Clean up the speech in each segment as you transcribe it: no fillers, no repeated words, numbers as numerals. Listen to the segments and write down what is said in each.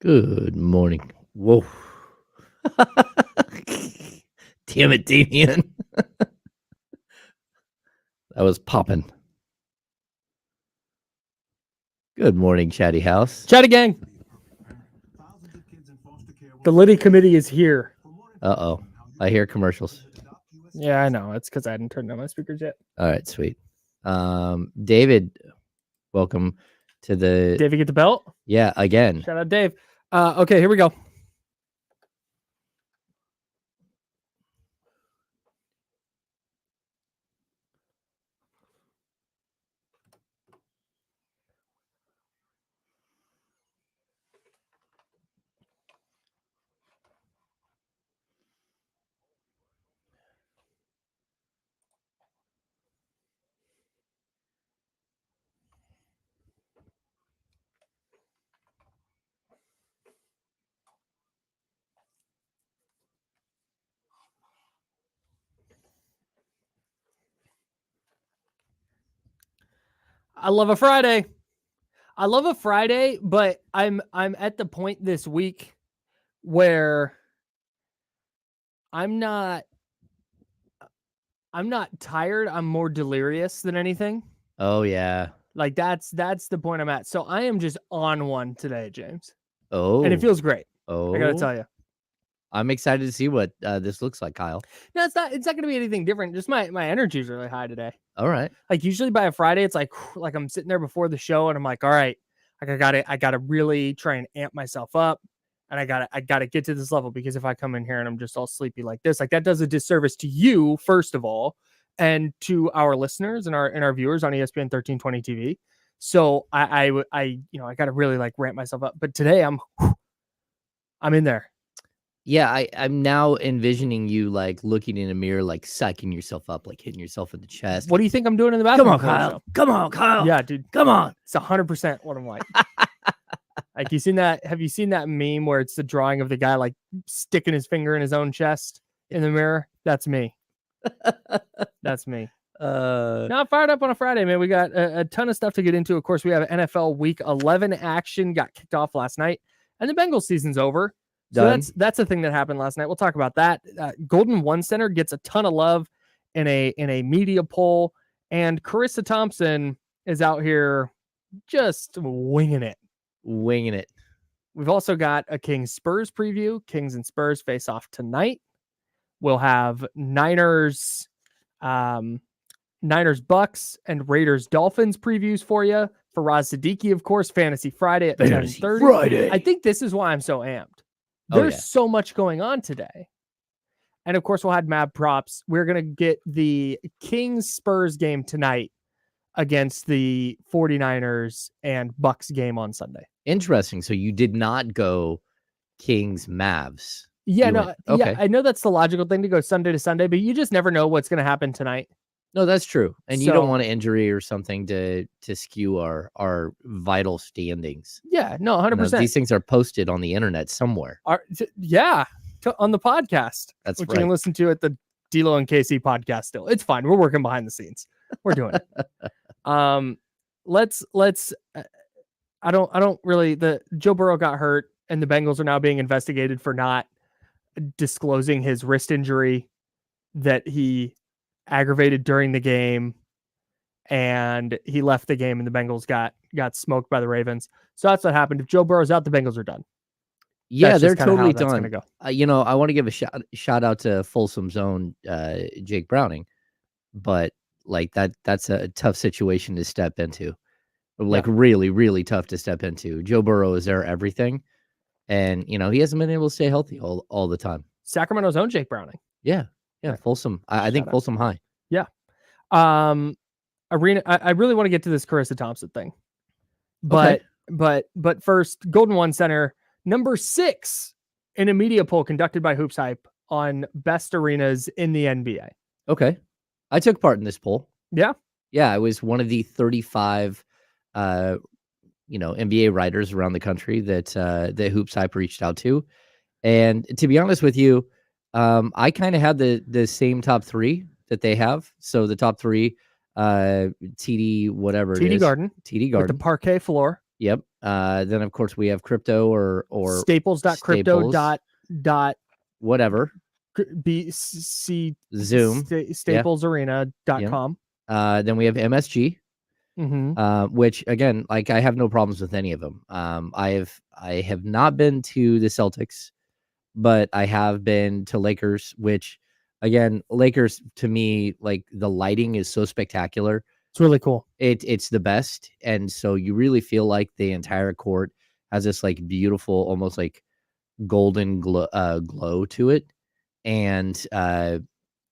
Good morning. Whoa. Damn it, Damien. That was popping. Good morning, Chatty House. Chatty gang. The Liddy committee is here. Uh-oh. I hear commercials. Yeah, I know. It's because I hadn't turned on my speakers yet. All right, sweet. David, welcome to the... David, get the belt? Yeah, again. Shout out, Dave. Okay, here we go. I love a Friday. I love a Friday, but I'm at the point this week where I'm not tired. I'm more delirious than anything. Oh, yeah. Like that's the point I'm at. So I am just on one today, James. Oh. And it feels great. Oh. I gotta tell you. I'm excited to see what this looks like, Kyle. No, it's not gonna be anything different. Just my energy is really high today. All right. Like usually by a Friday, it's like I'm sitting there before the show and I'm like, all right, like I gotta really try and amp myself up. And I gotta get to this level, because if I come in here and I'm just all sleepy like this, like that does a disservice to you, first of all, and to our listeners and our viewers on ESPN 1320 TV. So I gotta really like ramp myself up. But today I'm in there. Yeah, I'm now envisioning you like looking in a mirror, like psyching yourself up, like hitting yourself in the chest. What do you think I'm doing in the bathroom? Come on, Kyle. Come on, Kyle. Yeah, dude. Come on. It's 100% what I'm like. Like, you seen that? Have you seen that meme where it's the drawing of the guy like sticking his finger in his own chest in the mirror? That's me. That's me. Not fired up on a Friday, man. We got a ton of stuff to get into. Of course, we have NFL Week 11 action got kicked off last night, and the Bengals season's over. So that's a thing that happened last night. We'll talk about that. Golden One Center gets a ton of love in a media poll, and Carissa Thompson is out here just winging it. We've also got a Kings-Spurs preview. Kings and Spurs face off tonight. We'll have Niners, Bucks, and Raiders Dolphins previews for you. Faraz Siddiqi, of course, Fantasy Friday at 10:30. Friday. I think this is why I'm so amped. There's so much going on today. And of course, we'll have MadProps. We're going to get the Kings-Spurs game tonight against the 49ers and Bucks game on Sunday. Interesting. So you did not go Kings Mavs. Yeah, yeah, I know that's the logical thing to go Sunday to Sunday, but you just never know what's going to happen tonight. No, that's true. And you don't want an injury or something to skew our vital standings. Yeah, no, 100%. These things are posted on the internet somewhere. On the podcast. That's which right. You can listen to at the D-Lo and KC podcast still. It's fine. We're working behind the scenes. We're doing it. Let's I don't really, Joe Burrow got hurt and the Bengals are now being investigated for not disclosing his wrist injury that he aggravated during the game, and he left the game and the Bengals got smoked by the Ravens. So that's what happened. If Joe Burrow's out, the Bengals are done. Yeah, they're totally done. Go. I want to give a shout out to Folsom's own Jake Browning, but like that's a tough situation to step into. Like really, really tough to step into. Joe Burrow is their everything, and he hasn't been able to stay healthy all the time. Sacramento's own Jake Browning. Yeah, Folsom. I think Folsom High. Yeah. Arena. I really want to get to this Carissa Thompson thing, but first, Golden One Center, number 6 in a media poll conducted by Hoops Hype on best arenas in the NBA. Okay, I took part in this poll. Yeah, I was one of the 35, NBA writers around the country that Hoops Hype reached out to, and to be honest with you, I kind of had the same top 3 that they have. So the top 3, TD whatever, TD Garden with the parquet floor. Yep. Then of course we have crypto or Staples.crypto Staples, dot whatever. BC Zoom. staplesarena.com. Then we have MSG. Mm-hmm. Which again, like I have no problems with any of them. I have not been to the Celtics, but I have been to Lakers, which again, Lakers to me, like the lighting is so spectacular. It's really cool. It's the best. And so you really feel like the entire court has this like beautiful, almost like golden glow to it. And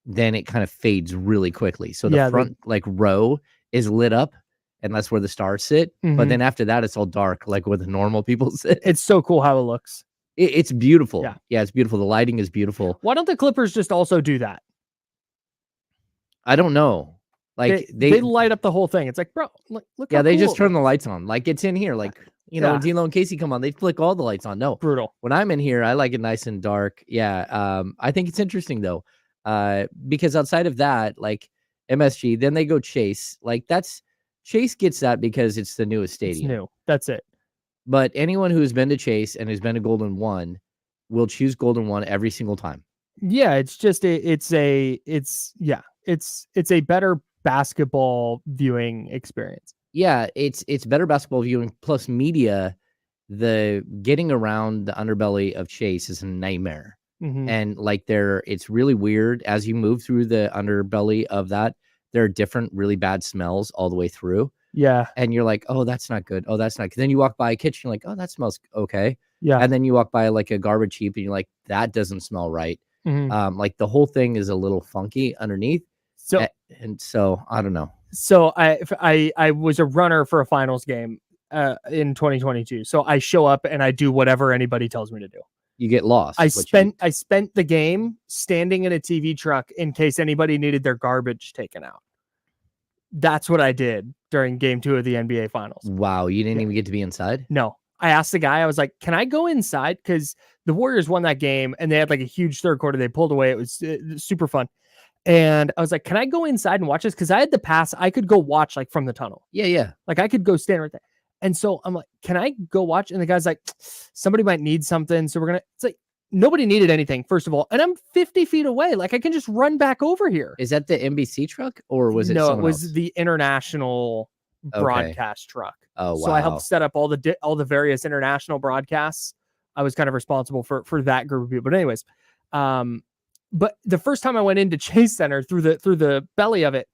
then it kind of fades really quickly. So the front like row is lit up, and that's where the stars sit. Mm-hmm. But then after that, it's all dark, like where the normal people sit. It's so cool how it looks. It's beautiful. Yeah, it's beautiful. The lighting is beautiful. Why don't the Clippers just also do that? I don't know. Like they light up the whole thing. It's like, bro, look. Yeah, they just turn the lights on. Like it's in here. Like, you know, when D'Lo and Casey come on, they flick all the lights on. No, brutal. When I'm in here, I like it nice and dark. Yeah. I think it's interesting though. Because outside of that, like MSG, then they go Chase. Like Chase gets that because it's the newest stadium. It's new. That's it. But anyone who's been to Chase and who's been to Golden One will choose Golden One every single time. Yeah, it's just it's a better basketball viewing experience. Yeah, it's better basketball viewing plus media. The getting around the underbelly of Chase is a nightmare. Mm-hmm. And like it's really weird as you move through the underbelly of that. There are different really bad smells all the way through. Yeah. And you're like, oh, that's not good. Oh, that's not good. Then you walk by a kitchen, you're like, oh, that smells okay. Yeah. And then you walk by like a garbage heap and you're like, that doesn't smell right. Mm-hmm. Like the whole thing is a little funky underneath. So I don't know. So I was a runner for a finals game in 2022. So I show up and I do whatever anybody tells me to do. You get lost. I spent the game standing in a TV truck in case anybody needed their garbage taken out. That's what I did during game 2 of the NBA finals. Wow. You didn't even get to be inside? No. I asked the guy, I was like, can I go inside? Because the Warriors won that game and they had like a huge third quarter. They pulled away. It was super fun. And I was like, can I go inside and watch this? Because I had the pass. I could go watch like from the tunnel. Yeah. Like I could go stand right there. And so I'm like, can I go watch? And the guy's like, somebody might need something. So it's like, nobody needed anything, first of all. And I'm 50 feet away. Like I can just run back over here. Is that the NBC truck or was it? No, it was else? the international broadcast truck. Oh, wow. So I helped set up all the various international broadcasts. I was kind of responsible for that group of people. But anyways, but the first time I went into Chase Center through the belly of it,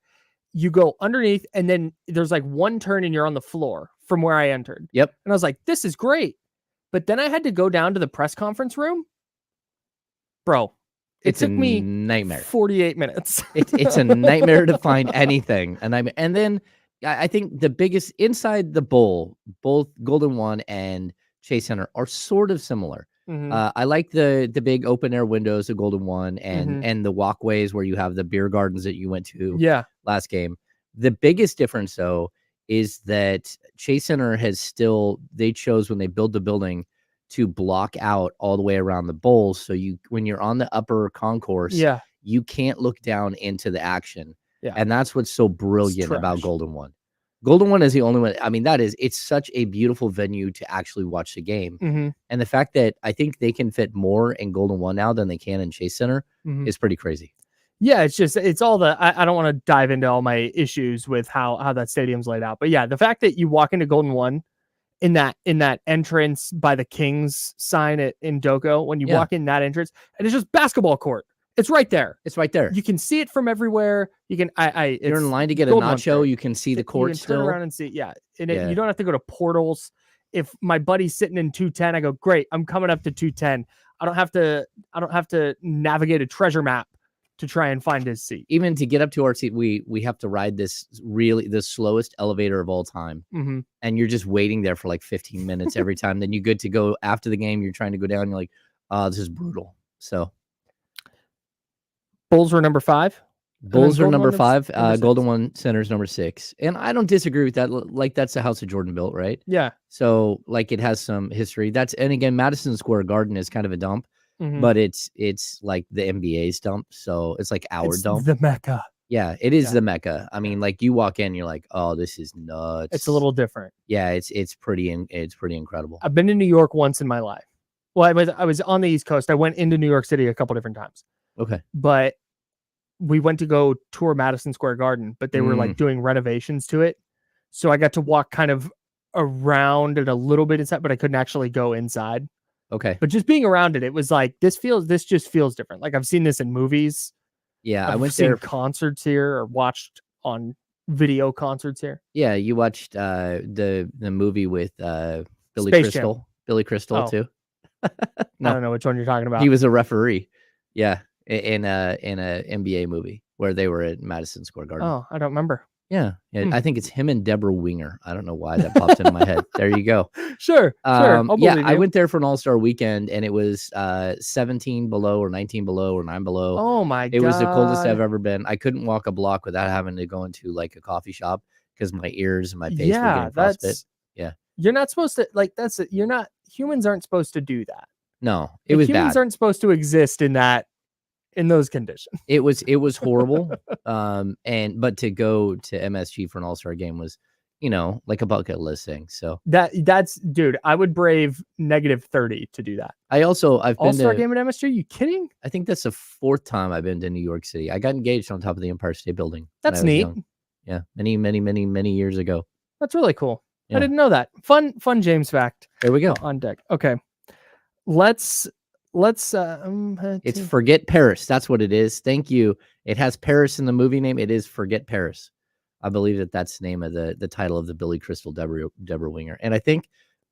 you go underneath and then there's like one turn and you're on the floor from where I entered. Yep. And I was like, this is great. But then I had to go down to the press conference room. Bro, it took me nightmare. 48 minutes. It's a nightmare to find anything. And then I think the biggest inside the bowl, both Golden One and Chase Center are sort of similar. Mm-hmm. I like the big open air windows of Golden One and the walkways where you have the beer gardens that you went to last game. The biggest difference though is that Chase Center they chose when they build the building to block out all the way around the bowl. So when you're on the upper concourse, you can't look down into the action. Yeah. And that's what's so brilliant about Golden One. Golden One is the only one. I mean, it's such a beautiful venue to actually watch the game. Mm-hmm. And the fact that I think they can fit more in Golden One now than they can in Chase Center is pretty crazy. Yeah, it's all I don't want to dive into all my issues with how that stadium's laid out. But yeah, the fact that you walk into Golden One in that entrance by the Kings sign in Doko, when you walk in that entrance, and it's just basketball court. It's right there. It's right there. You can see it from everywhere. You can. You're in line to get a nacho. You can see the court still. Turn around and see. Yeah, and you don't have to go to portals. If my buddy's sitting in 210, I go, great. I'm coming up to 210. I don't have to navigate a treasure map to try and find his seat. Even to get up to our seat, we have to ride the slowest elevator of all time. Mm-hmm. And you're just waiting there for like 15 minutes every time. Then you get to go after the game. You're trying to go down. You're like, oh, this is brutal. So Bulls were number 5. Bulls are number 5. Golden One Center's number 6. And I don't disagree with that. Like that's the house that Jordan built, right? Yeah. So like it has some history. And again, Madison Square Garden is kind of a dump. Mm-hmm. But it's like the NBA's dump, so it's like our dump. The Mecca. Yeah, it is Yeah. the Mecca. I mean, like you walk in, you're like, oh, this is nuts. It's a little different. Yeah, it's pretty incredible. I've been to New York once in my life. Well, I was on the East Coast. I went into New York City a couple different times. Okay. But we went to go tour Madison Square Garden, but they were like doing renovations to it. So I got to walk kind of around it a little bit inside, but I couldn't actually go inside. Okay. But just being around it, it was like, this just feels different. Like I've seen this in movies. Yeah, I went to concerts here or watched on video concerts here. Yeah, you watched the movie with Billy Space Crystal. Jam. Billy Crystal too. No. I don't know which one you're talking about. He was a referee. Yeah, in a NBA movie where they were at Madison Square Garden. Oh, I don't remember. Yeah. I think it's him and Deborah Winger. I don't know why that popped into my head. There you go. Sure. Yeah, I went there for an All-Star weekend, and it was 17 below or 19 below or 9 below. Oh my god! It was the coldest I've ever been. I couldn't walk a block without having to go into like a coffee shop because my ears and my face were getting frostbite. Yeah, you're not supposed to like. That's it. You're not. Humans aren't supposed to do that. No, it was humans bad. Aren't supposed to exist in those conditions. It was horrible. But to go to MSG for an All-Star game was, like a bucket list thing. So that's dude, I would brave -30 to do that. I've been All-Star game at MSG. Are you kidding? I think that's the 4th time I've been to New York City. I got engaged on top of the Empire State Building. That's neat. Young. Yeah, many years ago. That's really cool. Yeah. I didn't know that. Fun James fact. There we go. On deck. Okay. Let's it's Forget Paris. That's what it is. Thank you. It has Paris in the movie name. It is Forget Paris. I believe that's the name of the title of the Billy Crystal Deborah Winger. And I think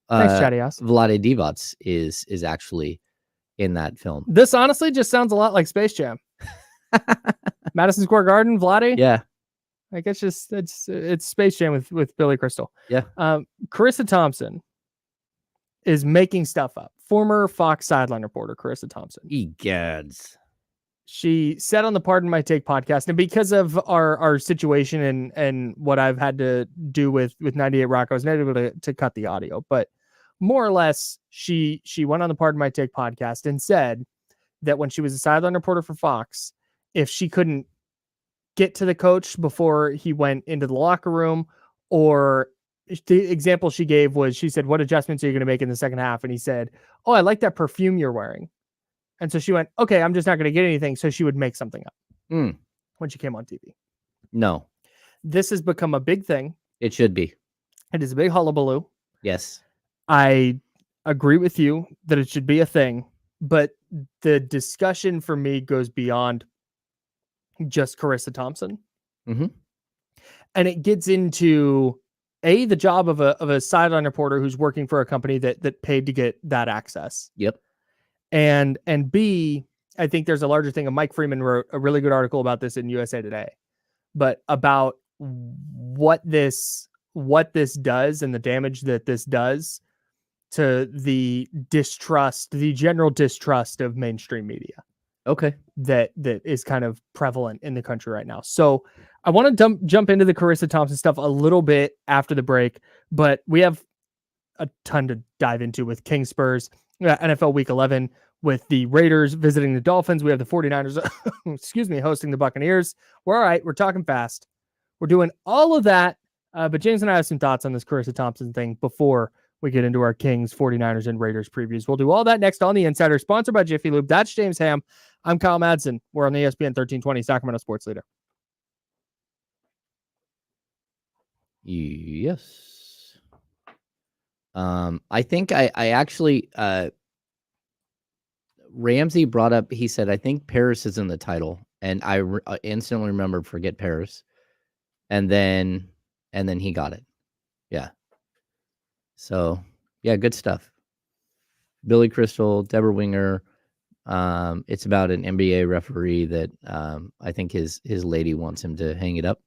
thanks, Chatty Ass. Vlade Divac is actually in that film. This honestly just sounds a lot like Space Jam. Madison Square Garden, Vlade. Yeah. Like it's Space Jam with Billy Crystal. Yeah. Carissa Thompson is making stuff up. Former Fox sideline reporter Carissa Thompson. Egads. She said on the Pardon My Take podcast, and because of our situation and what I've had to do with 98 Rock, I was not able to cut the audio, but more or less she went on the Pardon My Take podcast and said that when she was a sideline reporter for Fox, if she couldn't get to the coach before he went into the locker room, or the example she gave was, she said, what adjustments are you going to make in the second half? And he said, oh, I like that perfume you're wearing. And so she went, okay, I'm just not going to get anything. So she would make something up when she came on TV. No. This has become a big thing. It should be. It is a big hullabaloo. Yes. I agree with you that it should be a thing, but the discussion for me goes beyond just Carissa Thompson. Mm-hmm. And it gets into the job of a sideline reporter who's working for a company that paid to get that access. Yep. And B, I think there's a larger thing. And Mike Freeman wrote a really good article about this in USA Today, but about what this does and the damage that this does to the general distrust of mainstream media. Okay. That is kind of prevalent in the country right now. So I want to jump into the Carissa Thompson stuff a little bit after the break, but we have a ton to dive into with Kings-Spurs, NFL Week 11, with the Raiders visiting the Dolphins. We have the 49ers, hosting the Buccaneers. We're all right. We're talking fast. We're doing all of that. But James and I have some thoughts on this Carissa Thompson thing before we get into our Kings, 49ers, and Raiders previews. We'll do all that next on The Insider, sponsored by Jiffy Lube. That's James Ham. I'm Kyle Madson. We're on the ESPN 1320 Sacramento Sports Leader. Yes. I think I actually Ramsey brought up, he said, I think Paris is in the title, and I instantly remembered Forget Paris, and then he got it. Yeah. So yeah, good stuff. Billy Crystal, Deborah Winger. It's about an NBA referee that I think his lady wants him to hang it up.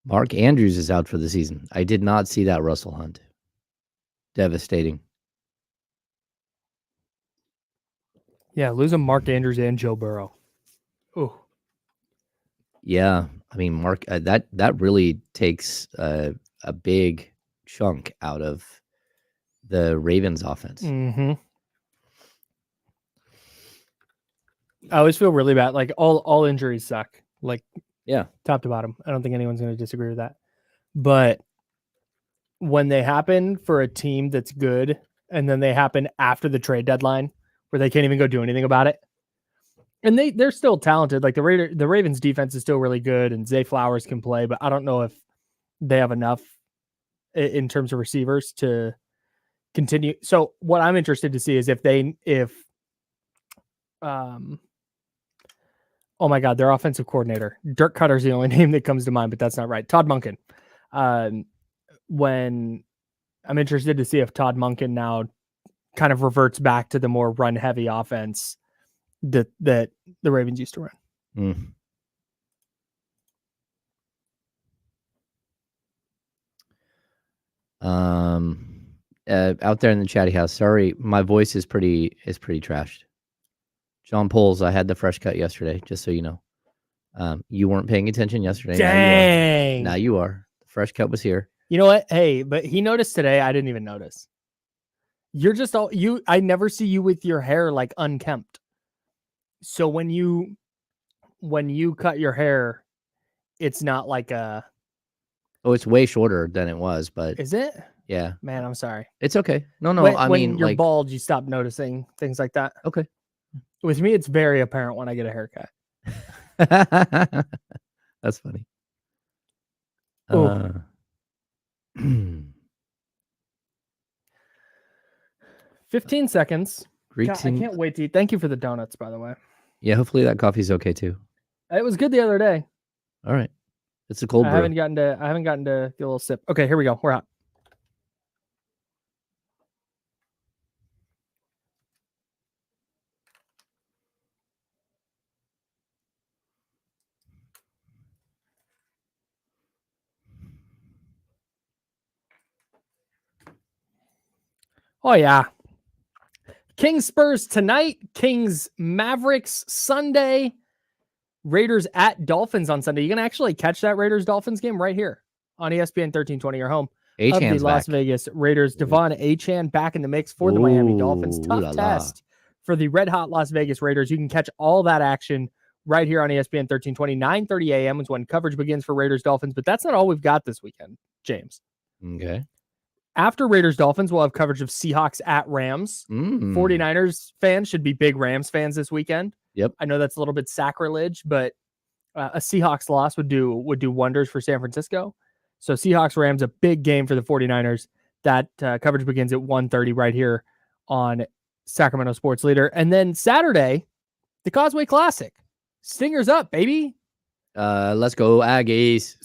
Mark Andrews is out for the season. I did not see that Russell Hunt. Devastating. Yeah, losing Mark Andrews and Joe Burrow. Oh. Yeah, I mean, Mark, that really takes a big chunk out of the Ravens offense. Mm-hmm. I always feel really bad. Like all injuries suck. Like Yeah. top to bottom. I don't think anyone's going to disagree with that. But when they happen for a team that's good, and then they happen after the trade deadline where they can't even go do anything about it. And they're still talented. Like the Ravens defense is still really good, and Zay Flowers can play, but I don't know if they have enough in terms of receivers to continue. So what I'm interested to see is oh my God, their offensive coordinator, Dirk Cutter's the only name that comes to mind, but that's not right. Todd Monken. When I'm interested to see if Todd Monken now kind of reverts back to the more run heavy offense that the Ravens used to run. Out there in the chatty house, sorry, my voice is pretty trashed. John Poles, I had the fresh cut yesterday, just so you know. You weren't paying attention yesterday. Dang. Now you are. The fresh cut was here. You know what? Hey, but he noticed today. I didn't even notice. You're just I never see you with your hair like unkempt. So when you cut your hair, it's not like a. Oh, it's way shorter than it was, but is it? Yeah. Man, I'm sorry. It's okay. No, I mean, when you're bald, you stop noticing things like that. Okay. With me, it's very apparent when I get a haircut. That's funny. 15 seconds. God, I can't wait to eat. Thank you for the donuts, by the way. Yeah, hopefully that coffee's okay too. It was good the other day. All right. It's a cold brew. I haven't gotten to get a little sip. Okay, here we go. We're out. Oh, yeah. Kings-Spurs tonight. Kings-Mavericks Sunday. Raiders at Dolphins on Sunday. You can actually catch that Raiders-Dolphins game right here on ESPN 1320, your home of the Las Vegas Raiders. Devon Achane back in the mix for the Miami Dolphins. Tough test for the red-hot Las Vegas Raiders. You can catch all that action right here on ESPN 1320. 9:30 a.m. is when coverage begins for Raiders-Dolphins, but that's not all we've got this weekend, James. Okay. After Raiders-Dolphins, we'll have coverage of Seahawks at Rams. 49ers fans should be big Rams fans this weekend. Yep. I know that's a little bit sacrilege, but a Seahawks loss would do wonders for San Francisco. So Seahawks-Rams, a big game for the 49ers. That coverage begins at 1:30 right here on Sacramento Sports Leader. And then Saturday, the Causeway Classic. Stingers up, baby. Let's go Aggies.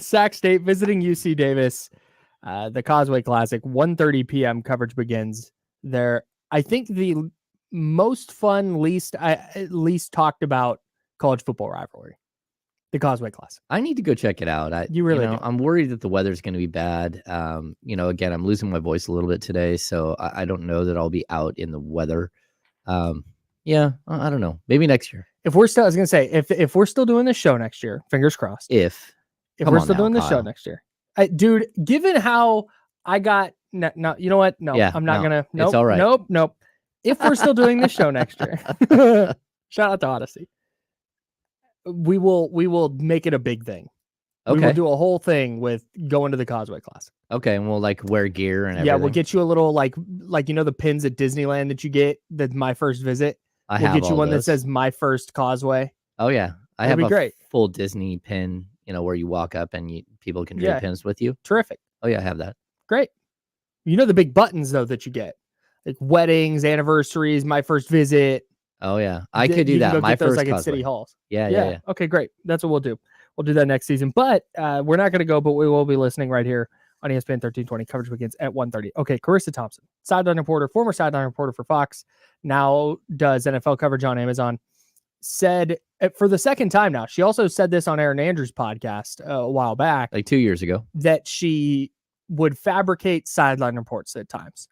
Sac State visiting UC Davis. The Causeway Classic, 1:30 p.m. coverage begins there. I think the most fun, least talked about college football rivalry, the Causeway Classic. I need to go check it out. You really do. I'm worried that the weather's going to be bad. Again, I'm losing my voice a little bit today, so I don't know that I'll be out in the weather. Yeah, I don't know. Maybe next year. If we're still doing this show next year, fingers crossed. If we're still doing this show next year. Dude, given how I got no, you know what? No, yeah, I'm not gonna. Nope, it's all right. Nope. If we're still doing this show next year, shout out to Odyssey. We will make it a big thing. Okay. We will do a whole thing with going to the Causeway Classic. Okay, and we'll wear gear and everything. Yeah, we'll get you a little like the pins at Disneyland that you get. That's my first visit. We'll get you one that says "My First Causeway." Oh yeah, I have a full Disney pin. Where you walk up and people can trade pins with you. Terrific. Oh yeah, I have that. Great. The big buttons though that you get, like weddings, anniversaries, my first visit. Oh yeah, I could do that. My first at City Halls. Yeah. Okay, great. That's what we'll do. We'll do that next season. But we're not going to go. But we will be listening right here on ESPN 1320. Coverage begins at 1:30. Okay, Carissa Thompson, sideline reporter, former sideline reporter for Fox, now does NFL coverage on Amazon. Said for the second time now, she also said this on Aaron Andrews' podcast a while back, like 2 years ago, that she would fabricate sideline reports at times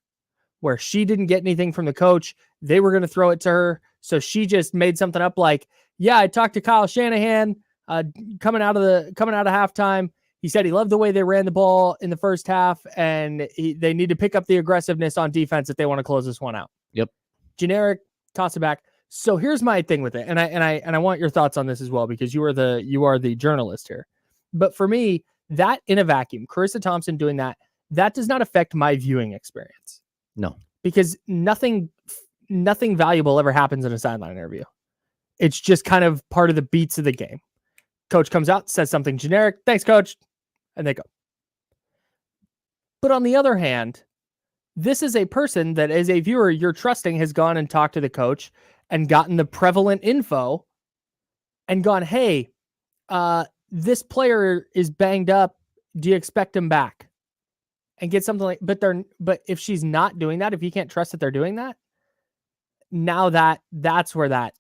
where she didn't get anything from the coach. They were going to throw it to her. So she just made something up like, yeah, I talked to Kyle Shanahan coming out of halftime. He said he loved the way they ran the ball in the first half, and they need to pick up the aggressiveness on defense if they want to close this one out. Yep. Generic, toss it back. So here's my thing with it, and I want your thoughts on this as well, because you are the journalist here. But for me, that in a vacuum, Carissa Thompson doing that does not affect my viewing experience. No, because nothing valuable ever happens in a sideline interview. It's just kind of part of the beats of the game. Coach comes out, says something generic, thanks, coach, and they go. But on the other hand, this is a person that, as a viewer, you're trusting has gone and talked to the coach and gotten the prevalent info and gone, hey, this player is banged up. Do you expect him back? And get something like, but if she's not doing that, if you can't trust that they're doing that, now that's where that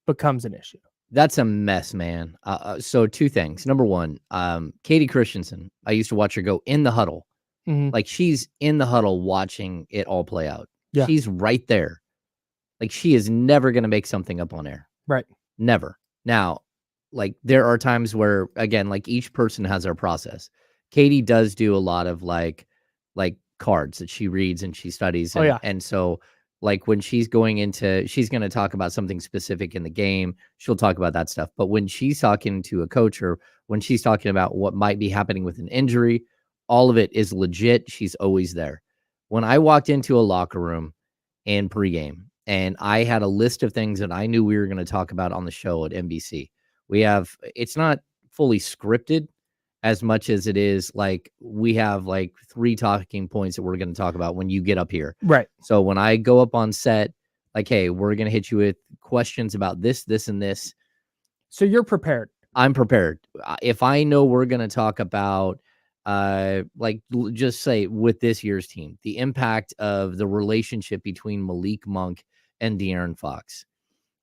becomes an issue. That's a mess, man. So two things. Number one, Katie Christensen, I used to watch her go in the huddle. Mm-hmm. Like, she's in the huddle watching it all play out. Yeah. She's right there. Like, she is never going to make something up on air. Right. Never. Now, like, there are times where, again, like, each person has their process. Katie does do a lot of like cards that she reads and she studies. And, and so, like, when she's going to talk about something specific in the game, she'll talk about that stuff. But when she's talking to a coach, or when she's talking about what might be happening with an injury, all of it is legit. She's always there. When I walked into a locker room in pregame and I had a list of things that I knew we were going to talk about on the show at NBC, it's not fully scripted as much as it is like we have like 3 talking points that we're going to talk about when you get up here. Right. So when I go up on set, like, hey, we're going to hit you with questions about this, this, and this. So you're prepared. I'm prepared. If I know we're going to talk about, just say with this year's team, the impact of the relationship between Malik Monk and De'Aaron Fox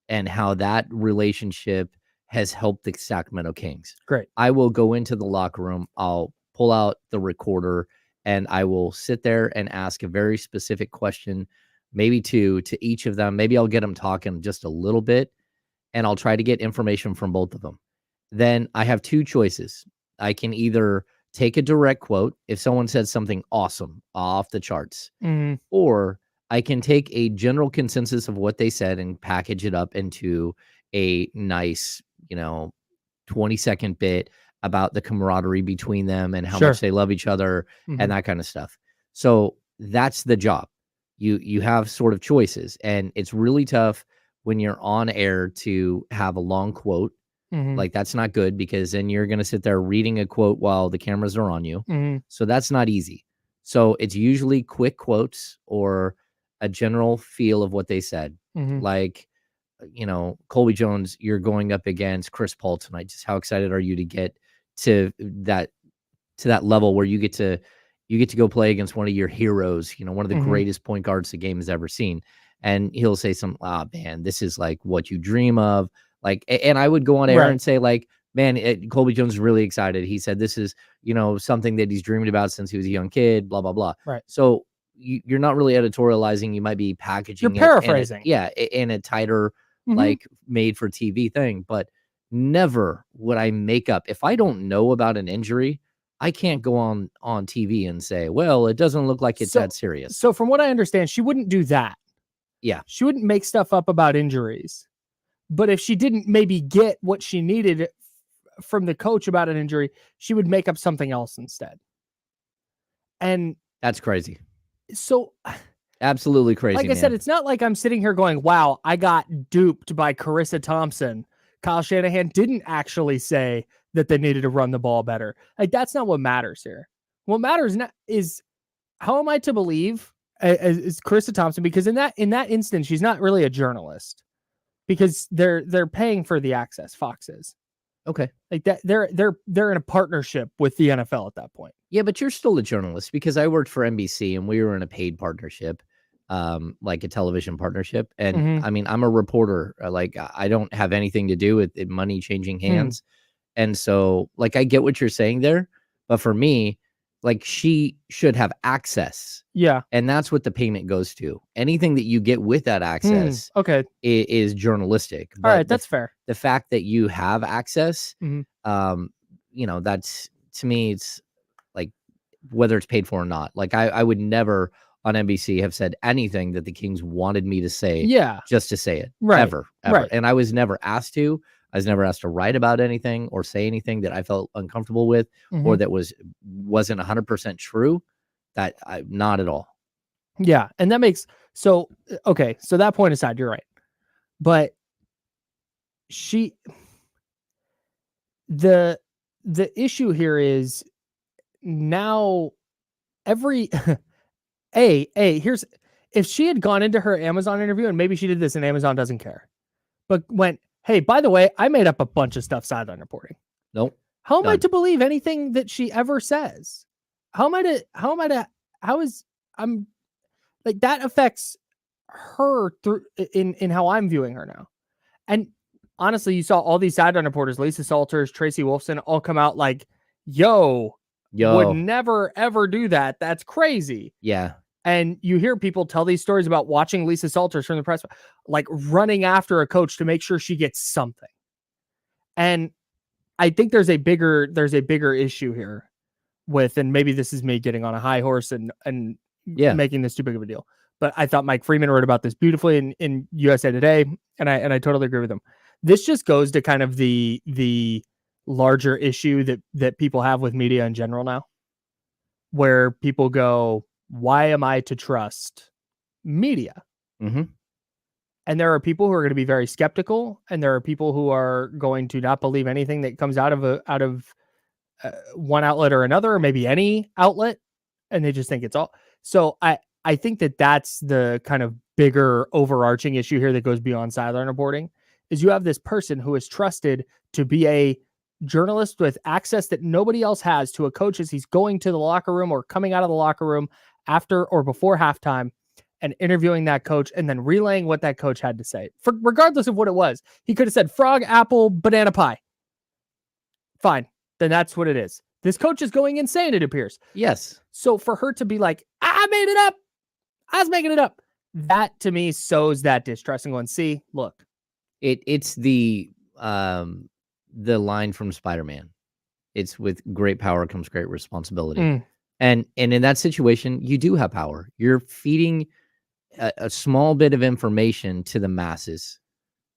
and how that relationship has helped the Sacramento Kings. Great. I will go into the locker room. I'll pull out the recorder and I will sit there and ask a very specific question, maybe 2 to each of them. Maybe I'll get them talking just a little bit and I'll try to get information from both of them. Then I have 2 choices. I can either take a direct quote if someone said something awesome off the charts, or I can take a general consensus of what they said and package it up into a nice, 20-second bit about the camaraderie between them and how much they love each other and that kind of stuff. So that's the job. You have sort of choices, and it's really tough when you're on air to have a long quote. Like, that's not good, because then you're going to sit there reading a quote while the cameras are on you. So that's not easy. So it's usually quick quotes or a general feel of what they said. Like, Colby Jones, you're going up against Chris Paul tonight. Just how excited are you to get to that level where you get to go play against one of your heroes, one of the greatest point guards the game has ever seen. And he'll say man, this is like what you dream of. Like, and I would go on air and say, like, man, Colby Jones is really excited. He said this is, something that he's dreamed about since he was a young kid, blah, blah, blah. Right. So you're not really editorializing. You might be packaging. You're paraphrasing. In a tighter, like, made for TV thing. But never would I make up. If I don't know about an injury, I can't go on TV and say, well, it doesn't look like it's that serious. So from what I understand, she wouldn't do that. Yeah. She wouldn't make stuff up about injuries. But if she didn't maybe get what she needed from the coach about an injury, she would make up something else instead. And that's crazy. So absolutely crazy. Like I said, it's not like I'm sitting here going, wow, I got duped by Carissa Thompson. Kyle Shanahan didn't actually say that they needed to run the ball better. Like, that's not what matters here. What matters is how am I to believe is Carissa Thompson? Because in that instance, she's not really a journalist. Because they're paying for the access, Fox is. Okay. Like that, they're in a partnership with the NFL at that point. Yeah, but you're still a journalist, because I worked for NBC and we were in a paid partnership, like a television partnership. And I mean, I'm a reporter. Like, I don't have anything to do with it, money changing hands. And so, like, I get what you're saying there, but for me, like, she should have access. Yeah. And that's what the payment goes to. Anything that you get with that access is journalistic. All right, that's fair. The fact that you have access, that's, to me, it's like, whether it's paid for or not. Like, I would never on NBC have said anything that the Kings wanted me to say. Yeah. Just to say it. Right. Ever. Right. And I was never asked to. I was never asked to write about anything or say anything that I felt uncomfortable with or that wasn't 100% true. Not at all. Yeah. And that makes, so that point aside, you're right. But the issue here is now here's, if she had gone into her Amazon interview and maybe she did this and Amazon doesn't care, but went, hey, by the way, I made up a bunch of stuff sideline reporting. Nope. How am I to believe anything that she ever says? I'm like, that affects her through in how I'm viewing her now. And honestly, you saw all these sideline reporters, Lisa Salters, Tracy Wolfson, all come out like, yo, would never, ever do that. That's crazy. Yeah. And you hear people tell these stories about watching Lisa Salters from the press, like running after a coach to make sure she gets something. And I think there's a bigger issue here with, and maybe this is me getting on a high horse and making this too big of a deal. But I thought Mike Freeman wrote about this beautifully in USA Today, and I totally agree with him. This just goes to kind of the larger issue that people have with media in general now, where people go, why am I to trust media? Mm-hmm. And there are people who are going to be very skeptical, and there are people who are going to not believe anything that comes out of one outlet or another, or maybe any outlet, and they just think it's all. So I think that's the kind of bigger overarching issue here that goes beyond sideline reporting, is you have this person who is trusted to be a journalist with access that nobody else has to a coach as he's going to the locker room or coming out of the locker room after or before halftime and interviewing that coach and then relaying what that coach had to say. Regardless of what it was, he could have said frog, apple, banana pie. Fine. Then that's what it is. This coach is going insane, it appears. Yes. So for her to be like, I made it up. I was making it up. That to me sows that distrust and going, see, look. It's the line from Spider-Man. It's with great power comes great responsibility. And in that situation, you do have power. You're feeding a small bit of information to the masses.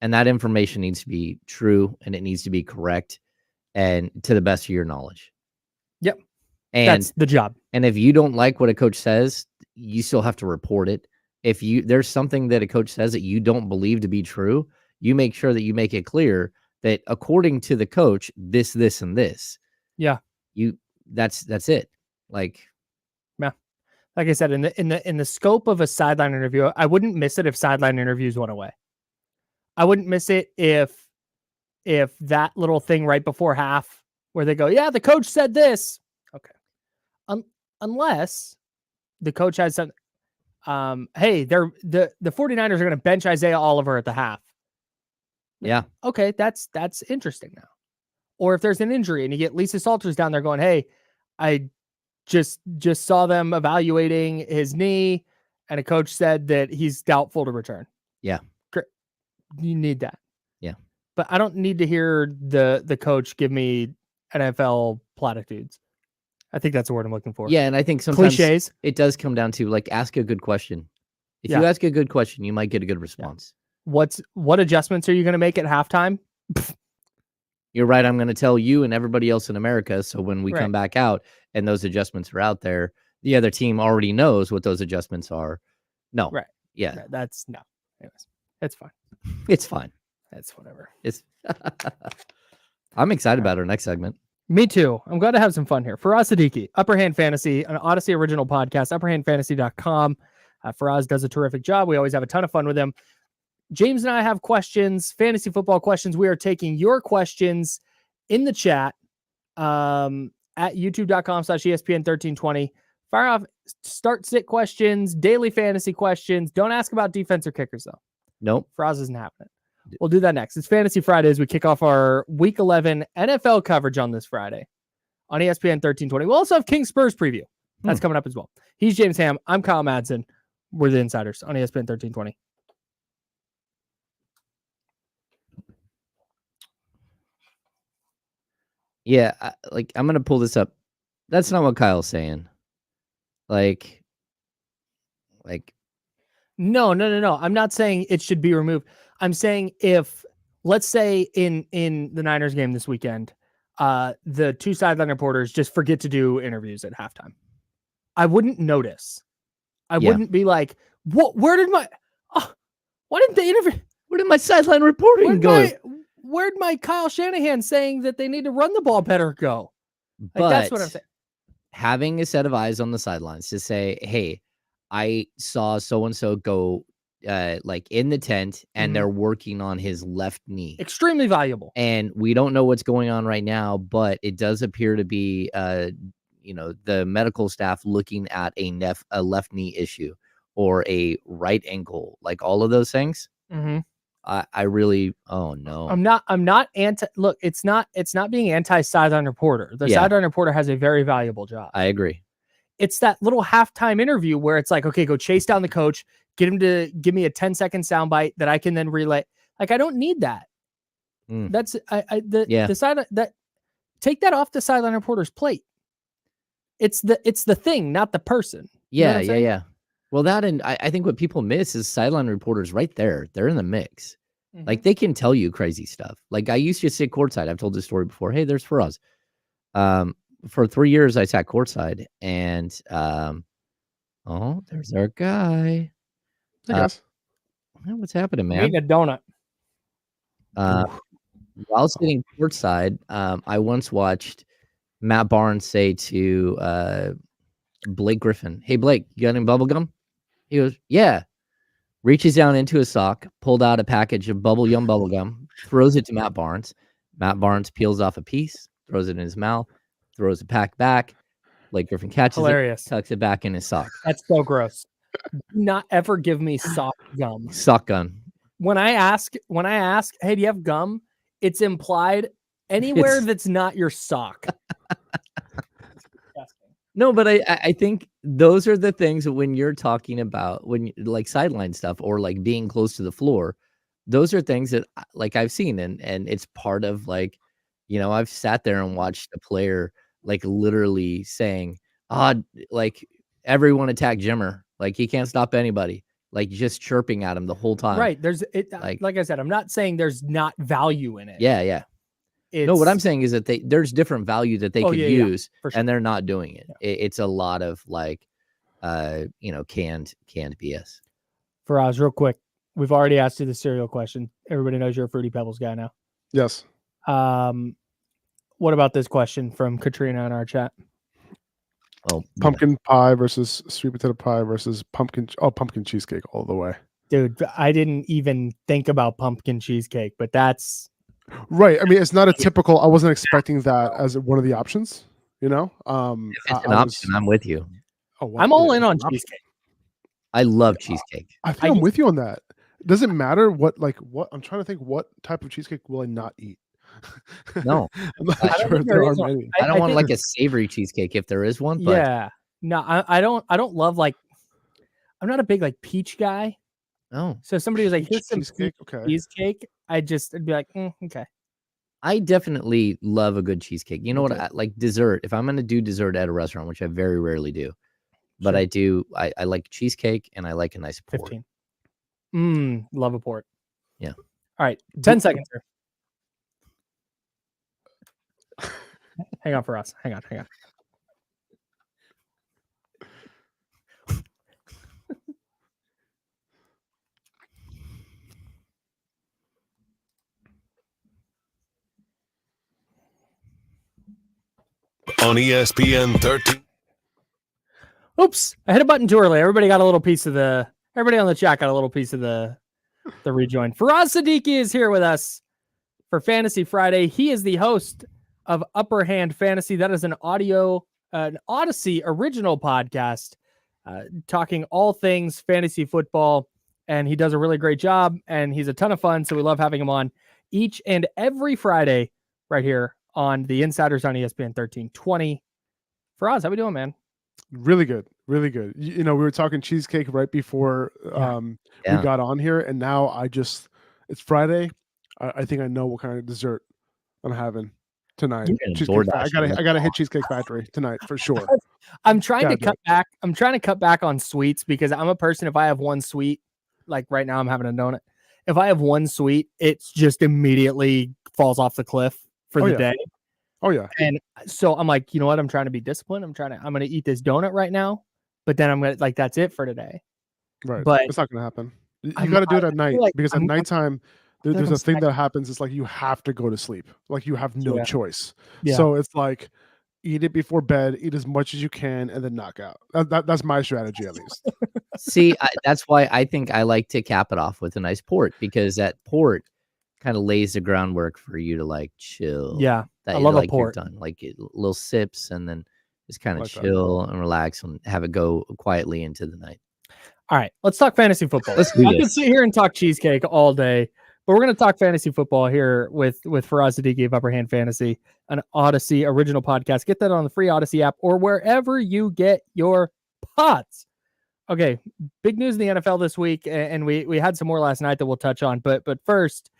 And that information needs to be true and it needs to be correct and to the best of your knowledge. Yep. And that's the job. And if you don't like what a coach says, you still have to report it. If there's something that a coach says that you don't believe to be true, you make sure that you make it clear that according to the coach, this, and this. Yeah. That's it. Like I said, in the scope of a sideline interview, I wouldn't miss it if sideline interviews went away. I wouldn't miss it if that little thing right before half where they go, yeah, the coach said this. Okay. Unless the coach has some, hey, the 49ers are going to bench Isaiah Oliver at the half. Yeah. Okay. That's interesting now. Or if there's an injury and you get Lisa Salters down there going, hey, I just saw them evaluating his knee and a coach said that he's doubtful to return. Yeah. Great. You need that. Yeah. But I don't need to hear the coach give me NFL platitudes. I think that's the word I'm looking for. Yeah, and I think sometimes cliches. It does come down to like ask a good question. If you ask a good question, you might get a good response. Yeah. What adjustments are you going to make at halftime? You're right. I'm going to tell you and everybody else in America. So when we come back out and those adjustments are out there, the other team already knows what those adjustments are. No. Right. Yeah. No, that's no. Anyways, it's fine. It's fine. It's whatever. It's. I'm excited about our next segment. Me too. I'm glad to have some fun here. Faraz Siddiqi, Upper Hand Fantasy, an Odyssey original podcast, upperhandfantasy.com. Faraz does a terrific job. We always have a ton of fun with him. James and I have questions, fantasy football questions. We are taking your questions in the chat at youtube.com/ESPN1320. Fire off start sit questions, daily fantasy questions. Don't ask about defense or kickers, though. Nope. Faraz isn't happening. We'll do that next. It's Fantasy Friday as we kick off our Week 11 NFL coverage on this Friday on ESPN 1320. We'll also have Kings-Spurs preview. That's coming up as well. He's James Ham. I'm Kyle Madson. We're the Insiders on ESPN 1320. Yeah, I'm going to pull this up. That's not what Kyle's saying. Like, Like, no. I'm not saying it should be removed. I'm saying if, let's say in the Niners game this weekend, the 2 sideline reporters just forget to do interviews at halftime, I wouldn't notice. I wouldn't be like, what? Where did my? Why didn't they interview? Where did my sideline reporting go? Where'd my Kyle Shanahan saying that they need to run the ball better go? Like, that's what I'm saying. Having a set of eyes on the sidelines to say, hey, I saw so-and-so go like in the tent and they're working on his left knee. Extremely valuable. And we don't know what's going on right now, but it does appear to be, the medical staff looking at a left knee issue or a right ankle, like all of those things. I really, oh no. I'm not anti, look, it's not being anti-sideline reporter. The sideline reporter has a very valuable job. I agree. It's that little halftime interview where it's like, okay, go chase down the coach, get him to give me a 10-second soundbite that I can then relay. Like, I don't need that. That's the side that, take that off the sideline reporter's plate. It's the thing, not the person. Yeah. Well, that, and I think what people miss is sideline reporters right there. They're in the mix. Like, they can tell you crazy stuff. Like, I used to sit courtside. I've told this story before. Hey, there's Faraz. For 3 years, I sat courtside, and there's our guy. What's happening, man? Eating a donut. While sitting courtside, I once watched Matt Barnes say to Blake Griffin, "Hey, Blake, you got any bubble gum?" He goes, "Yeah." Reaches down into his sock, pulled out a package of bubble gum, throws it to Matt Barnes. Matt Barnes peels off a piece, throws it in his mouth, throws the pack back. Blake Griffin catches it, tucks it back in his sock. That's so gross. Do not ever give me sock gum. Sock gum. When I ask, hey, do you have gum? It's implied anywhere that's not your sock. No, but I think those are the things that when you're talking about, when like sideline stuff or like being close to the floor, those are things that like I've seen and it's part of like, I've sat there and watched a player like literally saying, like everyone attack Jimmer. Like he can't stop anybody. Like just chirping at him the whole time. Right. Like I said, I'm not saying there's not value in it. Yeah. No, what I'm saying is that there's different value that they could use, for sure. and they're not doing it. Yeah. It's a lot of like, canned BS. Faraz, real quick, we've already asked you the cereal question. Everybody knows you're a Fruity Pebbles guy now. Yes. What about this question from Katrina in our chat? Oh, pumpkin pie versus sweet potato pie versus pumpkin cheesecake all the way. Dude, I didn't even think about pumpkin cheesecake, but that's right. I mean, it's not a typical. I wasn't expecting that as one of the options. If it's an option, I'm with you. Oh, well, I'm all in on cheesecake. I love cheesecake. I think I'm with you on that. Does it matter what I'm trying to think what type of cheesecake will I not eat? No, I'm not sure if there are many. I don't want like a savory cheesecake if there is one. But yeah, no, I don't love like. I'm not a big like peach guy. Oh, so somebody was like, "Here's some cheesecake." Cheesecake. I'd be like, okay. I definitely love a good cheesecake. You know what? I like dessert. If I'm going to do dessert at a restaurant, which I very rarely do, but I do. I like cheesecake and I like a nice port. 15. Love a port. Yeah. All right, 10 seconds here. Hang on for us. Hang on. On ESPN 13. Oops, I hit a button too early. Everybody on the chat got a little piece of the rejoin. Faraz Siddiqi is here with us for Fantasy Friday. He is the host of Upper Hand Fantasy. That is an Odyssey original podcast talking all things fantasy football. And he does a really great job and he's a ton of fun. So we love having him on each and every Friday right here on the Insiders on ESPN 1320. Faraz, how we doing, man? Really good. Really good. We were talking cheesecake right before we got on here. And now it's Friday. I think I know what kind of dessert I'm having tonight. I gotta hit Cheesecake Factory tonight for sure. I'm trying to cut back. I'm trying to cut back on sweets because I'm a person. If I have one sweet, like right now, I'm having a donut. If I have one sweet, it's just immediately falls off the cliff for the day. Oh yeah. And so I'm like, you know what? I'm trying to be disciplined. I'm going to eat this donut right now, but then I'm going to like, that's it for today. Right. But it's not going to happen. You got to do it at night because at nighttime, there's a thing that happens. It's like you have to go to sleep. Like you have no choice. Yeah. So it's like eat it before bed, eat as much as you can, and then knock out. That's my strategy, at least. See, that's why I think I like to cap it off with a nice port, because that port kind of lays the groundwork for you to like chill. Yeah, that I love like a port. You're done, like little sips, and then just kind of chill and relax and have it go quietly into the night. All right, let's talk fantasy football. Let's do I can sit here and talk cheesecake all day, but we're going to talk fantasy football here with Faraz Siddiqi of Upper Hand Fantasy, an Odyssey original podcast. Get that on the free Odyssey app or wherever you get your pods. Okay, big news in the NFL this week, and we had some more last night that we'll touch on. But first,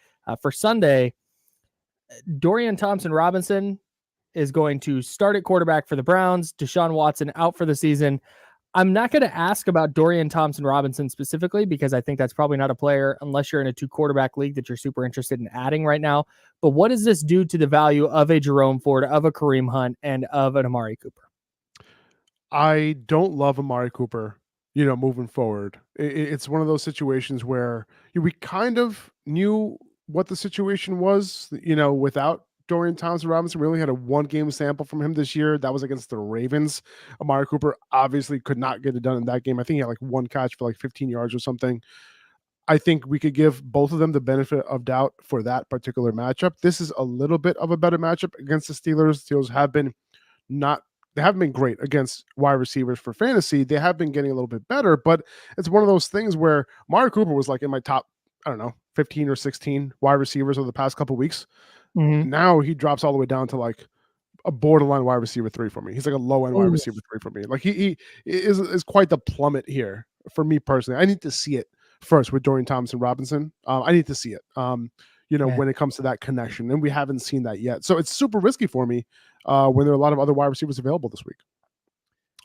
for Sunday, Dorian Thompson-Robinson is going to start at quarterback for the Browns. Deshaun Watson out for the season. I'm not going to ask about Dorian Thompson-Robinson specifically because I think that's probably not a player unless you're in a 2-quarterback league that you're super interested in adding right now. But what does this do to the value of a Jerome Ford, of a Kareem Hunt, and of an Amari Cooper? I don't love Amari Cooper, moving forward. It's one of those situations where we kind of knew what the situation was, without Dorian Thompson-Robinson. We only had a 1-game sample from him this year. That was against the Ravens. Amari Cooper obviously could not get it done in that game. I think he had like 1 catch for like 15 yards or something. I think we could give both of them the benefit of doubt for that particular matchup. This is a little bit of a better matchup against the Steelers. The Steelers they haven't been great against wide receivers for fantasy. They have been getting a little bit better, but it's one of those things where Amari Cooper was like in my top, 15 or 16 wide receivers over the past couple of weeks. Mm-hmm. Now he drops all the way down to like a borderline wide receiver 3 for me. He's like a low end wide receiver 3 for me. Like he is quite the plummet here for me personally. I need to see it first with Dorian Thompson-Robinson. I need to see it. When it comes to that connection, and we haven't seen that yet. So it's super risky for me when there are a lot of other wide receivers available this week.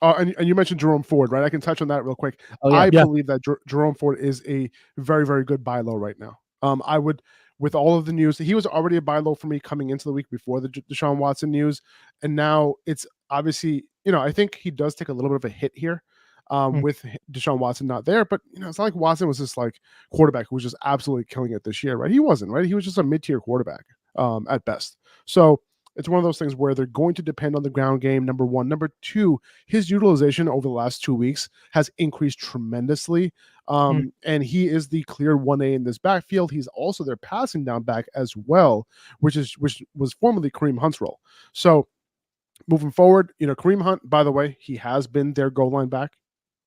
And you mentioned Jerome Ford, right? I can touch on that real quick. I believe that Jerome Ford is a very, very good buy low right now. I would, with all of the news, he was already a buy low for me coming into the week before the Deshaun Watson news. And now it's obviously, I think he does take a little bit of a hit here with Deshaun Watson not there. But, it's not like Watson was this like quarterback who was just absolutely killing it this year, right? He wasn't, right? He was just a mid-tier quarterback at best. So it's one of those things where they're going to depend on the ground game, number one. Number two, his utilization over the last 2 weeks has increased tremendously. And he is the clear 1A in this backfield. He's also their passing down back as well, which was formerly Kareem Hunt's role. So moving forward, Kareem Hunt, by the way, he has been their goal line back.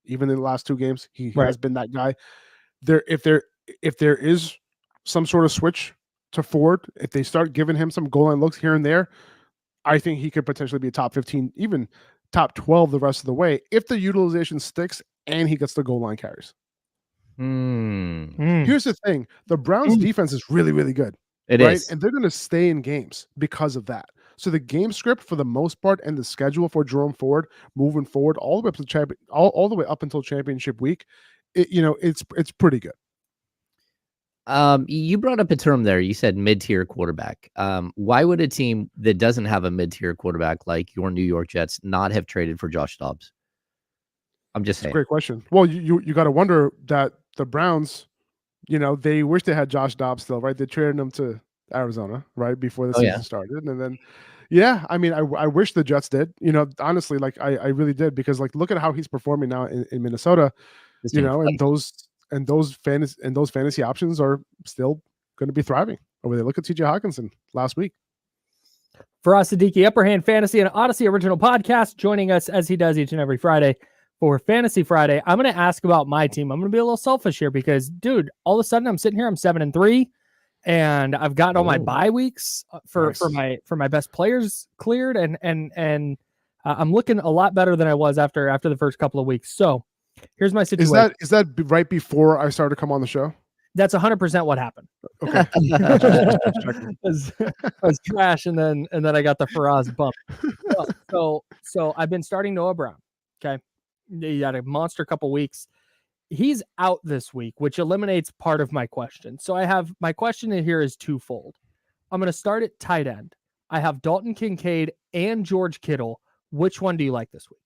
Even in the last 2 games, he has been that guy. If there is some sort of switch to Ford, if they start giving him some goal line looks here and there, I think he could potentially be a top 15, even top 12 the rest of the way if the utilization sticks and he gets the goal line carries. Here's the thing. The Browns defense is really, really good. It is. And they're going to stay in games because of that. So the game script for the most part and the schedule for Jerome Ford moving forward all the way up to all the way up until championship week, it's pretty good. You brought up a term there. You said mid-tier quarterback. Why would a team that doesn't have a mid-tier quarterback like your New York Jets not have traded for Josh Dobbs? I'm just saying. That's a great question. Well, you got to wonder that the Browns, they wish they had Josh Dobbs still, right? They traded him to Arizona, right, before the season started, and then, I wish the Jets did. Honestly, like I really did, because like look at how he's performing now in Minnesota. And those fantasy options are still going to be thriving over there. Look at TJ Hawkinson last week. Faraz Siddiqi, Upper Hand Fantasy, an Odyssey original podcast, joining us as he does each and every Friday for Fantasy Friday. I'm going to ask about my team. I'm going to be a little selfish here because, dude, all of a sudden I'm sitting here, I'm 7-3, and I've gotten all my bye weeks for my best players cleared, and I'm looking a lot better than I was after the first couple of weeks. So here's my situation. Is that right before I started to come on the show? That's 100% what happened. Okay. I was trash, and then I got the Faraz bump. So I've been starting Noah Brown. Okay. He had a monster couple weeks. He's out this week, which eliminates part of my question. So my question in here is twofold. I'm going to start at tight end. I have Dalton Kincaid and George Kittle. Which one do you like this week?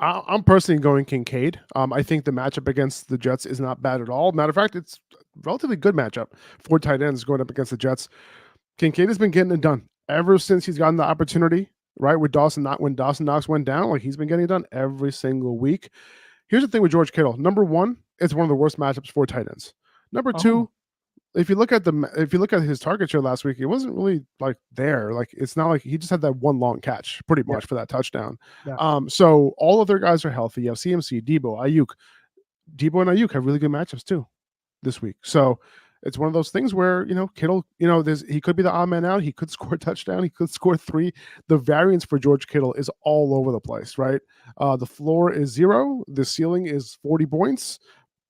I'm personally going Kincaid. I think the matchup against the Jets is not bad at all. Matter of fact, it's a relatively good matchup for tight ends going up against the Jets. Kincaid has been getting it done ever since he's gotten the opportunity, right? With when Dawson Knox went down, like he's been getting it done every single week. Here's the thing with George Kittle. Number one, it's one of the worst matchups for tight ends. Number two, if you look at his target share last week, it wasn't really like there. Like it's not like he just had that one long catch pretty much for that touchdown. Yeah. So all of their guys are healthy. You have CMC, Debo, Ayuk. Debo and Ayuk have really good matchups too this week. So it's one of those things where, Kittle, he could be the odd man out. He could score a touchdown. He could score 3. The variance for George Kittle is all over the place, right? The floor is 0. The ceiling is 40 points.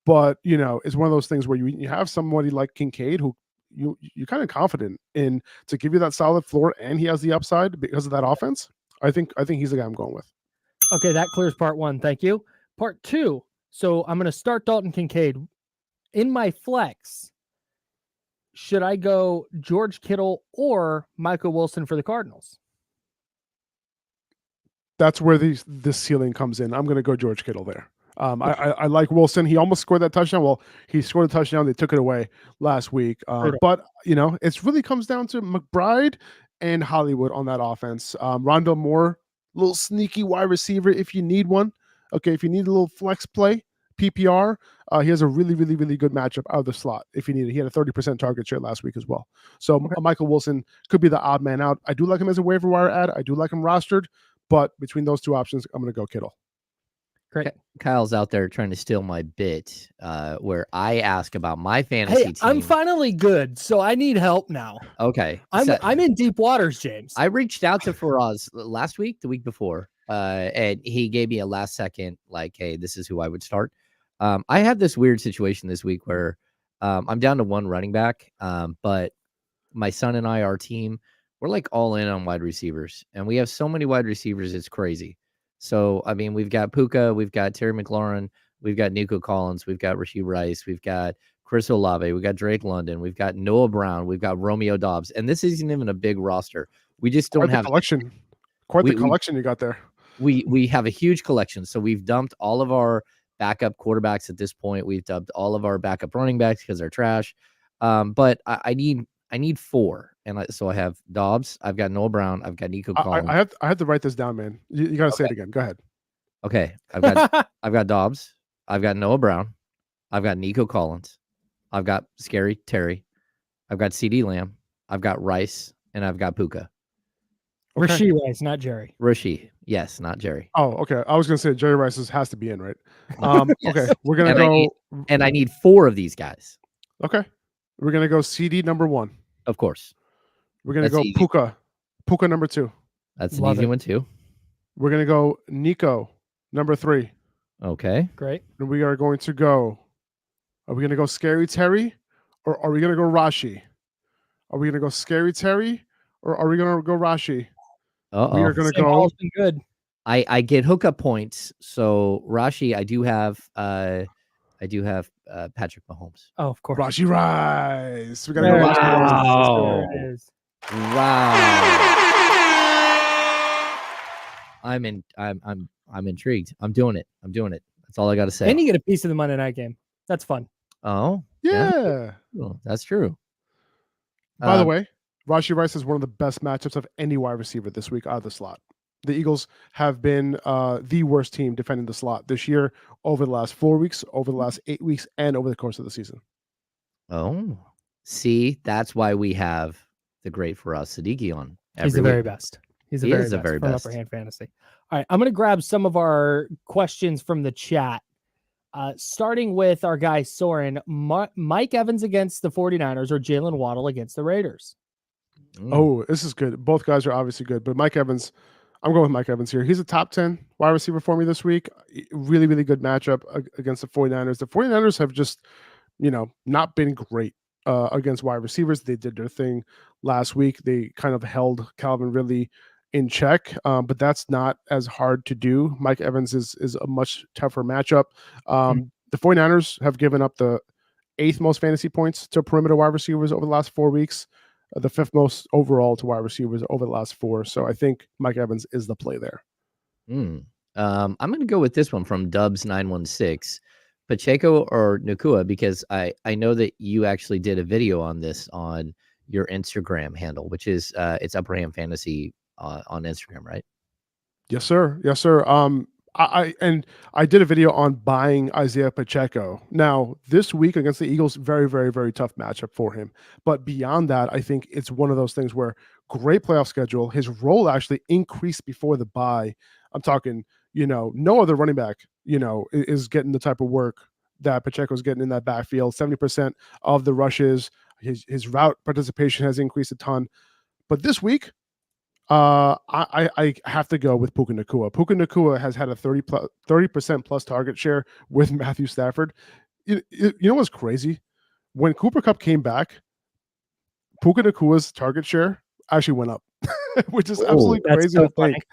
But, it's one of those things where you have somebody like Kincaid who you're kind of confident in to give you that solid floor, and he has the upside because of that offense. I think he's the guy I'm going with. Okay, that clears part one. Thank you. Part two. So I'm going to start Dalton Kincaid. In my flex, should I go George Kittle or Michael Wilson for the Cardinals? That's where this ceiling comes in. I'm going to go George Kittle there. I like Wilson. He almost scored that touchdown. Well, he scored a touchdown. They took it away last week. But, it really comes down to McBride and Hollywood on that offense. Rondale Moore, little sneaky wide receiver if you need one. Okay, if you need a little flex play, PPR, he has a really, really, really good matchup out of the slot if you need it. He had a 30% target share last week as well. So Michael Wilson could be the odd man out. I do like him as a waiver wire ad. I do like him rostered. But between those two options, I'm going to go Kittle. Great. Kyle's out there trying to steal my bit where I ask about my fantasy team. I'm finally good, so I need help now. Okay. I'm in deep waters, James. I reached out to Faraz last week, the week before, and he gave me a last second, like, hey, this is who I would start. I had this weird situation this week where I'm down to one running back, but my son and I, our team, we're like all in on wide receivers, and we have so many wide receivers, it's crazy. So, I mean, we've got Puka, we've got Terry McLaurin, we've got Nico Collins, we've got Rashee Rice, we've got Chris Olave, we've got Drake London, we've got Noah Brown, we've got Romeo Doubs, and this isn't even a big roster. We just don't have collection. Quite the collection you got there. We have a huge collection. So we've dumped all of our backup quarterbacks at this point. We've dumped all of our backup running backs because they're trash. But I need 4. And so I have Dobbs, I've got Noah Brown, I've got Nico Collins. I have to write this down, man. You got to say it again. Go ahead. Okay. I've got Dobbs, I've got Noah Brown, I've got Nico Collins, I've got Scary Terry, I've got CD Lamb, I've got Rice, and I've got Puka. Okay. Rashee Rice, not Jerry. Rashee, yes, not Jerry. Oh, okay. I was gonna say Jerry Rice has to be in, right? Yes. Okay, we're gonna go. I need 4 of these guys. Okay, we're gonna go CD number 1. Of course. We're gonna go Puka number 2. That's an easy one too. We're gonna go Nico number 3. Okay, great. And we are going to go. Are we gonna go Scary Terry, or are we gonna go Rashi? Are we gonna go Scary Terry, or are we gonna go Rashi? We are gonna go. Good. I get hookup points. So Rashi, I do have Patrick Mahomes. Oh, of course. Rashi Rice. We gotta go Rashi Rice. There it is. Wow. I'm intrigued. I'm doing it. That's all I got to say. And you get a piece of the Monday night game. That's fun. Oh, yeah. Oh, that's true. By the way, Rashi Rice is one of the best matchups of any wide receiver this week out of the slot. The Eagles have been the worst team defending the slot this year over the last 4 weeks, over the last 8 weeks, and over the course of the season. Oh, see, that's why we have the great Faraz Siddiqi on. He's the very best. He's the very best. Upper Hand Fantasy. All right, I'm going to grab some of our questions from the chat. Starting with our guy Soren, Mike Evans against the 49ers or Jalen Waddle against the Raiders. Oh, this is good. Both guys are obviously good, but Mike Evans, I'm going with Mike Evans here. He's a top 10 wide receiver for me this week. Really, really good matchup against the 49ers. The 49ers have just, not been great against wide receivers. They did their thing last week. They kind of held Calvin Ridley in check, but that's not as hard to do. Mike Evans is a much tougher matchup. The 49ers have given up the 8th most fantasy points to perimeter wide receivers over the last 4 weeks, the 5th most overall to wide receivers over the last 4. So I think Mike Evans is the play there. I'm going to go with this one from Dubs916, Pacheco or Nacua, because I know that you actually did a video on this on your Instagram handle, which is it's Upper Hand Fantasy on Instagram, right? Yes, sir. Yes, sir. I did a video on buying Isaiah Pacheco. Now, this week against the Eagles, very, very, very tough matchup for him. But beyond that, I think it's one of those things where great playoff schedule. His role actually increased before the bye. I'm talking, no other running back, is getting the type of work that Pacheco's getting in that backfield. 70% of the rushes, his route participation has increased a ton. But this week, I have to go with Puka Nacua. Puka Nacua has had a 30% plus target share with Matthew Stafford. You know what's crazy? When Cooper Kupp came back, Puka Nacua's target share actually went up, which is absolutely crazy to think.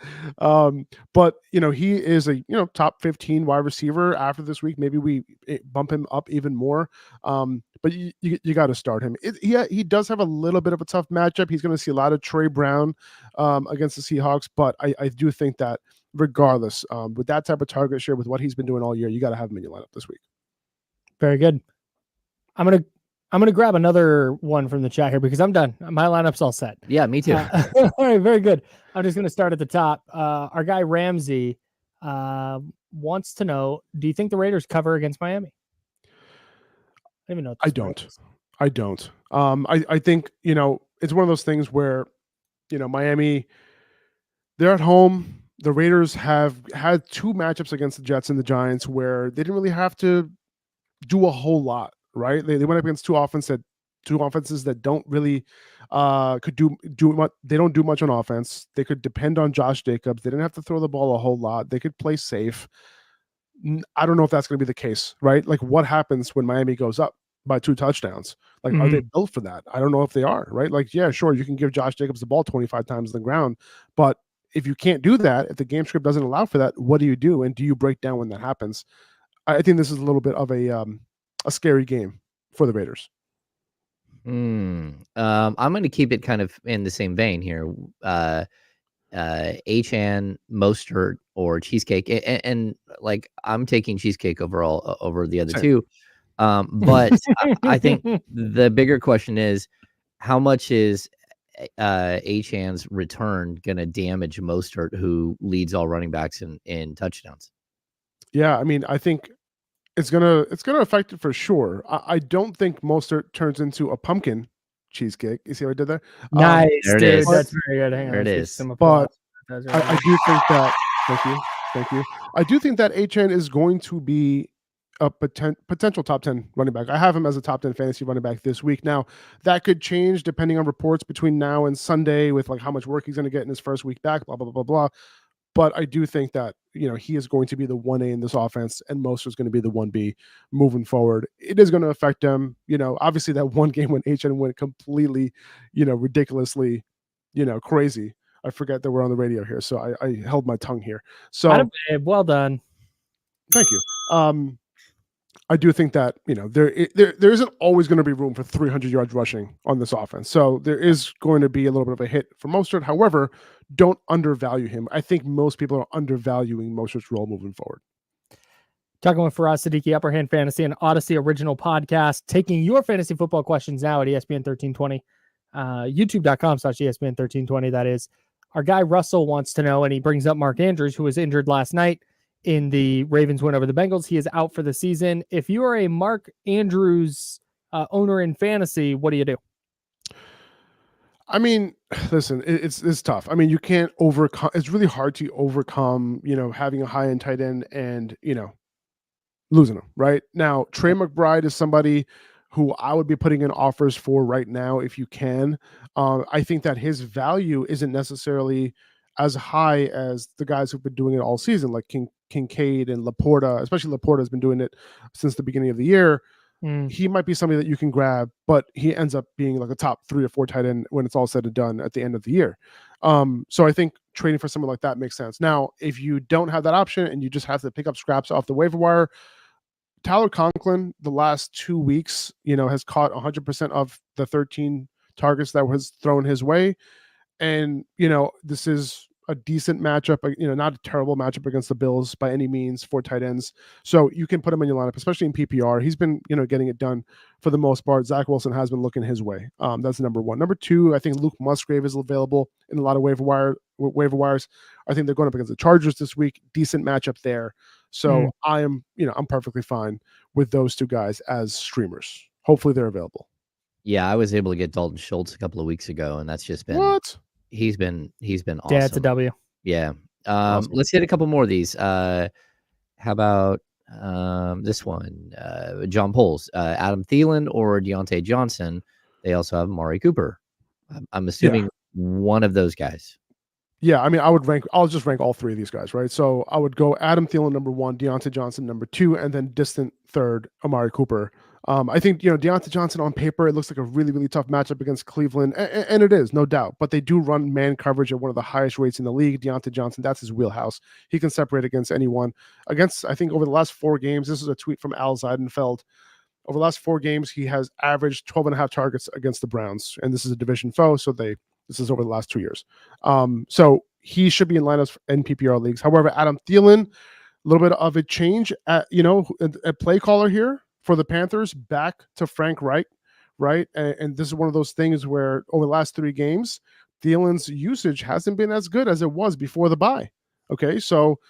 But he is a top 15 wide receiver after this week. Maybe we bump him up even more. But you got to start him. He does have a little bit of a tough matchup. He's going to see a lot of Trey Brown against the Seahawks, but I do think that regardless, with that type of target share, with what he's been doing all year, you got to have him in your lineup this week. Very good. I'm gonna grab another one from the chat here because I'm done. My lineup's all set. Yeah, me too. All right, very good. I'm just gonna start at the top. Our guy Ramsey wants to know: do you think the Raiders cover against Miami? I don't even know. I don't. I think it's one of those things where Miami, they're at home. The Raiders have had 2 matchups against the Jets and the Giants where they didn't really have to do a whole lot. Right, they went up against two offenses that don't really could do much. They don't do much on offense. They could depend on Josh Jacobs. They didn't have to throw the ball a whole lot. They could play safe. I don't know if that's going to be the case, right? Like, what happens when Miami goes up by 2 touchdowns? Like, are they built for that? I don't know if they are, right? Like, yeah, sure, you can give Josh Jacobs the ball 25 times on the ground, but if you can't do that, if the game script doesn't allow for that, what do you do? And do you break down when that happens? I think this is a little bit of a scary game for the Raiders. I'm going to keep it kind of in the same vein here. Achan, Mostert, or Cheesecake, and like I'm taking Cheesecake overall over the other two. But I think the bigger question is, how much is Achan's return going to damage Mostert, who leads all running backs in touchdowns? Yeah, I mean, I think it's gonna affect it for sure. I don't think Mostert turns into a pumpkin cheesecake. You see what I did there? Nice, there it dude. is. That's very good. Hang on, There it let's is. get some But applause. I do think that. Thank you. I do think that Achan is going to be a potential top 10 running back. I have him as a top 10 fantasy running back this week. Now, that could change depending on reports between now and Sunday with like how much work he's going to get in his first week back. Blah blah blah blah blah. But I do think that, he is going to be the 1A in this offense, and Mostert is going to be the 1B moving forward. It is going to affect them. Obviously that one game when Achan went completely, ridiculously, crazy. I forget that we're on the radio here, so I held my tongue here. So well done. Thank you. I do think that there isn't always going to be room for 300 yards rushing on this offense. So there is going to be a little bit of a hit for Mostert. However, don't undervalue him. I think most people are undervaluing Mostert's role moving forward. Talking with Faraz Siddiqi, Upper Hand Fantasy, an Odyssey original podcast, taking your fantasy football questions now at ESPN 1320, youtube.com/ESPN 1320. That is. Our guy Russell wants to know, and he brings up Mark Andrews, who was injured last night in the Ravens win over the Bengals. He is out for the season. If you are a Mark Andrews owner in fantasy, what do you do? I mean, listen, it's tough. I mean, you can't overcome. It's really hard to overcome, having a high-end tight end and, losing him right now. Trey McBride is somebody who I would be putting in offers for right now if you can. I think that his value isn't necessarily as high as the guys who've been doing it all season, like Kincaid and Laporta. Especially Laporta has been doing it since the beginning of the year. He might be somebody that you can grab, but he ends up being like a top 3 or 4 tight end when it's all said and done at the end of the year. So I think trading for someone like that makes sense. Now, if you don't have that option and you just have to pick up scraps off the waiver wire, Tyler Conklin, the last 2 weeks, has caught 100% of the 13 targets that was thrown his way. And, this is a decent matchup, not a terrible matchup against the Bills by any means for tight ends. So you can put him in your lineup, especially in PPR. He's been, getting it done for the most part. Zach Wilson has been looking his way. That's number one. Number two, I think Luke Musgrave is available in a lot of waiver wires. I think they're going up against the Chargers this week. Decent matchup there. So I'm perfectly fine with those two guys as streamers. Hopefully they're available. Yeah, I was able to get Dalton Schultz a couple of weeks ago, and that's just been what? He's been awesome. Yeah, it's a W. Yeah. Awesome. Let's hit a couple more of these. How about this one? John Poles, Adam Thielen or Deontay Johnson. They also have Amari Cooper. I'm assuming one of those guys. Yeah, I mean, I'll just rank all three of these guys, right? So I would go Adam Thielen number one, Deontay Johnson number two, and then distant third, Amari Cooper. I think, Deontay Johnson on paper, it looks like a really, really tough matchup against Cleveland, and it is, no doubt. But they do run man coverage at one of the highest rates in the league. Deontay Johnson, that's his wheelhouse. He can separate against anyone. I think over the last 4 games, this is a tweet from Al Zeidenfeld. Over the last 4 games, he has averaged 12.5 targets against the Browns, and this is a division foe, so this is over the last 2 years. So he should be in lineups in PPR leagues. However, Adam Thielen, a little bit of a change at play caller here for the Panthers, back to Frank Reich, right? And this is one of those things where over the last 3 games, Thielen's usage hasn't been as good as it was before the bye. Okay, so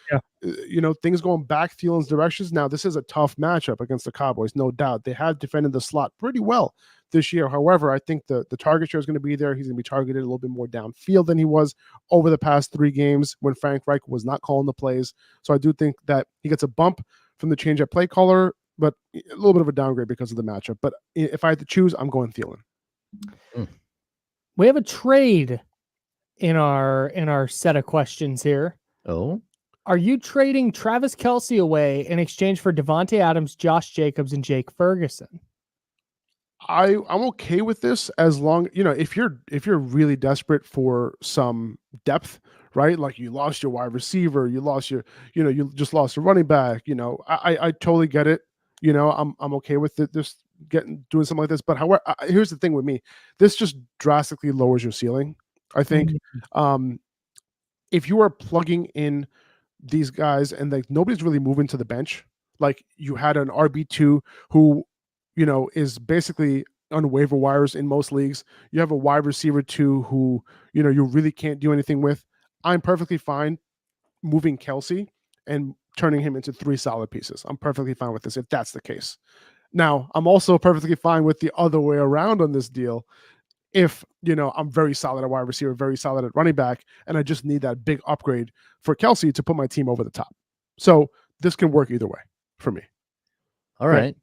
things going back Thielen's directions. Now, this is a tough matchup against the Cowboys, no doubt. They have defended the slot pretty well this year. However, I think the target share is going to be there. He's going to be targeted a little bit more downfield than he was over the past 3 games when Frank Reich was not calling the plays. So I do think that he gets a bump from the change at play caller, but a little bit of a downgrade because of the matchup. But if I had to choose, I'm going Thielen. We have a trade in our set of questions here. Oh, are you trading Travis Kelce away in exchange for Devontae Adams, Josh Jacobs, and Jake Ferguson? I'm okay with this as long, if you're really desperate for some depth, right? Like you lost your wide receiver, you lost your, you just lost a running back, I totally get it. I'm okay with it, just doing something like this. But however, here's the thing with me, this just drastically lowers your ceiling. I think if you are plugging in these guys and like nobody's really moving to the bench, like you had an RB2 who, is basically on waiver wires in most leagues. You have a wide receiver 2 who, you really can't do anything with. I'm perfectly fine moving Kelce and turning him into 3 solid pieces. I'm perfectly fine with this if that's the case. Now, I'm also perfectly fine with the other way around on this deal. If, I'm very solid at wide receiver, very solid at running back, and I just need that big upgrade for Kelce to put my team over the top. So this can work either way for me. all right.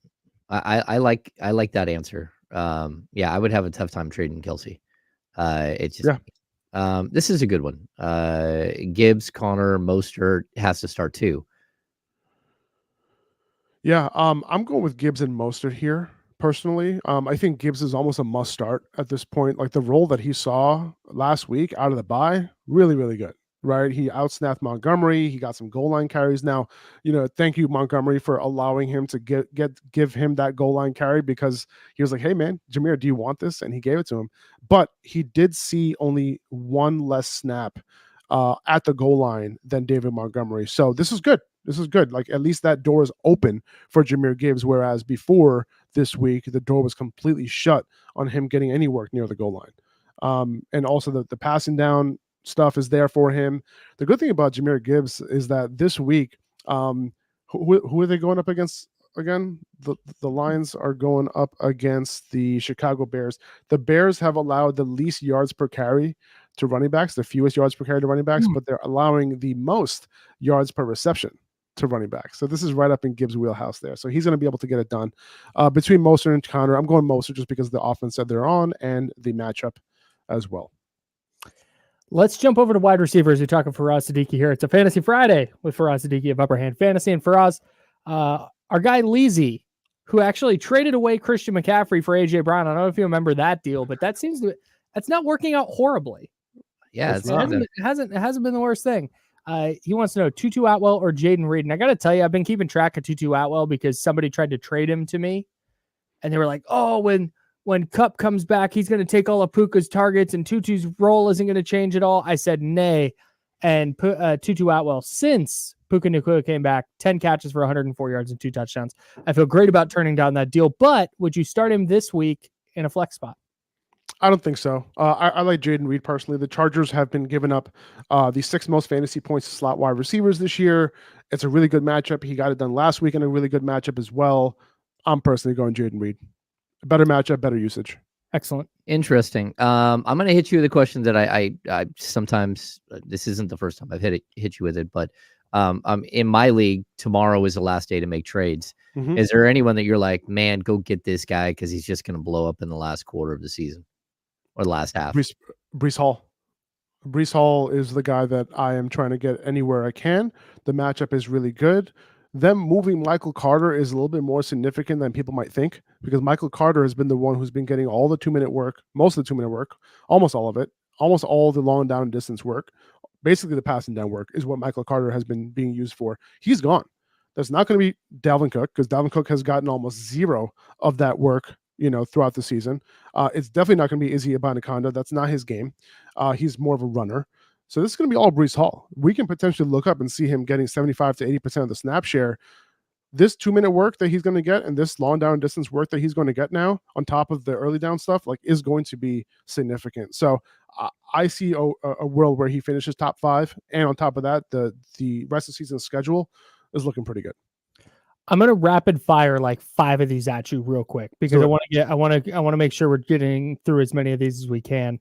I like that answer. Yeah, I would have a tough time trading Kelce. It's just this is a good one. Gibbs, Connor, Mostert has to start too. Yeah, I'm going with Gibbs and Mostert here. Personally, I think Gibbs is almost a must start at this point. Like the role that he saw last week out of the bye, really, really good, right? He outsnapped Montgomery. He got some goal line carries. Now, thank you, Montgomery, for allowing him to give him that goal line carry, because he was like, hey, man, Jameer, do you want this? And he gave it to him. But he did see only 1 less snap at the goal line than David Montgomery. So this is good. This is good. Like at least that door is open for Jameer Gibbs, whereas before this week, the door was completely shut on him getting any work near the goal line. And also the passing down stuff is there for him. The good thing about Jameer Gibbs is that this week, who are they going up against again? The Lions are going up against the Chicago Bears. The Bears have allowed the least yards per carry to running backs, the fewest yards per carry to running backs, but they're allowing the most yards per reception to running backs. So this is right up in Gibbs' wheelhouse there. So he's going to be able to get it done. Between Mostert and Connor, I'm going Mostert just because of the offense that they're on and the matchup as well. Let's jump over to wide receivers. We're talking Faraz Siddiqi here. It's a Fantasy Friday with Faraz Siddiqi of Upper Hand Fantasy. And Faraz, our guy Leezy, who actually traded away Christian McCaffrey for AJ Brown. I don't know if you remember that deal, but that's not working out horribly. Yeah, It's it's not. It hasn't been the worst thing. He wants to know Tutu Atwell or Jaden Reed. And I got to tell you, I've been keeping track of Tutu Atwell because somebody tried to trade him to me. And they were like, oh, when Cup comes back, he's going to take all of Puka's targets and Tutu's role isn't going to change at all. I said, nay. And Tutu Atwell, since Puka Nacua came back, 10 catches for 104 yards and 2 touchdowns. I feel great about turning down that deal. But would you start him this week in a flex spot? I don't think so. I like Jaden Reed personally. The Chargers have been giving up the 6th most fantasy points to slot wide receivers this year. It's a really good matchup. He got it done last week in a really good matchup as well. I'm personally going Jaden Reed. Better matchup, better usage. Excellent. Interesting. I'm going to hit you with a question that I sometimes, this isn't the first time I've hit you with it, but in my league, tomorrow is the last day to make trades. Mhm. Is there anyone that you're like, man, go get this guy because he's just going to blow up in the last quarter of the season or the last half? Breece Hall. Breece Hall is the guy that I am trying to get anywhere I can. The matchup is really good. Them moving Michael Carter is a little bit more significant than people might think because Michael Carter has been the one who's been getting all the 2-minute work, most of the 2-minute work, almost all of it, almost all the long down and distance work. Basically, the passing down work is what Michael Carter has been being used for. He's gone. That's not going to be Dalvin Cook because Dalvin Cook has gotten almost zero of that work, throughout the season. It's definitely not going to be Izzy Abanikanda. That's not his game. He's more of a runner. So this is going to be all Breece Hall. We can potentially look up and see him getting 75 to 80% of the snap share. This 2-minute work that he's going to get and this long down distance work that he's going to get now on top of the early down stuff, is going to be significant. So I see a world where he finishes top 5. And on top of that, the rest of the season schedule is looking pretty good. I'm gonna rapid fire like 5 of these at you real quick because I want to make sure we're getting through as many of these as we can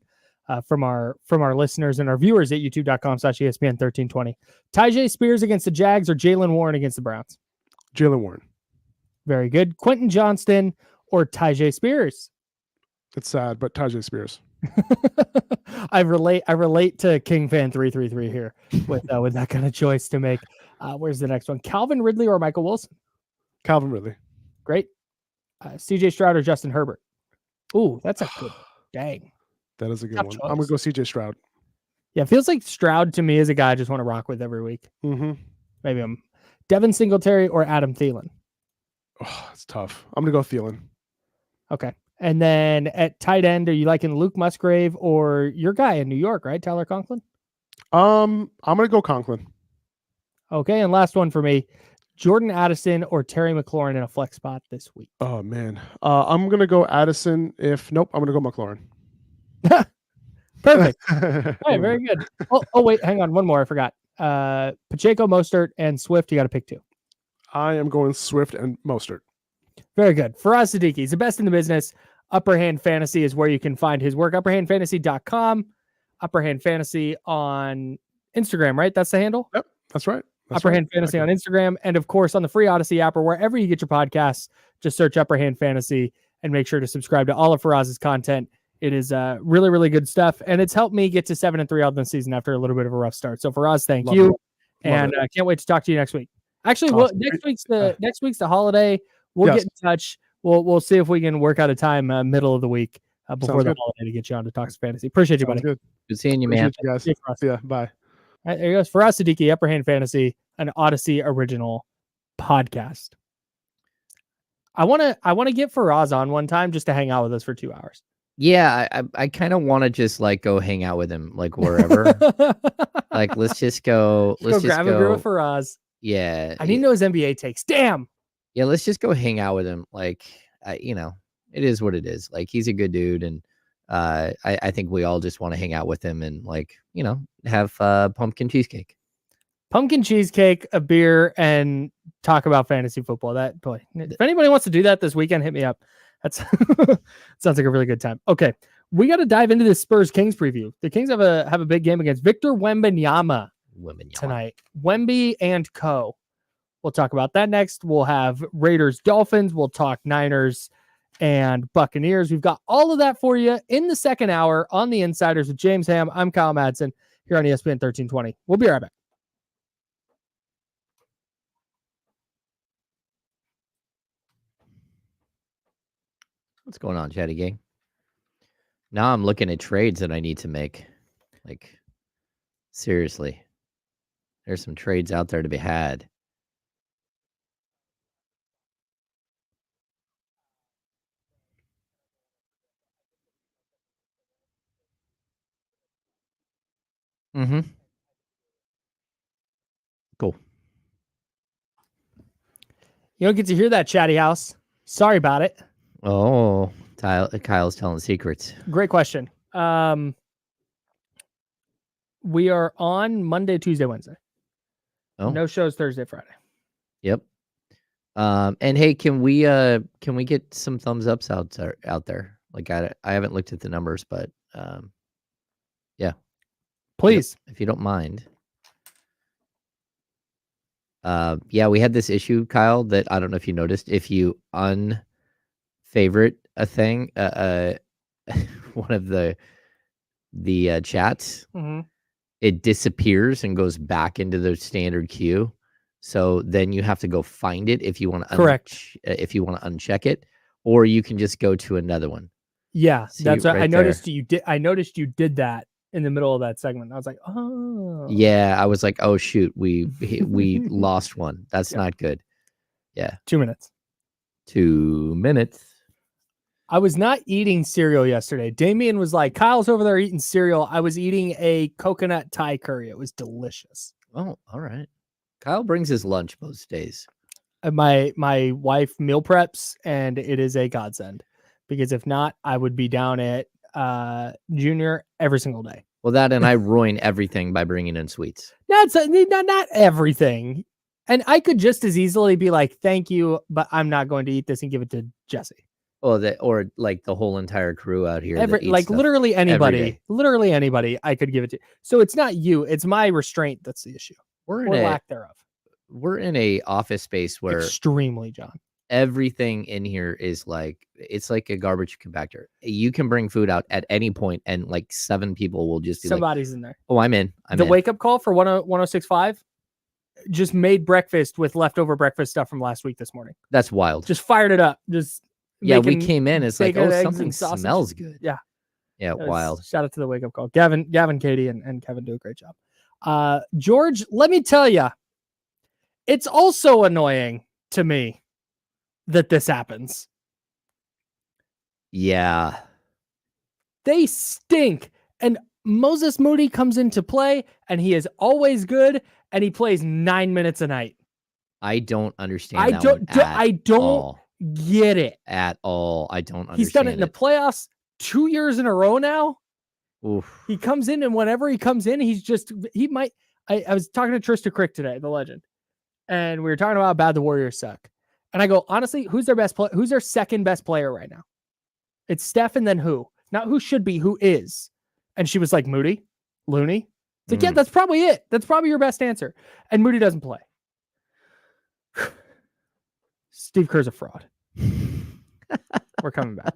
from our listeners and our viewers at youtube.com/ESPN1320. Tyjae Spears against the Jags or Jaylen Warren against the Browns? Jaylen Warren. Very good. Quentin Johnston or Tyjae Spears? It's sad, but Tyjae Spears. I relate to King Fan 333 here with that kind of choice to make. Where's the next one? Calvin Ridley or Michael Wilson? Calvin Ridley. Great. CJ Stroud or Justin Herbert? Ooh, that's a good dang. That is a good Tough one. choice. I'm going to go CJ Stroud. Yeah, it feels like Stroud to me is a guy I just want to rock with every week. Mm-hmm. Maybe I'm Devin Singletary or Adam Thielen. Oh, it's tough. I'm going to go Thielen. Okay. And then at tight end, are you liking Luke Musgrave or your guy in New York, right? Tyler Conklin? I'm going to go Conklin. Okay. And last one for me, Jordan Addison or Terry McLaurin in a flex spot this week? Oh, man. I'm going to go Addison. Nope, I'm going to go McLaurin. Perfect. All right. Very good. Oh, wait. Hang on. One more. I forgot. Pacheco, Mostert, and Swift. You got to pick 2. I am going Swift and Mostert. Very good. Faraz Siddiqi. He's the best in the business. Upper Hand Fantasy is where you can find his work. Upperhandfantasy.com. Upper Hand Fantasy on Instagram, right? That's the handle? Yep, that's right. Upper Hand Fantasy on Instagram. And of course, on the free Odyssey app or wherever you get your podcasts, just search Upper Hand Fantasy and make sure to subscribe to all of Faraz's content. It is really, really good stuff. And it's helped me get to 7-3 all the season after a little bit of a rough start. So Faraz, thank you. And I can't wait to talk to you next week. Actually, Awesome. next week's the holiday. We'll get in touch. We'll see if we can work out a time middle of the week before the holiday to get you on to talk fantasy. Appreciate you, buddy. Good seeing you, man. You guys. See ya. Bye. All right, there goes Faraz Siddiqi, Upper Hand Fantasy, an Odyssey original podcast. I want to get Faraz on one time just to hang out with us for 2 hours. Yeah, I kind of want to just go hang out with him wherever. Let's just go. Let's grab a beer with Faraz. Yeah, I need to know his NBA takes. Damn. Yeah, let's just go hang out with him. It is what it is. He's a good dude, and I think we all just want to hang out with him and have pumpkin cheesecake. Pumpkin cheesecake, a beer, and talk about fantasy football. If anybody wants to do that this weekend, hit me up. That's sounds like a really good time. Okay, we got to dive into this Spurs-Kings preview. The Kings have a big game against Victor Wembanyama tonight. Wemby and co. We'll talk about that next. We'll have Raiders, Dolphins. We'll talk Niners and Buccaneers. We've got all of that for you in the second hour on the Insiders with James Ham. I'm Kyle Madson here on ESPN 1320. We'll be right back. What's going on, Chatty Gang? Now I'm looking at trades that I need to make. Like, seriously, there's some trades out there to be had. Mm-hmm. Cool. You don't get to hear that, Chatty House. Sorry about it. Oh, Kyle's telling secrets. Great question. We are on Monday, Tuesday, Wednesday. Oh, No shows Thursday, Friday. Yep. And hey, can we get some thumbs ups out there? Like I haven't looked at the numbers, but yeah. Please. If you don't mind. Yeah, we had this issue, Kyle, that I don't know if you noticed. If you unfavorite a thing, one of the chats, Mm-hmm. it disappears and goes back into the standard queue. So then you have to go find it if you want to if you want to uncheck it, or you can just go to another one. Yeah, See, that's right I noticed there. you did. I noticed you did that in the middle of that segment. I was like, oh, Yeah, I was like, oh shoot, we lost one. That's Yeah. not good. Yeah, 2 minutes. 2 minutes. I was not eating cereal yesterday. Damien was like, Kyle's over there eating cereal. I was eating a coconut Thai curry. It was delicious. Oh, all right. Kyle brings his lunch most days. My wife meal preps, and it is a godsend, because if not, I would be down at Junior every single day. Well, that and I ruin everything by bringing in sweets. That's not everything. And I could just as easily be like, thank you, but I'm not going to eat this and give it to Jesse. Oh, or like the whole entire crew out here. that eats Like stuff literally every anybody I could give it to. So it's not you, it's my restraint that's the issue, We're or in lack thereof. we're in a office space where Extremely, John. everything in here is like, it's like a garbage compactor. You can bring food out at any point and like 7 people will just be Somebody's in there. like, oh, I'm in. The wake up call for 106.5 just made breakfast with leftover breakfast stuff from last week this morning. That's wild. Just fired it up. Just yeah, we making came in. It's like, bacon, oh, eggs, something and sausage. smells good. Yeah. Yeah, wild. Shout out to the wake up call. Gavin, Katie, and Kevin do a great job. George, let me tell you, it's also annoying to me that this happens. Yeah. They stink. And Moses Moody comes into play, and he is always good, and he plays 9 minutes a night. I don't understand. I don't get it at all. I don't understand. He's done it in the playoffs 2 years in a row now. Oof. He comes in, and whenever he comes in, I was talking to Trista Crick today, the legend, and we were talking about how bad the Warriors suck. And I go, honestly, who's their best player? Who's their second best player right now? It's Steph, and then who? Not who should be, who is. And she was like, Moody, Looney. It's like, yeah, that's probably it. That's probably your best answer. And Moody doesn't play. Steve Kerr's a fraud. We're coming back.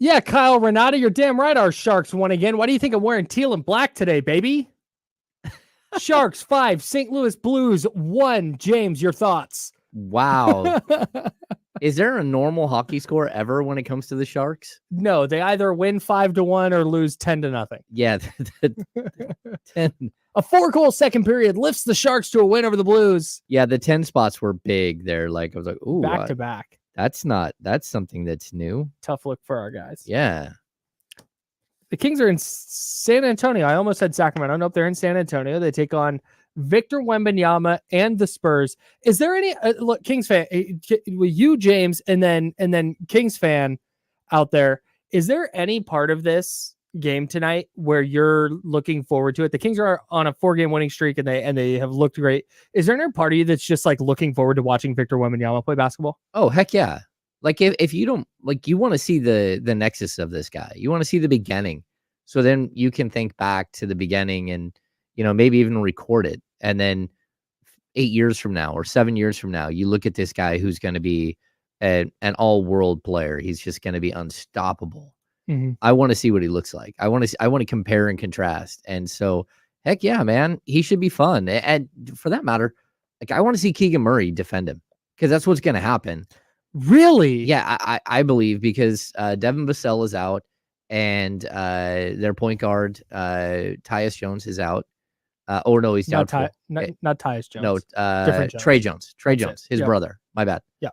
Yeah, Kyle Renata, you're damn right our Sharks won again. Why do you think I'm wearing teal and black today, baby? Sharks 5, St. Louis Blues 1. James, your thoughts? Wow. Is there a normal hockey score ever when it comes to the Sharks? No, they either win 5-1 or lose 10-0. Yeah. 10. A 4-goal second period lifts the Sharks to a win over the Blues. Yeah, the 10 spots were big there. Like, I was like, ooh. Back to back. That's something that's new. Tough look for our guys. Yeah. The Kings are in San Antonio. I almost said Sacramento. Nope, they're in San Antonio. They take on Victor Wembanyama and the Spurs. Is there any look, Kings fan with you, James, and then Kings fan out there? Is there any part of this game tonight where you're looking forward to it? The Kings are on a 4-game winning streak, and they have looked great. Is there any part of you that's just like looking forward to watching Victor Wembanyama play basketball? Oh, heck yeah. Like if you don't like, you want to see the nexus of this guy. You want to see the beginning. So then you can think back to the beginning and, maybe even record it. And then 8 years from now or 7 years from now, you look at this guy who's going to be an all-world player. He's just going to be unstoppable. Mm-hmm. I want to see what he looks like. I want to compare and contrast. And so, heck yeah, man, he should be fun. And for that matter, like I want to see Keegan Murray defend him because that's what's going to happen. Really? Yeah, I believe because Devin Vassell is out and their point guard Tyus Jones is out. Or no, he's doubtful. Not Tyus Jones. No, Different Jones. Trey Jones. Trey That's Jones, it. his Yep. brother. My bad. Yeah.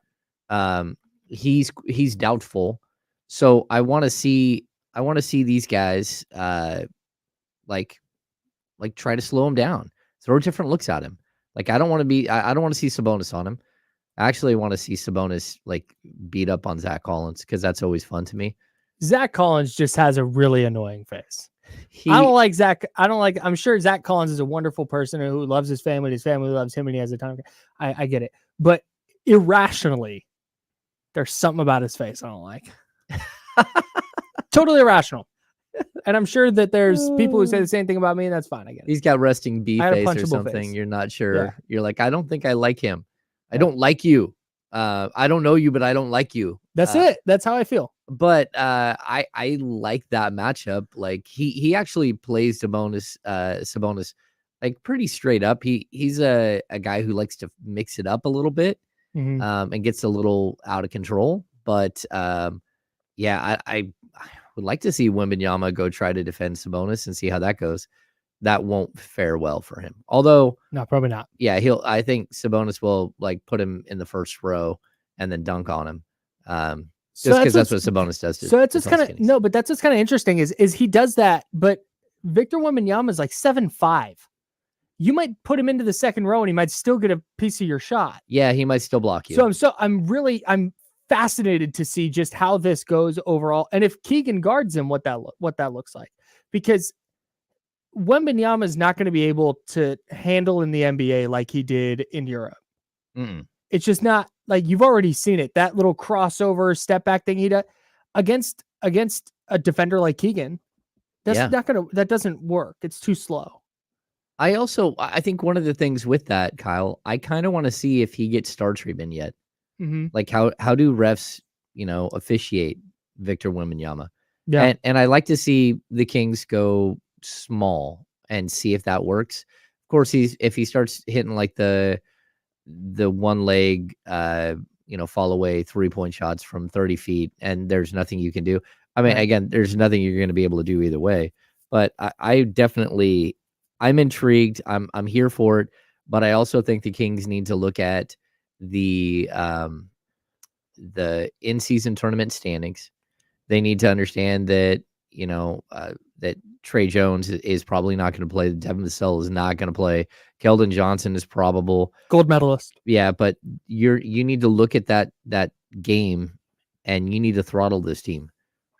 He's doubtful. So I want to see these guys like try to slow him down, throw different looks at him. Like I don't want to see Sabonis on him. I actually want to see Sabonis like beat up on Zach Collins because that's always fun to me. Zach Collins just has a really annoying face. I don't like Zach. I'm sure Zach Collins is a wonderful person who loves his family. His family loves him and he has a ton of, I get it. But irrationally, there's something about his face I don't like. Totally irrational. And I'm sure that there's people who say the same thing about me, and that's fine. I get it. He's got resting B I had a face or punchable something. face. You're not sure. Yeah. You're like, I don't think I like him. I don't like you. I don't know you, but I don't like you. That's it. That's how I feel. But I like that matchup. Like he actually plays Sabonis like pretty straight up. He's a guy who likes to mix it up a little bit and gets a little out of control. But yeah, I would like to see Wembanyama go try to defend Sabonis and see how that goes. That won't fare well for him. Although, no, probably not. Yeah, I think Sabonis will like put him in the first row and then dunk on him. Just because that's what Sabonis does. So it's just kind of no, but that's what's kind of interesting is he does that, but Victor Wembanyama is like 7'5". You might put him into the second row and he might still get a piece of your shot. Yeah, he might still block you. I'm fascinated to see just how this goes overall, and if Keegan guards him, what that looks like, because Wembanyama is not going to be able to handle in the NBA like he did in Europe. It's just not like you've already seen it. That little crossover step back thing he does against a defender like Keegan. That doesn't work. It's too slow. I think one of the things with that, Kyle, I kind of want to see if he gets star treatment yet. Like how do refs, officiate Victor Wembanyama? Yeah. And I like to see the Kings go small and see if that works. Of course, if he starts hitting like the one leg, fall away 3-point shots from 30 feet, and there's nothing you can do. I mean, again, there's nothing you're going to be able to do either way. But I'm intrigued. I'm here for it. But I also think the Kings need to look at the in-season tournament standings. They need to understand that that Trey Jones is probably not going to play. Devin Vassell is not going to play. Keldon Johnson is probable gold medalist. Yeah, but you need to look at that game, and you need to throttle this team,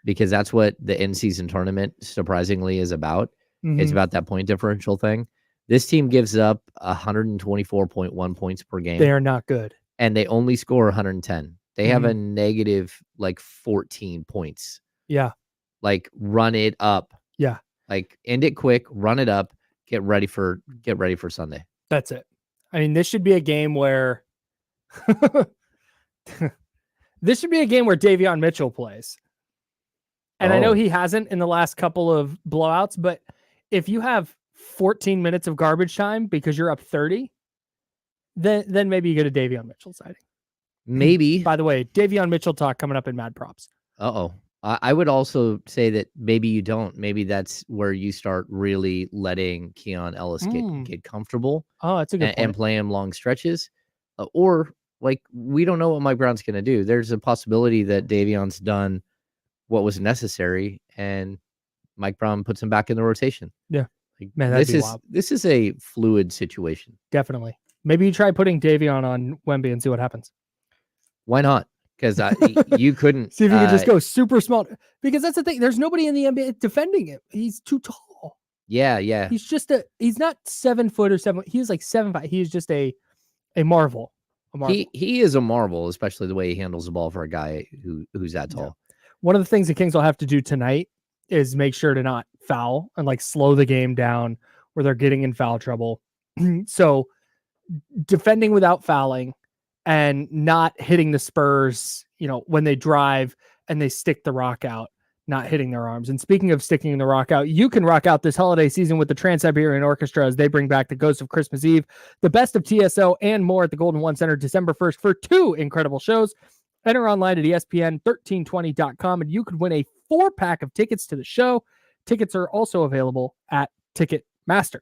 because that's what the in-season tournament surprisingly is about. It's about that point differential thing. This team gives up 124.1 points per game. They are not good, and they only score 110. They have a negative 14 points. Yeah. Like run it up. Yeah. Like end it quick, run it up, get ready for Sunday. That's it. I mean, this should be a game where Davion Mitchell plays. And I know he hasn't in the last couple of blowouts, but if you have 14 minutes of garbage time because you're up 30, then maybe you get a Davion Mitchell sighting. Maybe. By the way, Davion Mitchell talk coming up in MadProps. I would also say that maybe you don't. Maybe that's where you start really letting Keon Ellis get comfortable. Oh, that's a good point. And play him long stretches. Or like, we don't know what Mike Brown's going to do. There's a possibility that Davion's done what was necessary and Mike Brown puts him back in the rotation. Yeah. Like, man, this is a fluid situation. Definitely. Maybe you try putting Davion on Wemby and see what happens. Why not? Because you couldn't see if you could just go super small. Because that's the thing. There's nobody in the NBA defending him. He's too tall. Yeah. He's not 7 foot or 7. He's like 7'5". He's just a marvel. He is a marvel, especially the way he handles the ball for a guy who's that tall. Yeah. One of the things the Kings will have to do tonight is make sure to not foul and like slow the game down where they're getting in foul trouble. So defending without fouling and not hitting the Spurs, when they drive and they stick the rock out, not hitting their arms. And speaking of sticking the rock out, you can rock out this holiday season with the Trans-Siberian Orchestra as they bring back the Ghost of Christmas Eve, the best of TSO, and more at the Golden One Center December 1st for 2 incredible shows. Enter online at ESPN1320.com and you could win a 4-pack of tickets to the show. Tickets are also available at Ticketmaster.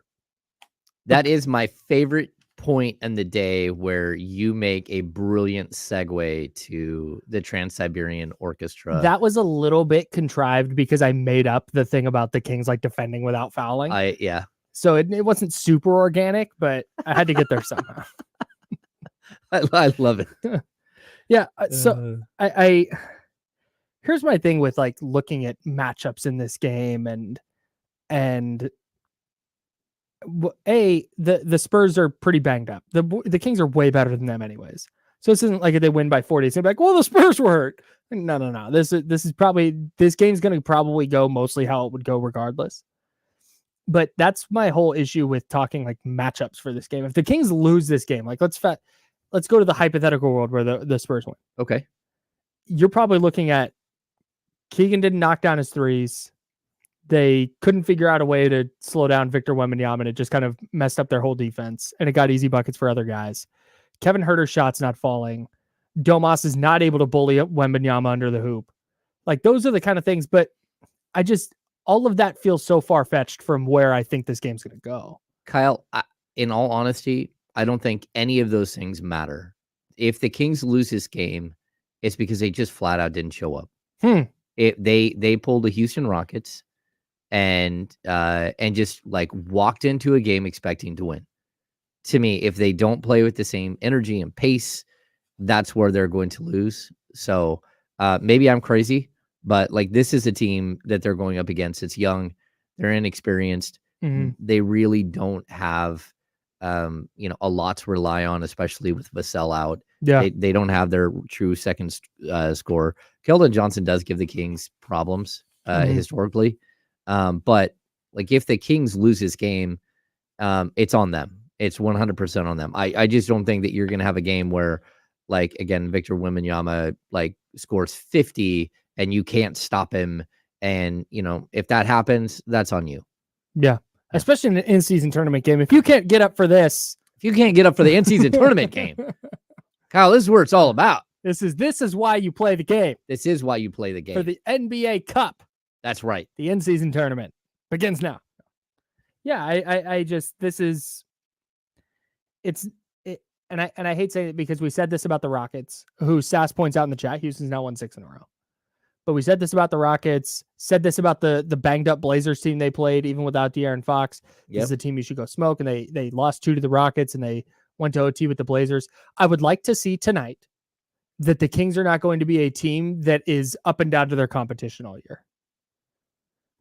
That is my favorite point in the day where you make a brilliant segue to the Trans-Siberian Orchestra. That was a little bit contrived because I made up the thing about the Kings like defending without fouling. Yeah. So it wasn't super organic, but I had to get there somehow. I love it. Yeah. So I here's my thing with like looking at matchups in this game and the Spurs are pretty banged up. The Kings are way better than them anyways. So this isn't like if they win by 40, it's gonna be like, well, the Spurs were hurt. No. This game's gonna probably go mostly how it would go regardless. But that's my whole issue with talking like matchups for this game. If the Kings lose this game, like let's go to the hypothetical world where the Spurs win. Okay. You're probably looking at Keegan didn't knock down his threes. They couldn't figure out a way to slow down Victor Wembanyama, and it just kind of messed up their whole defense, and it got easy buckets for other guys. Kevin Huerter's shot's not falling. Domas is not able to bully Wembanyama under the hoop. Like, those are the kind of things, but all of that feels so far-fetched from where I think this game's going to go. Kyle, in all honesty, I don't think any of those things matter. If the Kings lose this game, it's because they just flat out didn't show up. They pulled the Houston Rockets and just like walked into a game expecting to win. To me, if they don't play with the same energy and pace, that's where they're going to lose. So maybe I'm crazy, but like this is a team that they're going up against. It's young, they're inexperienced. Mm-hmm. They really don't have a lot to rely on, especially with Vassell out. Yeah, they don't have their true second scorer. Keldon Johnson does give the Kings problems historically. But like if the Kings lose this game, it's on them. It's 100% on them. I just don't think that you're going to have a game where, like, again, Victor Wembanyama like scores 50 and you can't stop him. And, if that happens, that's on you. Yeah. Especially in an in-season tournament game. If you can't get up for this. If you can't get up for the in-season tournament game, Kyle, this is where it's all about. This is why you play the game. This is why you play the game. For the NBA Cup. That's right. The in-season tournament begins now. Yeah, and I hate saying it because we said this about the Rockets, who Sass points out in the chat. Houston's now won 6 in a row. But we said this about the Rockets, said this about the banged up Blazers team they played, even without De'Aaron Fox. Yep. This is a team you should go smoke, and they lost 2 to the Rockets, and they went to OT with the Blazers. I would like to see tonight that the Kings are not going to be a team that is up and down to their competition all year.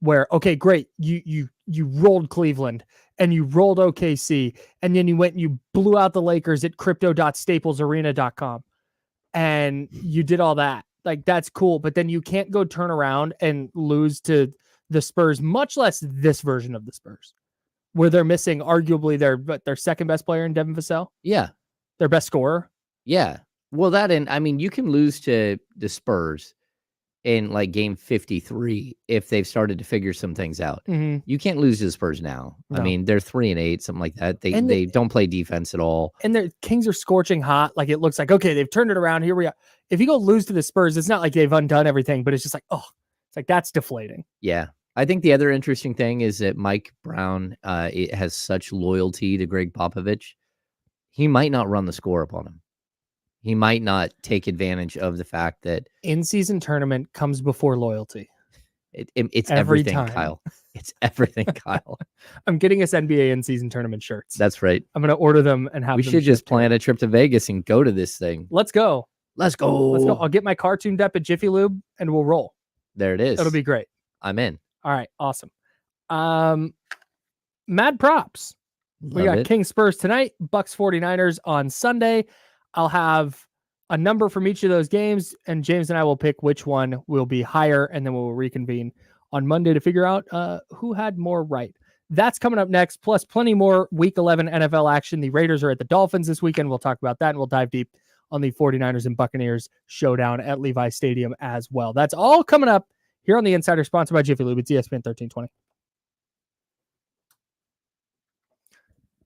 Where, okay, great, you rolled Cleveland and you rolled OKC, and then you went and you blew out the Lakers at crypto.staplesarena.com, and you did all that. Like, that's cool, but then you can't go turn around and lose to the Spurs, much less this version of the Spurs, where they're missing arguably their second best player in Devin Vassell. Yeah. Their best scorer. Yeah. Well, you can lose to the Spurs in like game 53 if they've started to figure some things out. Mm-hmm. You can't lose to the Spurs now. No. I mean, they're 3-8, something like that. They don't play defense at all. And the Kings are scorching hot. Like, it looks like, okay, they've turned it around. Here we are. If you go lose to the Spurs, it's not like they've undone everything, but it's just like, it's like, that's deflating. Yeah. I think the other interesting thing is that Mike Brown has such loyalty to Greg Popovich. He might not run the score upon him. He might not take advantage of the fact that in-season tournament comes before loyalty. It's every everything, time. Kyle. It's everything, Kyle. I'm getting us NBA in-season tournament shirts. That's right. I'm going to order them and have we them. We should just plan a trip to Vegas and go to this thing. Let's go. Let's go. I'll get my car tuned up at Jiffy Lube and we'll roll. There it is. It'll be great. I'm in. All right. Awesome. Mad props. We got Kings-Spurs tonight, Bucks 49ers on Sunday. I'll have a number from each of those games, and James and I will pick which one will be higher, and then we'll reconvene on Monday to figure out who had more right. That's coming up next, plus plenty more Week 11 NFL action. The Raiders are at the Dolphins this weekend. We'll talk about that, and we'll dive deep on the 49ers and Buccaneers showdown at Levi Stadium as well. That's all coming up here on The Insider, sponsored by Jiffy Lube. It's ESPN 1320.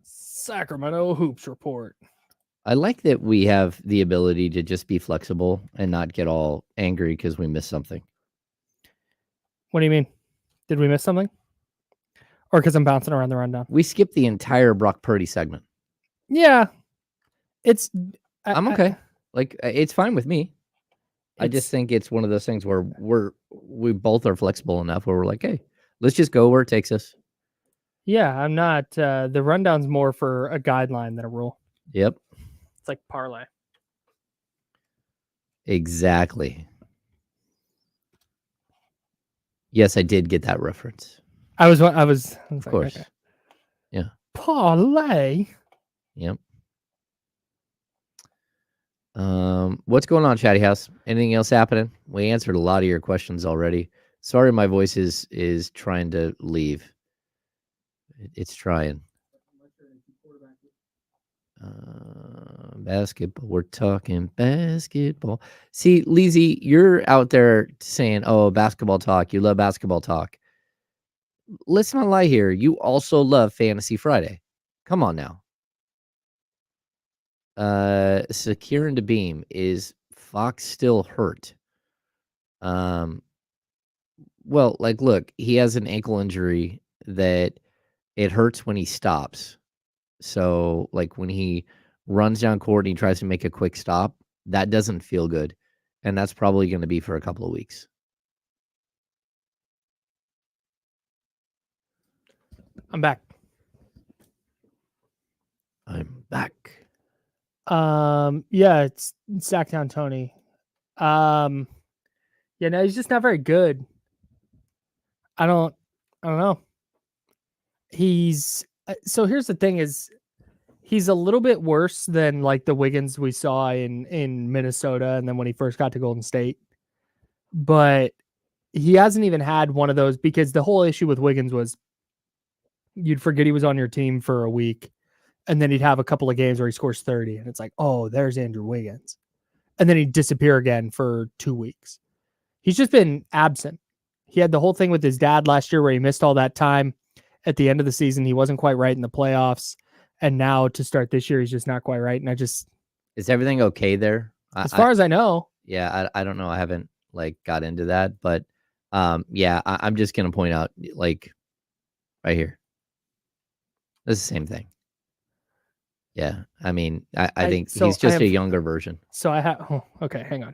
Sacramento Hoops Report. I like that we have the ability to just be flexible and not get all angry because we missed something. What do you mean? Did we miss something? Or because I'm bouncing around the rundown? We skipped the entire Brock Purdy segment. Yeah. I'm okay. It's fine with me. I just think it's one of those things where we both are flexible enough where we're like, hey, let's just go where it takes us. Yeah, I'm not. The rundown's more for a guideline than a rule. Yep. It's like parlay. Exactly. Yes, I did get that reference. I was Of like, course. okay. Yeah. Parlay. Yep. What's going on, Chatty House? Anything else happening? We answered a lot of your questions already. Sorry, my voice is trying to leave. It's trying. Basketball. We're talking basketball. See, Leezy, you're out there saying, "Oh, basketball talk. You love basketball talk." Let's not lie here. You also love Fantasy Friday. Come on now. Secure and Beam, is Fox still hurt? Well, look, he has an ankle injury that it hurts when he stops. So, when he runs down court and he tries to make a quick stop, that doesn't feel good. And that's probably going to be for a couple of weeks. I'm back. I'm back. Yeah, it's Sacktown Tony. No, he's just not very good. I don't know. So here's the thing is he's a little bit worse than the Wiggins we saw in Minnesota and then when he first got to Golden State. But he hasn't even had one of those, because the whole issue with Wiggins was you'd forget he was on your team for a week, and then he'd have a couple of games where he scores 30 and it's like, oh, there's Andrew Wiggins. And then he'd disappear again for 2 weeks. He's just been absent. He had the whole thing with his dad last year where he missed all that time. At the end of the season, he wasn't quite right in the playoffs. And now to start this year, he's just not quite right. And is everything okay there? As far as I know. Yeah, I don't know. I haven't got into that, but yeah, I'm just going to point out right here. It's the same thing. Yeah. I mean, I think he's just a younger version. So I have, okay, hang on.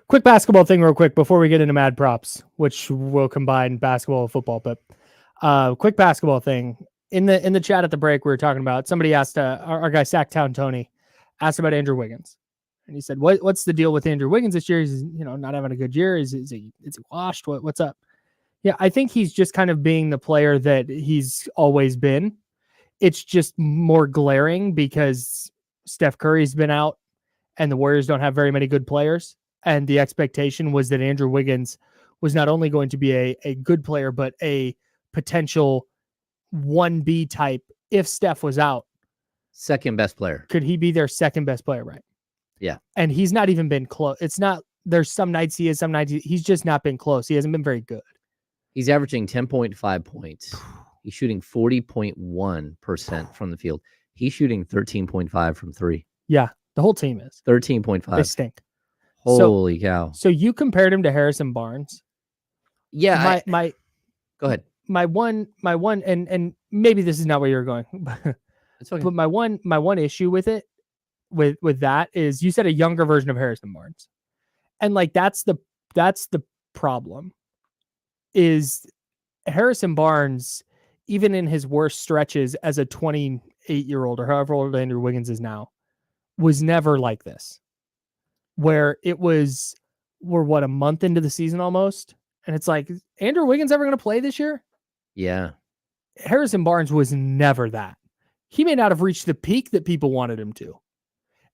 Quick basketball thing real quick before we get into MadProps, which will combine basketball and football. But quick basketball thing. In the chat at the break, we were talking about, somebody asked, our guy Sacktown Tony asked about Andrew Wiggins. And he said, what's the deal with Andrew Wiggins this year? He's not having a good year. Is he washed? What's up? Yeah, I think he's just kind of being the player that he's always been. It's just more glaring because Steph Curry's been out and the Warriors don't have very many good players. And the expectation was that Andrew Wiggins was not only going to be a good player, but a potential 1B type if Steph was out. Second best player. Could he be their second best player, right? Yeah. And he's not even been close. It's not, there's some nights he is, some nights he's just not been close. He hasn't been very good. He's averaging 10.5 points. He's shooting 40.1% from the field. He's shooting 13.5 from three. Yeah, the whole team is. 13.5. They stink. Holy cow. So you compared him to Harrison Barnes. Yeah. My go ahead. My one, and maybe this is not where you're going, It's okay. but my one issue with it, with that is you said a younger version of Harrison Barnes. And that's the problem is Harrison Barnes, even in his worst stretches as a 28-year-old or however old Andrew Wiggins is now, was never like this, where it was we're what, a month into the season almost, and it's like, Andrew Wiggins ever going to play this year? Yeah. Harrison Barnes was never that. He may not have reached the peak that people wanted him to.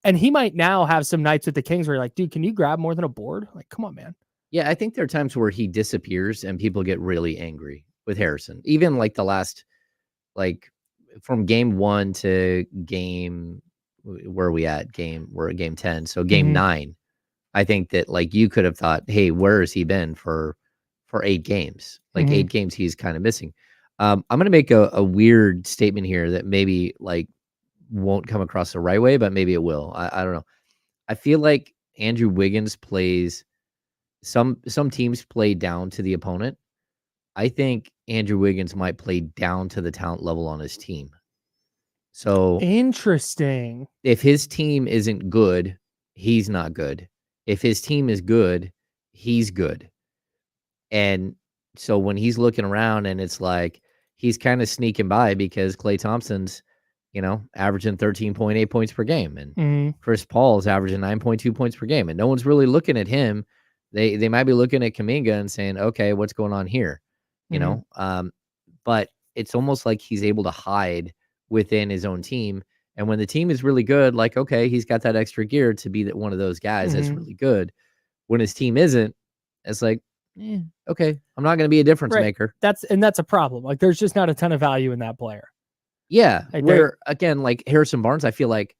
And he might now have some nights with the Kings where you're like, dude, can you grab more than a board? Like, come on, man. Yeah, I think there are times where he disappears and people get really angry with Harrison. Even like the last, like from game 1 to game, where are we at? We're at game 10. So game 9, I think that like you could have thought, hey, where has he been for 8 games? Like 8 games he's kind of missing. I'm going to make a weird statement here that maybe like won't come across the right way, but maybe it will. I don't know. I feel like Andrew Wiggins plays some teams play down to the opponent. I think Andrew Wiggins might play down to the talent level on his team. So interesting. If his team isn't good, he's not good. If his team is good, he's good. And so when he's looking around and it's like he's kind of sneaking by because Klay Thompson's, averaging 13.8 points per game, and Chris Paul's averaging 9.2 points per game, and no one's really looking at him. They might be looking at Kuminga and saying, okay, what's going on here? But it's almost like he's able to hide within his own team. And when the team is really good, like, okay, he's got that extra gear to be one of those guys that's really good. When his team isn't, it's like, okay, I'm not going to be a difference maker. That's a problem. Like, there's just not a ton of value in that player. Yeah. Where, again, like Harrison Barnes, I feel like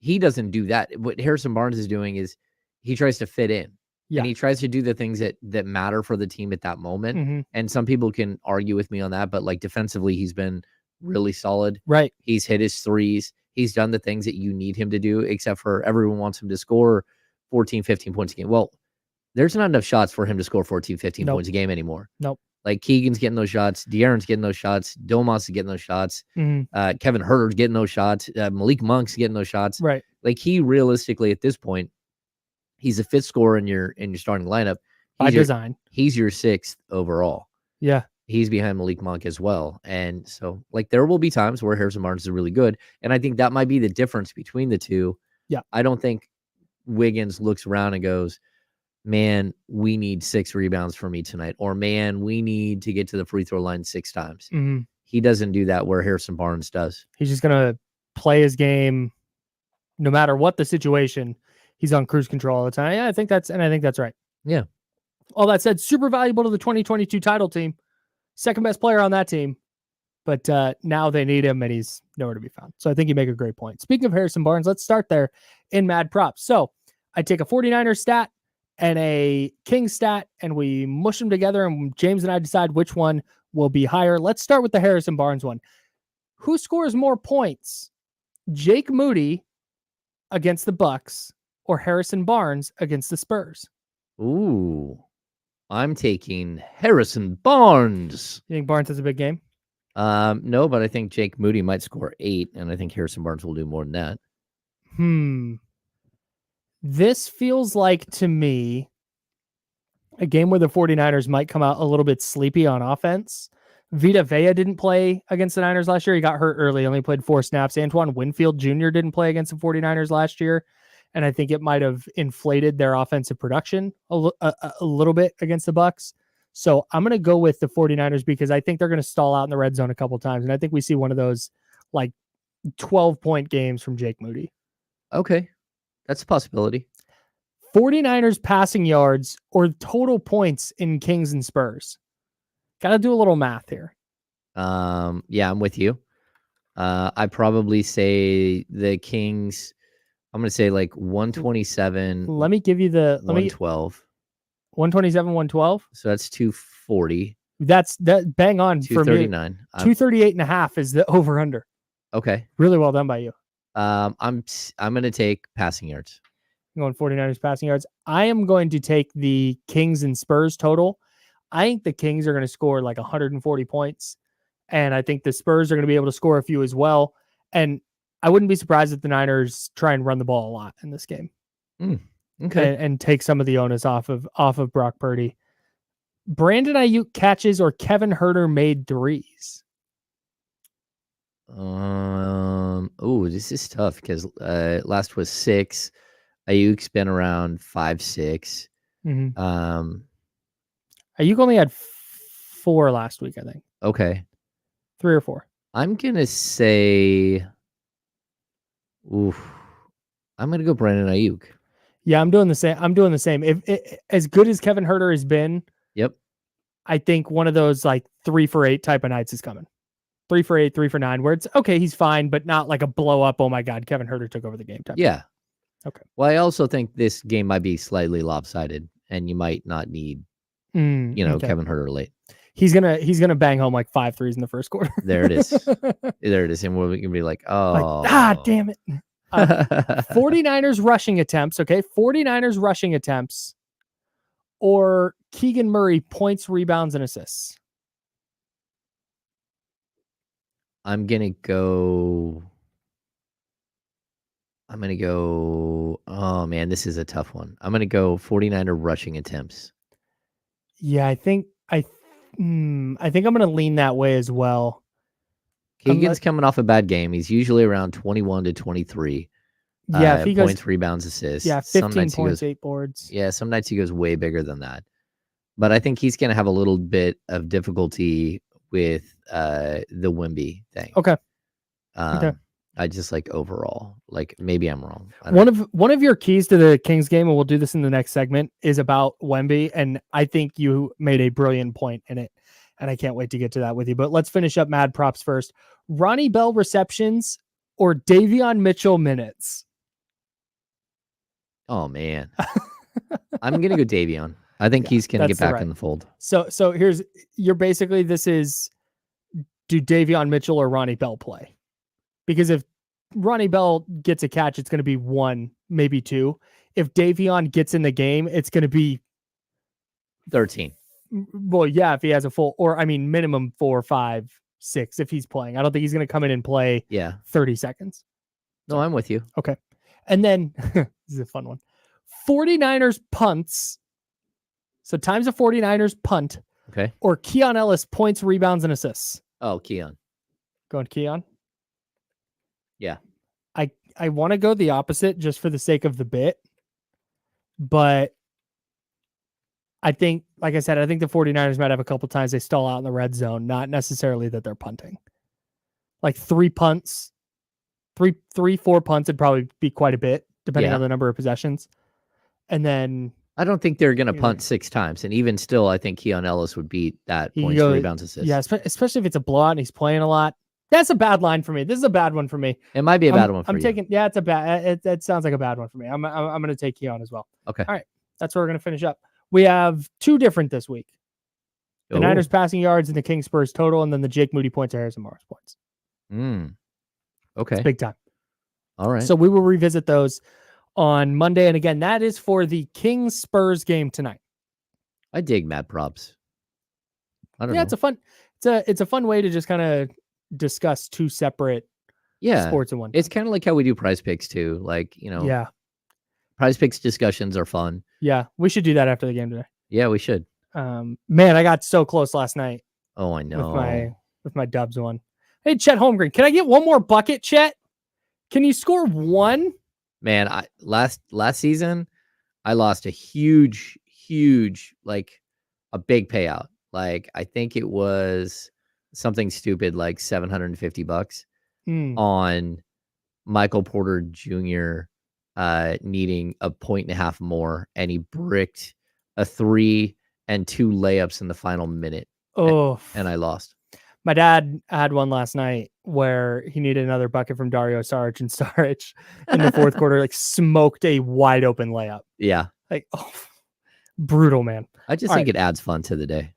he doesn't do that. What Harrison Barnes is doing is he tries to fit in. Yeah. And he tries to do the things that matter for the team at that moment. And some people can argue with me on that, but like defensively, he's been really solid. Right. He's hit his threes. He's done the things that you need him to do, except for everyone wants him to score 14, 15 points a game. Well, there's not enough shots for him to score 14, 15 points a game anymore. Nope. Like Keegan's getting those shots. De'Aaron's getting those shots. Domas is getting those shots. Kevin Huerter's getting those shots. Malik Monk's getting those shots. Right. Like he realistically at this point, he's a fifth scorer in your starting lineup. By design. He's your 6th overall. Yeah. He's behind Malik Monk as well. And so like there will be times where Harrison Barnes is really good. And I think that might be the difference between the two. Yeah. I don't think Wiggins looks around and goes, man, we need 6 rebounds for me tonight. Or man, we need to get to the free throw line 6 times. He doesn't do that where Harrison Barnes does. He's just going to play his game no matter what the situation. He's on cruise control all the time. Yeah, I think that's right. Yeah. All that said, super valuable to the 2022 title team. Second best player on that team. But now they need him and he's nowhere to be found. So I think you make a great point. Speaking of Harrison Barnes, let's start there in MadProps. So I take a 49ers stat and a Kings stat and we mush them together and James and I decide which one will be higher. Let's start with the Harrison Barnes one. Who scores more points? Jake Moody against the Bucks or Harrison Barnes against the Spurs? Ooh, I'm taking Harrison Barnes. You think Barnes has a big game? No, but I think Jake Moody might score 8, and I think Harrison Barnes will do more than that. This feels like, to me, a game where the 49ers might come out a little bit sleepy on offense. Vita Vea didn't play against the Niners last year. He got hurt early, only played 4 snaps. Antoine Winfield Jr. didn't play against the 49ers last year, and I think it might have inflated their offensive production a little bit against the Bucks. So I'm going to go with the 49ers because I think they're going to stall out in the red zone a couple times, and I think we see one of those like 12-point games from Jake Moody. Okay. That's a possibility. 49ers passing yards or total points in Kings and Spurs. Got to do a little math here. Yeah, I'm with you. I probably say the Kings. I'm going to say like 127. Let me give you the 112. 127, 112. So that's 240. That's that bang on for me. 239. 238.5 is the over under. Okay. Really well done by you. I'm going to take passing yards. I'm going 49ers passing yards. I am going to take the Kings and Spurs total. I think the Kings are going to score like 140 points. And I think the Spurs are going to be able to score a few as well. And I wouldn't be surprised if the Niners try and run the ball a lot in this game. Okay. And take some of the onus off of Brock Purdy. Brandon Ayuk catches or Kevin Huerter made threes. This is tough because last was 6. Ayuk's been around 5, 6. Mhm. You only had 4 last week, I think. Okay. 3 or 4. I'm gonna say, oof. I'm gonna go Brandon Ayuk. Yeah, I'm doing the same. If as good as Kevin Huerter has been, Yep. I think one of those like 3 for 8 type of nights is coming. 3 for 8, 3 for 9, where it's okay, he's fine, but not like a blow up. Oh my God, Kevin Huerter took over the game type. Yeah. Okay. Well, I also think this game might be slightly lopsided, and you might not need, Okay. Kevin Huerter late. He's gonna bang home like 5 threes in the first quarter. There it is. There it is, and we're gonna be like, oh, damn it. 49ers rushing attempts. Okay, 49ers rushing attempts, or Keegan Murray points, rebounds, and assists. I'm gonna go. Oh man, this is a tough one. I'm gonna go 49er rushing attempts. Yeah, I think I'm gonna lean that way as well. Keegan's coming off a bad game. He's usually around 21 to 23. Yeah, if he points, goes, rebounds, assists. Yeah, 15 points, 8 boards. Yeah, some nights he goes way bigger than that. But I think he's gonna have a little bit of difficulty with the Wemby thing. Okay. I just like overall, like maybe I'm wrong. One of your keys to the Kings game, and we'll do this in the next segment, is about Wemby, and I think you made a brilliant point in it, and I can't wait to get to that with you. But let's finish up Mad Props first. Ronnie Bell receptions or Davion Mitchell minutes? Oh man, I'm gonna go Davion. I think he's gonna get back in the fold. So this is, do Davion Mitchell or Ronnie Bell play? Because if Ronnie Bell gets a catch, it's going to be 1, maybe 2. If Davion gets in the game, it's going to be 13. Well, yeah, if he has a full, or I mean, minimum 4, 5, 6 if he's playing. I don't think he's going to come in and play 30 seconds. No, I'm with you. Okay. And then, this is a fun one. 49ers punts. So times a 49ers punt. Okay. Or Keon Ellis points, rebounds, and assists. Oh, Keon. Going Keon? Yeah. I want to go the opposite just for the sake of the bit. But I think, like I said, I think the 49ers might have a couple times they stall out in the red zone, not necessarily that they're punting. Like 3 punts, 4 punts would probably be quite a bit, depending on the number of possessions. And then I don't think they're going to punt 6 times. And even still, I think Keon Ellis would beat that points, rebounds, assists. Yeah, especially if it's a blowout and he's playing a lot. That's a bad line for me. This is a bad one for me. It might be a bad one for you. Yeah, it's a bad. It sounds like a bad one for me. I'm going to take Keon as well. Okay. All right. That's where we're going to finish up. We have 2 different this week. The Niners passing yards and the Kings-Spurs total, and then the Jake Moody points or Harrison Morris points. Okay. It's big time. All right. So we will revisit those on Monday. And again, that is for the Kings-Spurs game tonight. I dig MadProps. I don't know. It's a fun way to just kind of discuss 2 separate sports in one. It's kind of like how we do Prize Picks too. Like, Prize Picks discussions are fun. Yeah, we should do that after the game today. Yeah, we should. Man, I got so close last night. Oh, I know. With my Dubs one. Hey, Chet Holmgren, can I get one more bucket, Chet? Can you score 1? Man, last season, I lost a huge, like a big payout. Like I think it was something stupid like $750 on Michael Porter Jr. Needing a 1.5 more, and he bricked a 3 and 2 layups in the final minute. Oh, and I lost. My dad had one last night where he needed another bucket from Dario Saric, and Saric in the fourth quarter like smoked a wide open layup. Yeah. Like, brutal, man. I just think it adds fun to the day.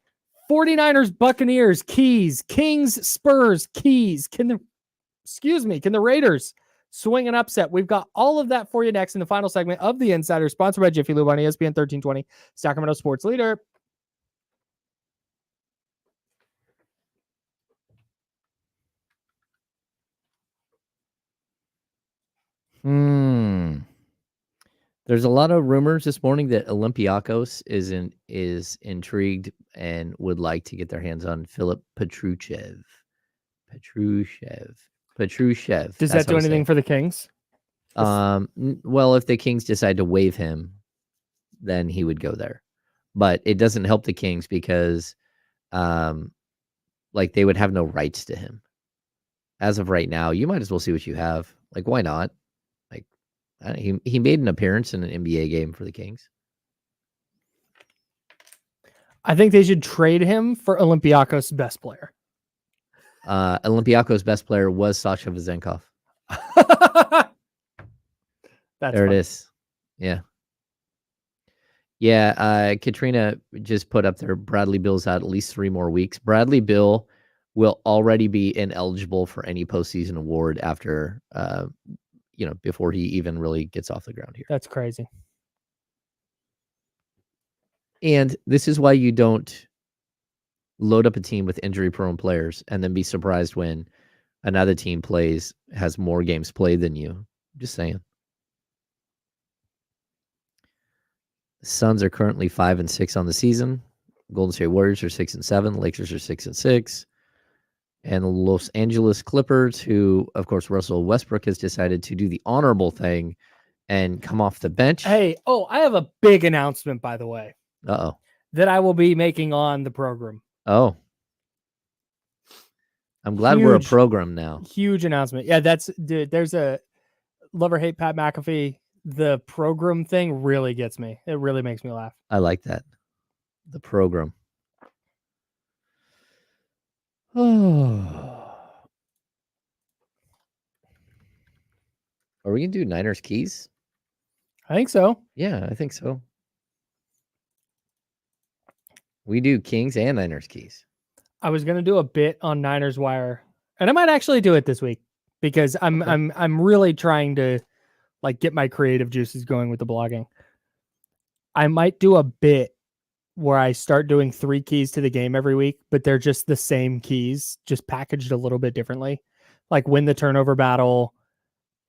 49ers, Buccaneers, Keys, Kings, Spurs, Keys. Can the Raiders swing an upset? We've got all of that for you next in the final segment of The Insider, sponsored by Jiffy Lube on ESPN 1320, Sacramento Sports Leader. There's a lot of rumors this morning that Olympiacos is intrigued and would like to get their hands on Filip Petrusev. Does that do anything for the Kings? Well, if the Kings decide to waive him, then he would go there. But it doesn't help the Kings because like they would have no rights to him. As of right now, you might as well see what you have. Like, why not? Like, he made an appearance in an NBA game for the Kings. I think they should trade him for Olympiakos' best player. Olympiakos' best player was Sasha Vezenkov. That's There funny. it is. Yeah. Yeah, Katrina just put up there, Bradley Bill's out at least 3 more weeks. Bradley Bill will already be ineligible for any postseason award after, before he even really gets off the ground here. That's crazy. And this is why you don't load up a team with injury-prone players and then be surprised when another team has more games played than you. Just saying. The Suns are currently 5-6 on the season. Golden State Warriors are 6-7. Lakers are 6-6. And the Los Angeles Clippers, who, of course, Russell Westbrook has decided to do the honorable thing and come off the bench. Hey, I have a big announcement, by the way, Uh-oh. that I will be making on the program. Oh. I'm glad we're a Huge. program now. Huge announcement. Yeah, dude, there's a love or hate Pat McAfee. The program thing really gets me. It really makes me laugh. I like that. The program. Oh. Are we going to do Niners keys? I think so. Yeah, I think so. We do Kings and Niners keys. I was gonna do a bit on Niners Wire, and I might actually do it this week because I'm really trying to like get my creative juices going with the blogging. I might do a bit where I start doing 3 keys to the game every week, but they're just the same keys, just packaged a little bit differently. Like win the turnover battle,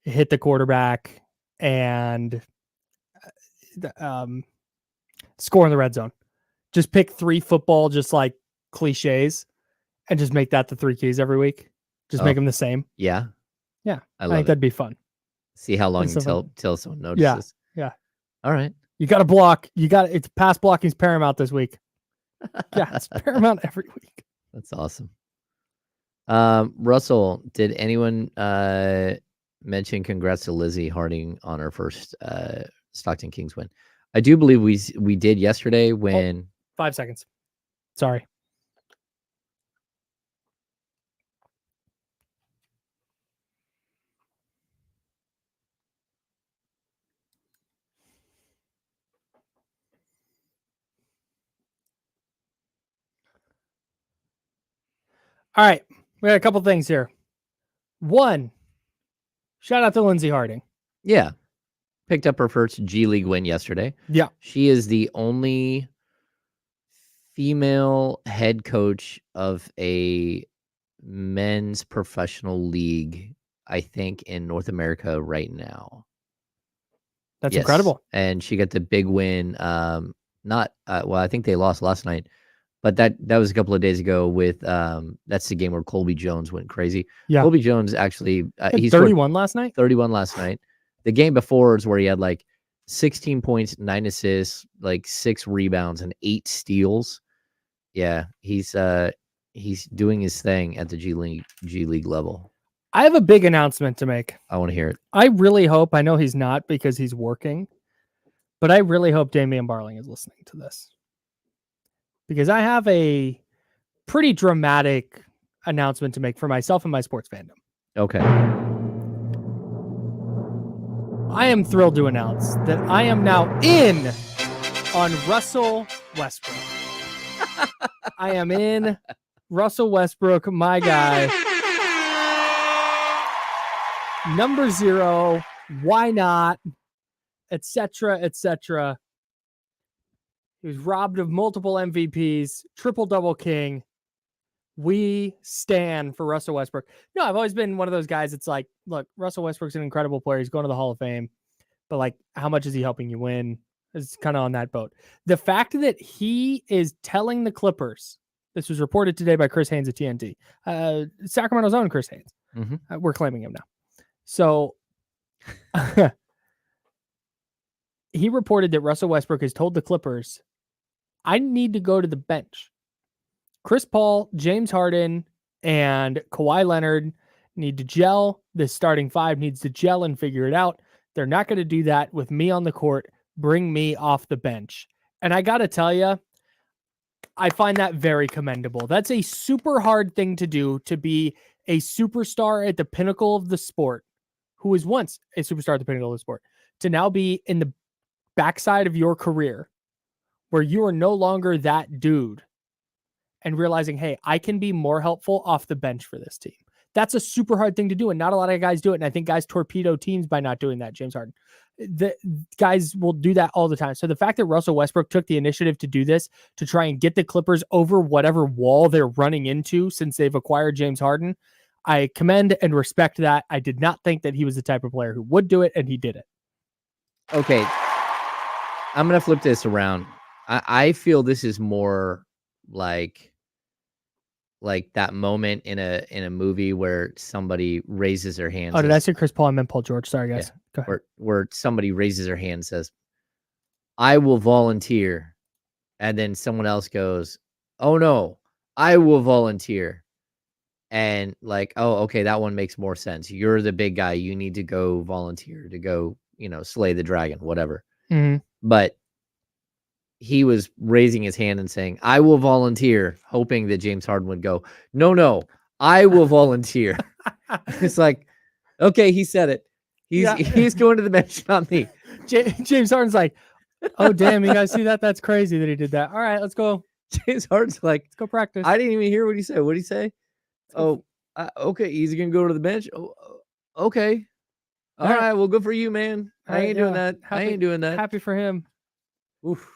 hit the quarterback, and score in the red zone. Just pick 3 football, just like cliches, and just make that the 3 keys every week. Just make them the same. Yeah. Yeah. I I love think it. that'd be fun. See how long That's you so till someone notices. Yeah. All right. You got to block. It's pass blocking's paramount this week. Yeah, it's paramount every week. That's awesome. Russell, did anyone mention congrats to Lizzie Harding on her first Stockton Kings win? I do believe we did yesterday when 5 seconds. Sorry. All right. We got a couple things here. One, shout out to Lindsey Harding. Yeah. Picked up her first G League win yesterday. Yeah. She is the only female head coach of a men's professional league, I think, in North America right now. That's Yes. incredible. And she got the big win. I think they lost last night, but that was a couple of days ago with that's the game where Colby Jones went crazy. Yeah. Colby Jones actually He scored 31 last night. 31 last night. The game before is where he had like 16 points, 9 assists, like 6 rebounds, and 8 steals. Yeah, he's doing his thing at the G League level. I have a big announcement to make. I want to hear it. I really hope, I know he's not because he's working, but I really hope Damian Barling is listening to this. Because I have a pretty dramatic announcement to make for myself and my sports fandom. Okay. I am thrilled to announce that I am now in on Russell Westbrook. I am in Russell Westbrook, my guy. Number 0, why not, etc., etc. He was robbed of multiple MVPs, triple-double king. We stand for Russell Westbrook. No, I've always been one of those guys. It's like, look, Russell Westbrook's an incredible player. He's going to the Hall of Fame. But, like, how much is he helping you win? It's kind of on that boat. The fact that he is telling the Clippers, this was reported today by Chris Haynes at TNT, Sacramento's own Chris Haynes. Mm-hmm. We're claiming him now. So he reported that Russell Westbrook has told the Clippers, I need to go to the bench. Chris Paul, James Harden, and Kawhi Leonard need to gel. The starting five needs to gel and figure it out. They're not going to do that with me on the court. Bring me off the bench. And I got to tell you, I find that very commendable. That's a super hard thing to do, to be a superstar at the pinnacle of the sport, who was once a superstar at the pinnacle of the sport, to now be in the backside of your career where you are no longer that dude and realizing, hey, I can be more helpful off the bench for this team. That's a super hard thing to do, and not a lot of guys do it. And I think guys torpedo teams by not doing that. James Harden, the guys will do that all the time. So the fact that Russell Westbrook took the initiative to do this, to try and get the Clippers over whatever wall they're running into since they've acquired James Harden, I commend and respect that. I did not think that he was the type of player who would do it, and he did it. Okay, I'm gonna flip this around. I feel this is more like that moment in a movie where somebody raises their hand. Oh, did I say Chris Paul? I meant Paul George. Sorry, guys. Yeah, go ahead. where somebody raises their hand and says, I will volunteer. And then someone else goes, oh no, I will volunteer. And like, oh, okay, that one makes more sense. You're the big guy. You need to go volunteer to go, slay the dragon, whatever. Mm-hmm. But he was raising his hand and saying, I will volunteer, hoping that James Harden would go, no, I will volunteer. It's like, okay, he said it. He's going to the bench, not me. James Harden's like, oh, damn, you guys see that? That's crazy that he did that. All right, let's go. James Harden's like, let's go practice. I didn't even hear what he said. What did he say? Oh, okay, he's going to go to the bench. Oh, okay. All right, well, good for you, man. I ain't doing that. I ain't doing that. Happy for him. Oof.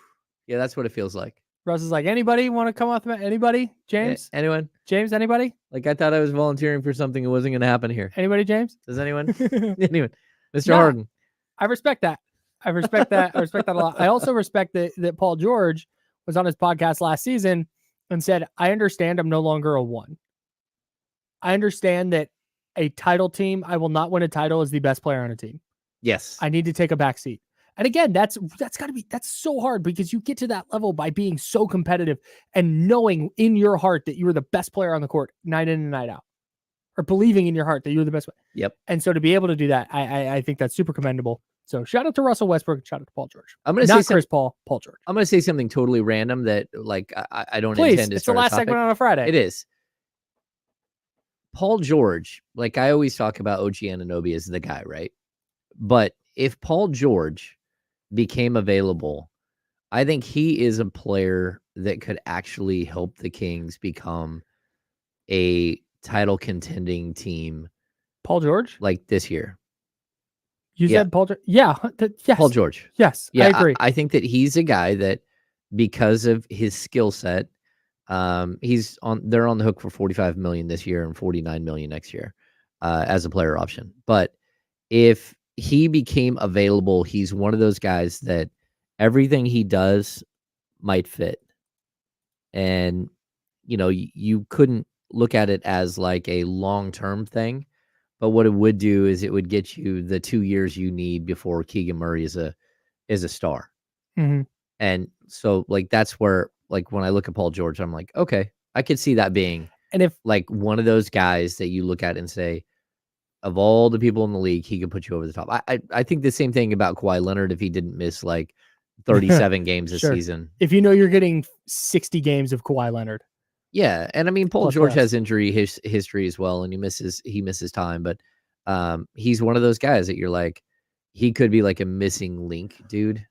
Yeah, that's what it feels like. Russ is like, anybody want to come off the bench? Anybody? James? Anyone? James, anybody? Like, I thought I was volunteering for something that wasn't going to happen here. Anybody, James? Does anyone? Anyone? Mr. Harden. I respect that. I respect that a lot. I also respect that Paul George was on his podcast last season and said, I understand I'm no longer a one. I understand that a title team, I will not win a title as the best player on a team. Yes. I need to take a back seat. And again, that's so hard, because you get to that level by being so competitive and knowing in your heart that you were the best player on the court night in and night out, or believing in your heart that you were the best player. Yep. And so to be able to do that, I think that's super commendable. So shout out to Russell Westbrook, shout out to Paul George. I'm going to say Chris Paul George. I'm going to say something totally random that I don't Please, intend to it's the last segment on a Friday. It is. Paul George, like I always talk about OG Anunoby as the guy, right? But if Paul George became available, I think he is a player that could actually help the Kings become a title contending team. Paul George? Like this year. You said Paul George? Yeah. Yes. Paul George. Yes. Yeah, I agree. I think that he's a guy that, because of his skill set, they're on the hook for $45 million this year and $49 million next year as a player option. But if he became available, he's one of those guys that everything he does might fit. And, you couldn't look at it as like a long-term thing, but what it would do is it would get you the 2 years you need before Keegan Murray is a star. Mm-hmm. And so like, that's where, like, when I look at Paul George, I'm like, okay, I could see that being, and if like, one of those guys that you look at and say, of all the people in the league, he could put you over the top. I think the same thing about Kawhi Leonard if he didn't miss like 37 games this season. If you're getting 60 games of Kawhi Leonard. Yeah, and I mean, Paul George has injury history as well, and he misses time, but he's one of those guys that you're like, he could be like a missing link, dude.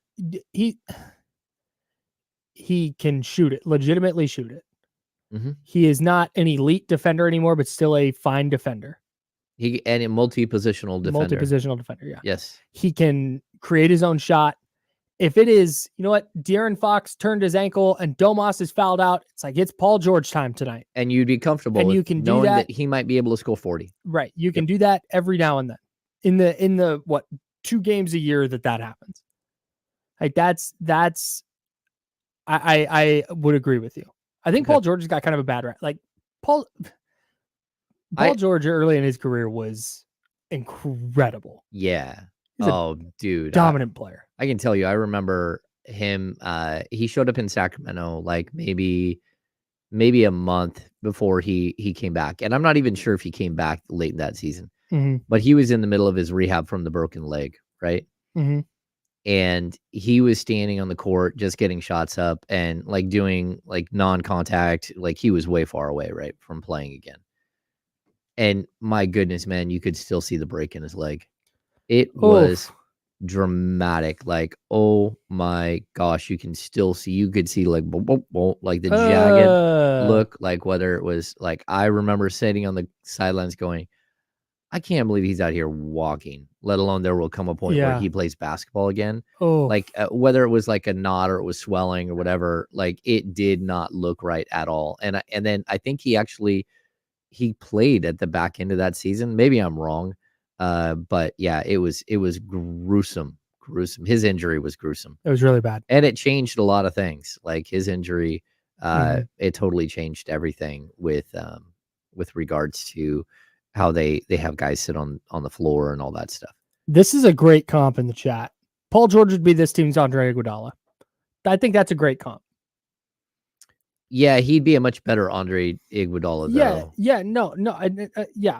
He can shoot it, legitimately shoot it. Mm-hmm. He is not an elite defender anymore, but still a fine defender. And a multi-positional defender. Yeah. Yes. He can create his own shot. If it is, you know what, De'Aaron Fox turned his ankle and Domas is fouled out, it's like, it's Paul George time tonight. And you'd be comfortable and you can knowing do that he might be able to score 40. Right. You can do that every now and then. In the what, 2 games a year that happens. Like that's I would agree with you. I think Paul George has got kind of a bad rap. Like Paul George early in his career was incredible. Yeah. He's a Oh, dude. dominant player. I can tell you, I remember him. He showed up in Sacramento like maybe a month before he came back. And I'm not even sure if he came back late in that season. But he was in the middle of his rehab from the broken leg, right? And he was standing on the court just getting shots up and like doing like non-contact, like he was way far away, right, from playing again. And my goodness, man, you could still see the break in his leg. It was dramatic. Like, oh my gosh, you could see like like the jagged look, like whether it was like, I remember sitting on the sidelines going, I can't believe he's out here walking, let alone there will come a point where he plays basketball again. Like whether it was like a knot or it was swelling or whatever, like it did not look right at all. And then I think he played at the back end of that season. Maybe I'm wrong. But yeah, it was gruesome. His injury was gruesome. It was really bad. And it changed a lot of things. Like his injury, it totally changed everything with regards to how they have guys sit on the floor and all that stuff. This is a great comp in the chat. Paul George would be this team's Andre Iguodala. I think that's a great comp. Yeah, he'd be a much better Andre Iguodala, though. Yeah.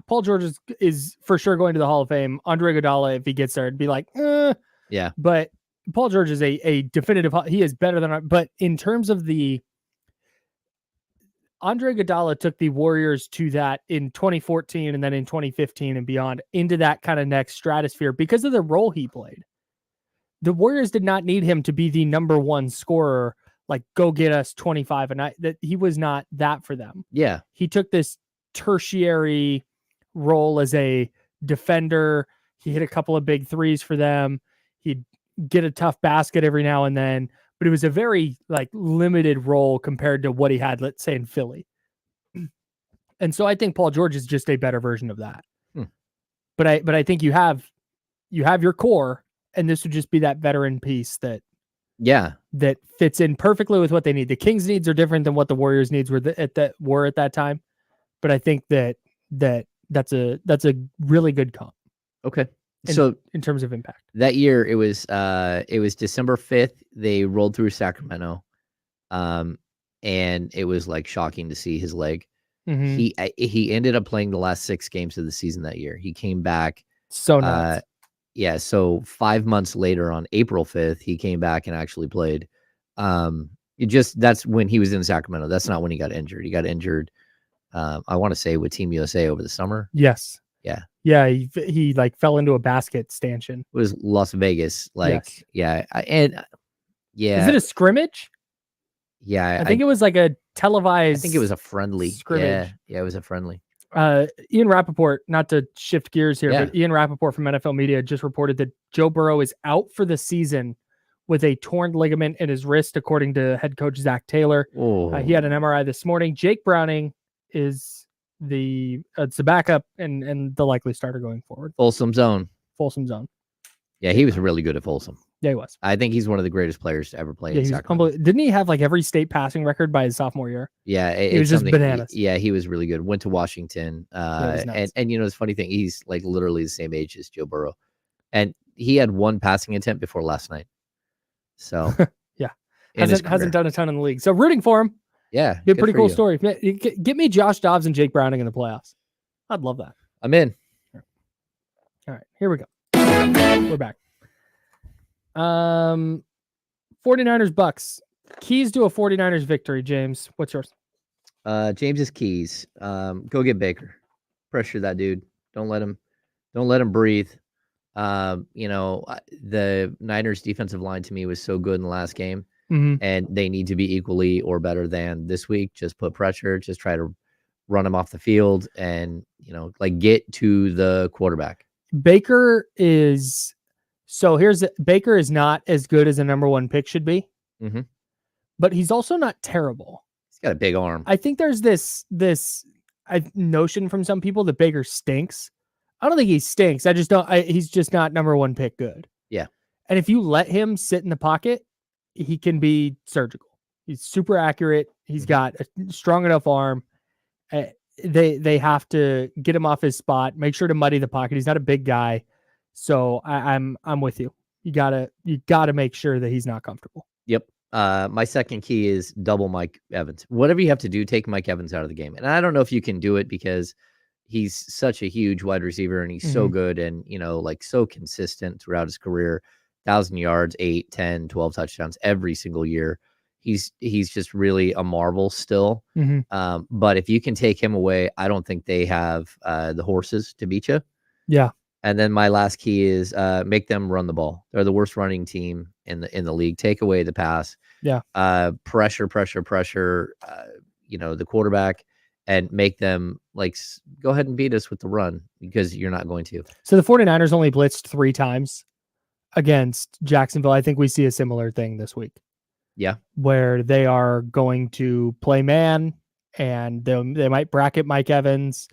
Paul George is for sure going to the Hall of Fame. Andre Iguodala, if he gets there, it'd be like, yeah. But Paul George is a definitive. He is better than. But in terms of Andre Iguodala took the Warriors to that in 2014 and then in 2015 and beyond into that kind of next stratosphere because of the role he played. The Warriors did not need him to be the number one scorer, like go get us 25 a night. That he was not that for them. Yeah. He took this tertiary role as a defender. He hit a couple of big threes for them. He'd get a tough basket every now and then. But it was a very like limited role compared to what he had, let's say, in Philly. And so I think Paul George is just a better version of that. But I think you have your core, and this would just be that veteran piece that fits in perfectly with what they need. The Kings' needs are different than what the Warriors' needs were at that time. But I think that's a really good comp. Okay. So in terms of impact, that year it was December 5th. They rolled through Sacramento, and it was like shocking to see his leg. He ended up playing the last 6 games of the season that year. He came back so nuts. So 5 months later, on April 5th, he came back and actually played. That's when he was in Sacramento. That's not when he got injured. He got injured, I want to say, with Team USA over the summer. Yes. Yeah. Yeah, he like fell into a basket stanchion. It was Las Vegas, like yes. Is it a scrimmage? Yeah, I think it was like a televised. I think it was a friendly scrimmage. Yeah, it was a friendly. Ian Rappaport, not to shift gears here, but Ian Rappaport from NFL Media just reported that Joe Burrow is out for the season with a torn ligament in his wrist, according to head coach Zach Taylor. He had an MRI this morning. Jake Browning is it's the backup and the likely starter going forward. Folsom Zone. Yeah, he was really good at Folsom. Yeah, he was. I think he's one of the greatest players to ever play in Sacramento. Didn't he have like every state passing record by his sophomore year? Yeah, it was just bananas. Yeah, he was really good. Went to Washington. And you know, the funny thing, he's like literally the same age as Joe Burrow. And he had 1 passing attempt before last night. So yeah. Hasn't done a ton in the league. So rooting for him. Yeah. Be a pretty cool story. Get me Josh Dobbs and Jake Browning in the playoffs. I'd love that. I'm in. All right, here we go. We're back. 49ers Bucks. Keys to a 49ers victory, James. What's yours? James's keys. Go get Baker. Pressure that dude. Don't let him breathe. The Niners defensive line to me was so good in the last game. And they need to be equally or better than this week. Just put pressure, just try to run him off the field and, get to the quarterback. Baker is not as good as a number 1 pick should be, but he's also not terrible. He's got a big arm. I think there's this notion from some people that Baker stinks. I don't think he stinks. He's just not number 1 pick good. Yeah. And if you let him sit in the pocket, he can be surgical. He's super accurate. He's got a strong enough arm. They have to get him off his spot, make sure to muddy the pocket. He's not a big guy. So I'm with you. You gotta make sure that he's not comfortable. Yep. My second key is double Mike Evans. Whatever you have to do, take Mike Evans out of the game. And I don't know if you can do it because he's such a huge wide receiver and he's so good and, like so consistent throughout his career. 1,000 yards, 8, 10, 12 touchdowns every single year. He's just really a marvel still. But if you can take him away, I don't think they have the horses to beat you. Yeah. And then my last key is make them run the ball. They're the worst running team in the league. Take away the pass. Yeah. Pressure. The quarterback, and make them go ahead and beat us with the run because you're not going to. So the 49ers only blitzed 3 times against Jacksonville. I think we see a similar thing this week. Yeah. Where they are going to play man and they might bracket Mike Evans.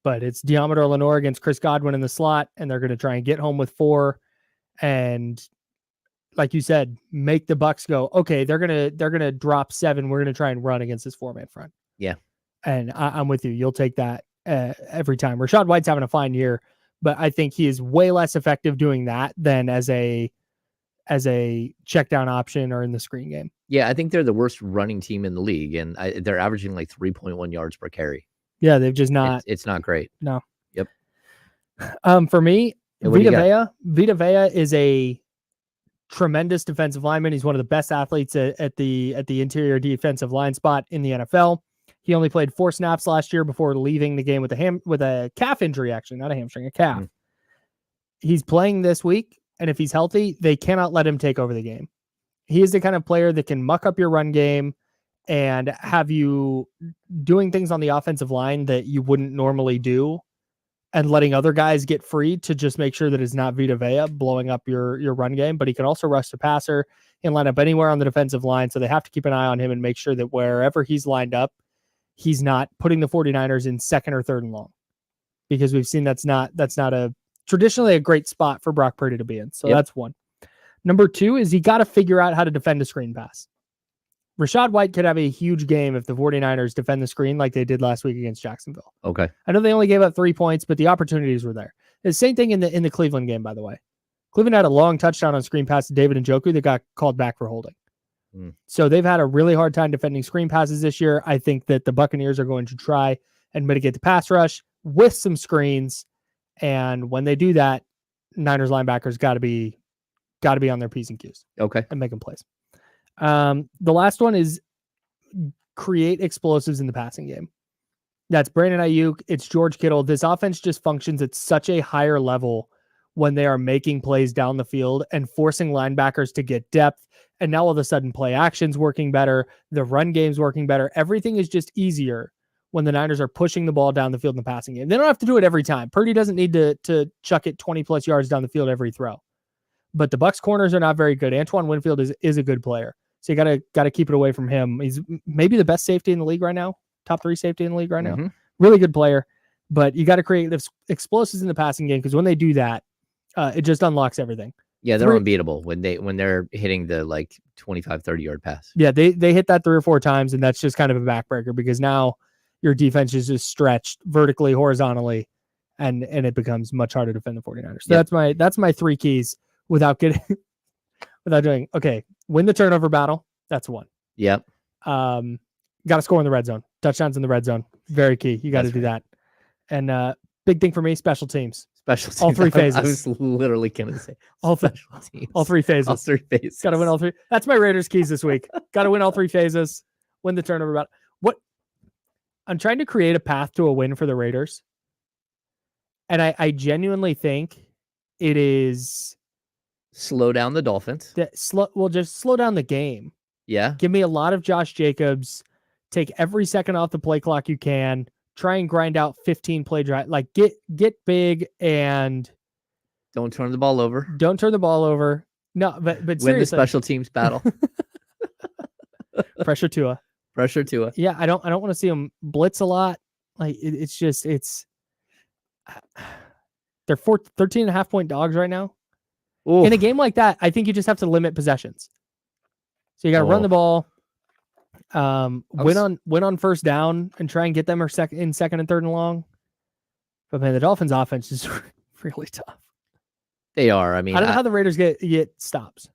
But it's Deommodore Lenoir against Chris Godwin in the slot, and they're going to try and get home with 4. And like you said, make the Bucs go, okay, they're gonna drop 7. We're gonna try and run against this 4-man front. Yeah, and I'm with you. You'll take that every time. Rachaad White's having a fine year, but I think he is way less effective doing that than as a check down option or in the screen game. Yeah, I think they're the worst running team in the league, and they're averaging 3.1 yards per carry. Yeah, they've just not. It's not great. No. Yep. For me, Vita Vea is a tremendous defensive lineman. He's one of the best athletes at the interior defensive line spot in the NFL. He only played 4 snaps last year before leaving the game with a calf injury, actually, not a hamstring, a calf. He's playing this week, and if he's healthy, they cannot let him take over the game. He is the kind of player that can muck up your run game and have you doing things on the offensive line that you wouldn't normally do and letting other guys get free to just make sure that it's not Vita Vea blowing up your run game. But he can also rush the passer and line up anywhere on the defensive line. So they have to keep an eye on him and make sure that wherever he's lined up, he's not putting the 49ers in 2nd or 3rd and long, because we've seen that's not traditionally a great spot for Brock Purdy to be in. So that's one. Number 2 is he got to figure out how to defend a screen pass. Rachaad White could have a huge game if the 49ers defend the screen like they did last week against Jacksonville. Okay. I know they only gave up 3 points, but the opportunities were there. The same thing in the Cleveland game, by the way. Cleveland had a long touchdown on screen pass to David Njoku that got called back for holding. So they've had a really hard time defending screen passes this year. I think that the Buccaneers are going to try and mitigate the pass rush with some screens. And when they do that, Niners linebackers got to be on their P's and Q's. Okay. And make them plays. The last one is create explosives in the passing game. That's Brandon Ayuk. It's George Kittle. This offense just functions at such a higher level when they are making plays down the field and forcing linebackers to get depth. And now all of a sudden play action's working better. The run game's working better. Everything is just easier when the Niners are pushing the ball down the field in the passing game. They don't have to do it every time. Purdy doesn't need to chuck it 20 plus yards down the field every throw. But the Bucs corners are not very good. Antoine Winfield is a good player. So you gotta keep it away from him. He's maybe the best safety in the league right now. Top 3 safety in the league right now. Really good player. But you got to create explosives in the passing game, because when they do that, it just unlocks everything. Yeah, they're unbeatable when they're hitting the 25, 30-yard pass. Yeah, they hit that 3 or 4 times, and that's just kind of a backbreaker, because now your defense is just stretched vertically, horizontally, and it becomes much harder to defend the 49ers. So that's my 3 keys without doing, okay, win the turnover battle. That's 1. Yep. Got to score in the red zone. Touchdowns in the red zone. Very key. You got to do that. And big thing for me, special teams. Special teams. All 3 phases. I was literally going to say all 3 phases. All 3 phases. Got to win all 3. That's my Raiders keys this week. Got to win all 3 phases. Win the turnover battle. What? I'm trying to create a path to a win for the Raiders. And I genuinely think it is slow down the Dolphins. Just slow down the game. Yeah. Give me a lot of Josh Jacobs. Take every second off the play clock you can. Try and grind out 15 play drive. Get big and don't turn the ball over. Don't turn the ball over. No, but seriously. Win the special teams battle. Pressure Tua. Pressure Tua. Yeah, I don't want to see them blitz a lot. They're 13.5 point dogs right now. Oof. In a game like that, I think you just have to limit possessions. So you got to run the ball, win on first down, and try and get them in 2nd and 3rd and long. But man, the Dolphins' offense is really tough. They are. I mean, I don't know how the Raiders get stops.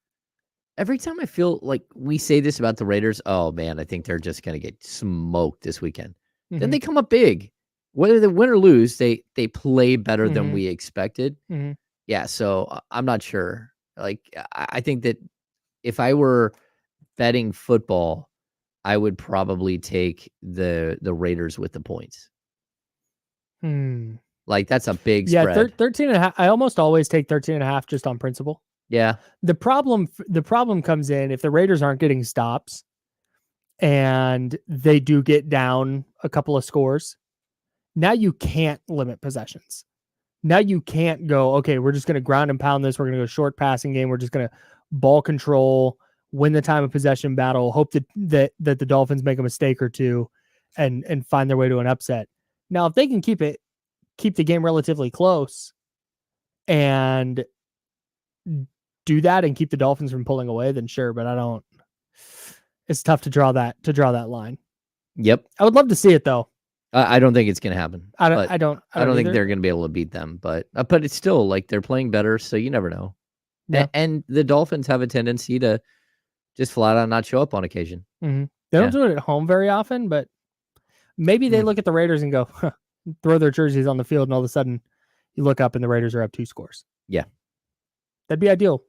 every time I feel like we say this about the Raiders, oh man, I think they're just gonna get smoked this weekend. Then they come up big. Whether they win or lose, they play better than we expected. Mhm. Yeah, so I'm not sure. Like I think that if I were betting football, I would probably take the Raiders with the points. Hmm. Like that's a big Yeah, spread. 13.5. I almost always take 13.5 just on principle. Yeah. The problem comes in if the Raiders aren't getting stops and they do get down a couple of scores. Now you can't limit possessions. Now you can't go, okay, we're just going to ground and pound this. We're going to go short passing game. We're just going to ball control, win the time of possession battle, hope that the Dolphins make a mistake or two and find their way to an upset. Now, if they can keep the game relatively close and do that and keep the Dolphins from pulling away, then sure, but it's tough to draw that line. Yep. I would love to see it though. I don't think it's going to happen. I don't think they're going to be able to beat them, but it's still like they're playing better, so you never know. Yeah. And the Dolphins have a tendency to just flat out not show up on occasion. Mm-hmm. They don't do it at home very often, but maybe they look at the Raiders and go, throw their jerseys on the field, and all of a sudden you look up and the Raiders are up 2 scores. Yeah. That'd be ideal.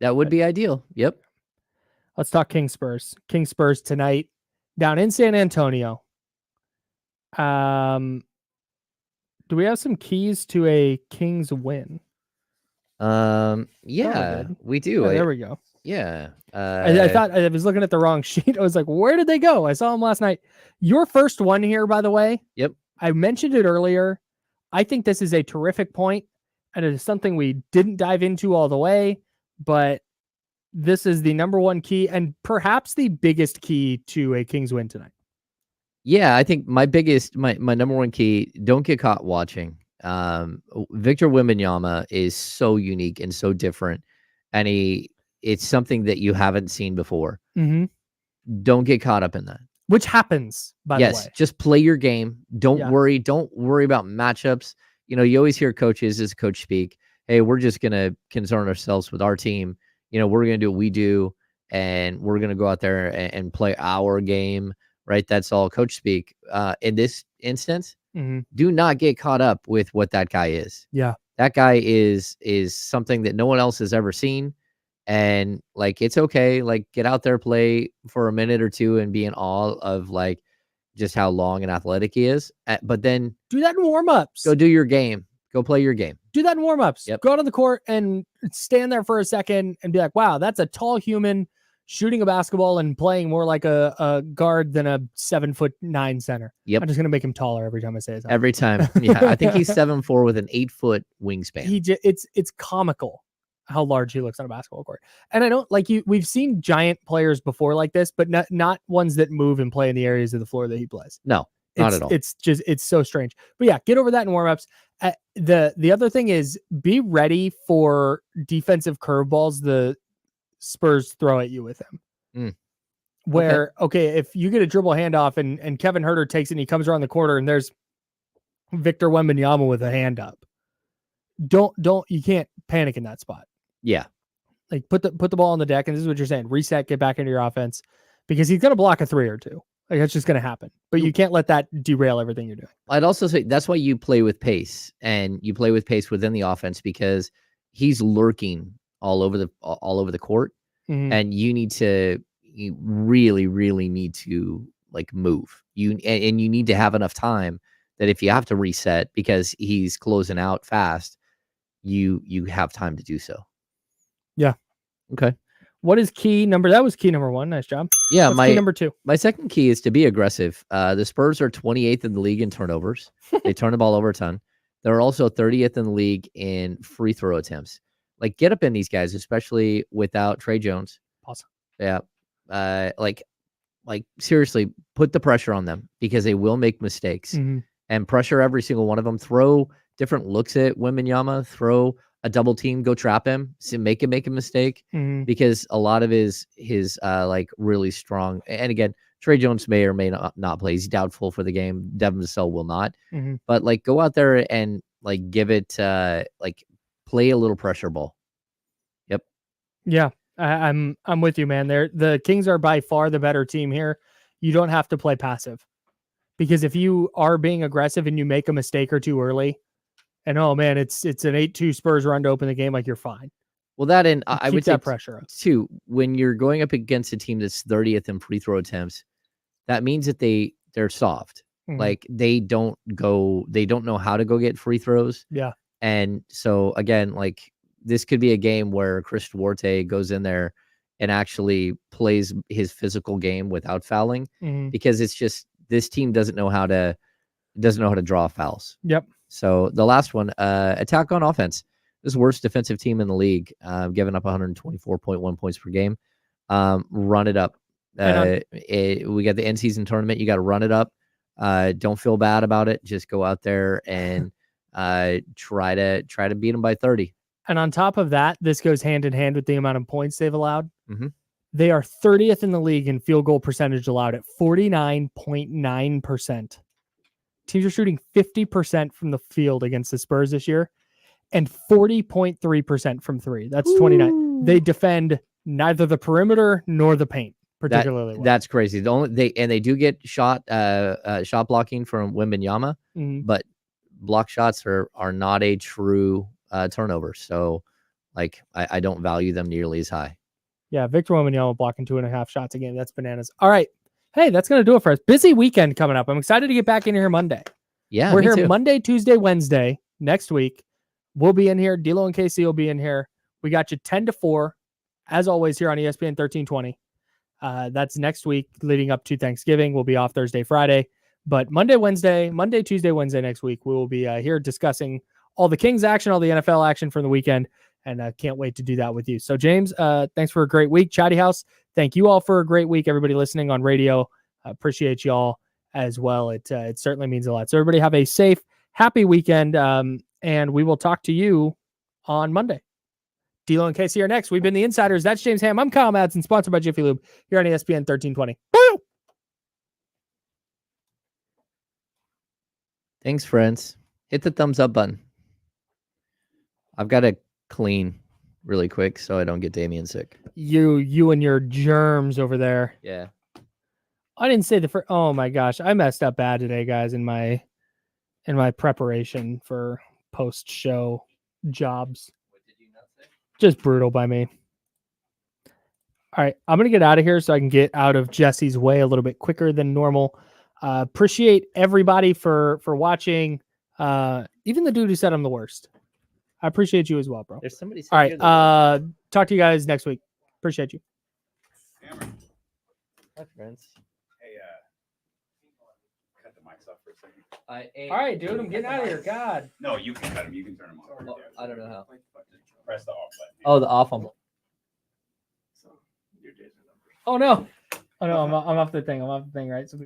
That would be ideal. Yep. Let's talk Kings-Spurs. Kings-Spurs tonight down in San Antonio. Do we have some keys to a Kings win? Yeah, we do. Oh, there we go. Yeah. I thought I was looking at the wrong sheet. I was like, where did they go? I saw them last night. Your first one here, by the way. Yep. I mentioned it earlier. I think this is a terrific point, and it is something we didn't dive into all the way, but this is the number one key and perhaps the biggest key to a Kings win tonight. Yeah, I think my number one key, don't get caught watching. Victor Wembanyama is so unique and so different, and it's something that you haven't seen before. Mm-hmm. Don't get caught up in that. Which happens, by the way. Yes, just play your game. Don't worry. Don't worry about matchups. You always hear coaches as coach speak, hey, we're just going to concern ourselves with our team. We're going to do what we do, and we're going to go out there and play our game, right? That's all coach speak. In this instance, do not get caught up with what that guy is. Yeah. That guy is something that no one else has ever seen. And like, it's okay. Like, get out there, play for a minute or two and be in awe of like just how long and athletic he is. But then do that in warm-ups. Go do your game. Go play your game. Do that in warm-ups. Yep. Go out on the court and stand there for a second and be like, wow, that's a tall human shooting a basketball and playing more like a guard than a 7'9" center. Yep. I'm just going to make him taller every time I say it. Every time. Yeah. I think he's 7'4" with an 8-foot wingspan. It's comical how large he looks on a basketball court. And I don't like we've seen giant players before like this, but not ones that move and play in the areas of the floor that he plays. No, not at all. It's so strange. But yeah, get over that in warmups. The other thing is be ready for defensive curveballs the Spurs throw at you with him. Where, okay, if you get a dribble handoff and Kevin Huerter takes it and he comes around the corner and there's Victor Wembanyama with a hand up. You can't panic in that spot. Yeah. Like put the ball on the deck, and this is what you're saying. Reset, get back into your offense, because he's going to block a 3 or 2. Like that's just going to happen. But you can't let that derail everything you're doing. I'd also say that's why you play with pace, and you play with pace within the offense, because he's lurking all over the court, and you really, really need to like move. You need to have enough time that if you have to reset because he's closing out fast, you have time to do so. Yeah. Okay. What is key number? That was key number 1. Nice job. Yeah. What's key number 2? My second key is to be aggressive. The Spurs are 28th in the league in turnovers. They turn the ball over a ton. They're also 30th in the league in free throw attempts. Like, get up in these guys, especially without Trey Jones. Awesome. Yeah. Like seriously, put the pressure on them, because they will make mistakes, and pressure every single one of them. Throw different looks at Wembanyama, throw a double team, go trap him, make him make a mistake, because a lot of his like really strong. And again, Trey Jones may or may not play. He's doubtful for the game. Devin Vassell will not. But like, go out there and like give it like play a little pressure ball. Yep. Yeah, I'm with you, man. The Kings are by far the better team here. You don't have to play passive, because if you are being aggressive and you make a mistake or two early, and oh man, it's an 8-2 Spurs run to open the game, like you're fine. Well, that and You I keep would say that pressure up. too, when you're going up against a team that's 30th in free throw attempts, that means that they're soft. Mhm. Like they don't know how to go get free throws. Yeah. And so again, like this could be a game where Chris Duarte goes in there and actually plays his physical game without fouling, Mhm. because it's just this team doesn't know how to draw fouls. Yep. So the last one, attack on offense. This is the worst defensive team in the league, giving up 124.1 points per game. Run it up. We got the end season tournament. You got to run it up. Don't feel bad about it. Just go out there and try to beat them by 30. And on top of that, this goes hand in hand with the amount of points they've allowed. Mhm. They are 30th in the league in field goal percentage allowed at 49.9%. Teams are shooting 50% from the field against the Spurs this year, and 40.3% from three. That's 29. They defend neither the perimeter nor the paint particularly well. That's crazy. They do get shot blocking from Wembanyama, Mhm. but block shots are not a true turnover. So like I don't value them nearly as high. Yeah, Victor Wembanyama blocking 2.5 shots a game. That's bananas. All right. Hey, that's going to do it for us. Busy weekend coming up. I'm excited to get back in here Monday. Yeah, We're me here too. Monday, Tuesday, Wednesday next week. We'll be in here. D'Lo and Casey will be in here. We got you 10 to 4, as always, here on ESPN 1320. That's next week leading up to Thanksgiving. We'll be off Thursday, Friday. But Monday, Tuesday, Wednesday next week, we will be here discussing all the Kings action, all the NFL action from the weekend. And I can't wait to do that with you. So, James, thanks for a great week. Chatty House, thank you all for a great week. Everybody listening on radio, appreciate you all as well. It certainly means a lot. So, everybody have a safe, happy weekend. And we will talk to you on Monday. D'Lo and Casey are next. We've been the Insiders. That's James Ham. I'm Kyle Madson, sponsored by Jiffy Lube here on ESPN 1320. Woo! Thanks, friends. Hit the thumbs up button. I've got to clean really quick so I don't get Damian sick. You and your germs over there. Yeah. I didn't say the first. Oh my gosh, I messed up bad today, guys, in my preparation for post-show jobs. What did you not say? Just brutal by me. All right, I'm gonna get out of here so I can get out of Jesse's way a little bit quicker than normal. Appreciate everybody for watching. Even the dude who said I'm the worst. I appreciate you as well, bro. There's somebody. All right, talk to you guys next week. Appreciate you. Hi, friends. Hey, cut the mics off for a second. All right, dude, I'm getting out of here. God. No, you can cut them. You can turn them off. Oh, I don't know how. Press the off button. Oh, the off on. So, your days are numbered. Oh no. Oh no, I'm off the thing. I'm off the thing, right? So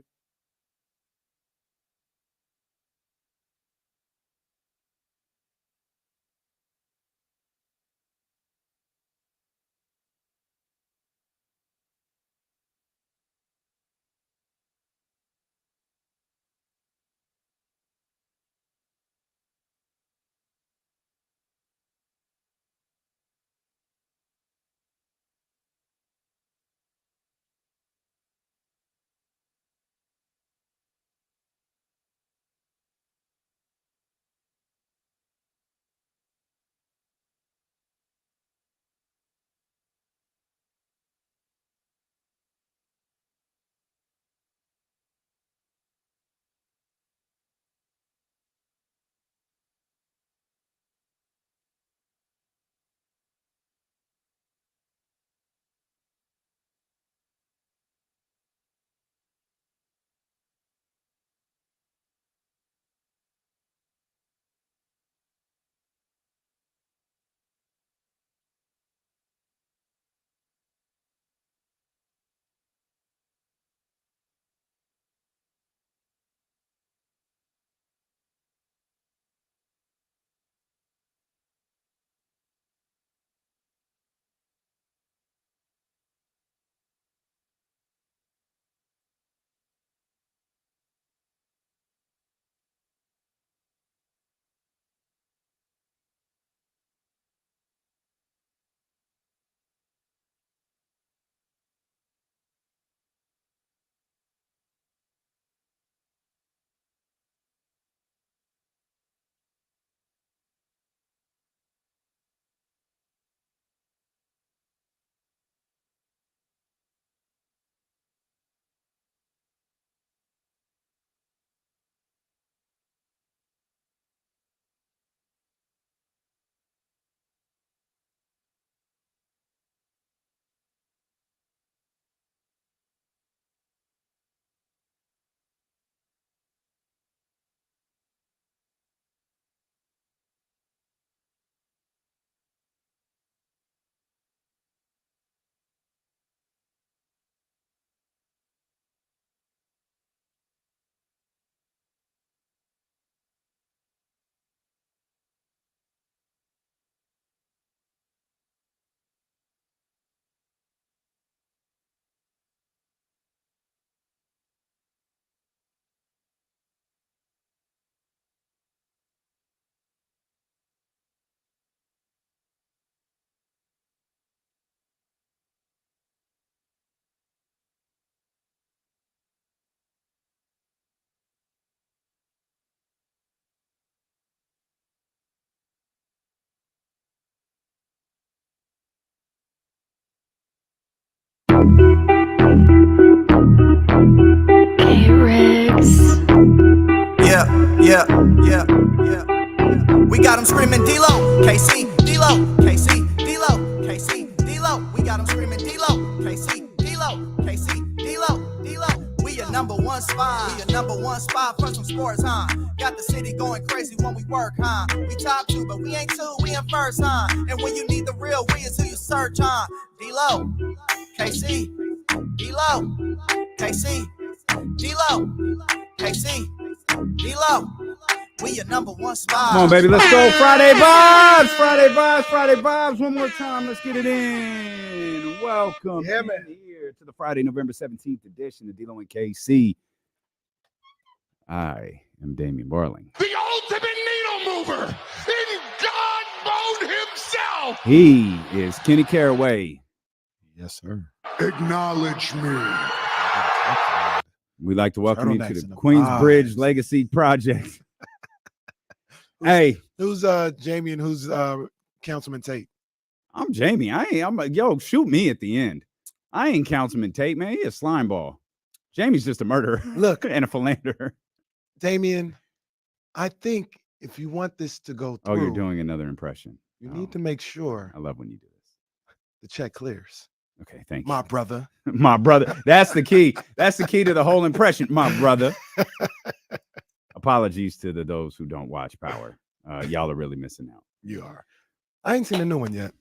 Yeah. We got them screaming D-Lo, KC, D-Lo, KC, D-Lo, KC, D-Lo. We got them screaming D-Lo, KC, D-Lo, KC, D-Lo, D-Lo. We your number one spot. We your number one spot for some sports, huh? Got the city going crazy when we work, huh? We top 2, but we ain't 2, we in first, huh? And when you need the real, we is who you search, huh? D-Lo, KC, D-Lo, KC, D-Lo, KC, D-Lo. We your number one spot. Come on, baby. Let's go. Friday vibes. Friday vibes. Friday vibes. One more time. Let's get it in. Welcome here to the Friday, November 17th edition of D-Lo and KC. I am Damian Barling. The ultimate needle mover in God mode himself. He is Kenny Caraway. Yes, sir. Acknowledge me. We'd like to welcome you to Turtlenecks the in the Queensbridge vibes. Legacy Project. Hey, Who's Jamie and who's Councilman Tate? I'm Jamie. Yo, shoot me at the end. I ain't Councilman Tate, man. He a slime ball. Jamie's just a murderer. Look, and a philanderer. Damien, I think if you want this to go through, Oh, you're doing another impression. you need to make sure I love when you do this. the check clears. Okay, thank you. My brother. My brother. That's the key. That's the key to the whole impression. My brother. Apologies to those who don't watch Power. Y'all are really missing out. You are. I ain't seen the new one yet.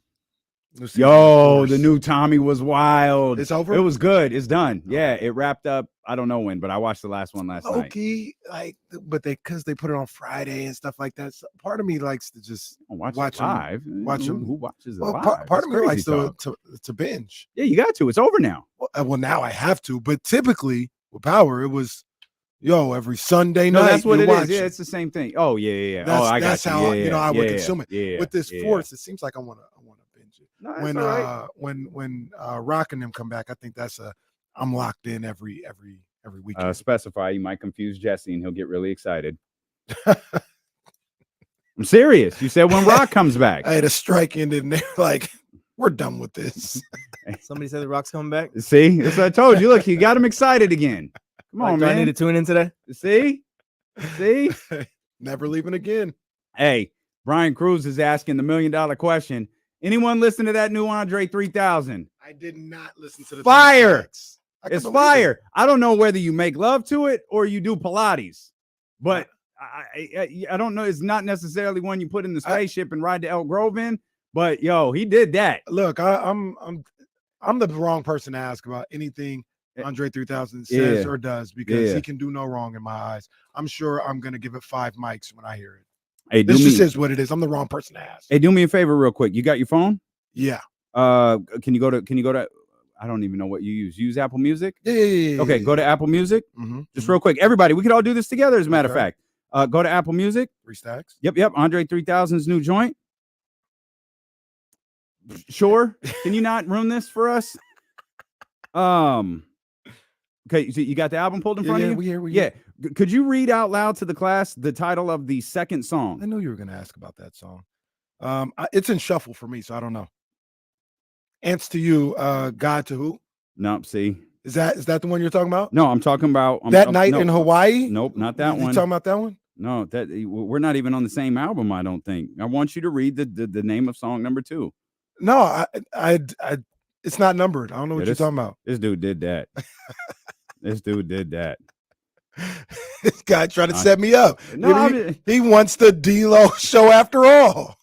New season, Yo, of course. the new Tommy was wild. It's over? It was good. It's done. Yeah, it wrapped up. I don't know when, but I watched the last one last night. Okay, like, but because they put it on Friday and stuff like that. So part of me likes to just Watch watch it 'em- live. watch Who 'em. watches it well, live? part That's of me crazy likes talk. to binge. Yeah, you got to. It's over now. Well, now I have to, but typically with Power, it was every Sunday No, night. that's what you it watch is. Yeah, it's the same thing. Oh, yeah. That's, Oh, I got that's you. how Yeah, I would yeah, consume it. Yeah, With this yeah. Force, it seems like I want to binge it. No, that's When all right. when Rock and them come back, I think I'm locked in every weekend. Specify, you might confuse Jesse and he'll get really excited. I'm serious. You said when Rock comes back. I had a strike ended and they're like, we're done with this. Somebody said the Rock's coming back. See, as I told you, look, you got him excited again. Come on, Do I need man. to tune in today? See? Never leaving again. Hey, Brian Cruz is asking the $1 million question. Anyone listen to that new Andre 3000? I did not listen to the Fire. tracks. I can It's believe it. fire. I don't know whether you make love to it or you do Pilates, but I don't know. It's not necessarily one you put in the spaceship and ride to Elk Grove in. But yo, he did that. Look, I'm the wrong person to ask about anything Andre 3000 says or does because he can do no wrong in my eyes. I'm sure I'm gonna give it 5 mics when I hear it. Hey, This just is what it is. I'm the wrong person to ask. Hey, do me a favor, real quick. You got your phone? Yeah. Can you go to? I don't even know what you use. Use Apple Music? Yeah. Okay, go to Apple Music. Mm-hmm. Just real quick, everybody. We could all do this together. As a matter of Okay. fact, go to Apple Music. 3 stacks. Yep. Andre 3000's new joint. Sure. Can you not ruin this for us? Okay, so you got the album pulled in front of you? We hear. Yeah. Could you read out loud to the class the title of the second song? I knew you were gonna ask about that song. It's in shuffle for me, so I don't know. Ants to you, God to who? Nope. See. Is that the one you're talking about? No, I'm talking about That night no, in Hawaii? Nope, not that You one. talking about that one? No, we're not even on the same album. I don't think. I want you to read the name of song number 2. No, I it's not numbered. I don't know what you're talking about. This dude did that. This dude did that. This guy trying to set me up. No, he wants the D-Lo show after all.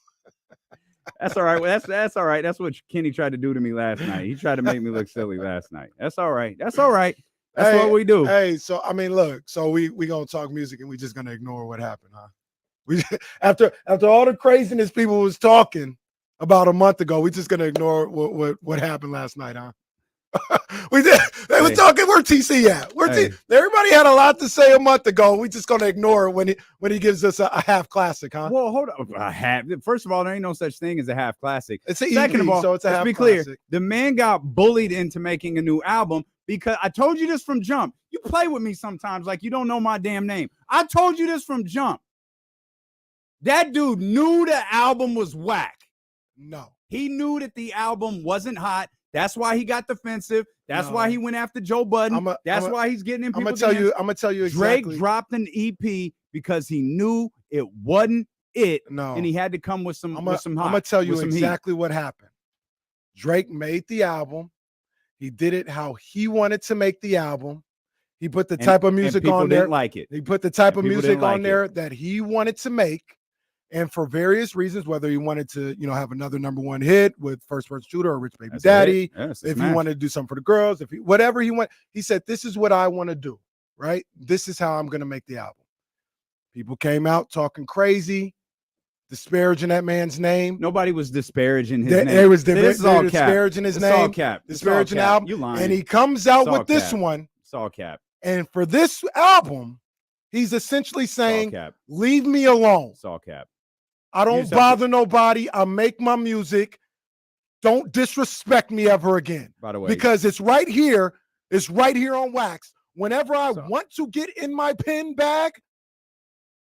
That's all right. Well, that's all right. That's what Kenny tried to do to me last night. He tried to make me look silly last night. That's all right. That's all right. That's what we do. Hey, so I mean, look, so we gonna talk music and we just gonna ignore what happened, huh? We after all the craziness people was talking about a month ago, we just gonna ignore what happened last night, huh? We did. They were talking. Where TC at? Everybody had a lot to say a month ago. We just gonna ignore it when he gives us a half classic, huh? Well, hold on. A half. First of all, there ain't no such thing as a half classic. It's an Second EP, of all, so it's a let's half be clear. classic. The man got bullied into making a new album because I told you this from jump. You play with me sometimes like you don't know my damn name. I told you this from jump. That dude knew the album was whack. No. He knew that the album wasn't hot, That's why he got defensive. That's why he went after Joe Budden. That's why he's getting in I'm people's gonna hands. tell you exactly. Drake dropped an EP because he knew it wasn't it, and he had to come with some. I'm gonna tell you exactly what happened. Drake made the album. He did it how he wanted to make the album. He put the type of music on there. Like it. He put the type of music on there that he wanted to make. And for various reasons, whether he wanted to, have another #1 hit with First Person Shooter or Rich Baby Daddy, if he wanted to do something for the girls, whatever he wanted, he said, this is what I want to do, right? This is how I'm going to make the album. People came out talking crazy, disparaging that man's name. Nobody was disparaging his name. They was disparaging his name. All cap. Disparaging the album. You lying. And he comes out with this one. It's all cap. And for this album, he's essentially saying, leave me alone. It's all cap. I don't bother nobody. I make my music. Don't disrespect me ever again. By the way, because it's right here. It's right here on wax. Whenever I want to get in my pen bag,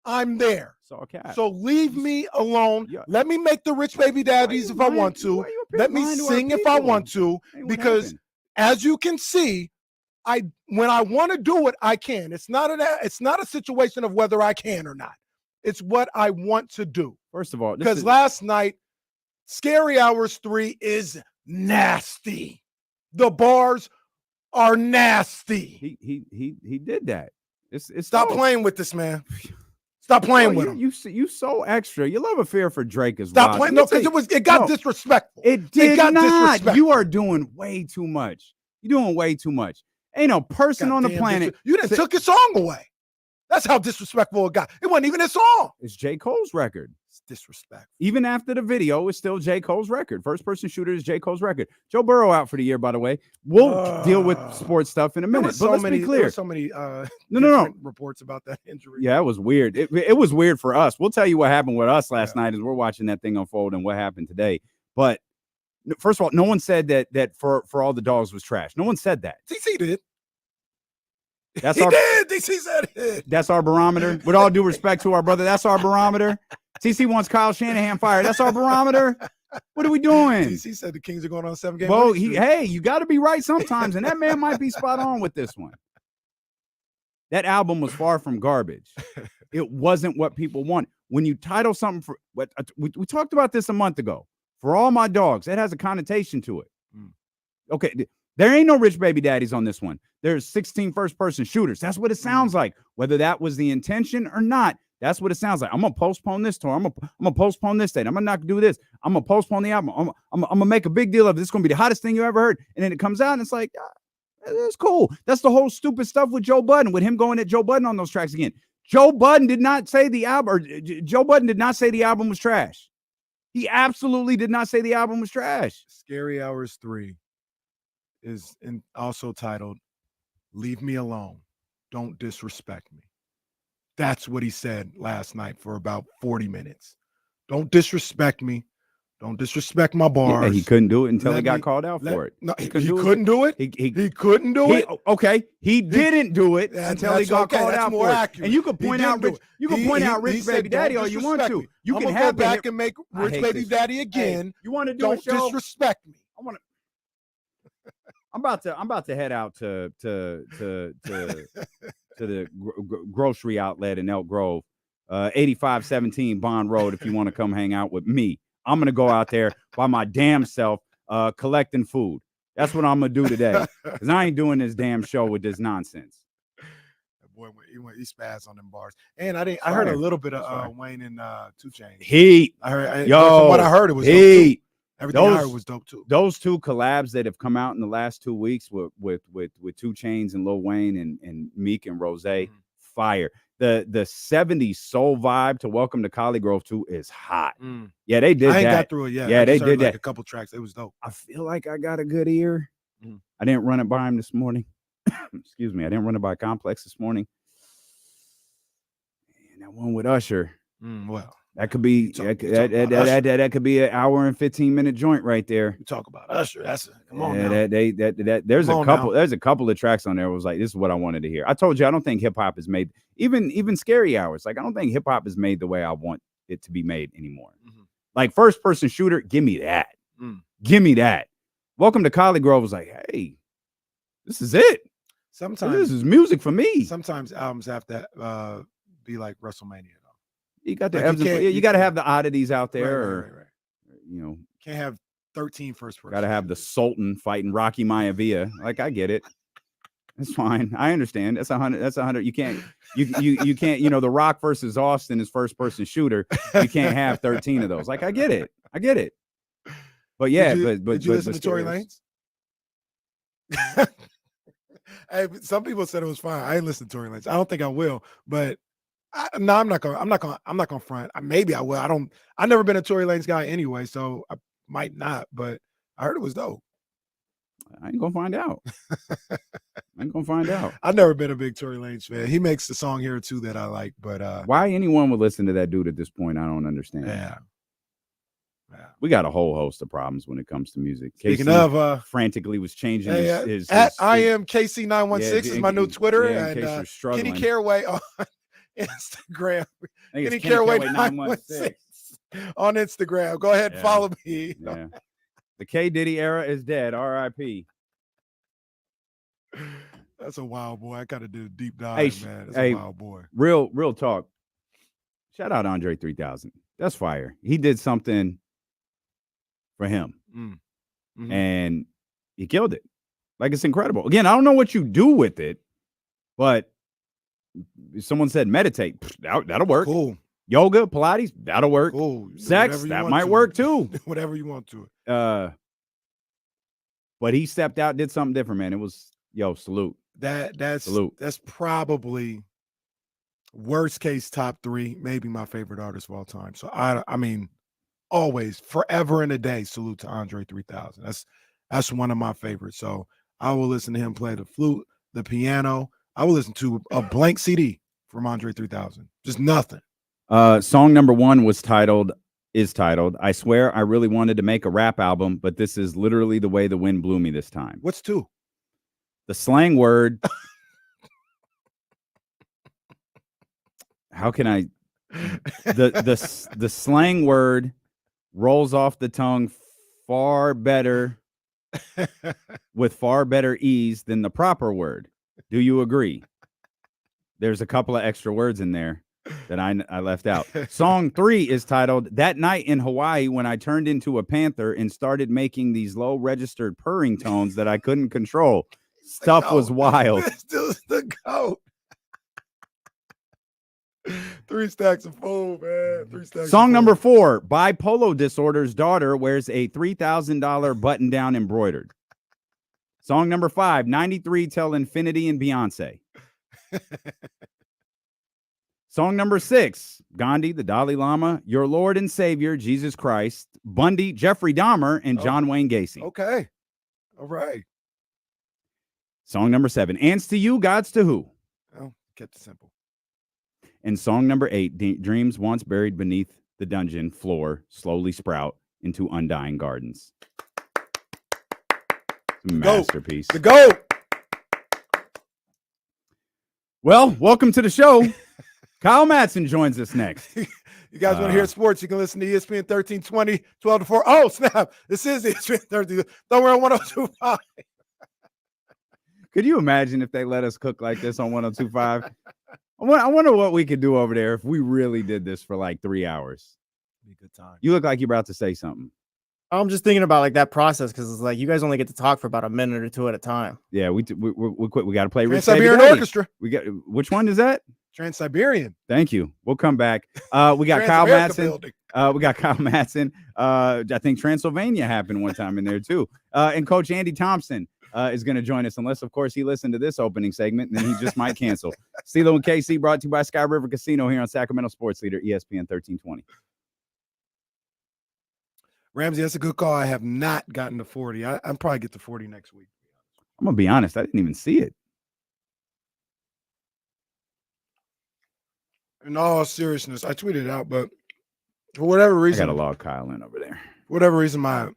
I'm there. So leave me alone. Let me make the Rich Baby Daddies if I want to. Let me sing if I want to. Because as you can see, when I want to do it, I can. It's not a situation of whether I can or not. It's what I want to do. First of all, because last night, Scary Hours 3 is nasty. The bars are nasty. He did that. Stop playing with this, man. Stop playing with him. You so extra. Your love affair for Drake is stop playing. No, because it got disrespectful. It did not. You are doing way too much. You're doing way too much. Ain't no person on the planet. You done took his song away. That's how disrespectful it got. It wasn't even his song. It's J. Cole's record. It's disrespectful. Even after the video, it's still J. Cole's record. First Person Shooter is J. Cole's record. Joe Burrow out for the year, by the way. We'll deal with sports stuff in a minute. But let's be clear. There were so many reports about that injury. Yeah, it was weird. It was weird for us. We'll tell you what happened with us last night as we're watching that thing unfold and what happened today. But first of all, no one said that for all the dogs was trash. No one said that. TC did. DC said it. That's our barometer. With all due respect to our brother, that's our barometer. TC wants Kyle Shanahan fired. That's our barometer. What are we doing? TC said the Kings are going on a 7-game. Well, you got to be right sometimes, and that man might be spot on with this one. That album was far from garbage. It wasn't what people want. When you title something for what we talked about this a month ago. For all my dogs, that has a connotation to it. Okay. There ain't no Rich Baby Daddies on this one. There's 16 first-person shooters. That's what it sounds like. Whether that was the intention or not, that's what it sounds like. I'm going to postpone this tour. I'm gonna postpone this date. I'm going to not do this. I'm going to postpone the album. I'm going to make a big deal of it. This is going to be the hottest thing you ever heard. And then it comes out, and it's like, it's cool. That's the whole stupid stuff with Joe Budden, with him going at Joe Budden on those tracks again. Joe Budden did not say the album was trash. He absolutely did not say the album was trash. Scary Hours 3 is also titled Leave Me Alone. Don't disrespect me. That's what he said last night for about 40 minutes. Don't disrespect me. Don't disrespect my bars. Yeah, he couldn't do it until he got called out for it. No, he couldn't do it. He couldn't do it. Okay, he didn't do it until he got called out for it. And you can point out Rich Baby Daddy all you want to. You can go back and make Rich Baby Daddy again. You want to do Don't disrespect me. I'm about to head out to the grocery outlet in Elk Grove, 8517 Bond Road. If you want to come hang out with me, I'm gonna go out there by my damn self, collecting food. That's what I'm gonna do today, because I ain't doing this damn show with this nonsense. Boy, he spazzed on them bars, and I heard a little bit of Wayne and 2 Chainz. Heat. From what I heard, it was heat. Everything I heard was dope too. Those two collabs that have come out in the last 2 weeks with 2 Chainz and Lil Wayne and Meek and Rose, fire. The 70s soul vibe to Welcome to Collie Grove 2 is hot. Yeah, they did that. I ain't got through it yet. Yeah, they did that. A couple tracks. It was dope. I feel like I got a good ear. I didn't run it by him this morning. Excuse me. I didn't run it by Complex this morning. And that one with Usher. Well. That could be that could be an hour and 15-minute joint right there. You talk about Usher. Come on now. There's a couple of tracks on there. It was like, this is what I wanted to hear. I told you I don't think hip hop is made, even Scary Hours. Like, I don't think hip hop is made the way I want it to be made anymore. Like First Person Shooter, give me that. Give me that. Welcome to Collie Grove was like, hey, this is it. Sometimes This is music for me. Sometimes albums have to be like WrestleMania. Though. You got the Like, ebbs and flows. You got to have the oddities out there, Right. you know, Can't have 13 first person. got to have the Sultan fighting Rocky Maivia. Like, I get it. It's fine. I understand. That's 100. That's 100. You can't. You can't. You know, The Rock versus Austin is first person shooter. You can't have 13 of those. Like, I get it. But yeah, did you listen to Tory Lanez? Hey, some people said it was fine. I didn't listen to Tory Lanez. I don't think I will, but I'm not gonna front. Maybe I will. I've never been a Tory Lanez guy anyway, so I might not. But I heard it was dope. I ain't gonna find out. I've never been a big Tory Lanez fan. He makes the song here too that I like, but why anyone would listen to that dude at this point, I don't understand. Yeah. We got a whole host of problems when it comes to music. Speaking of, frantically was changing his I am KC916 is my new Twitter, and Kenny Caraway on Instagram. Kenny Caraway 916 on Instagram. Go ahead and follow me. Yeah. The K Diddy era is dead. R.I.P. That's a wild boy. I gotta do a deep dive, man. That's a wild boy. Real talk. Shout out Andre 3000. That's fire. He did something for him. Mm-hmm. And he killed it. Like, it's incredible. Again, I don't know what you do with it, but someone said meditate. That'll work. Cool. Yoga, Pilates, that'll work. Cool. Sex, that might work too. Whatever you want to. But he stepped out, did something different, man. It was, salute. That's probably worst case top 3, maybe my favorite artist of all time. So I mean, always, forever and a day, salute to Andre 3000. That's one of my favorites. So I will listen to him play the flute, the piano. I will listen to a blank CD from Andre 3000. Just nothing. Song number 1 is titled, I Swear I Really Wanted to Make a Rap Album, but this is literally the way the wind blew me this time. What's 2? The slang word. How can I? The slang word rolls off the tongue far better with far better ease than the proper word. Do you agree? There's a couple of extra words in there that I left out. Song 3 is titled That Night in Hawaii When I Turned Into a Panther and Started Making These Low Registered Purring Tones That I Couldn't Control. Stuff was wild. Still the GOAT. 3 stacks of food, man. 3 stacks. Song number 4, Bipolar Disorder's daughter wears a $3,000 button down embroidered. Song number 5, 93 Till Infinity and Beyonce. Song number 6, Gandhi, the Dalai Lama, Your Lord and Savior, Jesus Christ, Bundy, Jeffrey Dahmer, and John Wayne Gacy. Okay. All right. Song number 7, Ants to You, Gods to Who. Oh, kept it simple. And song number 8, Dreams Once Buried Beneath the Dungeon Floor Slowly Sprout into Undying Gardens. It's a masterpiece. The GOAT. Well, welcome to the show. Kyle Madson joins us next. You guys want to hear sports? You can listen to ESPN 1320, 12 to 4. Oh, snap. This is ESPN 13. Don't worry on 102.5. Could you imagine if they let us cook like this on 102.5? I wonder what we could do over there if we really did this for like 3 hours. Be a good time. You look like you're about to say something. I'm just thinking about like that process because it's like you guys only get to talk for about a minute or 2 at a time. Yeah, we quit. We got to play Trans-Siberian Orchestra. Which one is that? Trans-Siberian. Thank you. We'll come back. We got Kyle Madson. We got Kyle Madson. I think Transylvania happened one time in there too. And Coach Andy Thompson is going to join us, unless, of course, he listened to this opening segment, and then he just might cancel. CeeLo and KC brought to you by Sky River Casino here on Sacramento Sports Leader, ESPN 1320. Ramsey, that's a good call. I have not gotten to 40. I'll probably get to 40 next week. I'm going to be honest. I didn't even see it. In all seriousness, I tweeted it out, but for whatever reason, I got to log Kyle in over there. For whatever reason, I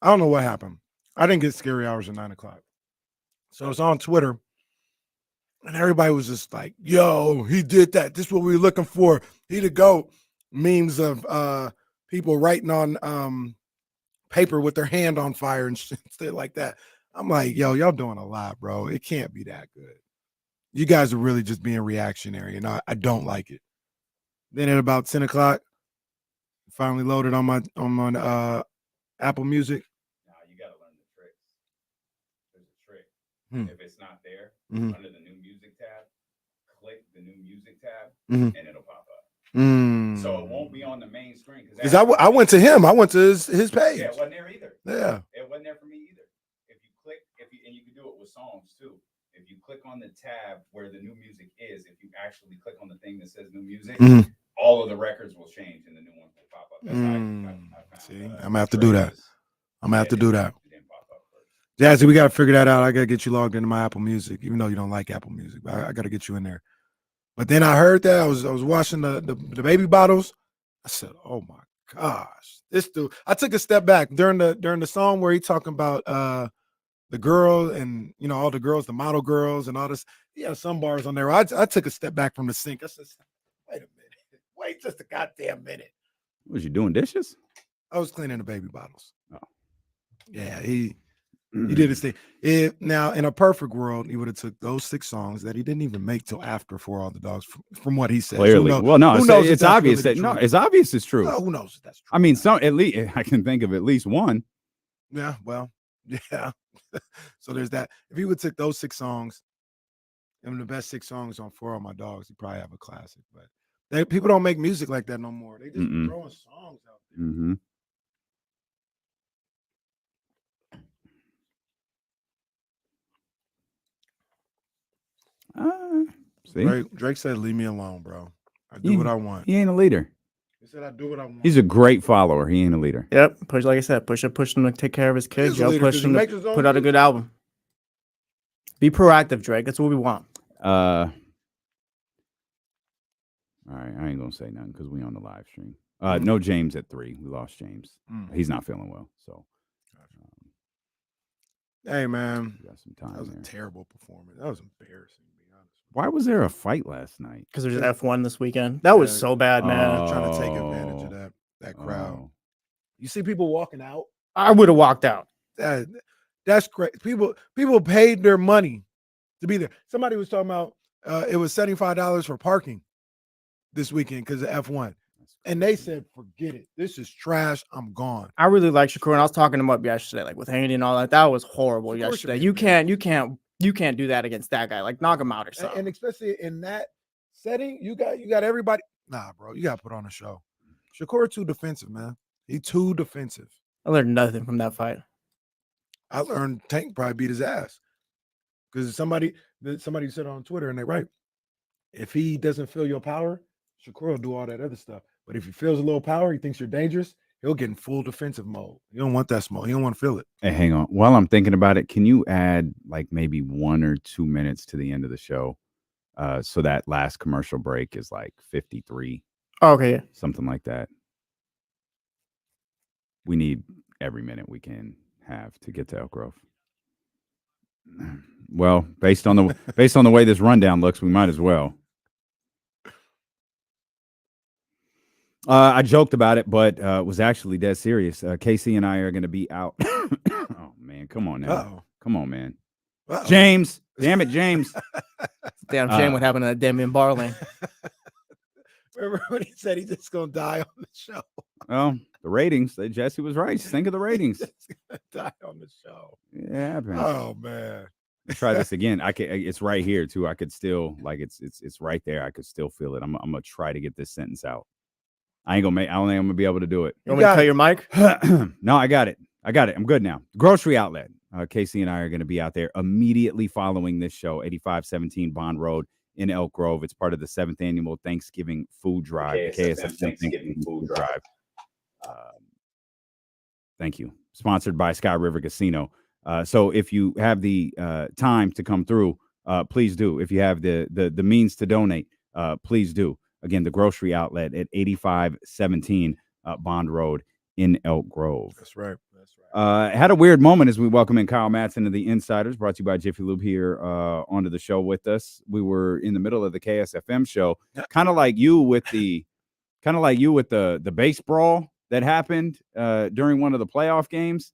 don't know what happened. I didn't get scary hours at 9 o'clock. So it's on Twitter, and everybody was just like, yo, he did that. This is what we were looking for. He the GOAT. Memes of people writing on paper with their hand on fire and shit like that. I'm like, yo, y'all doing a lot, bro. It can't be that good. You guys are really just being reactionary, and I don't like it. Then at about 10 o'clock, finally loaded on my Apple Music. Nah, you gotta learn the tricks. There's a trick. If it's not there, under the new music tab, click the new music tab, and it'll pop up. So it won't be on the main screen. Because I went to him. I went to his page. Yeah, it wasn't there either. Yeah. It wasn't there for me either. If you click, and you can do it with songs too. If you click on the tab where the new music is, if you actually click on the thing that says new music, all of the records will change and the new ones will pop up. That's how I See, I'm gonna have to do that. I'm gonna have to do that. Jazzy, we gotta figure that out. I gotta get you logged into my Apple Music, even though you don't like Apple Music. But I gotta get you in there. But then I heard that I was watching the baby bottles. I said, "Oh my gosh, this dude!" I took a step back during the song where he talking about the girl and all the girls, the model girls, and all this. He had some bars on there. I took a step back from the sink. I said, "Wait a minute, wait just a goddamn minute." Was you doing dishes? I was cleaning the baby bottles. Oh, yeah, he did his thing. Now, in a perfect world, he would have took those 6 songs that he didn't even make till after For All the Dogs, from what he said. Clearly, Well, no, it's obvious that it's obvious it's true. Who knows if that's true? I mean, at least I can think of at least one. Yeah, well, yeah. So there's that. If he would take those 6 songs, and the best 6 songs on For All My Dogs, he'd probably have a classic. But people don't make music like that no more. They just throwing songs out there. See? Drake said, "Leave me alone, bro. I do what I want." He ain't a leader. He said, "I do what I want." He's a great follower. He ain't a leader. Yep. Like I said, push him to take care of his kids. He's a leader Push 'cause him he to makes his own put out a good album. Be proactive, Drake. That's what we want. All right, I ain't gonna say nothing because we on the live stream. No James at 3. We lost James. He's not feeling well. So, hey man, got some time. That was there. a terrible performance. That was embarrassing, to be honest. Why was there a fight last night? Because there's F1 this weekend. That was so bad, man. Trying to take advantage of that crowd. Oh. You see people walking out. I would have walked out. That's great. People paid their money to be there. Somebody was talking about it was $75 for parking this weekend because of F1. And they said, forget it. This is trash. I'm gone. I really like Shakur, and I was talking to him up yesterday, like with Haney and all that. That was horrible Shakur yesterday. should be You can't do that against that guy. Like knock him out or something. And especially in that setting, you got everybody. Nah, bro, you got to put on a show. Shakur too defensive, man. He too defensive. I learned nothing from that fight. I learned Tank probably beat his ass because somebody said on Twitter, and they're right. If he doesn't feel your power, Shakur will do all that other stuff. But if he feels a little power, he thinks you're dangerous, he'll get in full defensive mode. You don't want that smoke. You don't want to feel it. Hey, hang on. While I'm thinking about it, can you add like maybe 1 or 2 minutes to the end of the show? So that last commercial break is like 53. Oh, okay, yeah. Something like that. We need every minute we can have to get to Elk Grove. Well, based on the way this rundown looks, we might as well. I joked about it, but was actually dead serious. Casey and I are going to be out. Oh man, come on now. Uh-oh. Come on, man. Uh-oh. James, damn it, James. Damn shame what happened to that Damian Barley. Remember when he said he's just gonna die on the show? Well, the ratings. Jesse was right. Just think of the ratings. He's just gonna die on the show. Yeah. Oh man. Try this again. It's right here too. I could still it's right there. I could still feel it. I'm gonna try to get this sentence out. I don't think I'm gonna be able to do it. You want me to cut your mic? No, I got it. I'm good now. Grocery outlet. Casey and I are going to be out there immediately following this show, 8517 Bond Road in Elk Grove. It's part of the 7th annual Thanksgiving Food Drive. KSFM Thanksgiving Food Drive. Thank you. Sponsored by Sky River Casino. So if you have the time to come through, please do. If you have the means to donate, please do. Again, the grocery outlet at 8517 Bond Road in Elk Grove. That's right. Had a weird moment as we welcome in Kyle Madson of the Insiders, brought to you by Jiffy Lube here onto the show with us. We were in the middle of the KSFM show, kind of like you with the base brawl that happened during one of the playoff games.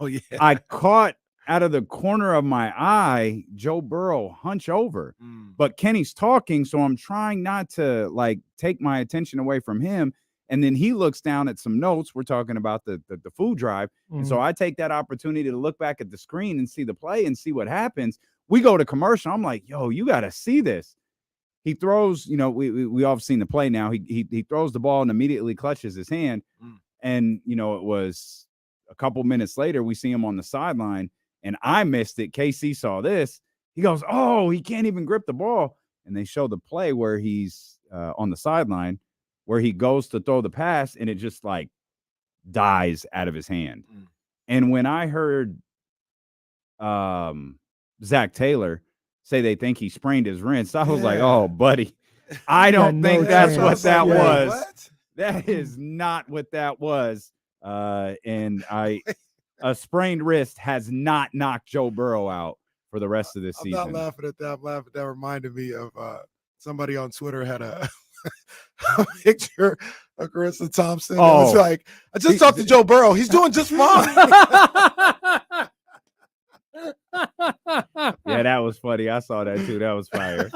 Oh yeah. I caught out of the corner of my eye Joe Burrow hunch over, but Kenny's talking, so I'm trying not to like take my attention away from him. And then he looks down at some notes. We're talking about the food drive. And so I take that opportunity to look back at the screen and see the play and see what happens. We go to commercial. I'm like, yo, you got to see this. He throws, we all have seen the play now. He throws the ball and immediately clutches his hand. And, it was a couple minutes later, we see him on the sideline and I missed it. KC saw this. He goes, oh, he can't even grip the ball. And they show the play where he's on the sideline, where he goes to throw the pass and it just like dies out of his hand. And when I heard Zach Taylor say they think he sprained his wrist, I was like, oh, buddy, I don't think that's what that was. What? That is not what that was. And a sprained wrist has not knocked Joe Burrow out for the rest of this season. I'm not laughing at that. I'm laughing. That reminded me of somebody on Twitter had a picture of Carissa Thompson. Oh, it was like, I just talked to Joe Burrow. He's doing just fine. Yeah, that was funny. I saw that too. That was fire.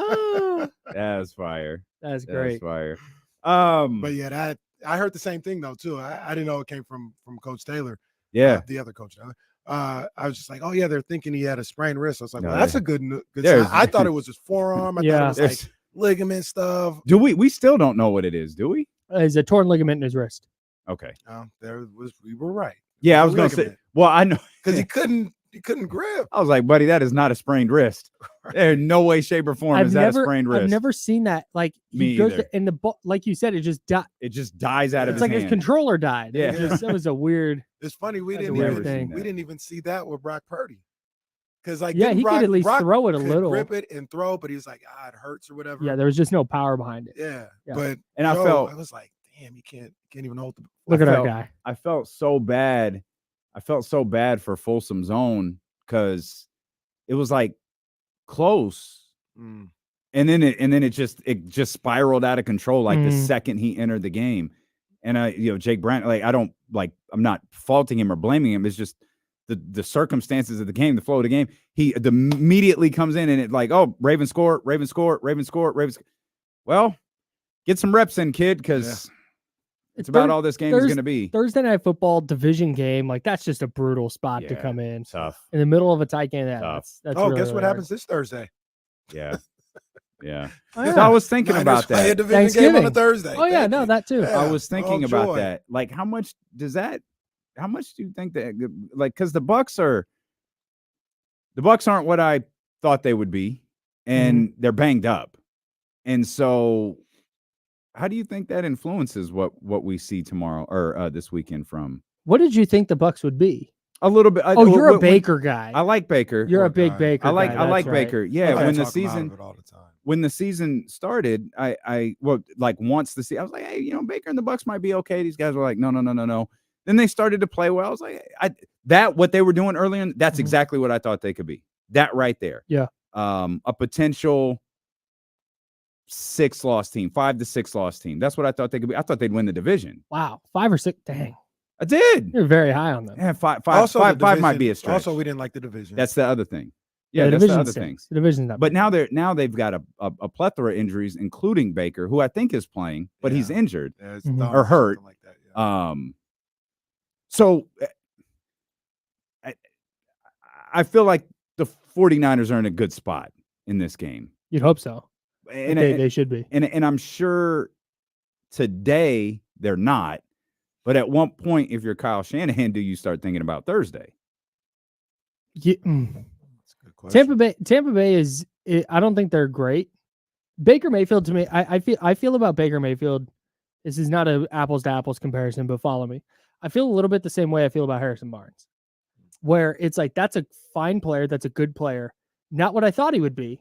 That was fire. That's great. That was fire. But yeah, I heard the same thing though too. I didn't know it came from Coach Taylor. Yeah, the other coach. I was just like, oh yeah, they're thinking he had a sprained wrist. I was like, well, that's a good sign. I thought it was his forearm. I thought it was like ligament stuff. Do we still don't know what it is, do we? It's a torn ligament in his wrist. Okay. We were right. Yeah, I was gonna say, well, I know because he couldn't grip. I was like, buddy, that is not a sprained wrist. There's no way, shape, or form is that a sprained wrist. I've never seen that. Like he goes in the ball, like you said, it just died. It just dies out of his hand. It's like his controller died. Yeah, it was a weird. It's funny we didn't even see that with Brock Purdy. Because like he could at least throw it a little, grip it and throw, but he was like, it hurts or whatever. Yeah, there was just no power behind it. Yeah. But I was like, damn, you can't even hold the. Look at that guy. I felt so bad. I felt so bad for Folsom Zone because it was like close, and then it just spiraled out of control like the second he entered the game. And Jake Brown, I'm not faulting him or blaming him. It's just the circumstances of the game, the flow of the game. He immediately comes in and it like, oh, Ravens score. Well, get some reps in, kid, because it's about all this game is going to be. Thursday Night Football division game, like that's just a brutal spot to come in. Tough. In the middle of a tight game. That's really, guess what happens this Thursday? Yeah. Yeah. So I was thinking about that. A division game on a Thursday. Oh, yeah. No, that too. I was thinking about that. Like, how much do you think that, like, because the Bucks aren't what I thought they would be, and they're banged up. And so how do you think that influences what we see tomorrow or this weekend from? What did you think the Bucks would be? A little bit. You're a Baker guy. I like Baker. You're a big Baker guy. I like Baker. Yeah. When the season season started, once the season, I was like, hey, Baker and the Bucks might be okay. These guys were like, no. Then they started to play well. I was like, what they were doing earlier, that's exactly what I thought they could be. That right there. Yeah. A potential 5 to 6 loss team. That's what I thought they could be. I thought they'd win the division. Wow. 5 or 6. Dang. I did. You're very high on them. Yeah, five might be a stretch. Also, we didn't like the division. That's the other thing. Yeah, the that's the division other thing. The division's not. But now they've got a plethora of injuries, including Baker, who I think is playing, but he's injured or hurt. Like that, yeah. So I feel like the 49ers are in a good spot in this game. You'd hope so. And they should be. And I'm sure today they're not. But at one point, if you're Kyle Shanahan, do you start thinking about Thursday? Yeah. That's a good question. Tampa Bay is. I don't think they're great. Baker Mayfield, to me, I feel about Baker Mayfield. This is not an apples to apples comparison, but follow me. I feel a little bit the same way I feel about Harrison Barnes, where it's like that's a fine player, that's a good player, not what I thought he would be,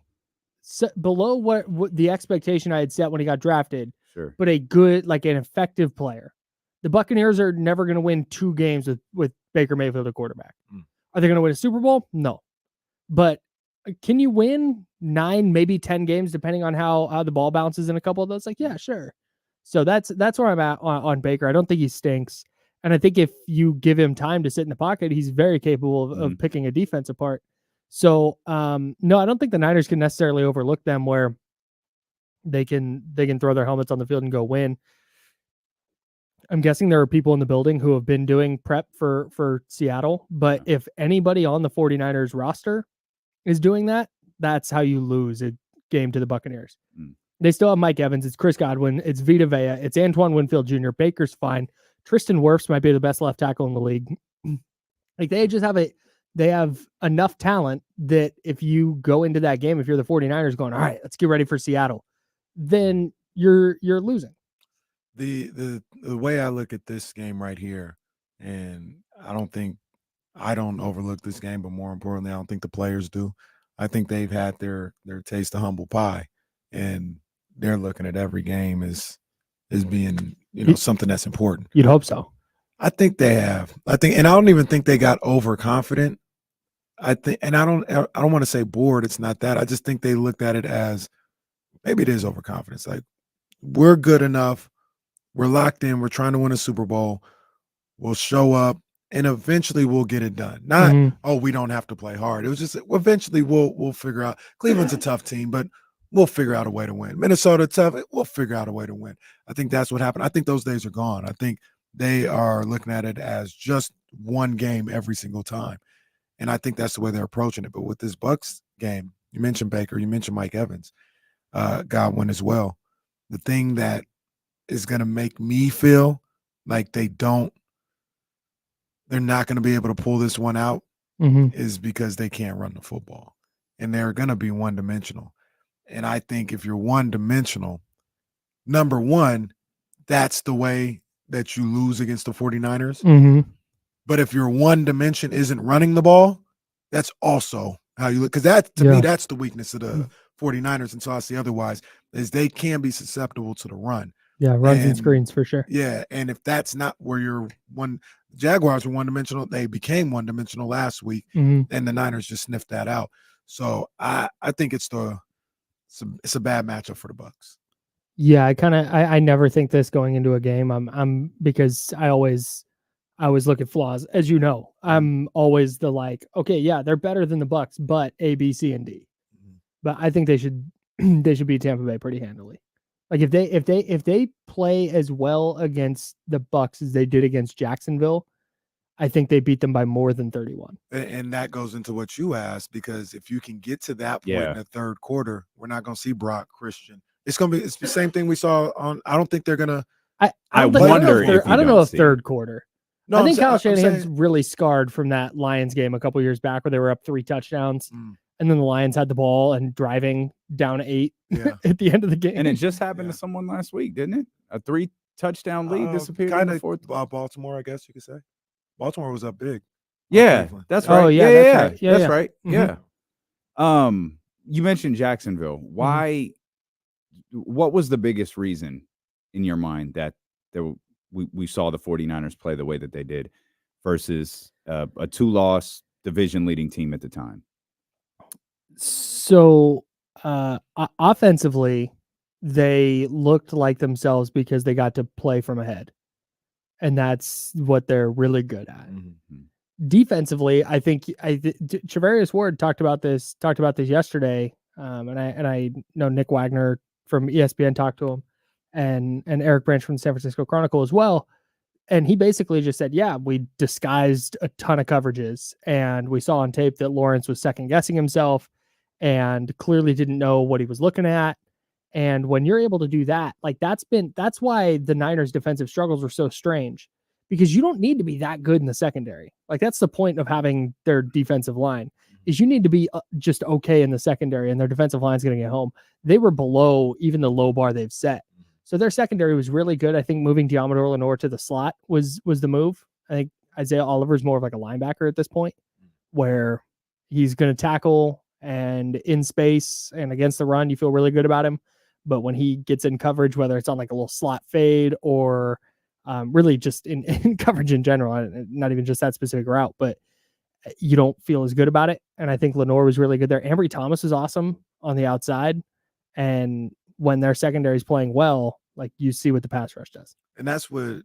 below what the expectation I had set when he got drafted. Sure, but a good, like an effective player. The Buccaneers are never going to win 2 games with Baker Mayfield at quarterback. Are they going to win a Super Bowl? No. But can you win 9, maybe 10 games, depending on how the ball bounces in a couple of those? Like, yeah, sure. So that's where I'm at on Baker. I don't think he stinks. And I think if you give him time to sit in the pocket, he's very capable of picking a defense apart. So no, I don't think the Niners can necessarily overlook them where they can throw their helmets on the field and go win. I'm guessing there are people in the building who have been doing prep for Seattle, but if anybody on the 49ers roster is doing that, that's how you lose a game to the Buccaneers. They still have Mike Evans, it's Chris Godwin, it's Vita Vea, it's Antoine Winfield Jr., Baker's fine. Tristan Wirfs might be the best left tackle in the league. Like they have enough talent that if you go into that game, if you're the 49ers going, all right, let's get ready for Seattle, then you're losing. The way I look at this game right here, and I don't overlook this game, but more importantly, I don't think the players do. I think they've had their taste of humble pie, and they're looking at every game as being, something that's important. You'd hope so. I think they have. And I don't even think they got overconfident. I don't want to say bored. It's not that. I just think they looked at it as maybe it is overconfidence. Like, we're good enough. We're locked in. We're trying to win a Super Bowl. We'll show up, and eventually we'll get it done. Not, we don't have to play hard. It was just eventually we'll figure out. Cleveland's a tough team, but we'll figure out a way to win. Minnesota tough. We'll figure out a way to win. I think that's what happened. I think those days are gone. I think they are looking at it as just one game every single time, and I think that's the way they're approaching it. But with this Bucs game, you mentioned Baker, you mentioned Mike Evans, Godwin as well. The thing that is going to make me feel like they're not going to be able to pull this one out is because they can't run the football, and they're going to be one-dimensional. And I think if you're one-dimensional, number one, that's the way that you lose against the 49ers. But if your one dimension isn't running the ball, that's also how you look. Because that, to me, that's the weakness of the 49ers, until I see otherwise, is they can be susceptible to the run. Yeah, runs and screens for sure. Yeah, and if that's not where you're Jaguars were one-dimensional. They became one-dimensional last week, and the Niners just sniffed that out. So I think it's a bad matchup for the Bucs. Yeah, I never think this going into a game. I'm because I always look at flaws. As you know, I'm always okay, yeah, they're better than the Bucs, but A, B, C, and D. But I think they should beat Tampa Bay pretty handily. Like if they play as well against the Bucs as they did against Jacksonville, I think they beat them by more than 31. And that goes into what you asked, because if you can get to that point in the third quarter, we're not going to see Brock Christian. It's the same thing we saw on. I don't think they're going to. I don't know if third quarter. No, I think Kyle Shanahan's really scarred from that Lions game a couple years back where they were up 3 touchdowns. And then the Lions had the ball and driving down 8 at the end of the game. And it just happened to someone last week, didn't it? A 3-touchdown lead disappeared. Kind of Baltimore, I guess you could say. Baltimore was up big. Yeah, that's right. Oh, yeah, that's right. Yeah. You mentioned Jacksonville. Why? What was the biggest reason in your mind that we saw the 49ers play the way that they did versus a 2-loss division-leading team at the time? So offensively, they looked like themselves because they got to play from ahead. And that's what they're really good at. Defensively, I think Charvarius Ward talked about this yesterday. And I know Nick Wagner from ESPN talked to him, and Eric Branch from the San Francisco Chronicle as well. And he basically just said, yeah, we disguised a ton of coverages, and we saw on tape that Lawrence was second guessing himself and clearly didn't know what he was looking at. And when you're able to do that, that's why the Niners defensive struggles were so strange, because you don't need to be that good in the secondary. Like, that's the point of having their defensive line, is you need to be just okay in the secondary, and their defensive line is going to get home. They were below even the low bar they've set. So their secondary was really good. I think moving Diamador Lenore to the slot was the move. I think Isaiah Oliver is more of like a linebacker at this point, where he's going to tackle and in space and against the run, you feel really good about him. But when he gets in coverage, whether it's on like a little slot fade or really just in coverage in general, not even just that specific route, but you don't feel as good about it. And I think Lenore was really good there. Ambry Thomas is awesome on the outside. And when their secondary is playing well, Like you see what the pass rush does. And that's what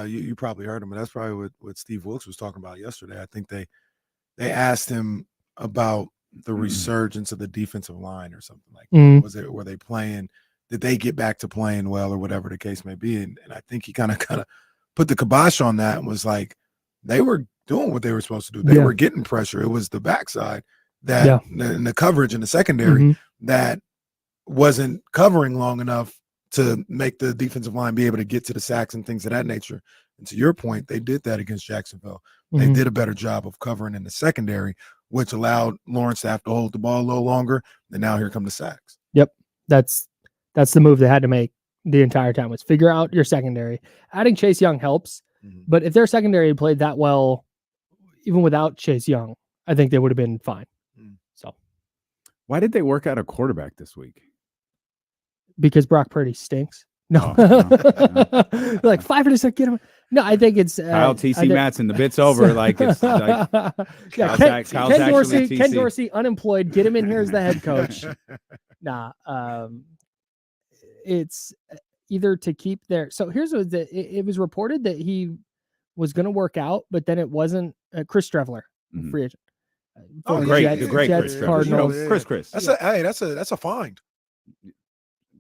you probably heard him, but that's probably what Steve Wilkes was talking about yesterday. I think they asked him about the resurgence of the defensive line or something like that. Were they playing? Did they get back to playing well or whatever the case may be? And I think he kind of put the kibosh on that and was like, they were doing what they were supposed to do. They were getting pressure. It was the backside that and the coverage in the secondary that wasn't covering long enough to make the defensive line be able to get to the sacks and things of that nature. And to your point, they did that against Jacksonville. They did a better job of covering in the secondary, which allowed Lawrence to have to hold the ball a little longer. And now here come the sacks. Yep. That's the move they had to make the entire time, was figure out your secondary. Adding Chase Young helps, but if their secondary had played that well, even without Chase Young, I think they would have been fine. So why did they work out a quarterback this week? Because Brock Purdy stinks. No, like 5 minutes, get him. No, I think it's Kyle TC Madson. The bit's over. Like it's like Ken Dorsey, unemployed. Get him in here as the head coach. Nah, it's either to keep their. So here's what it was reported that he was going to work out, but then it wasn't. Chris Streveler, free agent. Great Jets, Chris Streveler. Cardinals. Chris. That's a find.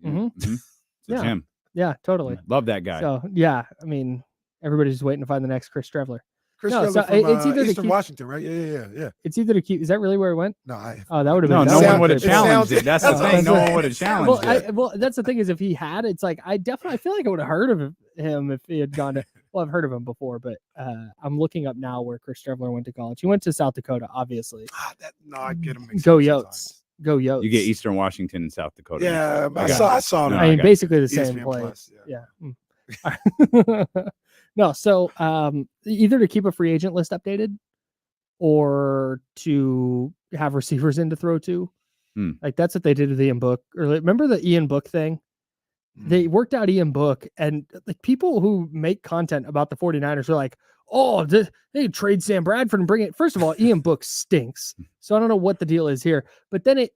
It's him. Yeah, totally. Love that guy. So yeah, I mean, everybody's just waiting to find the next Chris Streveler. Streveler so from it's either Eastern Washington, right? Yeah. It's either to keep. Is that really where it went? No, that would have been. No one would have challenged it. That's the thing. No one would have challenged it. Well, that's the thing is, if he had, it's like I feel like I would have heard of him if he had gone to. Well, I've heard of him before, but I'm looking up now where Chris Streveler went to college. He went to South Dakota, obviously. I'd get him. Go Yotes. Go Yotes. You get Eastern Washington and South Dakota. Yeah, I saw that. I mean, basically the same ESPN place. Plus, Yeah. No, so either to keep a free agent list updated or to have receivers in to throw to. Like that's what they did with Ian Book. Or remember the Ian Book thing? They worked out Ian Book, and like people who make content about the 49ers are like, oh, they trade Sam Bradford and bring it. First of all, Ian Book stinks. So I don't know what the deal is here, but then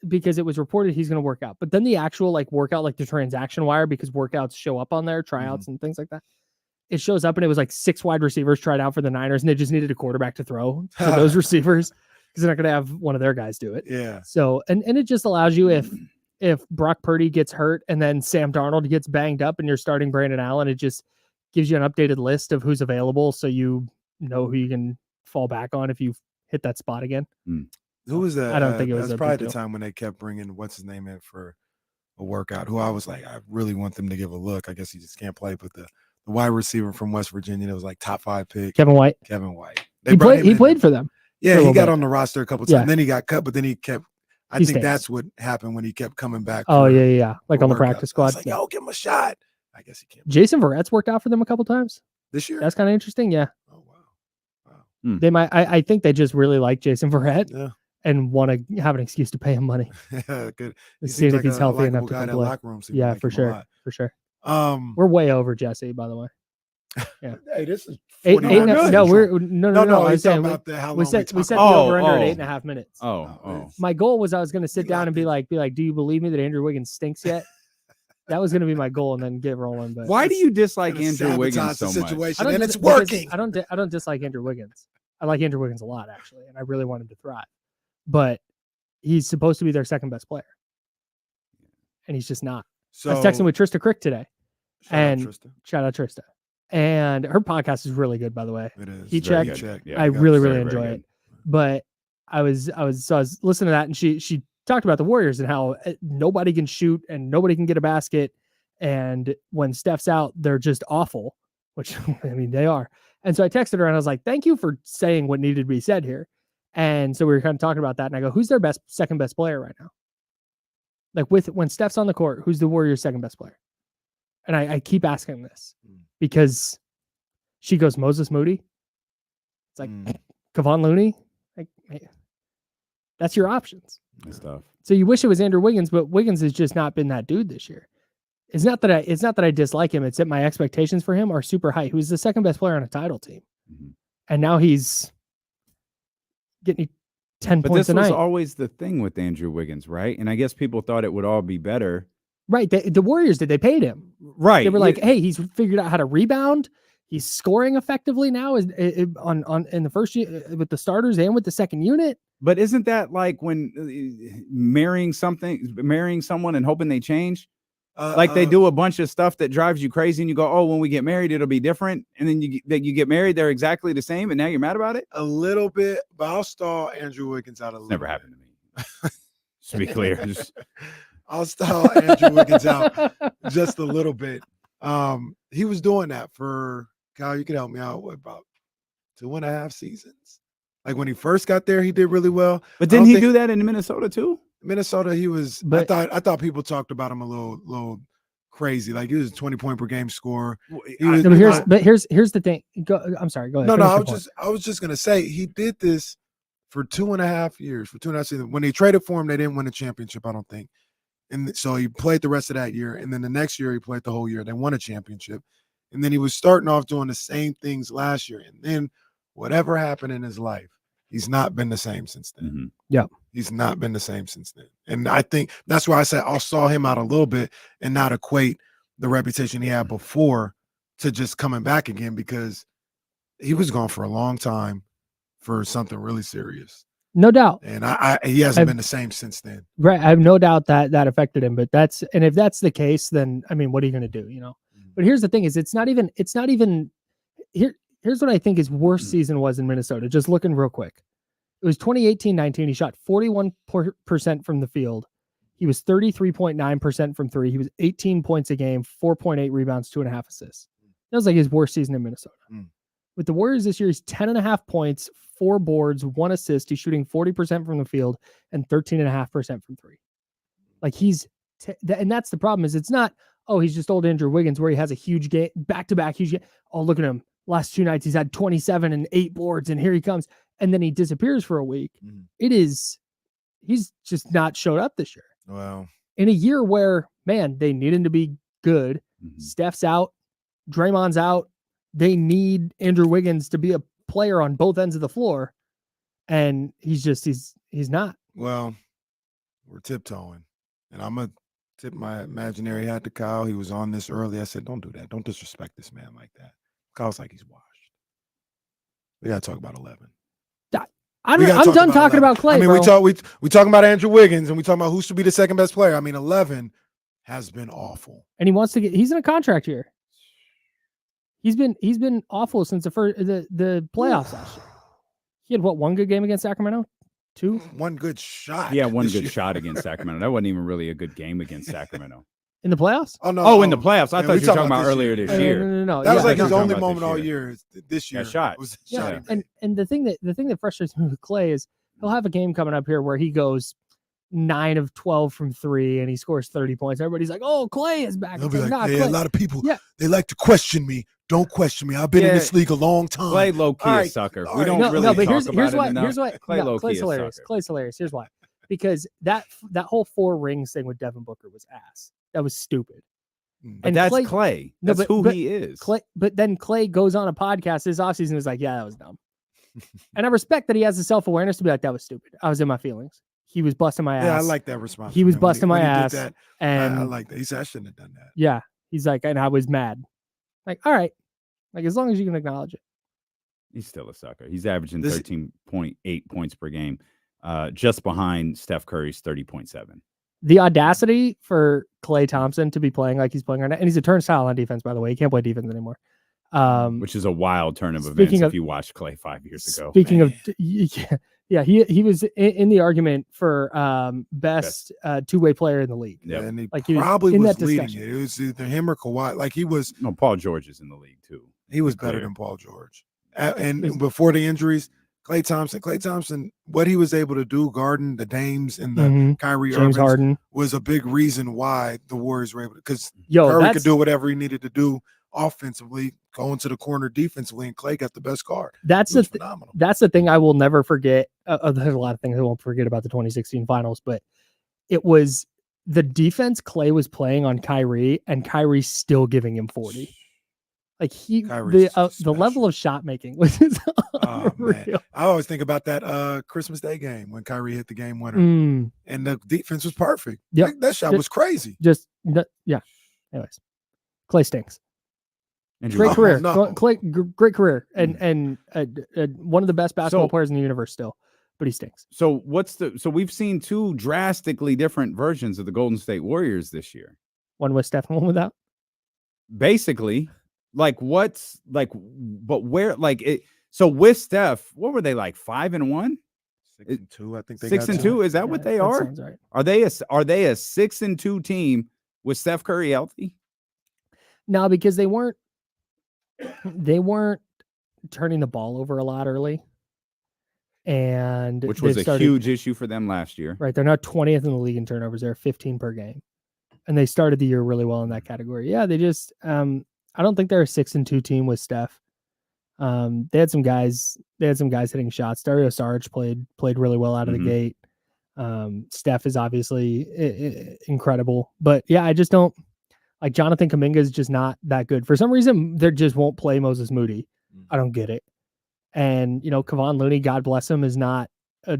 because it was reported he's going to work out, but then the actual like workout, like the transaction wire, because workouts show up on there, tryouts and things like that. It shows up and it was like 6 wide receivers tried out for the Niners and they just needed a quarterback to throw to those receivers because they're not going to have one of their guys do it. Yeah. So, and it just allows you if Brock Purdy gets hurt and then Sam Darnold gets banged up and you're starting Brandon Allen, it just gives you an updated list of who's available so you know who you can fall back on if you hit that spot again. Who was that? I don't think it was that's probably the time when they kept bringing what's his name in for a workout, who I was like, I really want them to give a look. I guess he just can't play, but the wide receiver from West Virginia that was like top 5 pick. Kevin White. He played for them. Yeah, he got on the roster a couple times. Yeah. Then he got cut, but then he kept He think stinks. that's what happened when he kept coming back. Oh, for- yeah. Like for on the workouts. practice I squad. was like, yo, give him a shot. I guess he can't. Jason Verrett's worked out for them a couple times. This year? That's kind of interesting. Yeah. Oh, wow. They might. I think they just really like Jason Verrett Yeah. and want to have an excuse to pay him money. Good. He See seems if like he's a healthy likable enough to guy in come that play. locker room, so you Yeah, like for him a sure. lot. For sure. We're way over Jesse, by the way. Yeah. Hey, this is Eight, 49 no, minutes. no, we're no. I was he's talking saying about how long we set talked the about. over under at 8.5 minutes. Oh. My goal was I was going to sit down and be like, do you believe me that Andrew Wiggins stinks yet? That was going to be my goal, and then get rolling. But Why do you dislike Gonna Andrew sabotage Wiggins the so much? situation, I don't and dis- it's because working. I don't dislike Andrew Wiggins. I like Andrew Wiggins a lot, actually, and I really want him to thrive. But he's supposed to be their second best player, and he's just not. I was texting with Trista Crick today, shout out Trista. And her podcast is really good, by the way. It is. He Very checked. good. Yeah, I it's really very, enjoy very it. But I was listening to that, and she talked about the Warriors and how nobody can shoot and nobody can get a basket, and when Steph's out, they're just awful. Which I mean, they are. And so I texted her and I was like, "Thank you for saying what needed to be said here." And so we were kind of talking about that, and I go, "Who's their second best player right now? Like when Steph's on the court, who's the Warriors' second best player?" And I keep asking this because she goes, Moses Moody. It's like Kevon Looney. Like, hey, that's your options. Good stuff. So you wish it was Andrew Wiggins, but Wiggins has just not been that dude this year. It's not that I dislike him. It's that my expectations for him are super high. He was the second best player on a title team. And now he's getting 10 But points this a was night. always the thing with Andrew Wiggins, right? And I guess people thought it would all be better Right. The Warriors did. They paid him. Right. They were like, hey, he's figured out how to rebound. He's scoring effectively now on in the first year with the starters and with the second unit. But isn't that like when marrying someone and hoping they change? Like they do a bunch of stuff that drives you crazy, and you go, "Oh, when we get married, it'll be different." And then you get married, they're exactly the same, and now you're mad about it. A little bit, but I'll stall Andrew Wiggins out a little. Never happened to me. Just to be clear, I'll stall Andrew Wiggins out just a little bit. He was doing that for Kyle. You can help me out with about 2.5 seasons. Like when he first got there, he did really well. But didn't he do that in Minnesota too? Minnesota, he was. But, I thought people talked about him a little crazy. Like he was a 20-point per game scorer. Here's the thing. I'm sorry. Go ahead. No. I was just gonna say he did this for 2.5 years, for 2.5 seasons. When they traded for him, they didn't win a championship, I don't think. And so he played the rest of that year, and then the next year he played the whole year. They won a championship, and then he was starting off doing the same things last year. And then whatever happened in his life, he's not been the same since then. Mm-hmm. Yeah. He's not been the same since then. And I think that's why I said I'll saw him out a little bit and not equate the reputation he had before to just coming back again, because he was gone for a long time for something really serious. No doubt. And he hasn't been the same since then. Right. I have no doubt that affected him, but if that's the case, then I mean, what are you going to do? You know, but here's the thing is here's what I think his worst season was in Minnesota. Just looking real quick. It was 2018-19. He shot 41% from the field. He was 33.9% from three. He was 18 points a game, 4.8 rebounds, 2.5 assists. That was like his worst season in Minnesota. With the Warriors this year, he's 10.5 points, 4 boards, 1 assist. He's shooting 40% from the field and 13.5% from three. Like and that's the problem is it's not, oh, he's just old Andrew Wiggins where he has a huge game, back-to-back huge game. Oh, look at him. Last 2 nights, he's had 27 and 8 boards, and here he comes. And then he disappears for a week. He's just not showed up this year. Wow. In a year where, man, they need him to be good. Steph's out. Draymond's out. They need Andrew Wiggins to be a player on both ends of the floor. And he's not. Well, we're tiptoeing. And I'm going to tip my imaginary hat to Kyle. He was on this early. I said, don't do that. Don't disrespect this man like that. Kyle's like he's washed. We got to talk about 11. I'm done talking about Clay. I mean, bro. we talking about Andrew Wiggins, and we talking about who should be the second best player. I mean, 11 has been awful, and he wants to he's in a contract year. He's been awful since the playoffs last year. He had one good game against Sacramento, 2. One good shot. Yeah, one good shot against Sacramento. That wasn't even really a good game against Sacramento. In the playoffs? Oh no! Oh, in the playoffs. I thought you were talking about this earlier this year. No. That was like his only moment all year. This year, that shot. Was yeah, and the thing that frustrates me with Clay is he'll have a game coming up here where he goes 9 of 12 from 3 and he scores 30 points. Everybody's like, "Oh, Clay is back." They'll be like, Clay. a lot of people. Yeah. They like to question me. Don't question me. I've been in this league a long time. Clay low key a sucker. We don't really but talk about it enough. Here's why. Clay low Clay's key hilarious. Clay's hilarious. Here's why. Because that whole 4 rings thing with Devin Booker was ass. That was stupid. But and that's Clay. That's who he is. But then Clay goes on a podcast this offseason and was like, yeah, that was dumb. And I respect that he has the self-awareness to be like, that was stupid. I was in my feelings. He was busting my ass. Yeah, I like that response. He was busting my ass. And I like that. He said, I shouldn't have done that. Yeah. He's like, and I was mad. Like, all right. Like, as long as you can acknowledge it. He's still a sucker. He's averaging 13.8 points per game, just behind Steph Curry's 30.7. The audacity for Klay Thompson to be playing like he's playing right now, and he's a turnstile on defense, by the way. He can't play defense anymore. Which is a wild turn of events if you watched Klay 5 years ago. Speaking of, he was in the argument for best two-way player in the league. Yeah, and he like probably was leading discussion. it. It was either him or Kawhi. Like he was. No, Paul George is in the league too. He was better than Paul George. And before the injuries, Klay Thompson, what he was able to do, guarding the Dames and the Kyrie James Harden, was a big reason why the Warriors were able to, because Curry could do whatever he needed to do offensively, go into the corner defensively, and Klay got the best guard. That's the thing I will never forget. There's a lot of things I won't forget about the 2016 finals, but it was the defense Klay was playing on Kyrie, and Kyrie still giving him 40. Like the level of shot making was unreal. I always think about that Christmas Day game when Kyrie hit the game winner, and the defense was perfect. Yeah, that shot was crazy. Just Yeah. Anyways, Clay stinks. Andrew Great Wiggins. career. no. Clay, great career, and one of the best basketball players in the universe still, but he stinks. So we've seen two drastically different versions of the Golden State Warriors this year. One with Steph, one without. Basically, but where it? So with Steph, what were they like 5-1? 6-2, I think they 6-2. Is that what they are? Sounds right. Are they a 6-2 team with Steph Curry healthy? No, because they weren't turning the ball over a lot early, and Which was a huge issue for them last year. Right, they're not 20th in the league in turnovers; they're 15 per game, and they started the year really well in that category. Yeah, they just I don't think they're a 6-2 team with Steph. They had some guys hitting shots. Dario Saric played really well out of the gate. Steph is obviously incredible, but yeah, I just don't like Jonathan Kuminga is just not that good. For some reason, they just won't play Moses Moody. I don't get it. And Kevon Looney, God bless him, is not a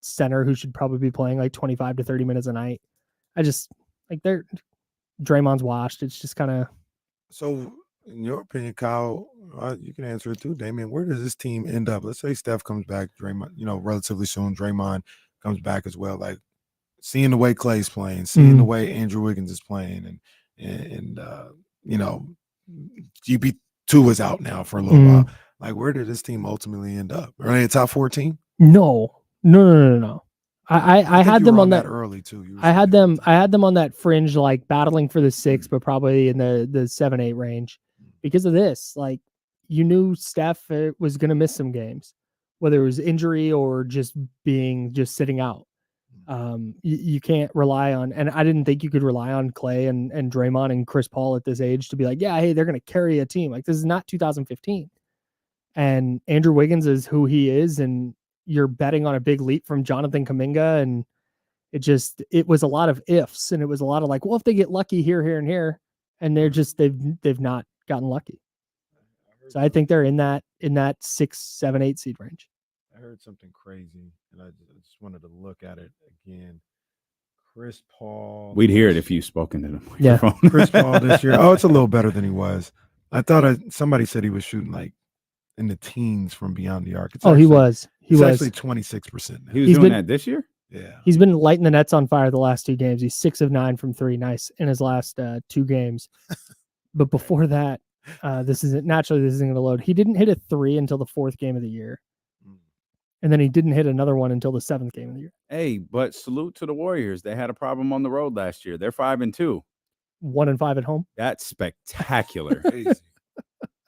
center who should probably be playing like 25 to 30 minutes a night. I just like Draymond's washed. It's just kind of. So, in your opinion, Kyle, you can answer it too, Damian. Where does this team end up? Let's say Steph comes back, Draymond, relatively soon. Draymond comes back as well. Like seeing the way Clay's playing, seeing the way Andrew Wiggins is playing, and GB2 is out now for a little while. Like, where did this team ultimately end up? Are they a top 4 team? No. I had them on that early too. I had them on that fringe, like battling for the 6, but probably in the 7-8 range because of this. Like, you knew Steph was going to miss some games, whether it was injury or just sitting out. You can't rely on, and I didn't think you could rely on Clay and Draymond and Chris Paul at this age to be like, yeah, hey, they're going to carry a team. Like, this is not 2015. And Andrew Wiggins is who he is, and you're betting on a big leap from Jonathan Kuminga, and it was a lot of ifs, and it was a lot of like, well, if they get lucky here, and here, and they've not gotten lucky. So I think they're in that 6, 7, 8 seed range. I heard something crazy, and I just wanted to look at it again. Chris Paul. We'd hear it if you spoke into the microphone. Yeah. Chris Paul this year. Oh, it's a little better than he was. I thought somebody said he was shooting like in the teens from beyond the arc. He was. He's actually 26% now. He was doing that this year? Yeah. He's been lighting the nets on fire the last 2 games. He's 6 of 9 from 3. Nice in his last 2 games. But before that, this isn't going to load. He didn't hit a 3 until the 4th game of the year. And then he didn't hit another one until the 7th game of the year. Hey, but salute to the Warriors. They had a problem on the road last year. They're 5-2. 1-5 at home. That's spectacular.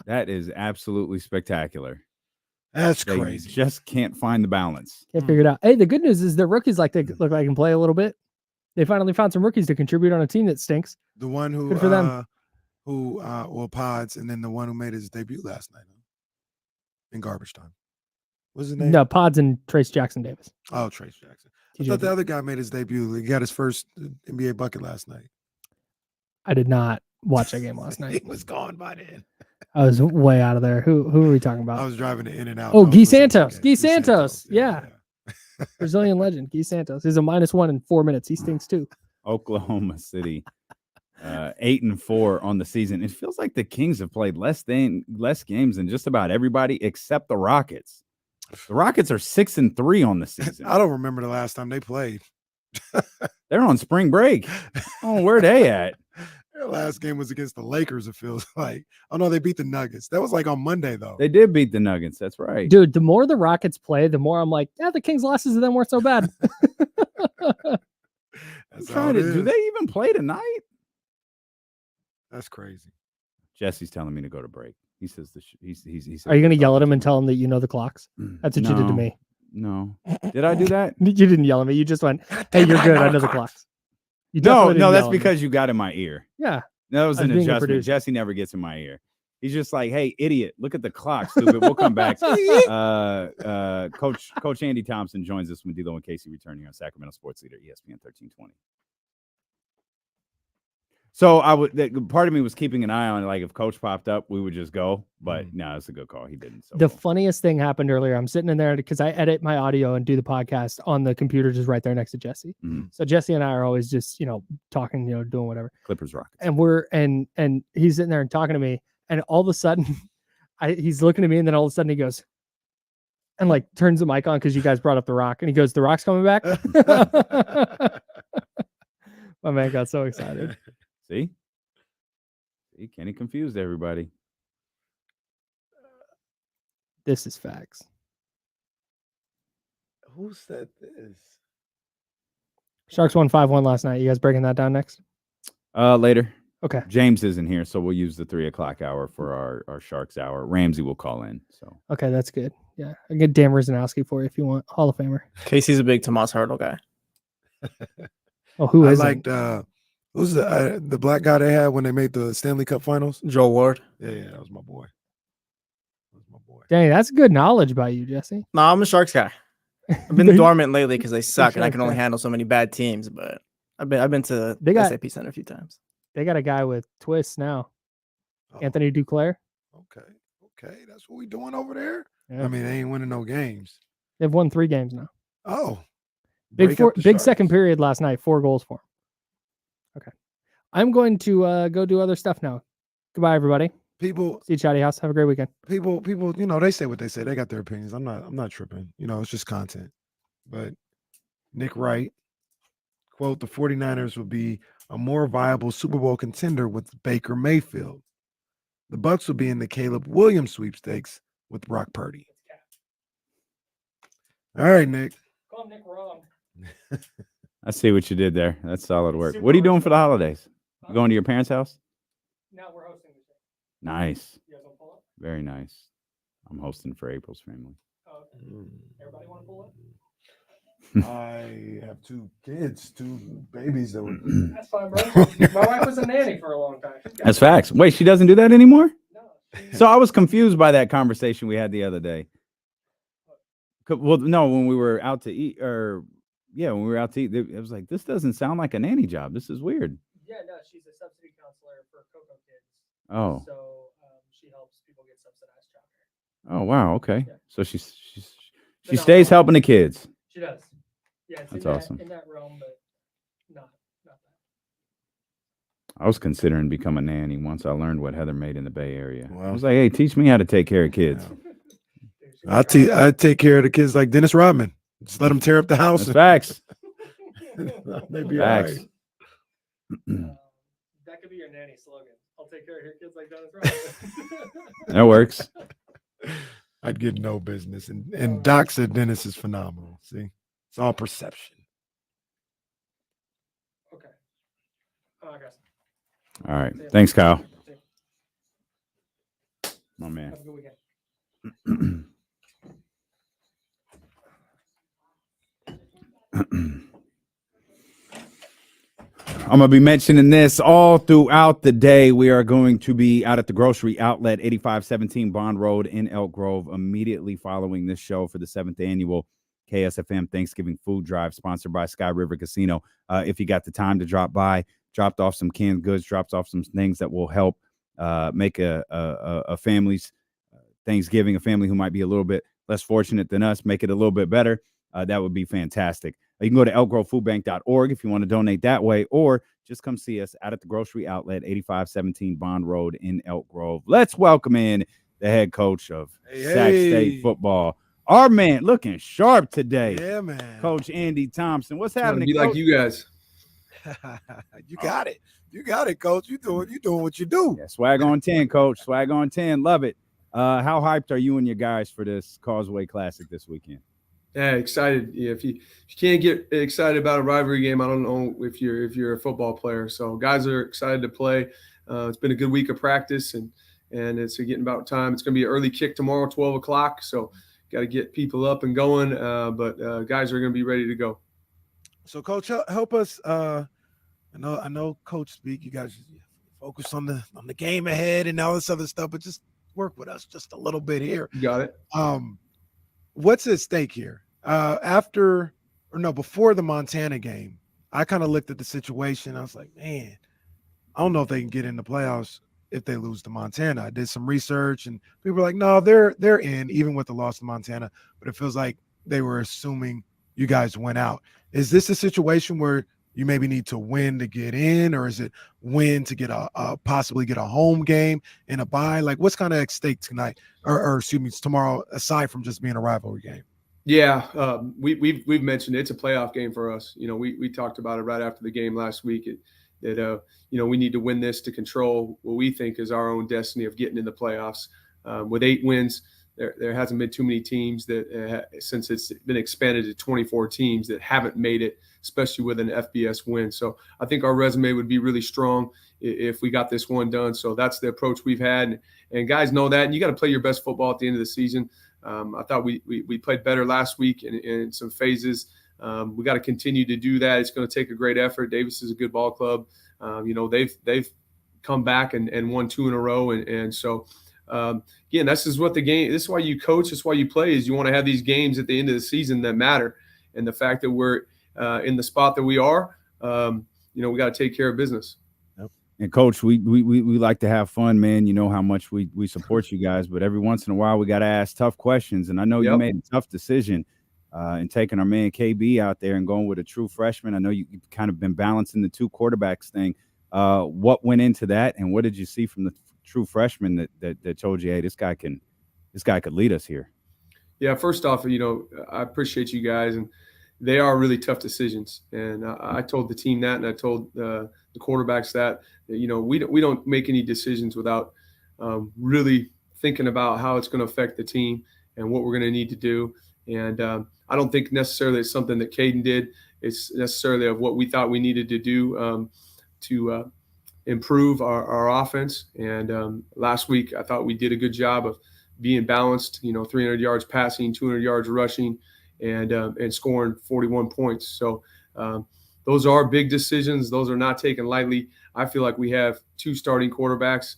That is absolutely spectacular. That's They crazy. just can't find the balance. Can't figure it out. Hey, the good news is the rookies look like they can play a little bit. They finally found some rookies to contribute on a team that stinks. The one who Good for them. Pods, and then the one who made his debut last night in garbage time. What's his name? No, Pods and Trace Jackson Davis. Oh, Trace Jackson. I thought the other guy made his debut. He got his first NBA bucket last night. I did not watch that game last night. He was gone by then. I was way out of there. Who are we talking about? I was driving to In-N-Out. Oh, Guy Santos. Guy Santos. Yeah. Brazilian legend. Guy Santos. He's a -1 in 4 minutes. He stinks too. Oklahoma City, 8-4 on the season. It feels like the Kings have played less games than just about everybody except the Rockets. The Rockets are 6-3 on the season. I don't remember the last time they played. They're on spring break. Oh, where are they at? Their last game was against the Lakers, it feels like. Oh, no, they beat the Nuggets. That was like on Monday, though. They did beat the Nuggets. That's right. Dude, the more the Rockets play, the more I'm like, yeah, the Kings' losses to them weren't so bad. Do they even play tonight? That's crazy. Jesse's telling me to go to break. He says he's Are you going to yell at him and tell him that you know the clocks? That's what you did to me. No. Did I do that? You didn't yell at me. You just went, hey, you're good. I know the clocks. No, that's because you got in my ear. Yeah. That was an adjustment. Jesse never gets in my ear. He's just like, hey, idiot, look at the clock, stupid. We'll come back. Coach Andy Thompson joins us when D'Lo and Casey return here on Sacramento Sports Leader, ESPN 1320. So part of me was keeping an eye on it. Like if Coach popped up, we would just go. But no, it's a good call. He didn't. So The funniest thing happened earlier. I'm sitting in there because I edit my audio and do the podcast on the computer just right there next to Jesse. So Jesse and I are always just, talking, doing whatever. Clippers Rockets. And and he's sitting there and talking to me. And all of a sudden he's looking at me and then all of a sudden he goes and like turns the mic on because you guys brought up The Rock. And he goes, The Rock's coming back. My man got so excited. See, Kenny confused everybody. This is facts. Who said this? Sharks won 5-1 last night. You guys breaking that down next? Later. Okay. James isn't here, so we'll use the 3:00 hour for our Sharks hour. Ramsey will call in. So okay, that's good. Yeah, I get Dan Rizanowski for you if you want. Hall of Famer. Casey's a big Tomas Hartle guy. Oh, who I is liked who's the black guy they had when they made the Stanley Cup Finals? Joel Ward. Yeah, that was my boy. Dang, that's good knowledge by you, Jesse. No, I'm a Sharks guy. I've been dormant lately because they suck and I can only handle so many bad teams. But I've been to the SAP Center a few times. They got a guy with twists now. Anthony Duclair. Okay, that's what we doing over there. Yeah. I mean, they ain't winning no games. They've won 3 games now. Oh, big second period last night. 4 goals for him. Okay, I'm going to go do other stuff now. Goodbye, everybody. People, see you, Chatty House. Have a great weekend. People, they say what they say. They got their opinions. I'm not tripping. It's just content. But Nick Wright, quote, the 49ers will be a more viable Super Bowl contender with Baker Mayfield. The Bucs will be in the Caleb Williams sweepstakes with Brock Purdy. All right, Nick. Call Nick wrong. I see what you did there. That's solid work. What are you doing for the holidays? You going to your parents' house? No, we're hosting this. Nice. You guys want to pull up? Very nice. I'm hosting for April's family. Oh, okay. Everybody want to pull up? I have 2 kids, 2 babies that were. That's fine, bro. My wife was a nanny for a long time. That's facts. Wait, she doesn't do that anymore? No. So I was confused by that conversation we had the other day. Well, no, when we were out to eat, when we were out to eat, it was like, this doesn't sound like a nanny job. This is weird. Yeah, no, she's a subsidy counselor for Cocoa Kids. Oh. So she helps people get subsidized childcare. Oh, wow. Okay. Yeah. So she stays helping the kids. She does. Yeah, it's That's in awesome. in that realm, but not that. I was considering becoming a nanny once I learned what Heather made in the Bay Area. Wow. I was like, hey, teach me how to take care of kids. I take care of the kids like Dennis Rodman. Just let them tear up the house. That's facts. They be Facts. all right. That could be your nanny slogan. I'll take care of your kids like Dennis Rodman. That works. I'd get no business. And Doc said Dennis is phenomenal. See, it's all perception. Okay. All right, guys. All right. Thanks, Kyle. My man. Have a good weekend. I'm going to be mentioning this all throughout the day. We are going to be out at the grocery outlet, 8517 Bond Road in Elk Grove, immediately following this show for the 7th annual KSFM Thanksgiving Food Drive, sponsored by Sky River Casino. If you got the time to drop by, dropped off some canned goods, dropped off some things that will help make a family's Thanksgiving, a family who might be a little bit less fortunate than us, make it a little bit better. That would be fantastic. You can go to elkgrovefoodbank.org if you want to donate that way, or just come see us out at the grocery outlet, 8517 Bond Road in Elk Grove. Let's welcome in the head coach of Sac State football. Our man looking sharp today. Yeah, man. Coach Andy Thompson. What's Trying happening, to be Coach? like you guys. You got it. You got it, Coach. You doing what you do. Yeah, swag on 10, Coach. Swag on 10. Love it. How hyped are you and your guys for this Causeway Classic this weekend? Yeah, excited. Yeah, if you can't get excited about a rivalry game, I don't know if you're a football player. So guys are excited to play. It's been a good week of practice, and it's getting about time. It's going to be an early kick tomorrow, 12 o'clock. So got to get people up and going. But guys are going to be ready to go. So, Coach, help us. I know Coach speak. You guys focus on the game ahead and all this other stuff, but just work with us just a little bit here. You got it. What's at stake here? Before the Montana game, I kind of looked at the situation. I was like, man, don't know if they can get in the playoffs if they lose to Montana. I did some research, and people were like, no, they're in, even with the loss to Montana. But it feels like they were assuming you guys went out. Is this a situation where you maybe need to win to get in, or is it win to get possibly get a home game and a bye? Like, what's kind of at stake tonight, or excuse me, tomorrow, aside from just being a rivalry game? Yeah, we've mentioned it's a playoff game for us. We talked about it right after the game last week. That we need to win this to control what we think is our own destiny of getting in the playoffs. With 8 wins, there hasn't been too many teams that since it's been expanded to 24 teams that haven't made it, especially with an FBS win. So I think our resume would be really strong if we got this one done. So that's the approach we've had, and guys know that. And you got to play your best football at the end of the season. I thought we played better last week in some phases. We got to continue to do that. It's going to take a great effort. Davis is a good ball club. They've come back and won 2 in a row, and so again, this is what the game. This is why you coach. This is why you play. Is you want to have these games at the end of the season that matter. And the fact that we're in the spot that we are, we got to take care of business. And Coach, we like to have fun, man. You know how much we support you guys, but every once in a while we got to ask tough questions. And I know you made a tough decision in taking our man KB out there and going with a true freshman. I know you've kind of been balancing the 2 quarterbacks thing. What went into that, and what did you see from the true freshman that told you, hey, this guy could lead us here? Yeah, first off, I appreciate you guys, and they are really tough decisions. And I told the team that, and I told the quarterbacks that we don't make any decisions without really thinking about how it's going to affect the team and what we're going to need to do. And I don't think necessarily it's something that Caden did. It's necessarily of what we thought we needed to do to improve our offense. And last week, I thought we did a good job of being balanced, 300 yards passing, 200 yards rushing, and scoring 41 points. So those are big decisions. Those are not taken lightly. I feel like we have 2 starting quarterbacks.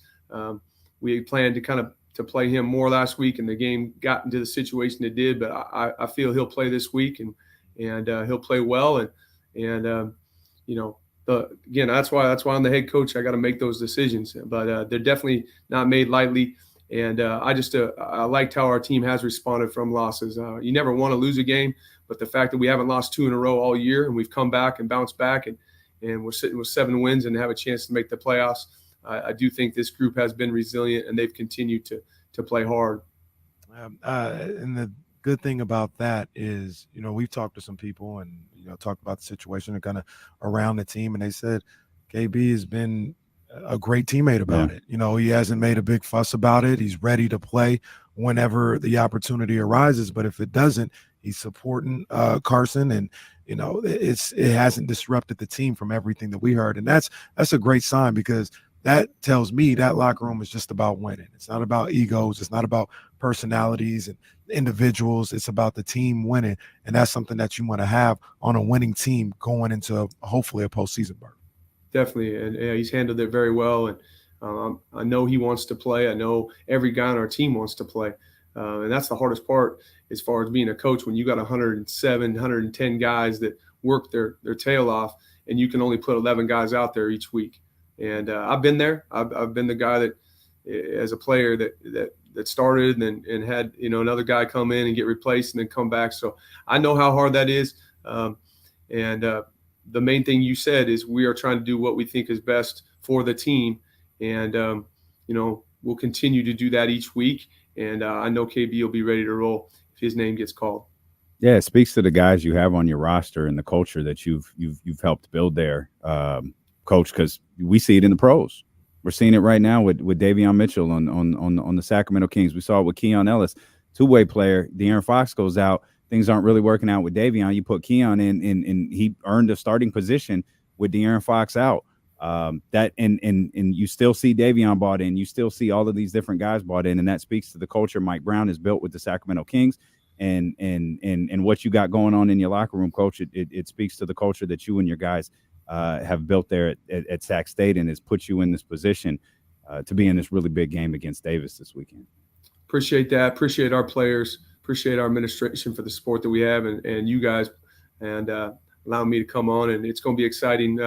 We planned to play him more last week, and the game got into the situation it did. But I feel he'll play this week, and he'll play well. Again, that's why I'm the head coach. I got to make those decisions, but they're definitely not made lightly. And I liked how our team has responded from losses. You never want to lose a game, but the fact that we haven't lost 2 in a row all year, and we've come back and bounced back, and we're sitting with 7 wins and have a chance to make the playoffs. I do think this group has been resilient, and they've continued to play hard. And the good thing about that is, we've talked to some people and, talked about the situation and kind of around the team, and they said KB has been a great teammate about it. He hasn't made a big fuss about it. He's ready to play whenever the opportunity arises. But if it doesn't, he's supporting Carson, and it hasn't disrupted the team from everything that we heard. And that's a great sign, because that tells me that locker room is just about winning. It's not about egos. It's not about personalities and individuals. It's about the team winning, and that's something that you want to have on a winning team going into hopefully a postseason berth. Definitely, and he's handled it very well. And I know he wants to play. I know every guy on our team wants to play, and that's the hardest part as far as being a coach. When you got 107, 110 guys that work their tail off, and you can only put 11 guys out there each week. And I've been there. I've been the guy that, as a player, that started and had another guy come in and get replaced and then come back. So I know how hard that is. The main thing you said is we are trying to do what we think is best for the team. And, we'll continue to do that each week. And I know KB will be ready to roll if his name gets called. Yeah, it speaks to the guys you have on your roster and the culture that you've helped build there, Coach, because we see it in the pros. We're seeing it right now with Davion Mitchell on the Sacramento Kings. We saw it with Keon Ellis, 2-way player. De'Aaron Fox goes out. Things aren't really working out with Davion. You put Keon in, and he earned a starting position with De'Aaron Fox out. And you still see Davion bought in. You still see all of these different guys bought in, and that speaks to the culture Mike Brown has built with the Sacramento Kings, and what you got going on in your locker room, Coach. It speaks to the culture that you and your guys have built there at Sac State, and has put you in this position to be in this really big game against Davis this weekend. Appreciate that. Appreciate our players. Appreciate our administration for the support that we have, and you guys, and allowing me to come on. And it's going to be exciting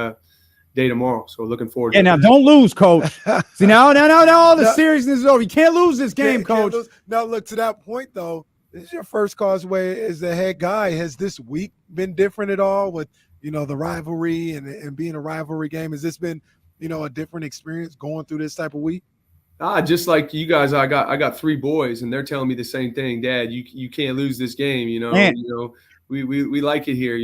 day tomorrow. So looking forward to And now that. don't lose, coach. See, now all the seriousness is over. You can't lose this game, coach. Now, look, to that point, though, this is your first Causeway as the head guy. Has this week been different at all with, the rivalry and being a rivalry game? Has this been, a different experience going through this type of week? Just like you guys, I got 3 boys, and they're telling me the same thing. Dad, you can't lose this game. We like it here.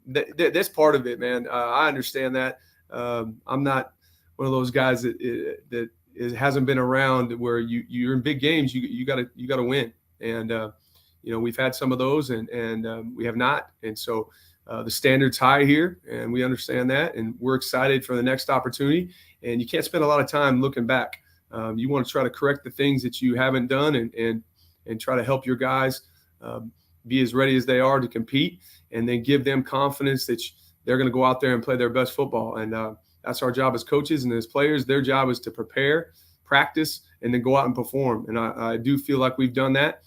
That's part of it, man. I understand that. I'm not one of those guys that hasn't been around where you're in big games. You gotta win, and we've had some of those, and we have not, and so the standard's high here, and we understand that, and we're excited for the next opportunity. And you can't spend a lot of time looking back. You want to try to correct the things that you haven't done, and try to help your guys be as ready as they are to compete, and then give them confidence that they're going to go out there and play their best football. And that's our job as coaches and as players. Their job is to prepare, practice, and then go out and perform. And I do feel like we've done that.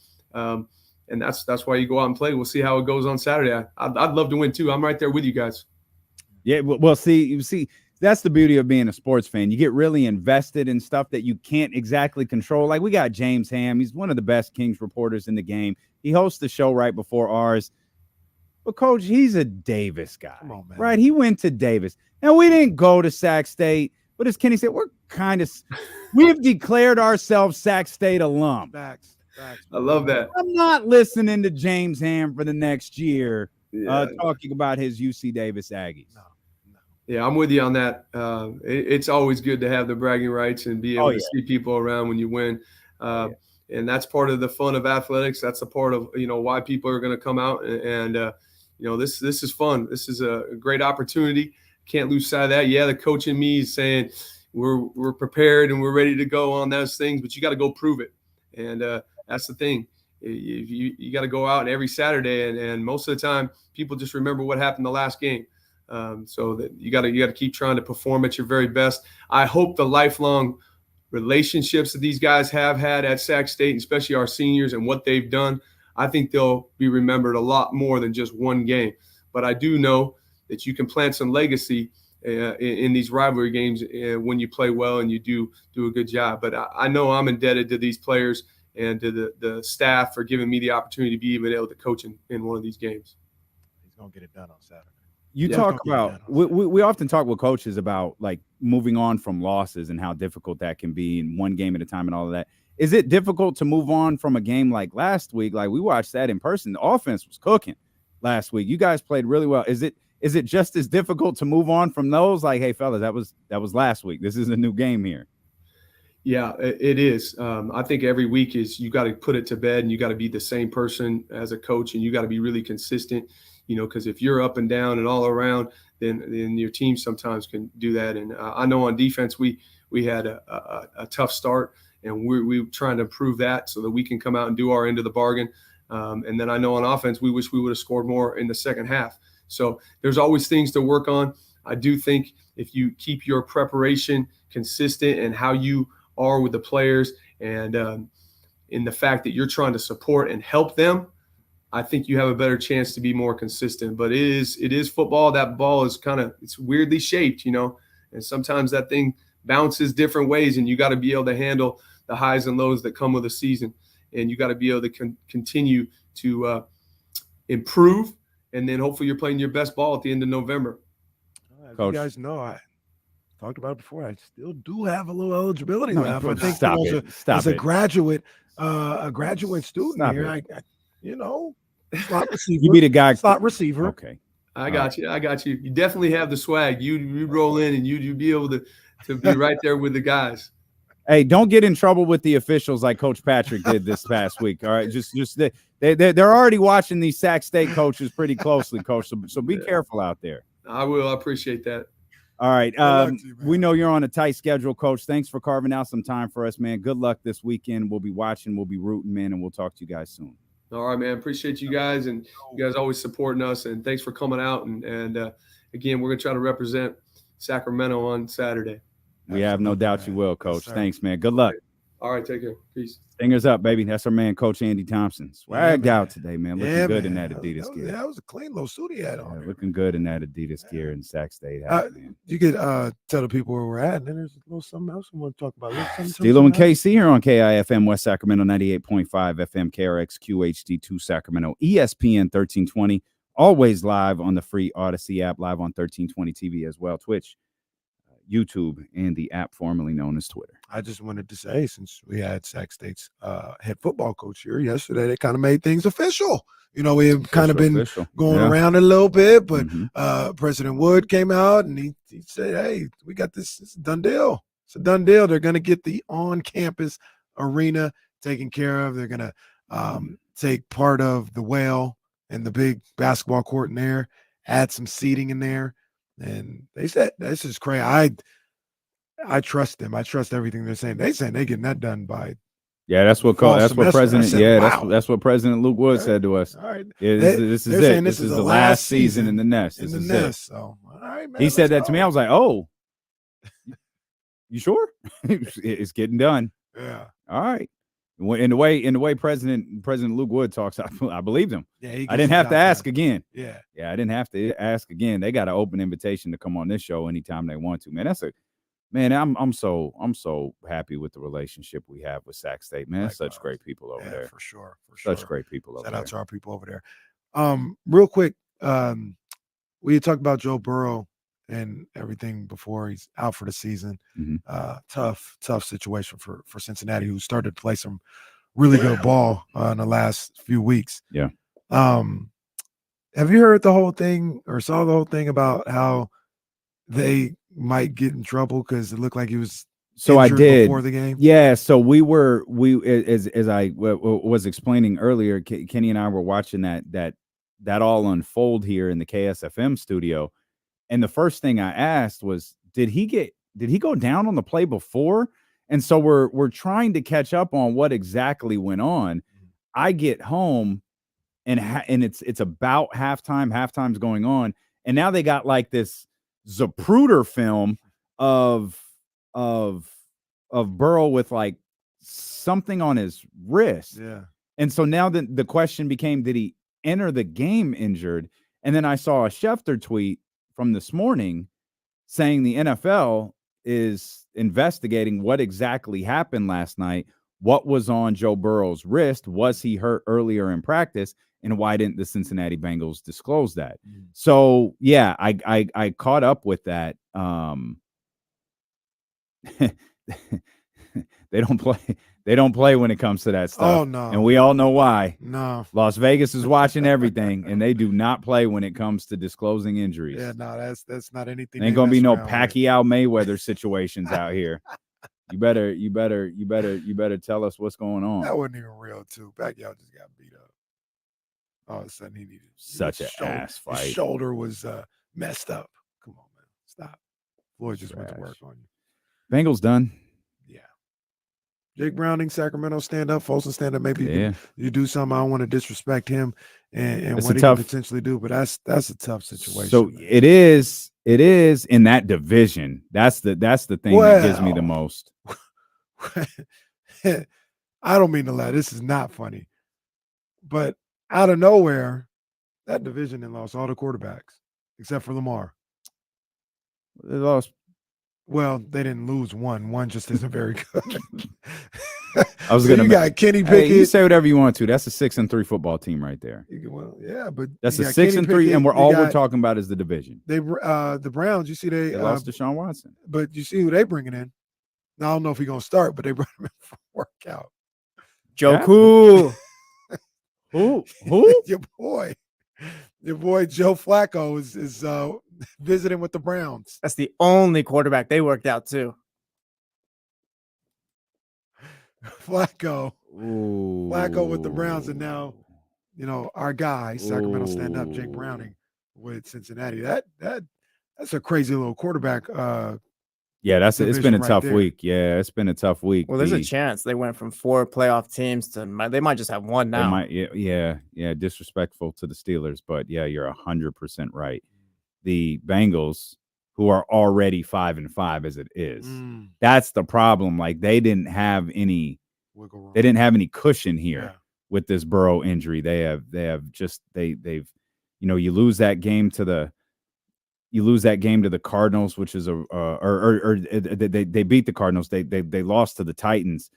And that's why you go out and play. We'll see how it goes on Saturday. I'd love to win too. I'm right there with you guys. Yeah, well, see, that's the beauty of being a sports fan. You get really invested in stuff that you can't exactly control. Like we got James Ham. He's one of the best Kings reporters in the game. He hosts the show right before ours. But, Coach, he's a Davis guy. Come on, man. Right? He went to Davis. Now, we didn't go to Sac State, but as Kenny said, we've declared ourselves Sac State alum. Facts. I love that. I'm not listening to James Ham for the next year talking about his UC Davis Aggies. No. Yeah, I'm with you on that. It's always good to have the bragging rights and be able to see people around when you win. And that's part of the fun of athletics. That's a part of, why people are going to come out. And this is fun. This is a great opportunity. Can't lose sight of that. Yeah, the coach in me is saying we're prepared and we're ready to go on those things, but you got to go prove it. And that's the thing. You got to go out every Saturday. And most of the time, people just remember what happened the last game. So that you got to keep trying to perform at your very best. I hope the lifelong relationships that these guys have had at Sac State, and especially our seniors and what they've done, I think they'll be remembered a lot more than just one game. But I do know that you can plant some legacy in these rivalry games when you play well and you do a good job. But I know I'm indebted to these players and to the staff for giving me the opportunity to be even able to coach in one of these games. He's going to get it done on Saturday. You talk about we often talk with coaches about like moving on from losses and how difficult that can be in one game at a time and all of that. Is it difficult to move on from a game like last week? Like we watched that in person. The offense was cooking last week. You guys played really well. Is it just as difficult to move on from those? Like, hey, fellas, that was last week. This is a new game here. Yeah, it is. I think every week is you got to put it to bed and you got to be the same person as a coach and you got to be really consistent. Because if you're up and down and all around, then your team sometimes can do that. And I know on defense we had a tough start, and we're trying to improve that so that we can come out and do our end of the bargain. And then I know on offense we wish we would have scored more in the second half. So there's always things to work on. I do think if you keep your preparation consistent and how you are with the players and in the fact that you're trying to support and help them, I think you have a better chance to be more consistent. But it is football. That ball is it's weirdly shaped, and sometimes that thing bounces different ways, and you got to be able to handle the highs and lows that come with a season, and you got to be able to continue to improve, and then hopefully you're playing your best ball at the end of November. As you guys know, I talked about it before. I still do have a little eligibility left. I think as a graduate student here, slot receiver. You be the guy. Slot receiver. Okay. I got you. You definitely have the swag. You roll in and you be able to be right there with the guys. Hey, don't get in trouble with the officials like Coach Patrick did this past week. All right, just they're already watching these Sac State coaches pretty closely, Coach. So be careful out there. I will. I appreciate that. All right. We know you're on a tight schedule, Coach. Thanks for carving out some time for us, man. Good luck this weekend. We'll be watching. We'll be rooting, man, and we'll talk to you guys soon. All right, man. Appreciate you guys, and you guys always supporting us. And thanks for coming out. And again, we're gonna try to represent Sacramento on Saturday. We have no doubt you will, Coach. Thanks, man. Good luck. All right, take care. Peace. Fingers up, baby. That's our man, Coach Andy Thompson. Swagged out today, man. Looking good in that man. Adidas gear. That was a clean little suit he had on. Looking good in that Adidas gear in Sac State. Man. You could tell the people where we're at, and then there's a little something else we want to talk about. Stilo and KC here on KIFM West Sacramento 98.5 FM KRX QHD2 Sacramento ESPN 1320. Always live on the free Odyssey app, live on 1320 TV as well, Twitch, YouTube, and the app formerly known as Twitter. I just wanted to say, since we had Sac State's head football coach here yesterday, they kind of made things official. You know, we have kind of been going around a little bit, but President Wood came out and he said, hey, we got this. It's a done deal. It's a done deal. They're going to get the on-campus arena taken care of. They're going to take part of the Whale and the big basketball court in there, add some seating in there. And they said, this is crazy. I trust them. I trust everything they're saying. They're saying they're getting that done by. Yeah, that's what President. Said, that's what President Luke Wood said to us. All right, yeah, this is it. This is the last season in the nest. In the nest. So, all right, man. He said that to me. I was like, oh, you sure? It's getting done. Yeah. All right. In the way President Luke Wood talks, I believed him. Yeah, I didn't have to ask again. Yeah, I didn't have to ask again. They got an open invitation to come on this show anytime they want to. Man, I'm so happy with the relationship we have with Sac State. Man, such great people over there. For sure. Such great people over there. Shout out to our people over there. Real quick, we had talked about Joe Burrow and everything before. He's out for the season. Tough situation for Cincinnati, who started to play some really good ball in the last few weeks. Yeah. Have you heard the whole thing or saw the whole thing about how they might get in trouble because it looked like he was injured before the game? Yeah. So as I was explaining earlier, Kenny and I were watching that all unfold here in the KSFM studio. And the first thing I asked was, did he go down on the play before? And so we're trying to catch up on what exactly went on. I get home and it's about halftime. Halftime's going on, and now they got like this Zapruder film of Burrow with like something on his wrist. Yeah. And so now the question became, did he enter the game injured? And then I saw a Schefter tweet from this morning saying the NFL is investigating what exactly happened last night. What was on Joe Burrow's wrist? Was he hurt earlier in practice? And why didn't the Cincinnati Bengals disclose that? So yeah, I caught up with that. They don't play when it comes to that stuff. Oh no. And we all know why. No. Las Vegas is watching everything, and they do not play when it comes to disclosing injuries. Yeah, no, that's not anything. Ain't gonna be no Pacquiao Mayweather situations out here. You better tell us what's going on. That wasn't even real too. Pacquiao just got beat up. All of a sudden he needed such an ass fight. His shoulder was messed up. Come on, man. Stop. Floyd just went to work on you. Bengals done. Yeah. Jake Browning, Sacramento, stand up. Folsom, stand up. Maybe you do something. I don't want to disrespect him and what he can potentially do, but that's a tough situation. So man. It is in that division. That's the thing that gives me the most. I don't mean to lie. This is not funny. But out of nowhere, that division then lost all the quarterbacks except for Lamar. They lost. Well, they didn't lose one. One just isn't very good. I was gonna. You got Kenny Pickett. Hey, you say whatever you want to. That's a 6-3 football team right there. Well, yeah, but that's a 6-3, and we're talking about is the division. They the Browns. You see, they lost Deshaun Watson, but you see who they bringing in. Now, I don't know if he's gonna start, but they brought him in for a workout. Joe Cool. Who? Your boy Joe Flacco is visiting with the Browns. That's the only quarterback they worked out too. Flacco with the Browns, and now our guy Sacramento stand up Jake Browning with Cincinnati. That's a crazy little quarterback. Yeah, it's been a tough week. Yeah, it's been a tough week. Well, there's a chance they went from 4 playoff teams to they might just have one now. Yeah, disrespectful to the Steelers, but yeah, you're 100% right. The Bengals who are already 5-5 as it is. That's the problem. Like they didn't have any cushion here with this Burrow injury. They've you lose that game to the Cardinals, which is they beat the Cardinals. They lost to the Titans.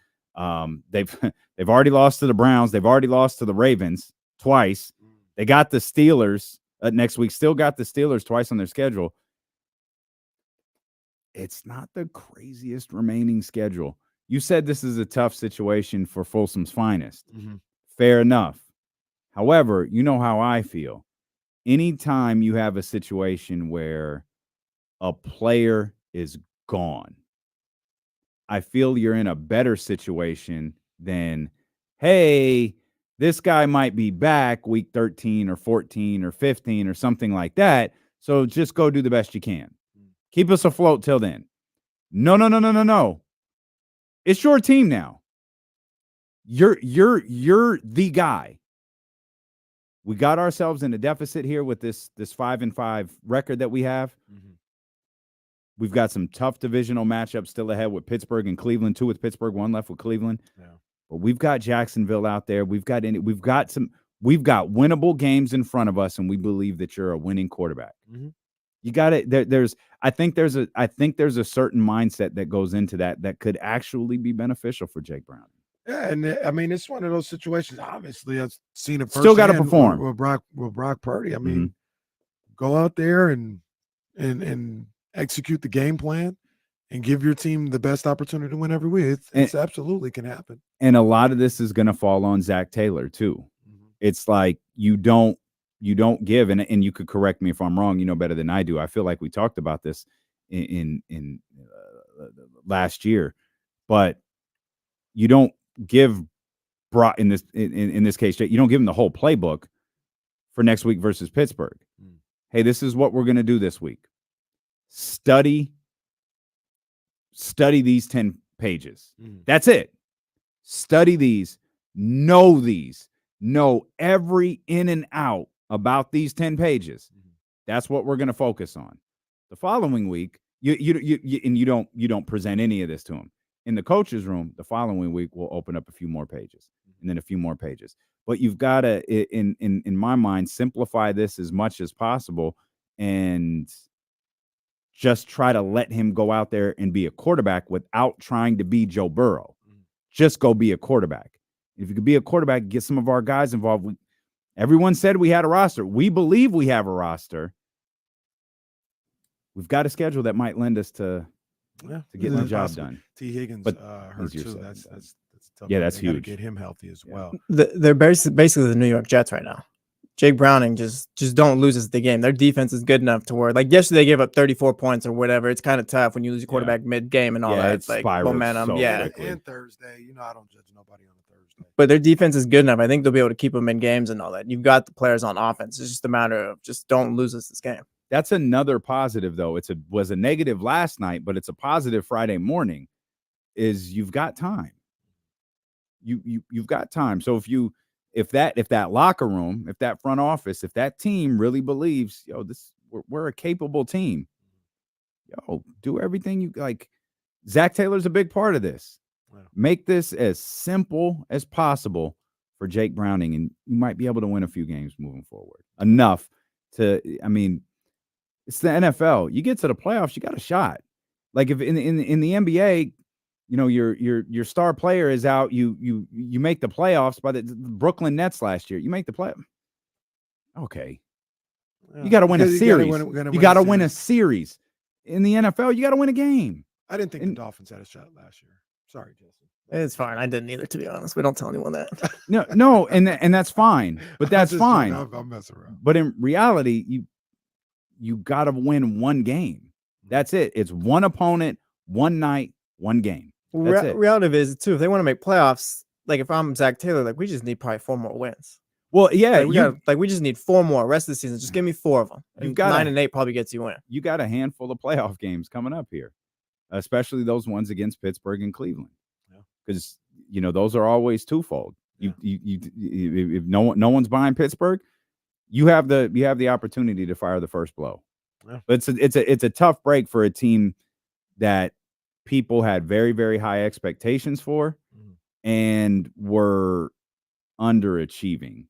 They've already lost to the Browns. They've already lost to the Ravens twice. They got the Steelers next week. Still got the Steelers twice on their schedule. It's not the craziest remaining schedule. You said this is a tough situation for Folsom's finest. Fair enough. However, you know how I feel. Anytime you have a situation where a player is gone, I feel you're in a better situation than, hey, this guy might be back week 13 or 14 or 15 or something like that. So just go do the best you can. Keep us afloat till then. No. It's your team now. You're the guy. We got ourselves in a deficit here with this 5-5 record that we have. We've got some tough divisional matchups still ahead with Pittsburgh and Cleveland, 2 with Pittsburgh, 1 left with Cleveland. But we've got Jacksonville out there. We've got winnable games in front of us, and we believe that you're a winning quarterback. You got it. I think there's a certain mindset that goes into that could actually be beneficial for Jake Brown. Yeah, and I mean, it's one of those situations. Obviously, I've seen it. Still got to perform with Brock Purdy. I mean, go out there and execute the game plan and give your team the best opportunity to win every week. It's absolutely can happen. And a lot of this is going to fall on Zach Taylor too. It's like you don't give, and you could correct me if I'm wrong. You know better than I do. I feel like we talked about this in last year, but you don't give Brock in this case. You don't give him the whole playbook for next week versus Pittsburgh. Hey, this is what we're going to do this week. Study these 10 pages. That's it. Study these. Know every in and out about these 10 pages. That's what we're going to focus on. The following week, you don't present any of this to him. In the coach's room, the following week we'll open up a few more pages and then a few more pages. But you've got to, in my mind, simplify this as much as possible and just try to let him go out there and be a quarterback without trying to be Joe Burrow. Just go be a quarterback. If you could be a quarterback, get some of our guys involved. Everyone said we had a roster. We believe we have a roster. We've got a schedule that might lend us to getting the job done. T. Higgins but hurt too. That's tough. Yeah, that's huge. Get him healthy as well. They're basically the New York Jets right now. Jake Browning just don't lose us the game. Their defense is good enough to where, like yesterday, they gave up 34 points or whatever. It's kind of tough when you lose your quarterback mid-game and all that. It's like momentum. And Thursday, I don't judge nobody on a Thursday. But their defense is good enough. I think they'll be able to keep them in games and all that. You've got the players on offense. It's just a matter of just don't lose us this game. That's another positive, though. Was a negative last night, but it's a positive Friday morning. Is you've got time. You've got time. So if that locker room, if that front office, if that team really believes, we're a capable team, do everything you like. Zach Taylor's a big part of this. Wow. Make this as simple as possible for Jake Browning, and you might be able to win a few games moving forward. Enough to, it's the NFL. You get to the playoffs, you got a shot. Like if in the NBA, your star player is out, you make the playoffs by the Brooklyn Nets last year. You make the play. Okay. Yeah. You got to win a series. You got to win a series. In the NFL, you got to win a game. I didn't think the Dolphins had a shot last year. Sorry, Jason. It's fine. I didn't either, to be honest. We don't tell anyone that. No, and that's fine. But that's fine. I'm messing around. But in reality, you got to win one game. That's it. It's one opponent, one night, one game. Reality is too, if they want to make playoffs, like if I'm Zach Taylor, like we just need probably 4 more wins. Well, yeah, we just need 4 more rest of the season. Just give me 4 of them. You've got 9 and 8 probably gets you in. You got a handful of playoff games coming up here, especially those ones against Pittsburgh and Cleveland, because those are always twofold. Yeah. If no one's buying Pittsburgh, you have the opportunity to fire the first blow. Yeah. But it's a tough break for a team that people had very, very high expectations for and were underachieving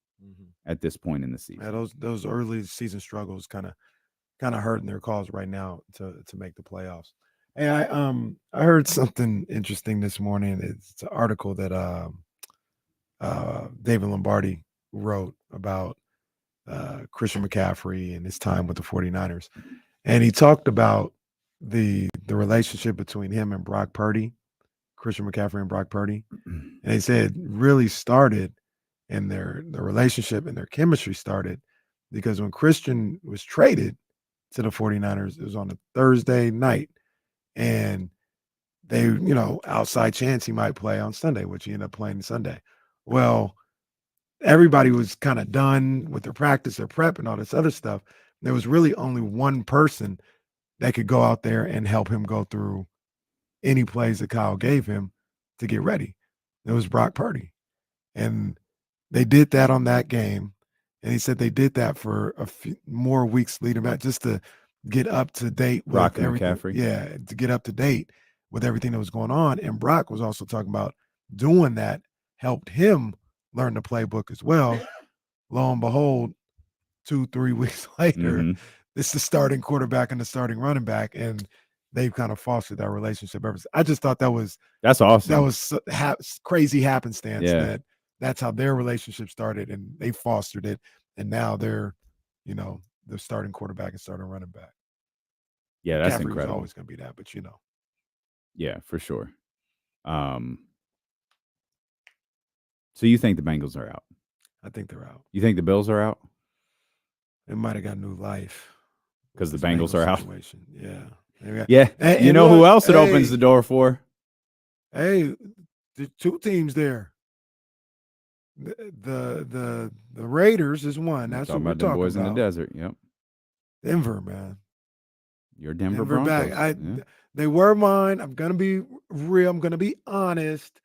at this point in the season. Yeah, those early season struggles kind of hurting their cause right now to make the playoffs. Hey, I heard something interesting this morning. It's an article that David Lombardi wrote about Christian McCaffrey and his time with the 49ers. And he talked about the relationship between him and Brock Purdy, Christian McCaffrey and Brock Purdy. And he said really started and their relationship and their chemistry started because when Christian was traded to the 49ers, it was on a Thursday night. And they, outside chance he might play on Sunday, which he ended up playing Sunday. Well, everybody was kind of done with their practice, their prep, and all this other stuff. There was really only one person that could go out there and help him go through any plays that Kyle gave him to get ready. It was Brock Purdy. And they did that on that game. And he said they did that for a few more weeks leading up just to get up to date with Brock and everything. McCaffrey. Yeah, to get up to date with everything that was going on. And Brock was also talking about doing that helped him learn the playbook as well. Lo and behold, 2-3 weeks later, it's the starting quarterback and the starting running back, and they've kind of fostered that relationship ever since. I just thought that's awesome. That was crazy happenstance that's how their relationship started, and they fostered it, and now they're, the starting quarterback and starting running back. Yeah, that's McCaffrey incredible. Was always going to be that, but Yeah, for sure. So you think the Bengals are out? I think they're out. You think the Bills are out? They might have got new life because the Bengals are out. Yeah. Yeah. And you know who else it opens the door for? Hey, the two teams there. The Raiders is one. That's what we're talking about. Boys in the desert. Yep. Denver, man. Your Denver Broncos. back. They were mine. I'm gonna be real. I'm gonna be honest.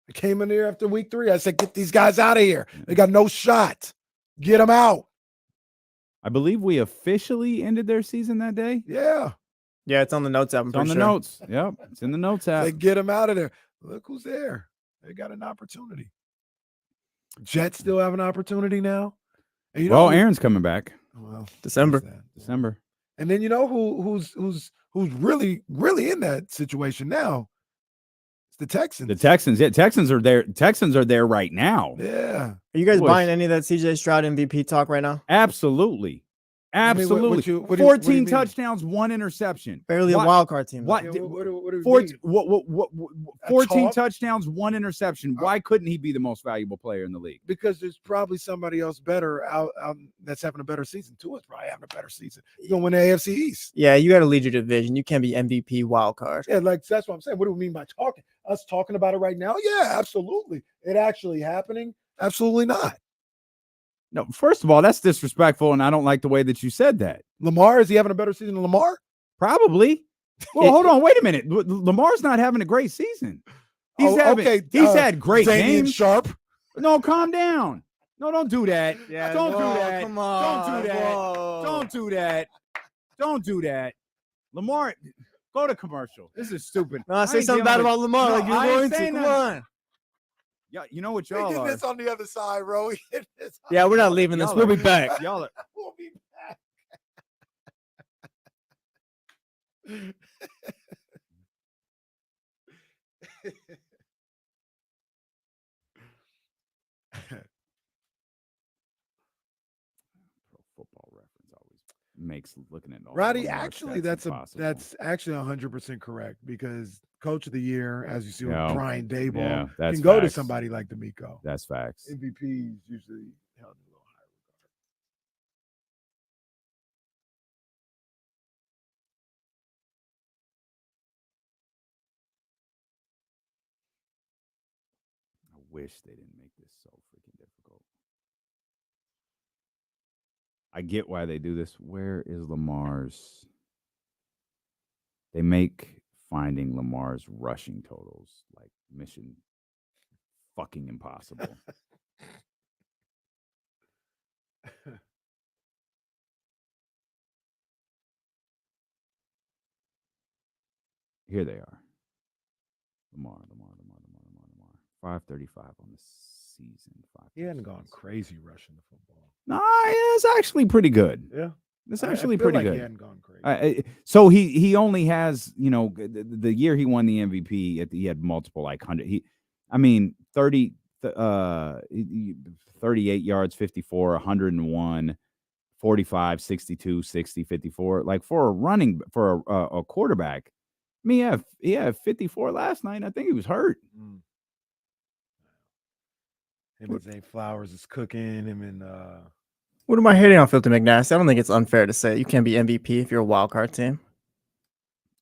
I came in here after week 3. I said, get these guys out of here. They got no shot. Get them out. I believe we officially ended their season that day. Yeah. Yeah, it's on the notes app. It's on the notes. Yep. It's in the notes app. They get them out of there. Look who's there. They got an opportunity. Jets still have an opportunity now. And Aaron's coming back. Well, December. And then who's really in that situation now? It's the Texans. The Texans. Yeah, Texans are there. Texans are there right now. Yeah. Are you guys buying any of that CJ Stroud MVP talk right now? Absolutely. Absolutely. What 14 touchdowns, 1 interception. Barely a wild card team. What? 14 touchdowns, 1 interception. Why couldn't he be the most valuable player in the league? Because there's probably somebody else better out that's having a better season. Tua's probably having a better season. You're gonna win the AFC East. Yeah, you got to lead your division. You can't be MVP wild card. Yeah, that's what I'm saying. What do we mean by talking? Us talking about it right now? Yeah, absolutely. It actually happening? Absolutely not. No, first of all, that's disrespectful, and I don't like the way that you said that. Lamar, is he having a better season than Lamar? Probably. Well, hold on, wait a minute. Lamar's not having a great season. He's had great games. Sharp. No, calm down. No, don't do that. Yeah, don't do that. Come on. Don't do that. Whoa. Don't do that. Don't do that. Lamar, go to commercial. This is stupid. No, say something bad about Lamar. Like you're going to. Come on. Yeah, you know what y'all are. This on the other side, bro. Yeah, we're not leaving this. We'll be back. Y'all are. We'll be back. Football Reference always makes looking at all. Roddy, actually, that's actually 100% correct because Coach of the Year, as you see with Brian Daboll, can go to somebody like D'Amico. That's facts. MVP is usually held in a little higher I wish they didn't make this so freaking difficult. I get why they do this. Where is Lamar's? They make finding Lamar's rushing totals like mission fucking impossible. Here they are. Lamar. 535 on the season. He hadn't gone crazy rushing the football. No, it's actually pretty good. Yeah. It's I actually feel pretty like good. He hadn't gone crazy. So he only has, the year he won the MVP, he had multiple 100. 38 yards, 54, 101, 45, 62, 60, 54. Like for a quarterback. I mean, he had 54 last night. I think he was hurt. Him and Zay Flowers is cooking. Him and What am I hating on Filthy McNasty? I don't think it's unfair to say you can't be MVP if you're a wild card team.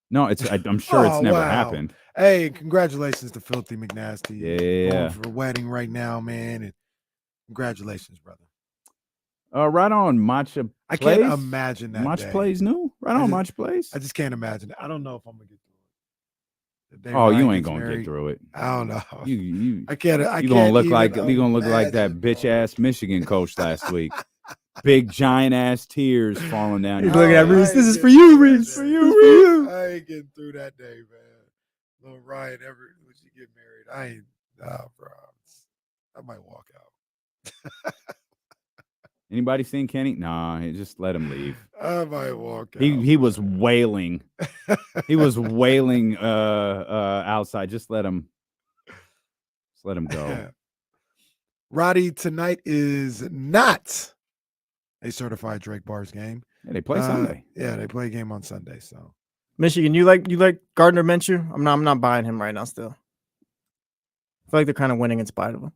No, I'm sure it's never happened. Hey, congratulations to Filthy McNasty. Yeah. Going for a wedding right now, man. And congratulations, brother. Right on Matcha. I can't imagine that. Matcha Plays new. Right on Matcha Plays. I just can't imagine it. I don't know if I'm gonna get through it. Oh, you ain't gonna get through it. I don't know. You I can't. You gonna look like that bitch ass Michigan coach last week. Big giant ass tears falling down. He's looking at Reese. This is for you, Reese. For you. I ain't getting through that day, man. Little Ryan, when she get married, I ain't. Bro. I might walk out. Anybody seen Kenny? Nah, just let him leave. I might walk out. He was wailing. He was wailing outside. Just let him go. Roddy, tonight is not a certified Drake Bars game. Yeah, they play Sunday. Yeah, they play a game on Sunday. So Michigan, you like Gardner Minshew? I'm not buying him right now still. I feel like they're kind of winning in spite of him.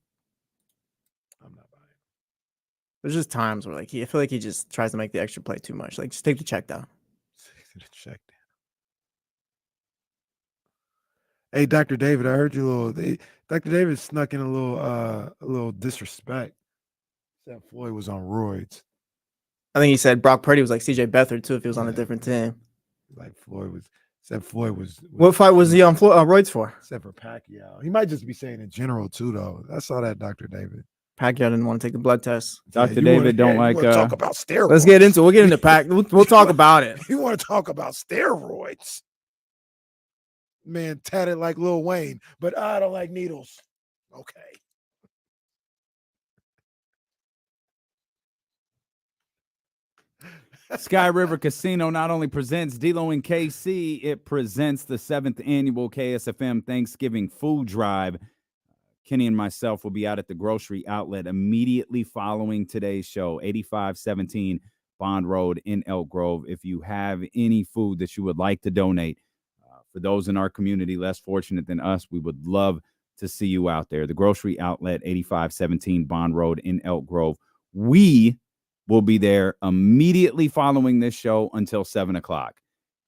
I'm not buying him. There's just times where I feel like he just tries to make the extra play too much. Like, just take the check down. Hey, Dr. David, I heard you Dr. David snuck in a little disrespect. Said Floyd was on roids. I think he said Brock Purdy was like CJ Beathard too if he was on a different team. Like Floyd was. What fight was he on roids for? Except for Pacquiao. He might just be saying in general too, though. I saw that, Dr. David. Pacquiao didn't want to take the blood test. Dr. David don't like talk about steroids. Let's get into it. We'll get into Pac. We'll talk about it. You want to talk about steroids? Man, tatted like Lil Wayne, but I don't like needles. Okay. Sky River Casino not only presents D-Lo and KC, it presents the 7th annual KSFM Thanksgiving Food Drive. Kenny and myself will be out at the grocery outlet immediately following today's show, 8517 Bond Road in Elk Grove. If you have any food that you would like to donate, for those in our community less fortunate than us, we would love to see you out there. The grocery outlet, 8517 Bond Road in Elk Grove. We will be there immediately following this show until 7 o'clock.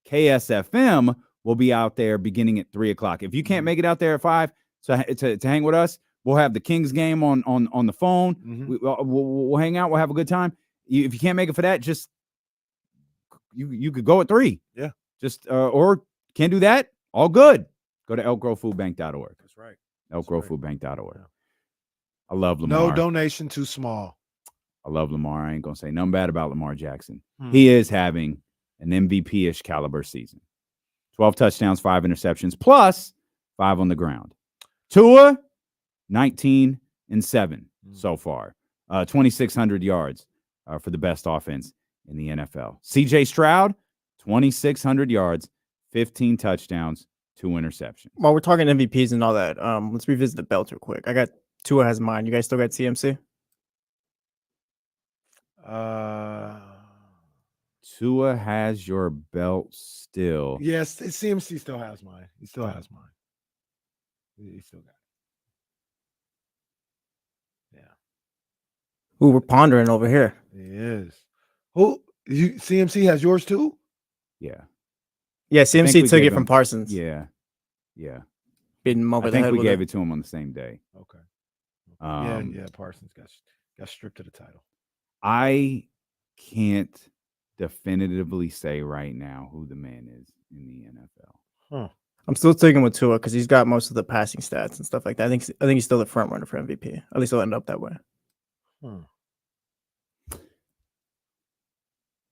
KSFM will be out there beginning at 3 o'clock. If you can't make it out there at 5 to hang with us, we'll have the Kings game on the phone. Mm-hmm. We'll hang out. We'll have a good time. If you can't make it for that, just you could go at 3. Yeah. Just or can't do that. All good. Go to elkgrovefoodbank.org. That's right. elkgrovefoodbank.org. I love Lamar. No donation too small. I love Lamar. I ain't going to say nothing bad about Lamar Jackson. He is having an MVP-ish caliber season. 12 touchdowns, 5 interceptions, plus 5 on the ground. Tua, 19 and 7 so far. 2,600 yards for the best offense in the NFL. CJ Stroud, 2,600 yards, 15 touchdowns, 2 interceptions. While we're talking MVPs and all that, let's revisit the belt real quick. I got Tua has mine. You guys still got CMC? Tua has your belt still. Yes, CMC still has mine. He still has mine. He still got it. Yeah. Ooh, we're pondering over here. He is. CMC has yours too? Yeah. Yeah, CMC took it from Parsons. Yeah. Yeah. Beating him over I the head think we with gave it to him on the same day. Okay. Yeah, Parsons got stripped of the title. I can't definitively say right now who the man is in the NFL. Huh. I'm still taking with Tua because he's got most of the passing stats and stuff like that. I think he's still the front runner for MVP. At least he'll end up that way.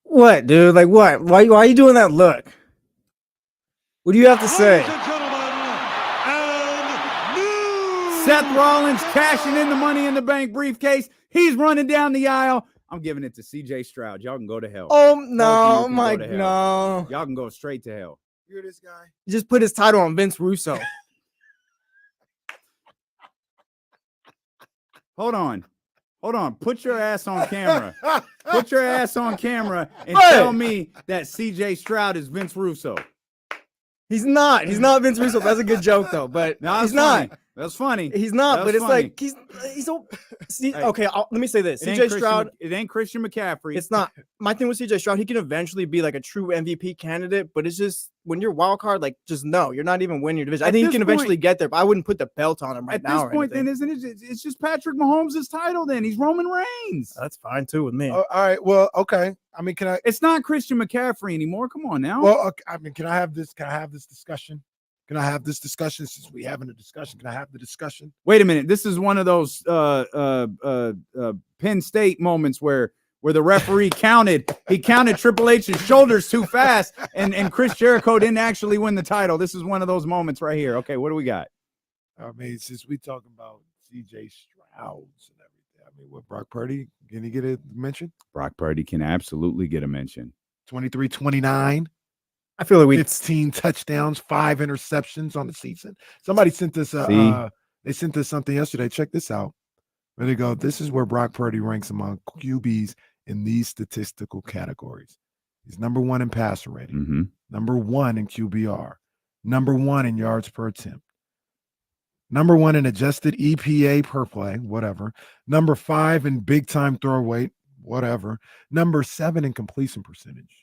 What, dude? Like what? Why are you doing that look? What do you have to say? Ladies and gentlemen, and Seth Rollins cashing in the Money in the Bank briefcase. He's running down the aisle. I'm giving it to CJ Stroud. Y'all can go to hell. Oh Both no, of you can my go to hell. no! Y'all can go straight to hell. You're this guy. He just put his title on Vince Russo. Hold on. Put your ass on camera. Put your ass on camera and Hey! tell me that CJ Stroud is Vince Russo. He's not. He's not Vince Russo. That's a good joke though, but No, he's that's funny. not. That's funny. He's not. That's but it's funny. like he's so. See, Hey. okay, let me say this: It ain't CJ Christian- Stroud. It ain't Christian McCaffrey. It's not. My thing with CJ Stroud, he can eventually be like a true MVP candidate, but it's just when you're wild card, like just no, you're not even winning your division. I At think he this can eventually point- get there, but I wouldn't put the belt on him right At now. this point, then isn't it? It's just Patrick Mahomes' title. Then he's Roman Reigns. That's fine too with me. Oh, all right. Well, okay. I mean, can I? It's not Christian McCaffrey anymore. Come on now. Well, okay, I mean, can I have this? Can I have this discussion? Can I have this discussion since we having a discussion? Can I have the discussion? Wait a minute. This is one of those Penn State moments where the referee he counted Triple H's shoulders too fast, and Chris Jericho didn't actually win the title. This is one of those moments right here. Okay, what do we got? I mean, since we talking about CJ Strouds and everything, I mean, what Brock Purdy, can he get a mention? Brock Purdy can absolutely get a mention. 23-29. I feel like we 15 touchdowns, 5 interceptions on the season. Somebody sent this. They sent us something yesterday. Check this out. There they go. This is where Brock Purdy ranks among QBs in these statistical categories. He's number 1 in passer rating, Mm-hmm. number 1 in QBR, number 1 in yards per attempt, number 1 in adjusted EPA per play, whatever. Number 5 in big time throw weight, whatever. Number 7 in completion percentage.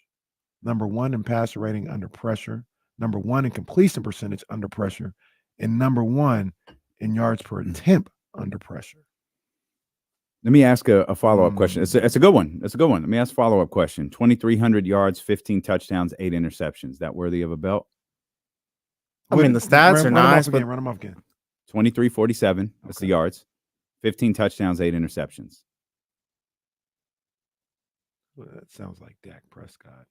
Number 1 in passer rating under pressure, number 1 in completion percentage under pressure, and number 1 in yards per attempt under pressure. Let me ask a follow-up question. It's a good one. It's a good one. Let me ask a follow-up question. 2,300 yards, 15 touchdowns, 8 interceptions. That worthy of a belt? I mean, the stats are nice, but Run them off again. 23-47. That's the yards. 15 touchdowns, 8 interceptions. Well, that sounds like Dak Prescott.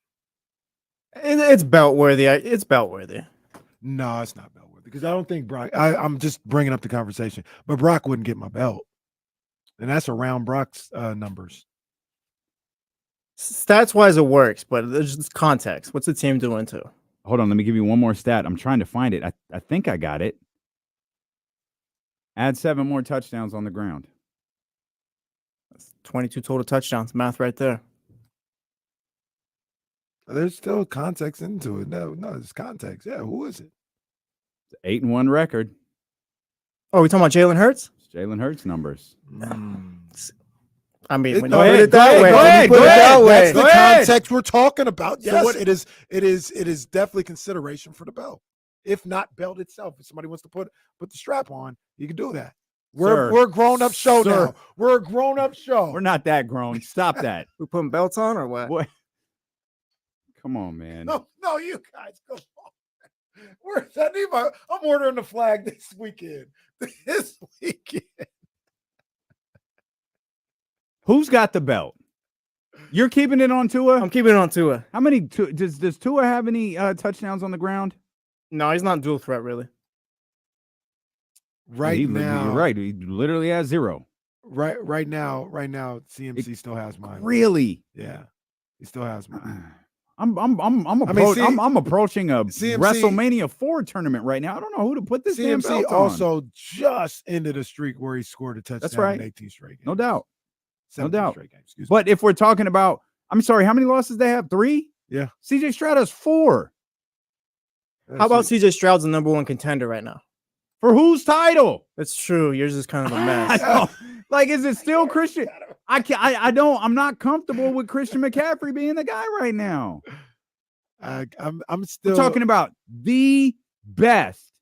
it's belt worthy. It's belt worthy. No, it's not belt worthy because I don't think Brock. I'm just bringing up the conversation, but Brock wouldn't get my belt, and that's around Brock's numbers. Stats wise, it works, but there's just context. What's the team doing too? Hold on. Let me give you one more stat. I'm trying to find it. I think I got it. Add 7 more touchdowns on the ground. That's 22 total touchdowns. Math right there. There's still context into it. No, there's context. Yeah, who is it? It's 8-1 record. Oh, we talking about Jalen Hurts? It's Jalen Hurts numbers. I mean, It- when no, you put it- it that go way, ahead, when go you put it ahead. that way. That's the context we're talking about. Yes, what- it is definitely consideration for the belt. If not belt itself, if somebody wants to put the strap on, you can do that. Sir. We're a grown-up show Sir. now. We're a grown-up show. We're not that grown. Stop that. We putting belts on or what? What? Come on, man. No, you guys go. I'm ordering the flag this weekend. This weekend. Who's got the belt? You're keeping it on Tua? I'm keeping it on Tua. How many? Does Tua have any touchdowns on the ground? No, he's not dual threat really. Right now, You're right. He literally has 0. Right now, CMC still has mine. Really? Yeah, he still has mine. I'm approaching a CMC WrestleMania 4 tournament right now. I don't know who to put this damn CMC belt on. also just ended a streak where he scored a touchdown. That's right. In 18 straight games. No doubt. 17 doubt. straight games. Excuse me. But if we're talking about, I'm sorry, how many losses they have? 3? Yeah. CJ Stroud has 4. How about CJ Stroud's the number 1 contender right now? For whose title? That's true. Yours is kind of a I mess. don't- like, is it still Christian? I'm not comfortable with Christian McCaffrey being the guy right now. I'm still We're talking about the best.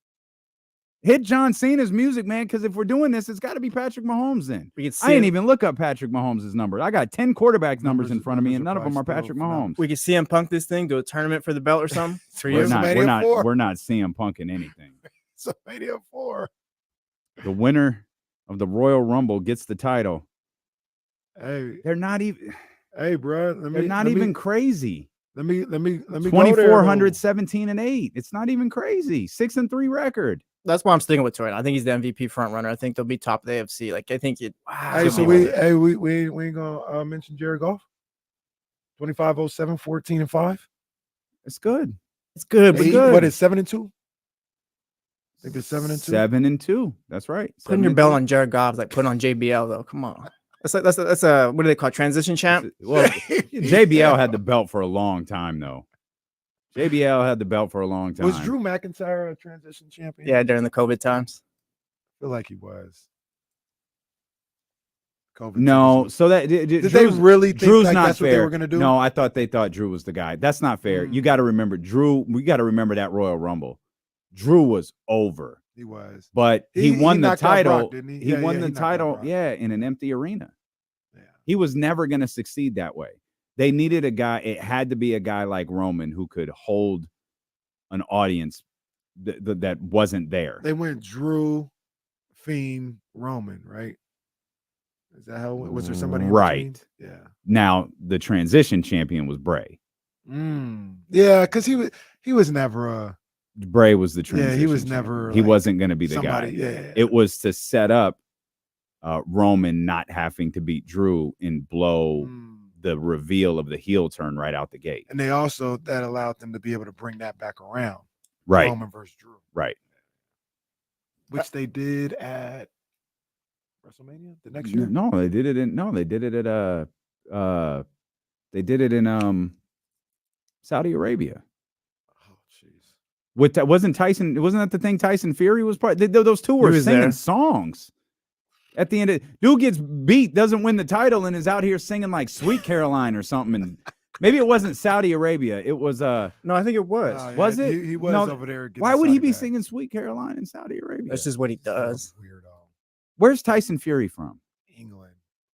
Hit John Cena's music, man, because if we're doing this, it's got to be Patrick Mahomes then. We could I didn't even look up Patrick Mahomes' number. I got 10 quarterbacks numbers in front of me, and none of them are probably Patrick still phenomenal. Mahomes. We could CM Punk this thing, do a tournament for the belt or something. For you. WrestleMania 4. We're not CM Punking anything. So Mania 4. The winner of the Royal Rumble gets the title. Hey, They're not even. bro. They're not even crazy. Let me go there, 2,400, though. 17 and 8. It's not even crazy. 6-3 record. That's why I'm sticking with Toronto. I think he's the MVP front runner. I think they'll be top of the AFC. Like I think it. Wow. Hey, so we ain't gonna mention Jared Goff. 25-07, 14-5. It's good. It's good, but good. What is 7-2? I think it's 7-2. 7-2. That's right. Putting your belt on Jared Goff is like putting on JBL though. Come on. That's a what do they call it? Transition champ? Well, JBL had the belt for a long time though. JBL had the belt for a long time. Was Drew McIntyre a transition champion? Yeah, during the COVID times. I feel like he was. COVID No, times. so that Did they really think Drew's like not that's fair. what they were going to do? No, I thought they thought Drew was the guy. That's not fair. You got to remember Drew. We got to remember that Royal Rumble. Drew was over. He was. But he won the knocked out title. Brock, didn't he? He Yeah, won yeah, the he knocked out title, Brock. yeah, in an empty arena. Yeah. He was never going to succeed that way. They needed a guy. It had to be a guy like Roman who could hold an audience that wasn't there. They went Drew, Fiend, Roman, right? Is that how? Was there somebody in Right. between? Yeah. Now the transition champion was Bray. Yeah, because he was never Bray was the transition. yeah, he was champion. never. He like, wasn't going to be the somebody, guy. Yeah. It was to set up Roman not having to beat Drew and blow the reveal of the heel turn right out the gate. And they also that allowed them to be able to bring that back around. Right. Roman versus Drew. Right. Which they did at WrestleMania the next year. No, they did it in Saudi Arabia. Oh, jeez. With that wasn't that the thing Tyson Fury was part? Those two were singing there. songs. At the end of dude gets beat, doesn't win the title, and is out here singing like Sweet Caroline or something. And maybe it wasn't Saudi Arabia. It was No, I think it was. Oh, yeah, was it? He was No, over there. getting why would he Saudi be back. singing Sweet Caroline in Saudi Arabia? That's just what he does. Weirdo. Where's Tyson Fury from? England.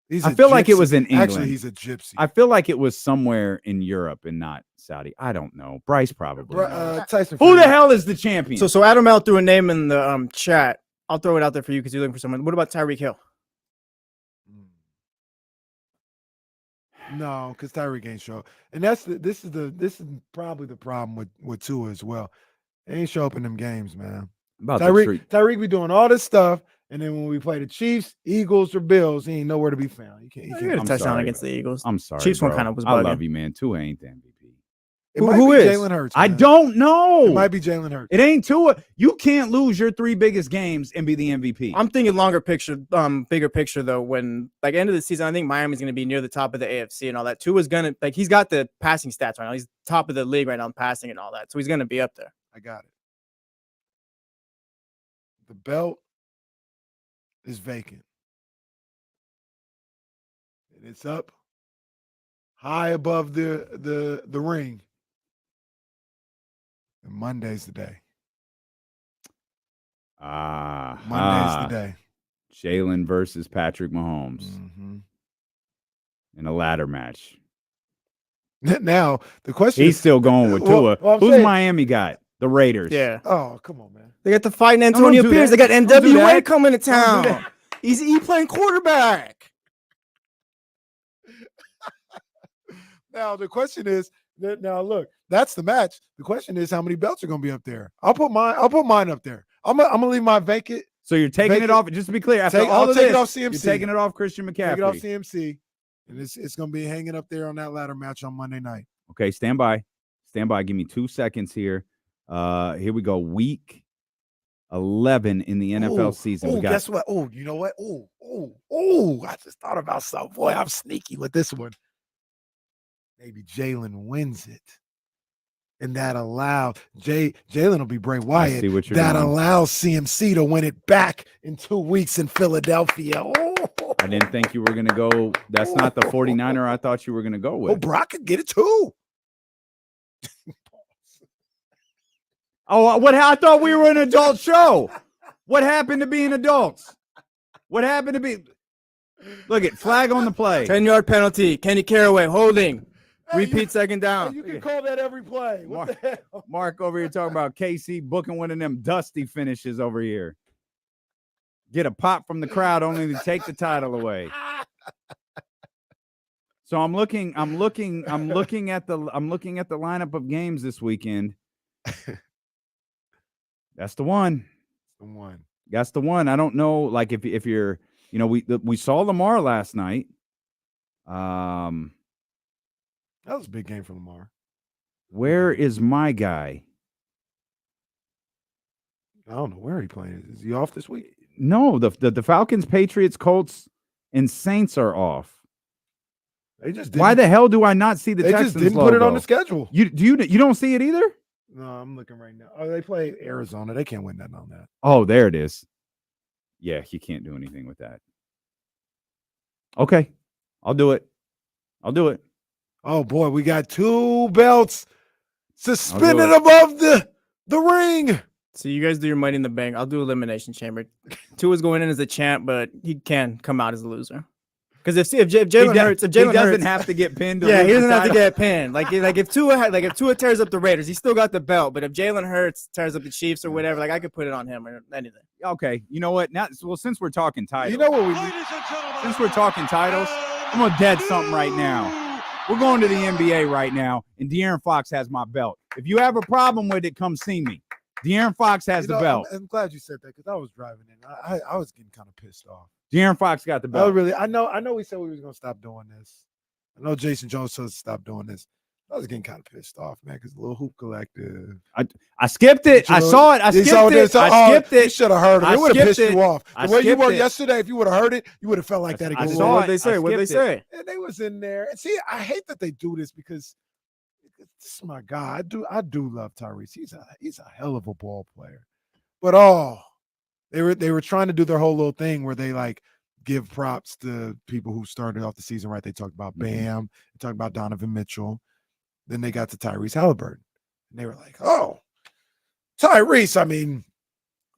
He's I a feel like it gypsy. was in England. Actually, he's a gypsy. I feel like it was somewhere in Europe and not Saudi. I don't know. Bryce probably. knows. Tyson. Who Fury. the hell is the champion? So Adam L threw a name in the chat. I'll throw it out there for you because you're looking for someone. What about Tyreek Hill? No, because Tyreek ain't show. And this is probably the problem with Tua as well. They ain't show up in them games, man. About Tyreek be doing all this stuff, and then when we play the Chiefs, Eagles, or Bills, he ain't nowhere to be found. He He had can't. a touchdown against the Eagles. I'm sorry. Chiefs one bro. kind of was I bugging. love you, man. Tua ain't the MVP. It might who be is? Jalen Hurts. I man. don't know. It might be Jalen Hurts. It ain't Tua. You can't lose your 3 biggest games and be the MVP. I'm thinking longer picture, bigger picture though. When like end of the season, I think Miami's going to be near the top of the AFC and all that. Tua's going to he's got the passing stats right now. He's top of the league right now in passing and all that. So he's going to be up there. I got it. The belt is vacant. And it's up high above the ring. And Monday's the day. Monday's the day. Jalen versus Patrick Mahomes in a ladder match. Now, the question He's is, still going with Tua. I'm Who's saying- Miami got? The Raiders. Yeah. Oh, come on, man. They got the fighting don't Antonio do Pierce. that. They got Don't do NWA that. coming to Don't do town. that. He's playing quarterback. Now, the question is, now look, that's the match. The question is how many belts are going to be up there. I'll put mine up there. I'm gonna leave mine vacant. So you're taking it off. Just to be clear, after all I'll of take this, it off CMC. you're taking it off Christian McCaffrey. Take it off CMC. And it's going to be hanging up there on that ladder match on Monday night. Okay, stand by. Stand by. Give me 2 seconds here. Here we go. Week 11 in the NFL season. We got guess what? Oh, you know what? Oh, I just thought about something. Boy, I'm sneaky with this one. Maybe Jalen wins it. And that allows Jalen will be Bray Wyatt. see what you're that doing. allows CMC to win it back in 2 weeks in Philadelphia. Oh, I didn't think you were going to go. That's not the 49er I thought you were going to go with. Brock could get it too. Oh, what? I thought we were an adult show. What happened to being adults? What happened to be? Look at flag on the play. 10-yard penalty. Kenny Caraway holding. Repeat second down. You can call that every play. What the hell? Mark over here talking about KC booking one of them dusty finishes over here. Get a pop from the crowd only to take the title away. So I'm looking at the lineup of games this weekend. That's the one. That's the one. I don't know, like if you're, we saw Lamar last night. That was a big game for Lamar. Where is my guy? I don't know where he playing. Is he off this week? No, the Falcons, Patriots, Colts, and Saints are off. They just Why the hell do I not see the Texans just didn't logo? put it on the schedule. You don't see it either? No, I'm looking right now. Oh, they play Arizona. They can't win nothing on that. Oh, there it is. Yeah, you can't do anything with that. Okay, I'll do it. Oh boy, we got 2 belts suspended above the ring. So you guys do your Money in the Bank. I'll do Elimination Chamber. Tua's going in as a champ, but he can come out as a loser. Because if Jalen Hurts, he doesn't have to get pinned. Yeah, he doesn't have to get pinned. Like if Tua tears up the Raiders, he still got the belt. But if Jalen Hurts tears up the Chiefs or whatever, like I could put it on him or anything. Okay, you know what? Now, since we're talking titles, You know what we need? since we're talking titles, I'm gonna dead something right now. We're going to the NBA right now, and De'Aaron Fox has my belt. If you have a problem with it, come see me. De'Aaron Fox has the belt. I'm glad you said that because I was driving in. I was getting kind of pissed off. De'Aaron Fox got the belt. I know we said we was gonna stop doing this. I know Jason Jones said stop doing this. I was getting kind of pissed off, man, because the little hoop collective. I skipped it. I saw it. I skipped it. You should have heard it. It would have pissed you off. The way you were it. yesterday, if you would have heard it, you would have felt like that again. I saw What they say? What they say? And they was in there. And see, I hate that they do this because this is my guy. I do love Tyrese. He's a hell of a ball player. But they were trying to do their whole little thing where they like give props to people who started off the season right. They talked about Bam, they talked about Donovan Mitchell. Then they got to Tyrese Halliburton. And they were like, oh, Tyrese, I mean,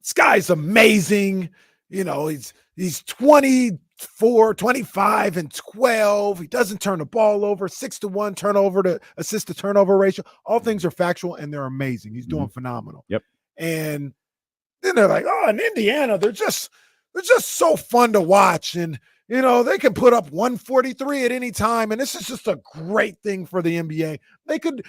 this guy's amazing. He's 24, 25, and 12. He doesn't turn the ball over, 6-to-1 turnover to assist to turnover ratio. All things are factual, and they're amazing. He's doing phenomenal. Yep. And then they're like, oh, in Indiana, they're just so fun to watch. And, they can put up 143 at any time. And this is just a great thing for the NBA. They could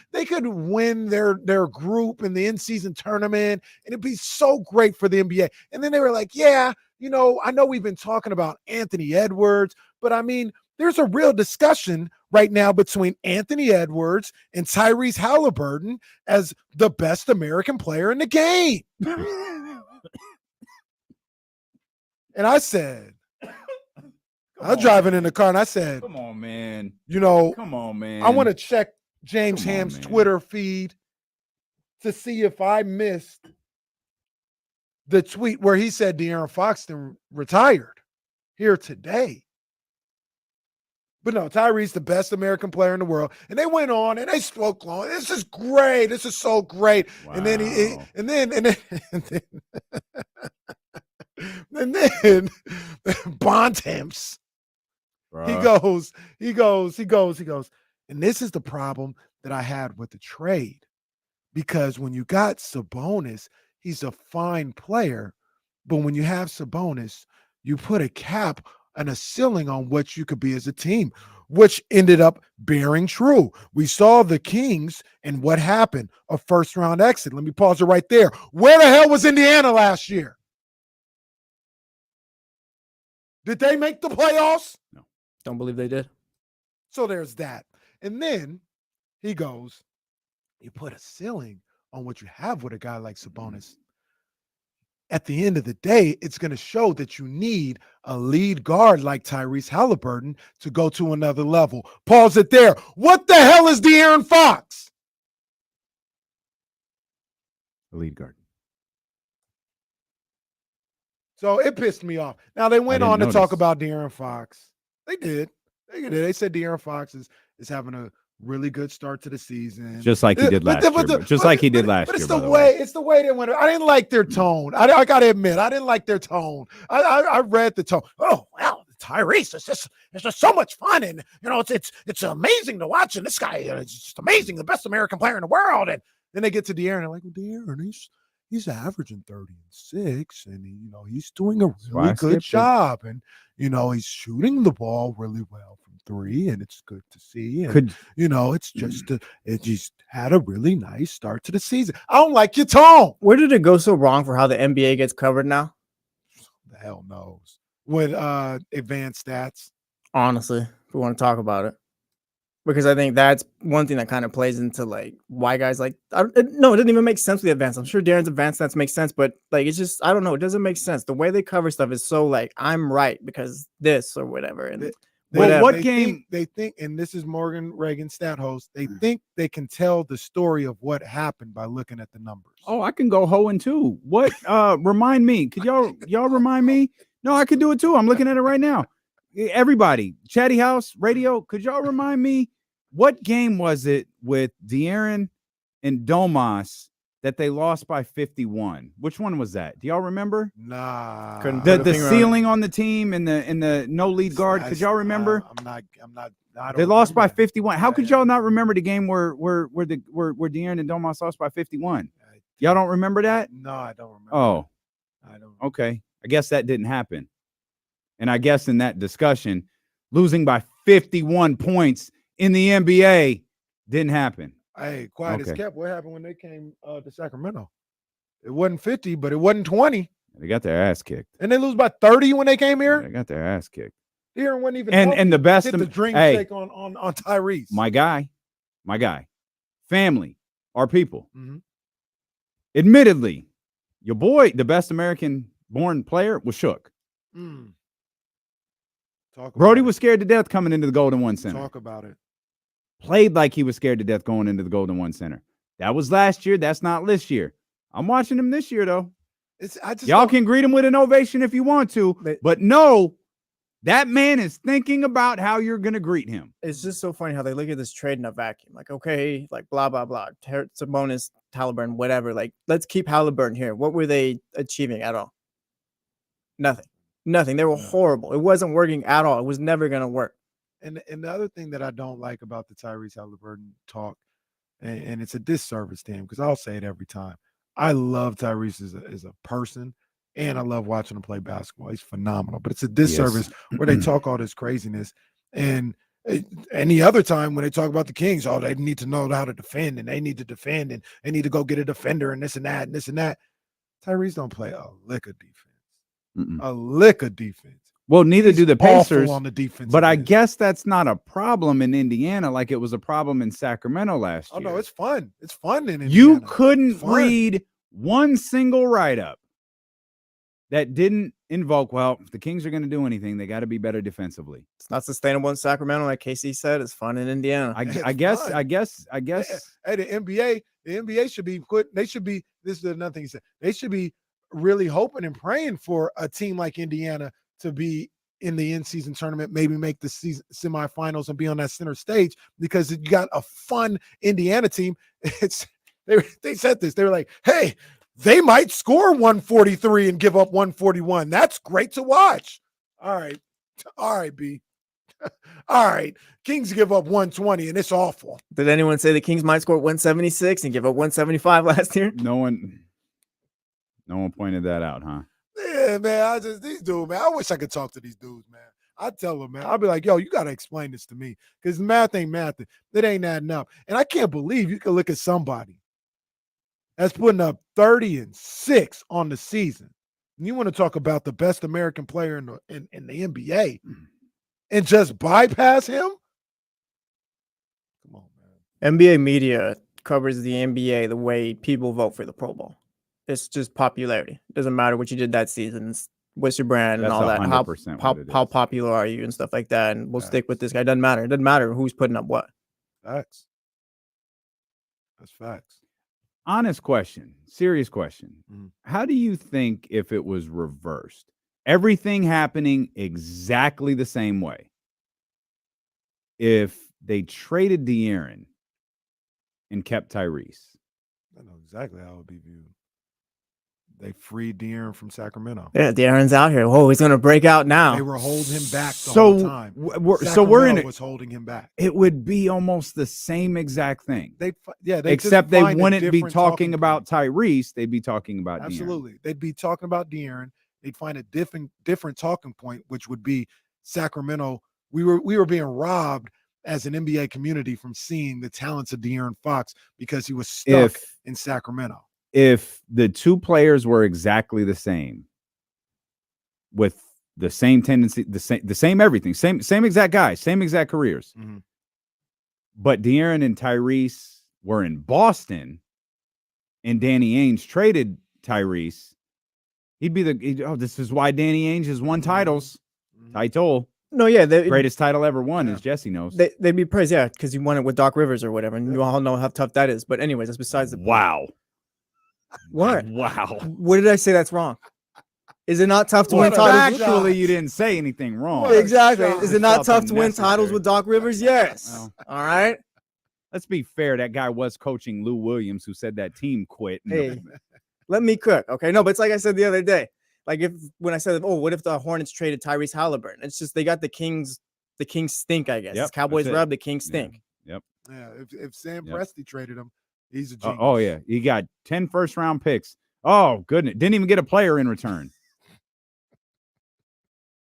win their group in the in-season tournament, and it'd be so great for the NBA. And then they were like, yeah, I know we've been talking about Anthony Edwards, but I mean, there's a real discussion right now between Anthony Edwards and Tyrese Halliburton as the best American player in the game. And I said, I was driving in the car and I said, come on, man. Come on, man. I want to check James Ham's Twitter feed to see if I missed the tweet where he said De'Aaron Fox retired here today. But no, Tyrese, the best American player in the world. And they went on and they spoke long. This is great. This is so great. Wow. And then and then Bontemps. He goes, and this is the problem that I had with the trade. Because when you got Sabonis, he's a fine player. But when you have Sabonis, you put a cap and a ceiling on what you could be as a team, which ended up bearing true. We saw the Kings and what happened, a first-round exit. Let me pause it right there. Where the hell was Indiana last year? Did they make the playoffs? No. Don't believe they did. So there's that. And then he goes, you put a ceiling on what you have with a guy like Sabonis. At the end of the day, it's going to show that you need a lead guard like Tyrese Halliburton to go to another level. Pause it there. What the hell is De'Aaron Fox? A lead guard. So it pissed me off. Now, they went on to talk about De'Aaron Fox. They did. They said De'Aaron Fox is having a really good start to the season. Just like he did last year. Just like he did last year. It's the way they went. I didn't like their tone. I got to admit, I didn't like their tone. I read the tone. Oh, well, Tyrese, it's just so much fun. And, it's amazing to watch. And this guy is just amazing, the best American player in the world. And then they get to De'Aaron. They're like, well, De'Aaron, he's averaging 36, and he's doing a why I really good skipped it. job, and he's shooting the ball really well from 3, and it's good to see. And it's just it just had a really nice start to the season. I don't like your tone. Where did it go so wrong for how the NBA gets covered now? The hell knows. With advanced stats. Honestly, if we want to talk about it. Because I think that's one thing that kind of plays into like why guys like it doesn't even make sense with the advanced. I'm sure Darren's advanced stats make sense, but like it's just I don't know. It doesn't make sense. The way they cover stuff is so like I'm right because this or whatever. And what game they think, and this is Morgan Reagan, stat host. They think they can tell the story of what happened by looking at the numbers. Oh, I can go 0-2. What? Remind me. Could y'all remind me? No, I could do it too. I'm looking at it right now. Everybody, Chatty House Radio, could y'all remind me what game was it with De'Aaron and Domas that they lost by 51? Which one was that? Do y'all remember? Nah. The ceiling on the team and the no lead guard. Could y'all remember? I'm not. They lost by 51. How could y'all not remember the game where De'Aaron and Domas lost by 51? Y'all don't remember that? No, I don't remember. Oh, I don't. Okay. I guess that didn't happen. And I guess in that discussion, losing by 51 points in the NBA didn't happen. Hey, quiet as kept. What happened when they came to Sacramento? It wasn't 50, but it wasn't 20. They got their ass kicked. And they lose by 30 when they came here? They got their ass kicked. Here wasn't even and the best hit the dream hey, shake on Tyrese. My guy, family, our people. Mm-hmm. Admittedly, your boy, the best American-born player, was shook. Brody was scared to death coming into the Golden One Center. Talk about it. Played like he was scared to death going into the Golden One Center. That was last year. That's not this year. I'm watching him this year, though. Y'all can greet him with an ovation if you want to, but no, that man is thinking about how you're going to greet him. It's just so funny how they look at this trade in a vacuum. Like, okay, like blah, blah, blah. Sabonis, Halliburton, whatever. Like, let's keep Halliburton here. What were they achieving at all? Nothing. They were horrible. It wasn't working at all. It was never going to work. And the other thing that I don't like about the Tyrese Halliburton talk, and it's a disservice to him, because I'll say it every time. I love Tyrese as a person, and I love watching him play basketball. He's phenomenal. But it's a disservice where they talk all this craziness. And any other time when they talk about the Kings, they need to know how to defend, and they need to defend, and they need to go get a defender, and this and that, and this and that. Tyrese don't play a lick of defense. A lick of defense. Well, neither do the Pacers on the defense. But I guess that's not a problem in Indiana like it was a problem in Sacramento last year. Oh, no, it's fun. It's fun in Indiana. You couldn't read one single write-up that didn't invoke, well, if the Kings are going to do anything, they got to be better defensively. It's not sustainable in Sacramento, like KC said. It's fun in Indiana. I guess. Hey, the NBA should be this is another thing he said. They should be really hoping and praying for a team like Indiana to be in the in-season tournament, maybe make the season semifinals and be on that center stage, because you got a fun Indiana team. They said this. They were like, hey, they might score 143 and give up 141. That's great to watch. All right, B. All right. Kings give up 120 and it's awful. Did anyone say the Kings might score 176 and give up 175 last year? No one pointed that out, huh? Yeah, man. These dudes, man. I wish I could talk to these dudes, man. I tell them, man. I'll be like, yo, you got to explain this to me, because math ain't math. It ain't adding up. And I can't believe you can look at somebody that's putting up 30 and 6 on the season. And you want to talk about the best American player in the NBA and just bypass him? Come on, man. NBA media covers the NBA the way people vote for the Pro Bowl. It's just popularity. It doesn't matter what you did that season. It's what's your brand and all that. How popular are you and stuff like that. And we'll stick with this guy. It doesn't matter. It doesn't matter who's putting up what. Facts. That's facts. Honest question. Serious question. How do you think if it was reversed? Everything happening exactly the same way. If they traded De'Aaron and kept Tyrese. I know exactly how it would be viewed. They freed De'Aaron from Sacramento. Yeah, De'Aaron's out here. Oh, he's gonna break out now. They were holding him back the whole time. Sacramento was holding him back. It would be almost the same exact thing. Except they wouldn't be talking about Tyrese. They'd be talking about De'Aaron. Absolutely. They'd be talking about De'Aaron. They'd find a different talking point, which would be Sacramento. We were being robbed as an NBA community from seeing the talents of De'Aaron Fox because he was stuck in Sacramento. If the two players were exactly the same, with the same tendency, the same everything, same exact guys, same exact careers, but De'Aaron and Tyrese were in Boston, and Danny Ainge traded Tyrese, he'd be this is why Danny Ainge has won titles. Title. No, yeah, greatest title ever won, as Jesse knows. They'd be praised, yeah, because he won it with Doc Rivers or whatever, and you all know how tough that is. But anyways, that's besides the point. Wow. What? Wow. What did I say that's wrong? Is it not tough to win titles? Actually, you didn't say anything wrong. Exactly. Is it not tough to win titles with Doc Rivers? Yes. Well, all right. Let's be fair. That guy was coaching Lou Williams, who said that team quit. Hey, let me cook. Okay. No, but it's like I said the other day. Like when I said, oh, what if the Hornets traded Tyrese Halliburton? It's just they got the Kings stink, I guess. Yep, it's Cowboys rub, the Kings stink. Yep. Yeah. If Sam Presti traded him, he's a genius. Oh, yeah. He got 10 first-round picks. Oh, goodness. Didn't even get a player in return.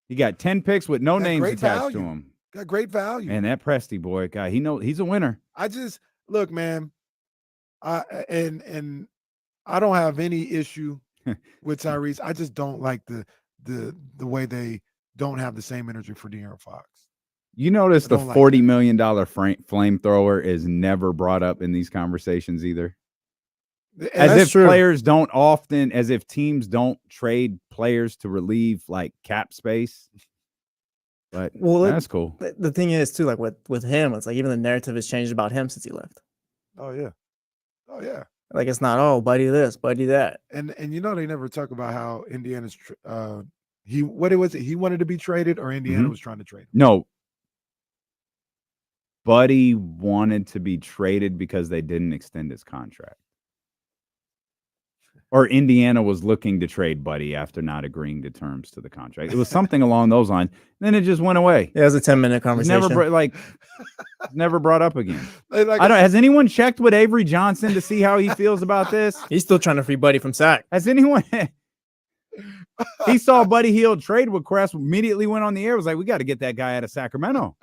He got 10 picks with no names attached to him. Got great value. And that Presti boy, guy, he's a winner. I just look, man. And I don't have any issue with Tyrese. I just don't like the way they don't have the same energy for De'Aaron Fox. You notice the $40 million flamethrower is never brought up in these conversations either. As if teams don't trade players to relieve like cap space. But that's cool. The thing is too, like with him, it's like even the narrative has changed about him since he left. Oh yeah. Like it's not buddy this, buddy that. And they never talk about how Indiana's he wanted to be traded or Indiana was trying to trade him. No. Buddy wanted to be traded because they didn't extend his contract. Or Indiana was looking to trade Buddy after not agreeing to terms to the contract. It was something along those lines. Then it just went away. Yeah, it was a 10-minute conversation. Never brought up again. Has anyone checked with Avery Johnson to see how he feels about this? He's still trying to free Buddy from Sac. Has anyone? He saw Buddy Hield trade with Crest, immediately went on the air. Was like, we got to get that guy out of Sacramento.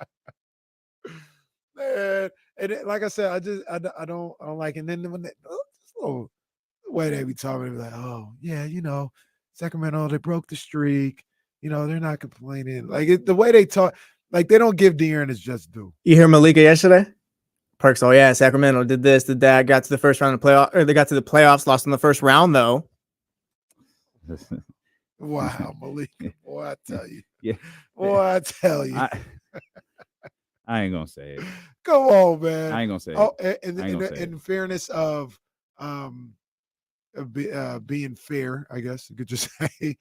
Man, and like I said, I don't like. And then when the way they be talking, they be like, oh yeah, Sacramento, they broke the streak. They're not complaining. Like the way they talk, like they don't give De'Aaron his just due. You hear Malika yesterday? Perks, oh yeah, Sacramento did this, did that, got to the first round of playoff, or they got to the playoffs, lost in the first round though. Wow, Malika, boy, I tell you, yeah, boy, I tell you. I ain't gonna say it. Come on, man. I ain't gonna say it. Oh, and in fairness of being fair, I guess you could just say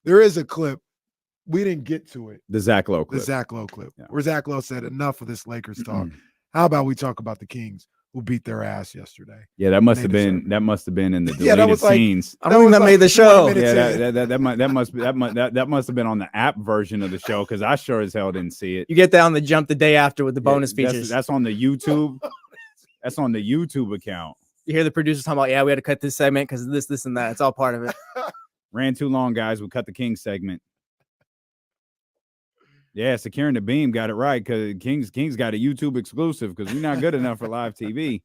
there is a clip. We didn't get to it. The Zach Lowe clip. Yeah. Where Zach Lowe said, enough of this Lakers talk. How about we talk about the Kings who beat their ass yesterday? Yeah, that must have been in the deleted scenes. I don't think that made the show. Yeah, that must have been on the app version of the show because I sure as hell didn't see it. You get that on the jump the day after with the bonus features. That's on the YouTube. That's on the YouTube account. You hear the producers talking about, yeah, we had to cut this segment because of this, and that. It's all part of it. Ran too long, guys. We cut the Kings segment. Yeah, securing the beam got it right because Kings got a YouTube exclusive because we're not good enough for live TV.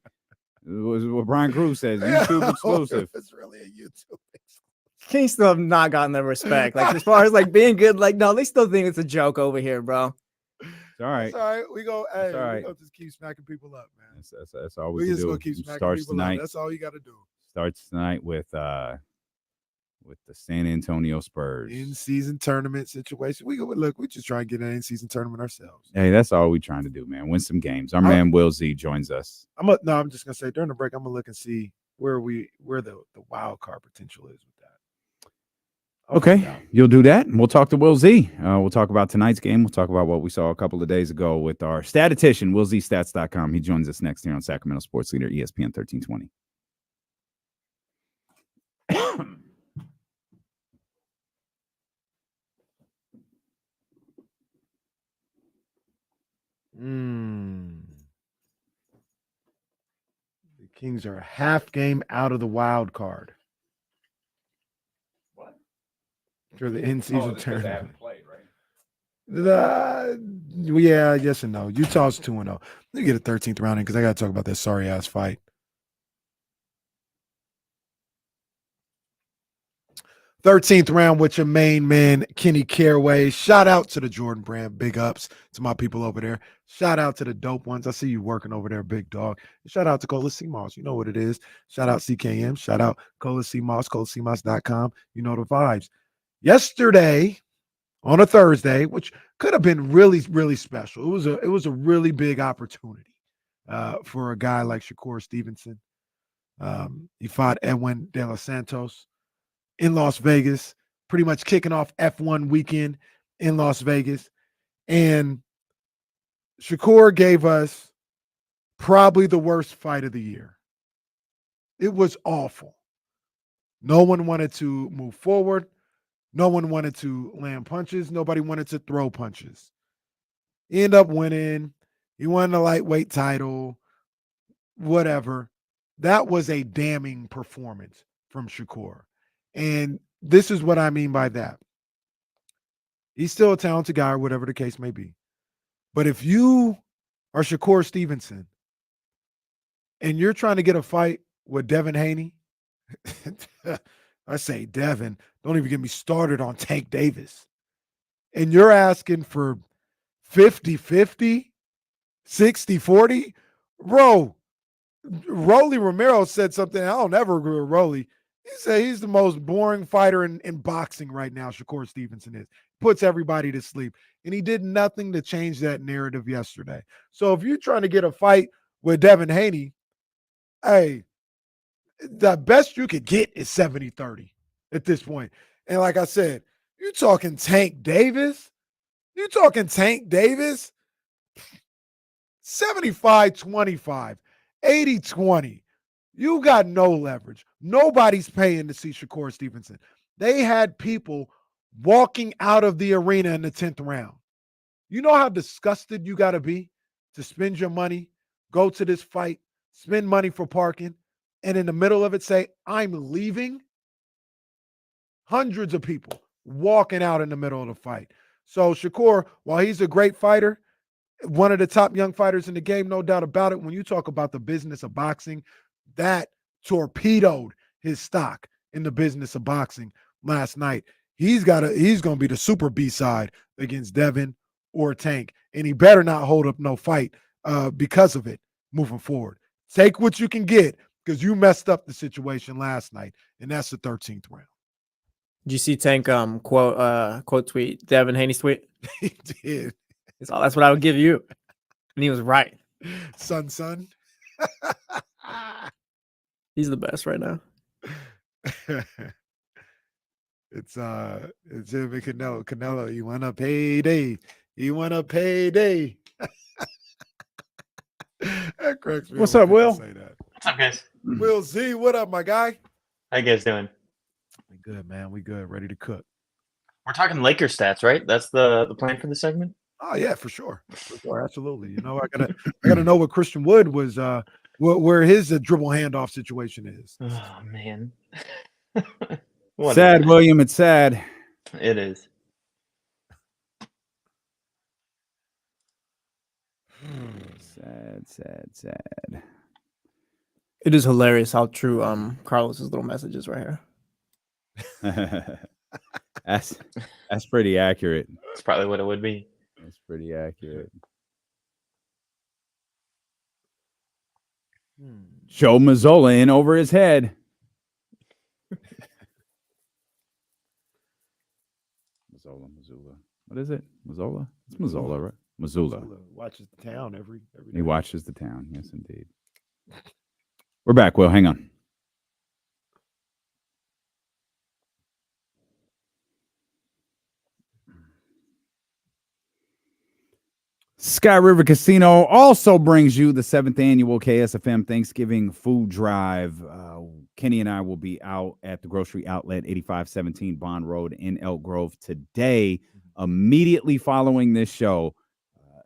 It was what Brian Cruz says, YouTube exclusive. It's really a YouTube exclusive. Kings still have not gotten the respect. Like as far as like being good, like no, they still think it's a joke over here, bro. It's all right. It's all right. We go. Hey, we go just keep smacking people up, man. That's all we can just do. Gonna keep smacking starts people tonight. Up. That's all you got to do. Starts tonight with the San Antonio Spurs in-season tournament situation. We just try and get an in-season tournament ourselves. Hey, that's all we're trying to do, man. Win some games. Our man Will Z joins us. I'm just gonna say during the break, I'm gonna look and see where the wild card potential is with that. Okay, you'll do that. We'll talk to Will Z. We'll talk about tonight's game. We'll talk about what we saw a couple of days ago with our statistician, WillZstats.com. He joins us next here on Sacramento Sports Leader, ESPN 1320. Kings are a half game out of the wild card. What? For the in-season Because they tournament. haven't played, right? Yeah, yes and no. Utah's 2-0. Let me get a 13th round in because I got to talk about that sorry-ass fight. 13th round with your main man, Kenny Caraway. Shout out to the Jordan brand. Big ups to my people over there. Shout out to the dope ones. I see you working over there, big dog. Shout out to Cola CMOS. You know what it is. Shout out CKM. Shout out Cola CMOS, colacmos.com. You know the vibes. Yesterday, on a Thursday, which could have been really, really special. It was a really big opportunity for a guy like Shakur Stevenson. He fought Edwin De Los Santos in Las Vegas, pretty much kicking off F1 weekend in Las Vegas. And Shakur gave us probably the worst fight of the year. It was awful. No one wanted to move forward. No one wanted to land punches. Nobody wanted to throw punches. He ended up winning. He won the lightweight title, whatever. That was a damning performance from Shakur. And this is what I mean by that. He's still a talented guy, or whatever the case may be. But if you are Shakur Stevenson and you're trying to get a fight with Devin Haney, I say Devin, don't even get me started on Tank Davis. And you're asking for 50-50, 60-40, bro. Rolly Romero said something. I don't ever agree with Rolly. He said he's the most boring fighter in boxing right now, Shakur Stevenson is. Puts everybody to sleep. And he did nothing to change that narrative yesterday. So if you're trying to get a fight with Devin Haney, hey, the best you could get is 70-30 at this point. And like I said, you're talking Tank Davis? 75-25, 80-20. You got no leverage. Nobody's paying to see Shakur Stevenson. They had people walking out of the arena in the 10th round. You know how disgusted you got to be to spend your money, go to this fight, spend money for parking, and in the middle of it say, I'm leaving? Hundreds of people walking out in the middle of the fight. So Shakur, while he's a great fighter, one of the top young fighters in the game, no doubt about it, when you talk about the business of boxing, that torpedoed his stock in the business of boxing last night. He's going to be the super B-side against Devin or Tank, and he better not hold up no fight because of it moving forward. Take what you can get because you messed up the situation last night, and that's the 13th round. Did you see Tank quote tweet Devin Haney's tweet? He did. That's what I would give you. And he was right. Son. He's the best right now. It's him and Canelo. Canelo, you want a payday? You want a payday? That cracks me. What's up, Will? Say that. What's up, guys? Will Z, what up, my guy? How you guys doing? We good, man. We good. Ready to cook. We're talking Lakers stats, right? That's the plan for the segment. Oh yeah, for sure. Absolutely. You know, I gotta know what Christian Wood was where his dribble handoff situation is. Oh man. Sad, William. It's sad. It is. Sad. It is hilarious how true Carlos's little message is right here. That's pretty accurate. That's probably what it would be. That's pretty accurate. Joe Mazzola in over his head. Mazzola. What is it? Mazzola? It's Mazzola, right? Mazzola. Watches the town every day. He watches the town. Yes, indeed. We're back, Will. Hang on. Sky River Casino also brings you the 7th annual KSFM Thanksgiving Food Drive. Kenny and I will be out at the grocery outlet 8517 Bond Road in Elk Grove today, immediately following this show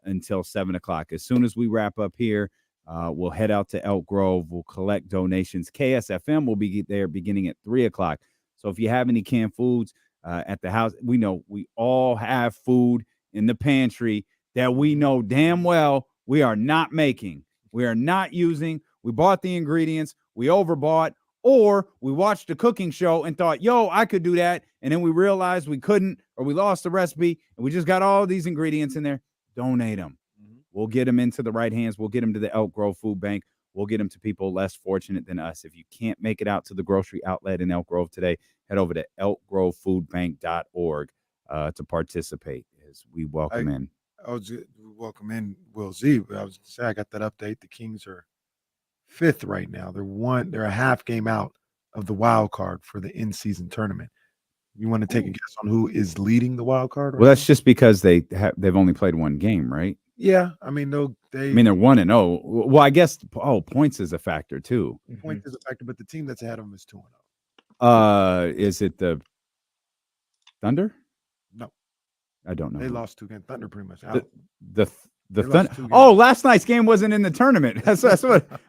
until 7 o'clock. As soon as we wrap up here, We'll head out to Elk Grove. We'll collect donations. KSFM will be there beginning at 3 o'clock. So if you have any canned foods at the house, we know we all have food in the pantry that we know damn well we are not making. We are not using. We bought the ingredients. We overbought. Or we watched a cooking show and thought, yo, I could do that. And then we realized we couldn't, or we lost the recipe, and we just got all these ingredients in there. Donate them. We'll get them into the right hands. We'll get them to the Elk Grove Food Bank. We'll get them to people less fortunate than us. If you can't make it out to the grocery outlet in Elk Grove today, head over to elkgrovefoodbank.org to participate as we welcome in. Welcome in, Will Z. I was say I got that update. The Kings are 5th right now. They're a half game out of the wild card for the in-season tournament. You want to take a guess on who is leading the wild card? Well, that's just because they've only played one game, right? Yeah, I mean they're 1-0. Well, I guess points is a factor too. Points is a factor, but the team that's ahead of them is 2-0. Is it the Thunder? No, I don't know. They lost 2 games. Thunder pretty much out. The Thunder. Oh, last night's game wasn't in the tournament. That's what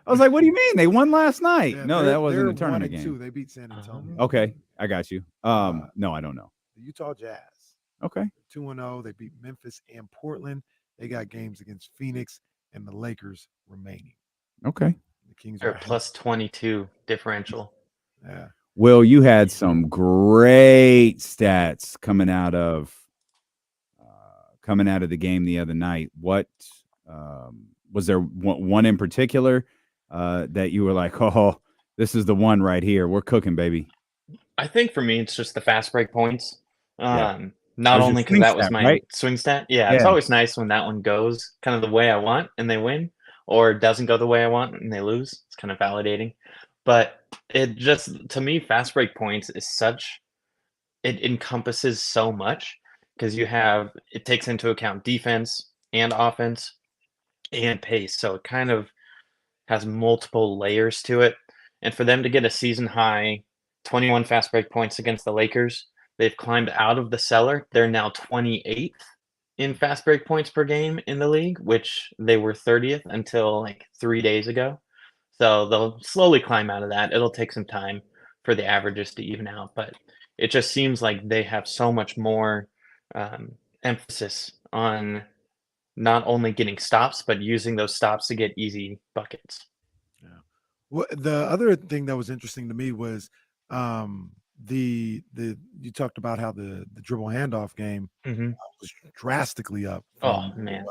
I was like. What do you mean they won last night? Yeah, no, that wasn't a tournament 1-2. game. They beat San Antonio. Okay, I got you. No, I don't know. The Utah Jazz. Okay, 2-0. They beat Memphis and Portland. They got games against Phoenix and the Lakers remaining. Okay. The Kings They're are plus 22 differential. Yeah. Will, you had some great stats coming out of the game the other night. What was there one in particular that you were like, oh, this is the one right here. We're cooking, baby. I think for me, it's just the fast break points. Yeah. Not only because that was my right? swing stat. Yeah, it's always nice when that one goes kind of the way I want and they win, or doesn't go the way I want and they lose. It's kind of validating. But it just, to me, fast break points is it encompasses so much because it takes into account defense and offense and pace. So it kind of has multiple layers to it. And for them to get a season high 21 fast break points against the Lakers, they've climbed out of the cellar. They're now 28th in fast break points per game in the league, which they were 30th until like 3 days ago. So they'll slowly climb out of that. It'll take some time for the averages to even out, but it just seems like they have so much more emphasis on not only getting stops, but using those stops to get easy buckets. Yeah. Well, the other thing that was interesting to me was you talked about how the dribble handoff game was drastically up. Oh man.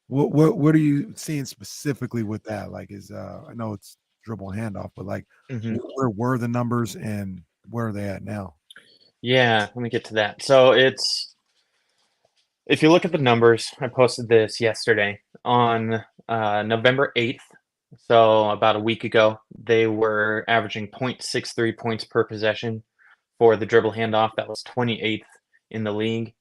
What are you seeing specifically with that? Like, I know it's dribble handoff, but like, where were the numbers and where are they at now? Yeah, let me get to that. So if you look at the numbers, I posted this yesterday on November 8th. So about a week ago, they were averaging 0.63 points per possession for the dribble handoff. That was 28th in the league.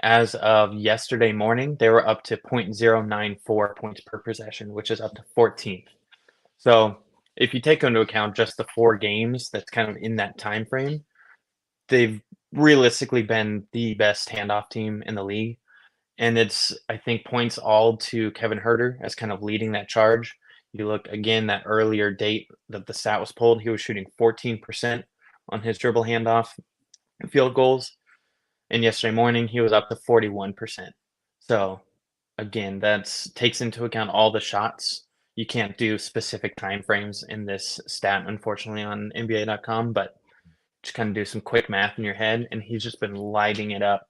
As of yesterday morning, they were up to 0.094 points per possession, which is up to 14th. So if you take into account just the 4 games that's kind of in that time frame, they've realistically been the best handoff team in the league. And it's, I think, points all to Kevin Huerter as kind of leading that charge. You look again, that earlier date that the stat was pulled, he was shooting 14% on his dribble handoff field goals. And yesterday morning, he was up to 41%. So again, that takes into account all the shots. You can't do specific time frames in this stat, unfortunately, on NBA.com, but just kind of do some quick math in your head. And he's just been lighting it up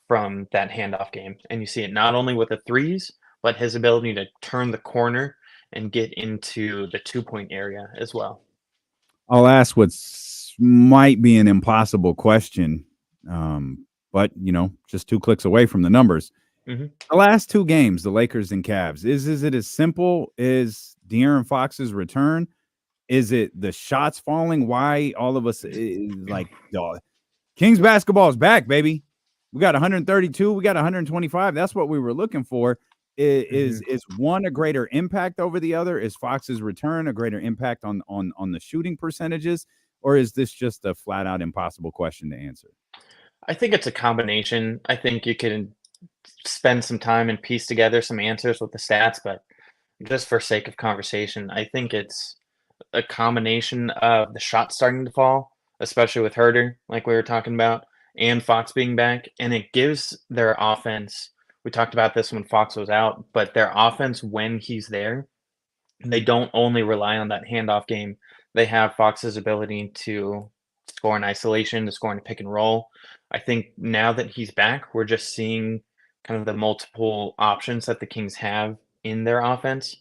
from that handoff game. And you see it not only with the threes, but his ability to turn the corner and get into the 2-point area as well. I'll ask what might be an impossible question, but, just 2 clicks away from the numbers. The last 2 games, the Lakers and Cavs, is it as simple as De'Aaron Fox's return? Is it the shots falling? Why all of us like Kings basketball is back, baby. We got 132. We got 125. That's what we were looking for. Is one a greater impact over the other? Is Fox's return a greater impact on the shooting percentages? Or is this just a flat out impossible question to answer? I think it's a combination. I think you can spend some time and piece together some answers with the stats, but just for sake of conversation, I think it's a combination of the shots starting to fall, especially with Herter, like we were talking about, and Fox being back, and it gives their offense. We talked about this when Fox was out, but their offense when he's there, they don't only rely on that handoff game. They have Fox's ability to score in isolation, to score in pick and roll. I think now that he's back, we're just seeing kind of the multiple options that the Kings have in their offense.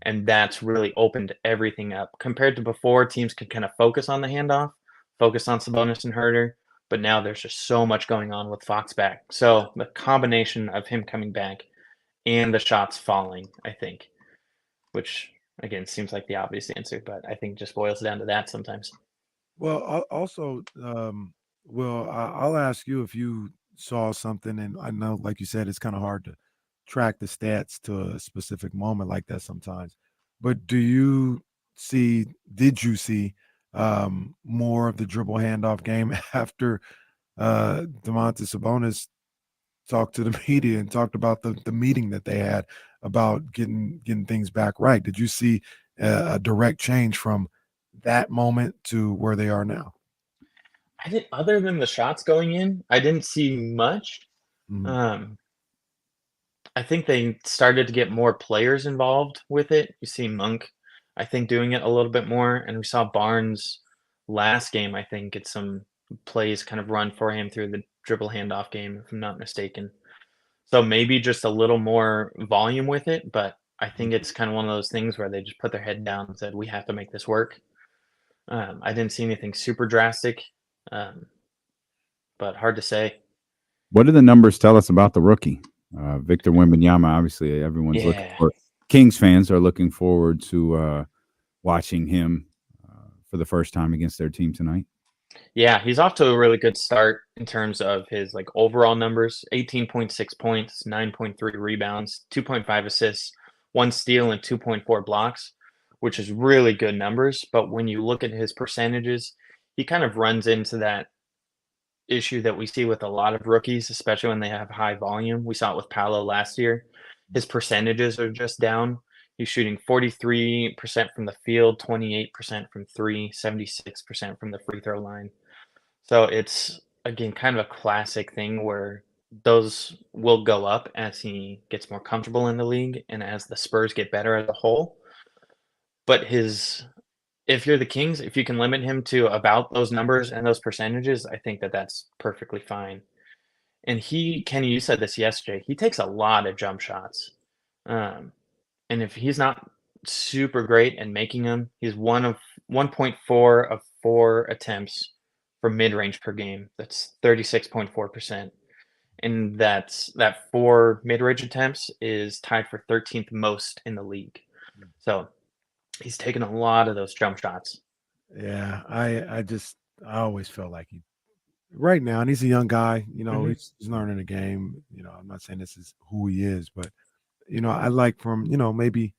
And that's really opened everything up. Compared to before, teams could kind of focus on the handoff, focus on Sabonis and Herter, but now there's just so much going on with Fox back. So the combination of him coming back and the shots falling, I think, which again seems like the obvious answer, but I think just boils down to that sometimes. Well, also, Will, I'll ask you if you saw something, and I know, like you said, it's kind of hard to track the stats to a specific moment like that sometimes. But did you see more of the dribble handoff game after Domantas Sabonis talked to the media and talked about the meeting that they had about getting things back right? Did you see a direct change from that moment to where they are now? I didn't, other than the shots going in, I didn't see much. I think they started to get more players involved with it. You see Monk, I think, doing it a little bit more, and we saw Barnes last game, I think, get some plays kind of run for him through the dribble handoff game, if I'm not mistaken. So maybe just a little more volume with it, but I think it's kind of one of those things where they just put their head down and said, we have to make this work. I didn't see anything super drastic, but hard to say. What do the numbers tell us about the rookie? Victor Wembanyama, obviously everyone's looking for. Kings fans are looking forward to watching him for the first time against their team tonight. Yeah, he's off to a really good start in terms of his like overall numbers: 18.6 points, 9.3 rebounds, 2.5 assists, 1 steal, and 2.4 blocks, which is really good numbers. But when you look at his percentages, he kind of runs into that issue that we see with a lot of rookies, especially when they have high volume. We saw it with Paolo last year. His percentages are just down. He's shooting 43% from the field, 28% from three, 76% from the free throw line. So it's, again, kind of a classic thing where those will go up as he gets more comfortable in the league and as the Spurs get better as a whole. But if you're the Kings, if you can limit him to about those numbers and those percentages, I think that that's perfectly fine. And Kenny, you said this yesterday, he takes a lot of jump shots. And if he's not super great at making them, he's 1.4 of 4 attempts for mid-range per game. That's 36.4%. And that 4 mid-range attempts is tied for 13th most in the league. So he's taken a lot of those jump shots. Yeah, I always felt like he right now, and he's a young guy, he's learning the game. I'm not saying this is who he is, but I like from, maybe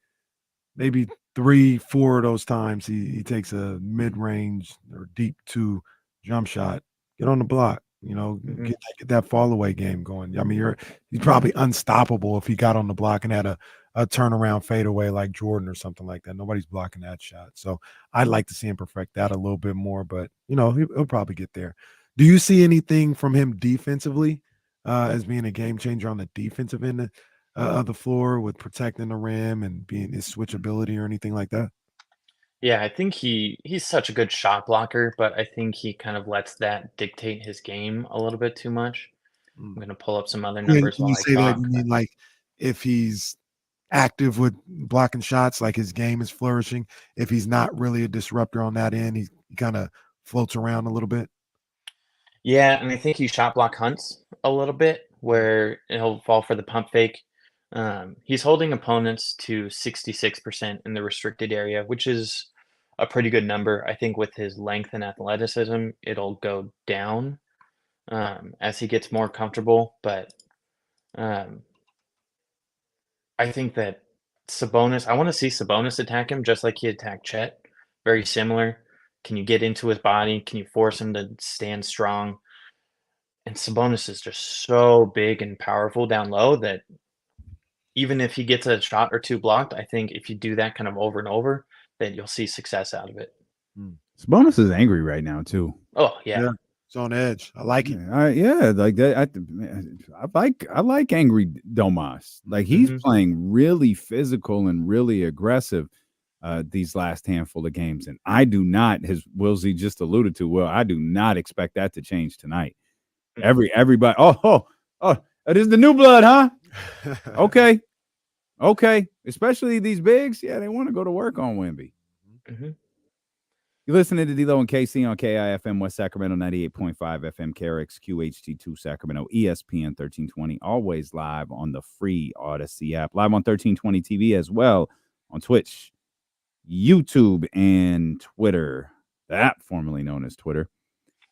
3-4 of those times he takes a mid-range or deep 2 jump shot, get on the block, get that fall away game going. I mean, he's probably unstoppable if he got on the block and had a turnaround fadeaway like Jordan or something like that. Nobody's blocking that shot. So I'd like to see him perfect that a little bit more, but he'll probably get there. Do you see anything from him defensively as being a game changer on the defensive end of the floor with protecting the rim and being his switchability or anything like that? Yeah, I think he's such a good shot blocker, but I think he kind of lets that dictate his game a little bit too much. I'm going to pull up some other numbers When while you I say that, talk. you mean like if he's active with blocking shots, like his game is flourishing. If he's not really a disruptor on that end, he kind of floats around a little bit. Yeah, and I think he shot block hunts a little bit where he'll fall for the pump fake. He's holding opponents to 66% in the restricted area, which is a pretty good number. I think with his length and athleticism, it'll go down as he gets more comfortable. But I think that Sabonis, I want to see Sabonis attack him just like he attacked Chet. Very similar. Can you get into his body? Can you force him to stand strong? And Sabonis is just so big and powerful down low that even if he gets a shot or two blocked, I think if you do that kind of over and over, then you'll see success out of it. Sabonis is angry right now too. Oh yeah. It's on edge. I like it. Like that. I like angry Domas. Like he's playing really physical and really aggressive these last handful of games, and I do not, as Wilsey just alluded to, I do not expect that to change tonight. Everybody. Oh, it is the new blood, huh? Okay. Especially these bigs. Yeah, they want to go to work on Wemby. You're listening to D-Lo and KC on KIFM West Sacramento 98.5 FM, KRX QHT2 Sacramento, ESPN 1320, always live on the free Odyssey app, live on 1320 TV as well, on Twitch, YouTube, and Twitter, the app formerly known as Twitter.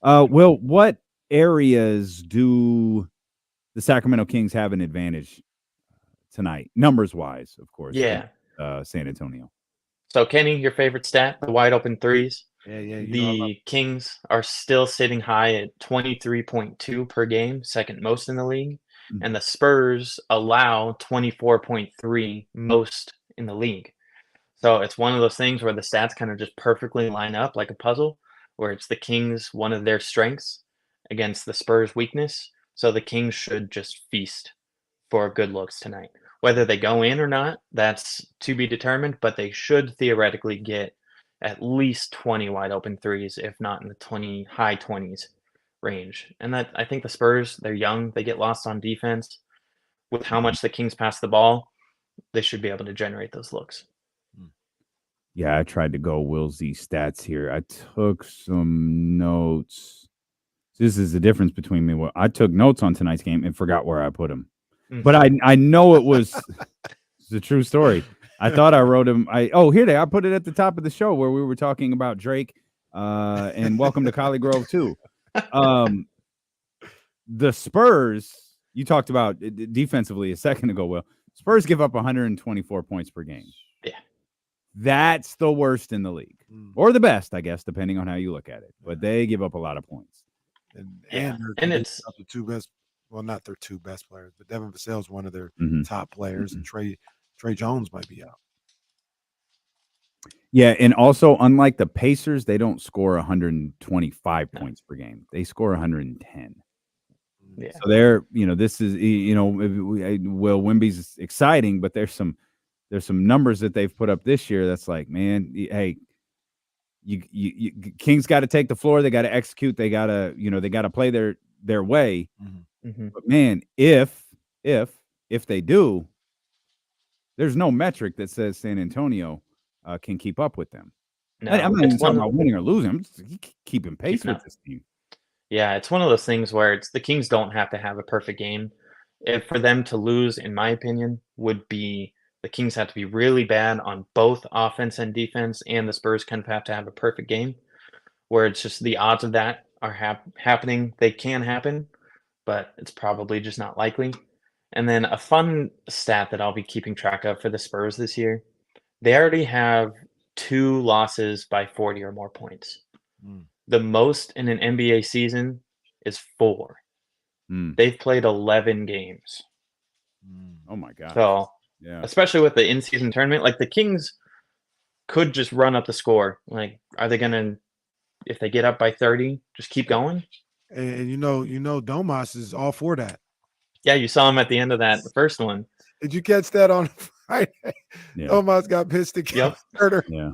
Will, what areas do the Sacramento Kings have an advantage tonight, numbers-wise, of course? Yeah. San Antonio. So, Kenny, your favorite stat, the wide open threes. Yeah. The Kings are still sitting high at 23.2 per game, second most in the league. And the Spurs allow 24.3 most in the league. So it's one of those things where the stats kind of just perfectly line up like a puzzle, where it's the Kings, one of their strengths against the Spurs' weakness. So the Kings should just feast for good looks tonight. Whether they go in or not, that's to be determined, but they should theoretically get at least 20 wide open threes, if not in the high 20s range. And that, I think the Spurs, they're young, they get lost on defense. With how much the Kings pass the ball, they should be able to generate those looks. Yeah, I tried to go Wilsey stats here. I took some notes. This is the difference between me. Well, I took notes on tonight's game and forgot where I put them. But I know it was it's a true story. I thought I wrote them. I put it at the top of the show where we were talking about Drake and Welcome to Collie Grove too. The Spurs, you talked about defensively a second ago, Will. Spurs give up 124 points per game. Yeah. That's the worst in the league. Or the best, I guess, depending on how you look at it. But they give up a lot of points. And it's the two best. Well, not their two best players, but Devin Vassell's one of their top players, and Trey Jones might be out. Yeah, and also, unlike the Pacers, they don't score 125 points per game. They score 110. Yeah. So they're, this is, Wemby's exciting, but there's some numbers that they've put up this year that's like, man, hey, you Kings got to take the floor. They got to execute. They got to play their way. But man, if they do, there's no metric that says San Antonio can keep up with them. No, I'm not even talking about winning or losing. I'm just keeping pace with this team. Yeah, it's one of those things where it's the Kings don't have to have a perfect game. For them to lose, in my opinion, would be the Kings have to be really bad on both offense and defense, and the Spurs kind of have to have a perfect game, where it's just the odds of that are happening. They can happen, but it's probably just not likely. And then a fun stat that I'll be keeping track of for the Spurs this year, they already have 2 losses by 40 or more points. The most in an NBA season is 4. They've played 11 games. Oh my God. So, yeah, especially with the in-season tournament, like the Kings could just run up the score. Like, are they going to, if they get up by 30, just keep going? And Domas is all for that. Yeah, you saw him at the end of that first one. Did you catch that on Friday? Yeah. Domas got pissed at Carter. Yeah.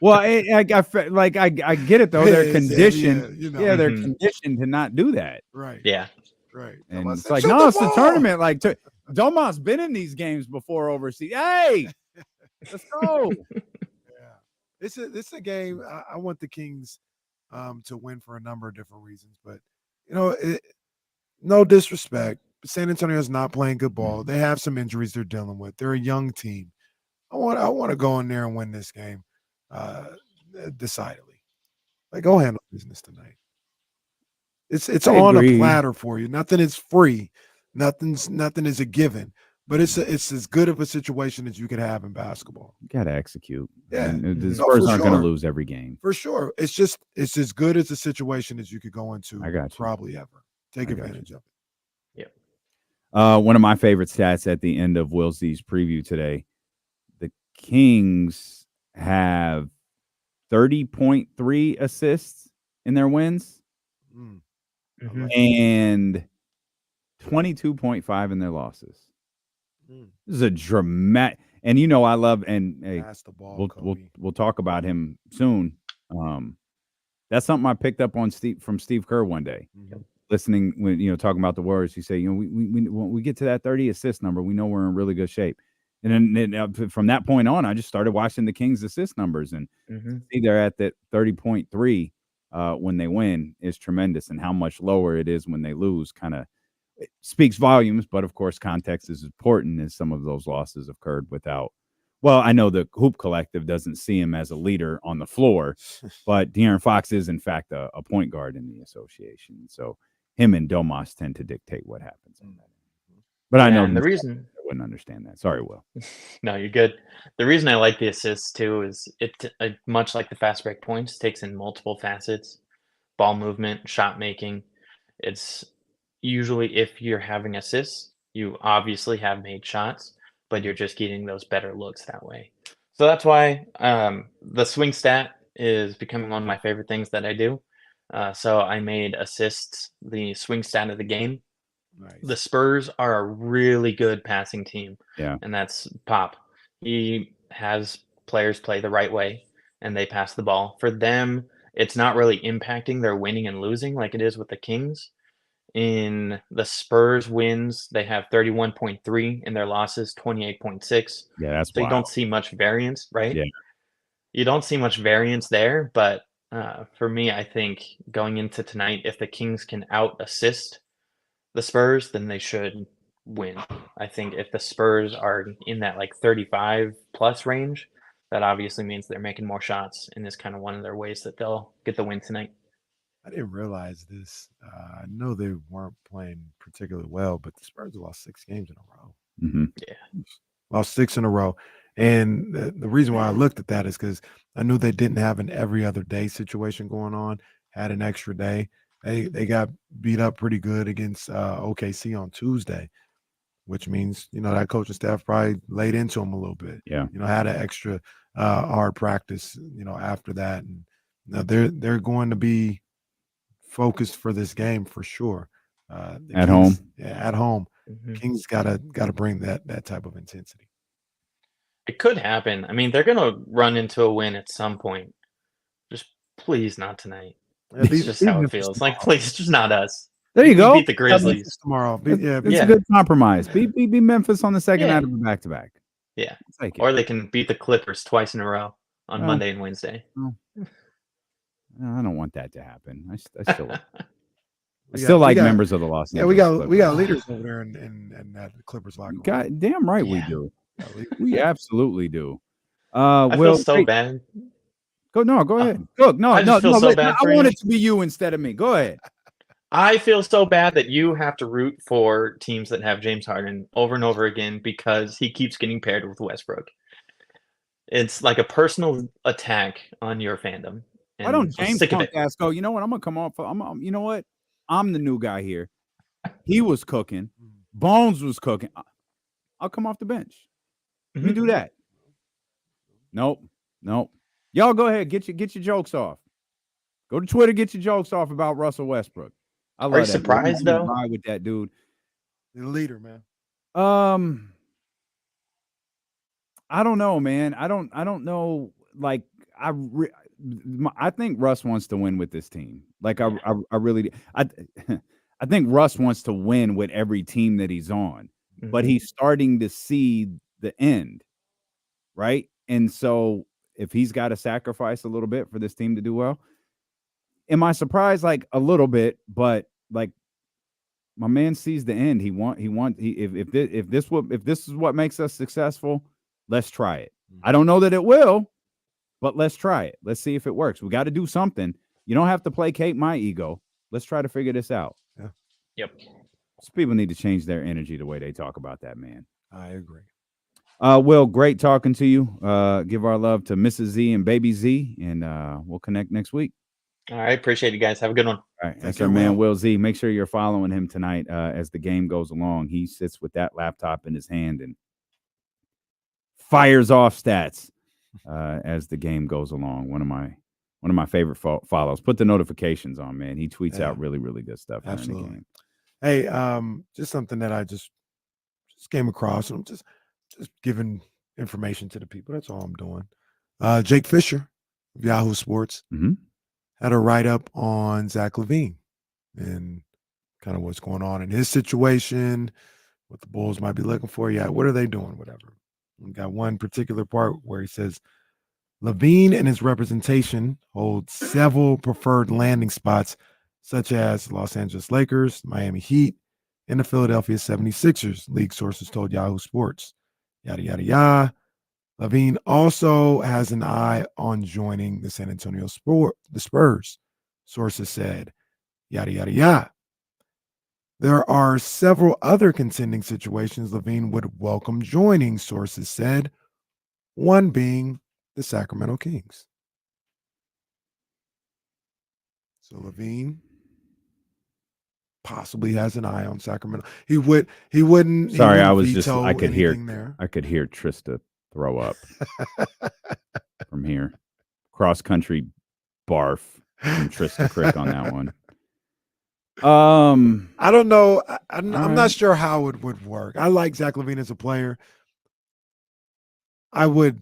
Well, I get it though. They're conditioned. They're conditioned to not do that. Right. Yeah. Right. And Domas it's said, like, "Shoot no, the it's the ball!" tournament. Like, Domas been in these games before overseas. Hey, let's go. This is a game I want the Kings to win for a number of different reasons, but no disrespect, but San Antonio is not playing good ball. They have some injuries they're dealing with. They're a young team. I want to go in there and win this game decidedly. Like, go handle business tonight. It's on a platter for you. Nothing is free. Nothing is a given. But it's as good of a situation as you could have in basketball. You got to execute. Yeah. And the Spurs aren't going to lose every game. For sure. It's as good as a situation as you could go into I got you. probably ever. Take advantage of it. One of my favorite stats at the end of Will Z's preview today, the Kings have 30.3 assists in their wins and 22.5 in their losses. This is a dramatic, and I love, and hey, we'll talk about him soon. That's something I picked up on from Steve Kerr one day. Listening when talking about the Warriors, he said, when we get to that 30 assist number, we know we're in really good shape. And then from that point on, I just started watching the Kings assist numbers, and see they're at that 30.3 when they win is tremendous, and how much lower it is when they lose kind of speaks volumes. But of course, context is important, as some of those losses occurred without. Well, I know the Hoop Collective doesn't see him as a leader on the floor, but De'Aaron Fox is in fact a point guard in the association. So him and Domas tend to dictate what happens on that. But I know the reason I wouldn't understand that. Sorry, Will. No, you're good. The reason I like the assists too is it much like the fast break points, takes in multiple facets: ball movement, shot making. It's usually, if you're having assists, you obviously have made shots, but you're just getting those better looks that way. So that's why the swing stat is becoming one of my favorite things that I do. So I made assists the swing stat of the game. Nice. The Spurs are a really good passing team. Yeah. And that's Pop. He has players play the right way, and they pass the ball. For them, it's not really impacting their winning and losing like it is with the Kings. In the Spurs wins, they have 31.3. In their losses, 28.6. Yeah, that's so wild. You don't see much variance, right? Yeah. You don't see much variance there, but for me, I think going into tonight, if the Kings can out-assist the Spurs, then they should win. I think if the Spurs are in that like 35-plus range, that obviously means they're making more shots, and is kind of one of their ways that they'll get the win tonight. I didn't realize this. I know they weren't playing particularly well, but the Spurs lost 6 games in a row. Yeah. Lost 6 in a row. And the reason why I looked at that is because I knew they didn't have an every other day situation going on, had an extra day. They got beat up pretty good against OKC on Tuesday, which means, that coaching staff probably laid into them a little bit. Yeah. Had an extra hard practice, after that. And they're going to be focused for this game for sure. At home. Yeah, at home. Kings gotta bring that type of intensity. It could happen. I mean, they're gonna run into a win at some point. Just please not tonight. It's just how it feels. Like, please, just not us. There you go. Beat the Grizzlies tomorrow. It's a good compromise. Beat Memphis on the second night of a back-to-back. Yeah. Or they can beat the Clippers twice in a row on Monday and Wednesday. No, I don't want that to happen. I still like members of the Los Angeles. Yeah, we got leaders over there in that Clippers locker room. God damn right we do. We absolutely do. I feel so bad. Go ahead. Look, no. I want it to be you instead of me. Go ahead. I feel so bad that you have to root for teams that have James Harden over and over again because he keeps getting paired with Westbrook. It's like a personal attack on your fandom. Why don't James punk ass go, you know what? I'm gonna come off. You know what? I'm the new guy here. He was cooking. Bones was cooking. I'll come off the bench. Let me do that. Nope. Y'all go ahead. Get your jokes off. Go to Twitter. Get your jokes off about Russell Westbrook. Are you surprised though? Ride with that dude. The leader, man. I don't know, man. I don't know. Like I think Russ wants to win with this team. Like I really I think Russ wants to win with every team that he's on, but he's starting to see the end, right? And so if he's got to sacrifice a little bit for this team to do well, am I surprised? Like a little bit, but like my man sees the end. If this is what makes us successful, let's try it. I don't know that it will, but let's try it. Let's see if it works. We got to do something. You don't have to placate my ego. Let's try to figure this out. Yeah. Yep. So people need to change their energy the way they talk about that man. I agree. Will, great talking to you. Give our love to Mrs. Z and Baby Z, and we'll connect next week. All right. Appreciate you guys. Have a good one. All right, that's our man Will Z. Make sure you're following him tonight as the game goes along. He sits with that laptop in his hand and fires off stats as the game goes along. One of my favorite follows. Put the notifications on, man. He tweets out really, really good stuff during the game. Hey, just something that I just came across, and I'm just giving information to the people. That's all I'm doing. Jake Fisher of Yahoo Sports had a write-up on Zach LaVine and kind of what's going on in his situation, what the Bulls might be looking for. Yeah, what are they doing? Whatever. We got one particular part where he says, LaVine and his representation hold several preferred landing spots, such as Los Angeles Lakers, Miami Heat, and the Philadelphia 76ers, league sources told Yahoo Sports. Yada, yada, yada. LaVine also has an eye on joining the San Antonio Spurs, sources said. Yada, yada, yada. There are several other contending situations LaVine would welcome joining, sources said, one being the Sacramento Kings. So LaVine possibly has an eye on Sacramento. He wouldn't. Sorry, I could hear Trista throw up from here. Cross country barf from Trista Crick on that one. I don't know. I'm not sure how it would work. I like Zach LaVine as a player. I would,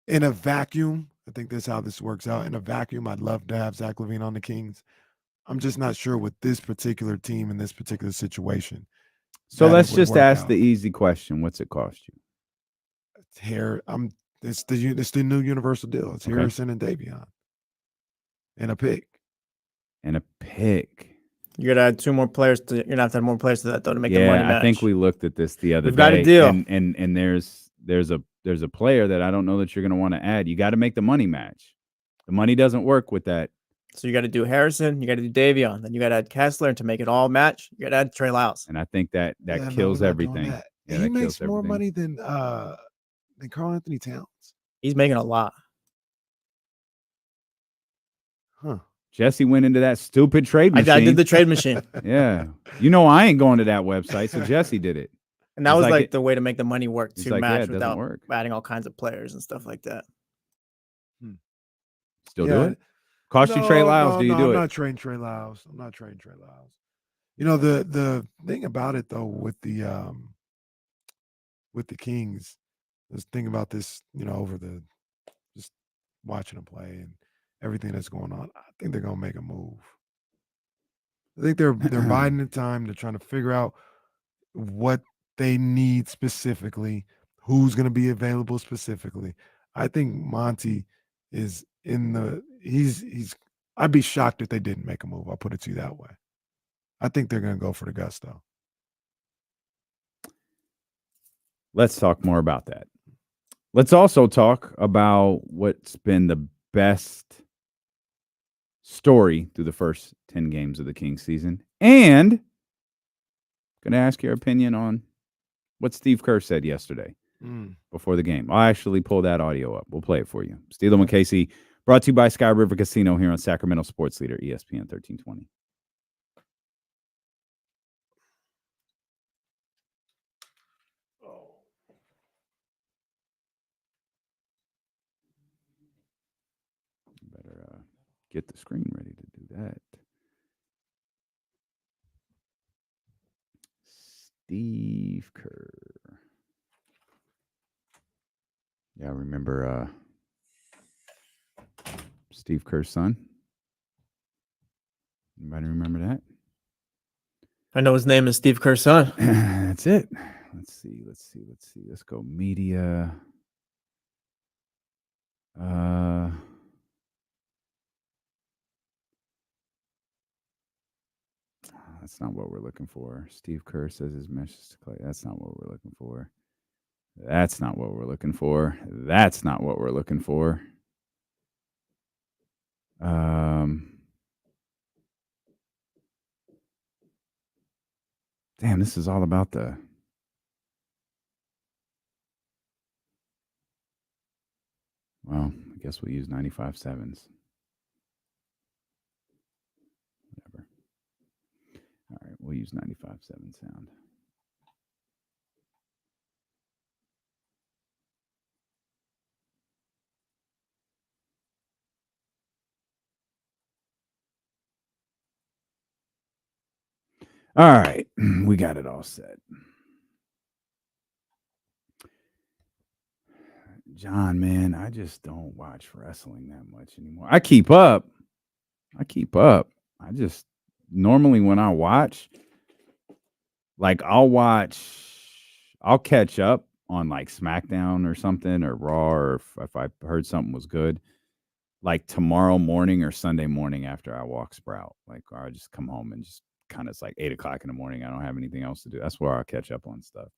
in a vacuum, I think that's how this works out. In a vacuum, I'd love to have Zach LaVine on the Kings. I'm just not sure with this particular team in this particular situation. So let's just ask the easy question. What's it cost you? It's the new universal deal. It's Harrison and Davion. And a pick. You're gonna add two more players to. You're gonna have to add more players to that though to make the money match. I think we looked at this the other day. We've got a deal, and there's a player that I don't know that you're gonna want to add. You got to make the money match. The money doesn't work with that. So you got to do Harrison, you got to do Davion, then you got to add Kessler, and to make it all match, you got to add Trey Lyles. And I think that kills everything. Yeah, he makes more money than Karl Anthony Towns. He's making a lot. Huh. Jesse went into that stupid trade machine. I did the trade machine. Yeah. I ain't going to that website, so Jesse did it. And that was like the way to make the money work to match without work. adding all kinds of players and stuff like that. Still do it? Cost you Trey Lyles? Do you do it? I'm not trading Trey Lyles. You know, the thing about it though with the Kings, let's think about this, over just watching them play and everything that's going on. I think they're gonna make a move. I think they're biding the time. They're trying to figure out what they need specifically, who's gonna be available specifically. I think Monty is he's I'd be shocked if they didn't make a move. I'll put it to you that way. I think they're going to go for the gusto. Let's talk more about that. Let's also talk about what's been the best story through the first 10 games of the Kings season. And going to ask your opinion on what Steve Kerr said yesterday before the game. I'll actually pull that audio up. We'll play it for you. Steele and Casey, brought to you by Sky River Casino here on Sacramento Sports Leader, ESPN 1320. Better get the screen ready to do that. Steve Kerr. Yeah, I remember Steve Kerr's son. Anybody remember that? I know his name is Steve Kerr's son. That's it. Let's see. Let's go media. That's not what we're looking for. Steve Kerr says his message to Clay. That's not what we're looking for. That's not what we're looking for. That's not what we're looking for. Damn, this is all about the. Well, I guess we'll use 95.7s. Whatever. use 95.7 sound. All right, we got it all set. John, man, I just don't watch wrestling that much anymore. I keep up. I just normally when I watch, like I'll catch up on like SmackDown or something or Raw, or if I heard something was good, like tomorrow morning or Sunday morning after I walk Sprout. Like, or I just come home and just kind of, it's like 8 o'clock in the morning. I don't have anything else to do. That's where I'll catch up on stuff.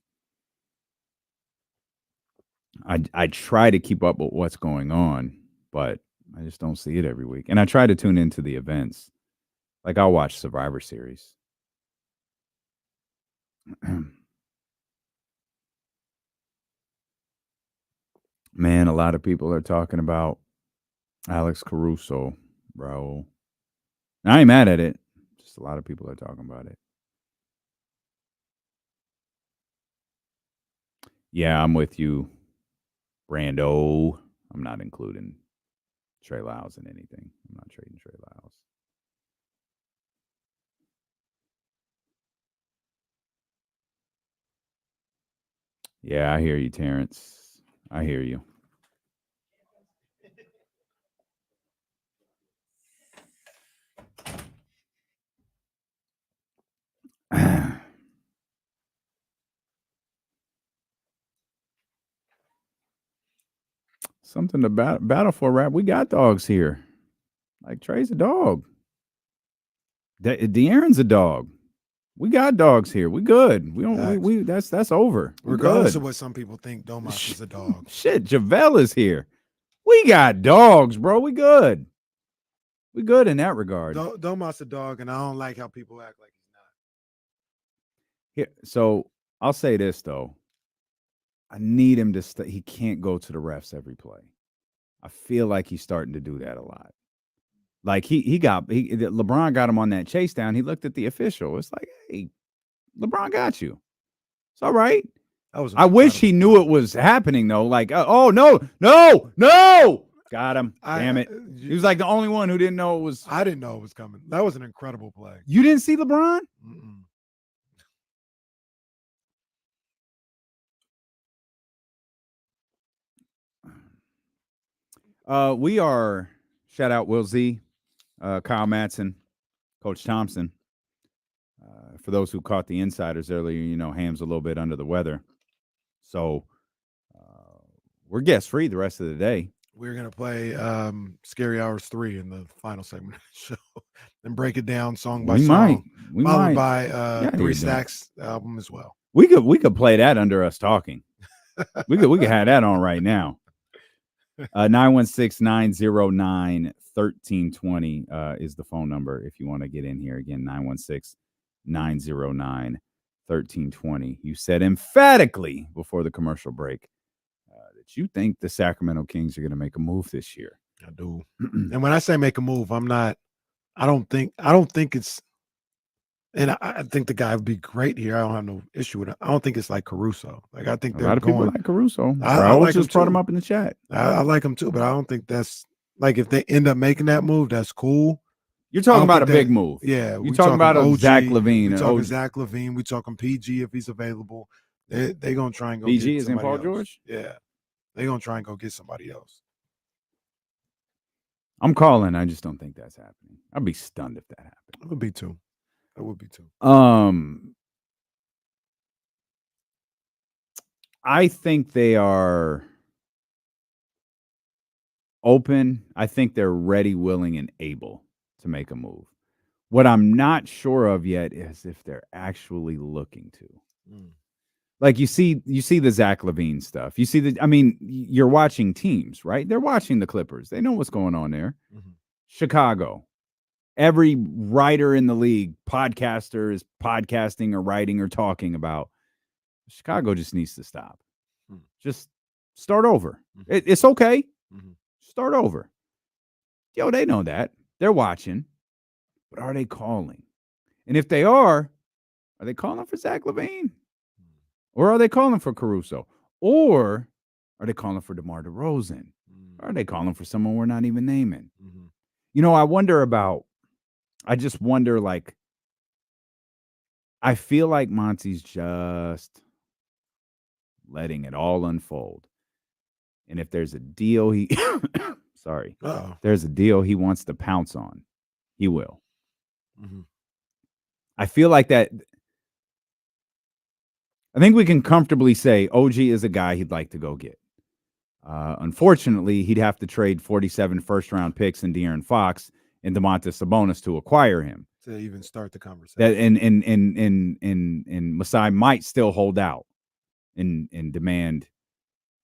I try to keep up with what's going on, but I just don't see it every week. And I try to tune into the events. Like I'll watch Survivor Series. Man, a lot of people are talking about Alex Caruso, bro. I ain't mad at it. Just a lot of people are talking about it. Yeah, I'm with you, Brando. I'm not including Trey Lyles in anything. I'm not trading Trey Lyles. Yeah, I hear you, Terrence. I hear you. Something about Battle for Rap. We got dogs here. Like Trey's a dog. De'Aaron's a dog. We got dogs here. We good. We don't. We that's over. We're Regardless good. of what some people think, Domas is a dog. Shit, Javelle is here. We got dogs, bro. We good. We good in that regard. Domas a dog, and I don't like how people act like he's not. Here, so I'll say this though. I need him to he can't go to the refs every play. I feel like he's starting to do that a lot. Like LeBron got him on that chase down. He looked at the official. It's like, hey, LeBron got you. It's all right. I wish he knew it was happening though. Like, oh no. Got him. Damn it. He was like the only one who didn't know it was. I didn't know it was coming. That was an incredible play. You didn't see LeBron? Mm-mm. We are, shout out Will Z, Kyle Madson, Coach Thompson. For those who caught the insiders earlier, you know, Ham's a little bit under the weather. So we're guest free the rest of the day. We're going to play Scary Hours 3 in the final segment of the show and break it down song by song. We followed might. by Three Stacks album as well. We could play that under us talking. we could have that on right now. 916-909-1320 is the phone number if you want to get in here. Again, 916-909-1320. You said emphatically before the commercial break that you think the Sacramento Kings are going to make a move this year. I do. And when I say make a move, I don't think it's, and I think the guy would be great here. I don't have no issue with it. I don't think it's like Caruso. Like I think a lot of people like Caruso. I like just brought him up in the chat. I like him too, but I don't think that's like if they end up making that move, that's cool. You're talking about a big move. Yeah, you're talking about a Zach LaVine. We're talking Zach LaVine. We're talking PG if he's available. They're gonna try and go. PG get is in Paul else. George. Yeah, they're gonna try and go get somebody else. I'm calling. I just don't think that's happening. I'd be stunned if that happened. I would be too. I would be too. I think they are open. I think they're ready, willing, and able to make a move. What I'm not sure of yet is if they're actually looking to. Like you see the Zach LaVine stuff. You see you're watching teams, right? They're watching the Clippers. They know what's going on there. Mm-hmm. Chicago. Every writer in the league, podcaster is podcasting or writing or talking about Chicago just needs to stop. Just start over. It's okay. Start over. Yo, they know that. They're watching. But are they calling? And if they are, Are they calling for Zach LaVine? Or are they calling for Caruso? Or are they calling for DeMar DeRozan? Or are they calling for someone we're not even naming? I just wonder, like, I feel like Monty's just letting it all unfold. And if there's a deal there's a deal he wants to pounce on, he will. I feel like that. I think we can comfortably say OG is a guy he'd like to go get. Unfortunately, he'd have to trade 47 first-round picks and De'Aaron Fox and Domantas Sabonis to acquire him. To even start the conversation. That and Masai might still hold out and demand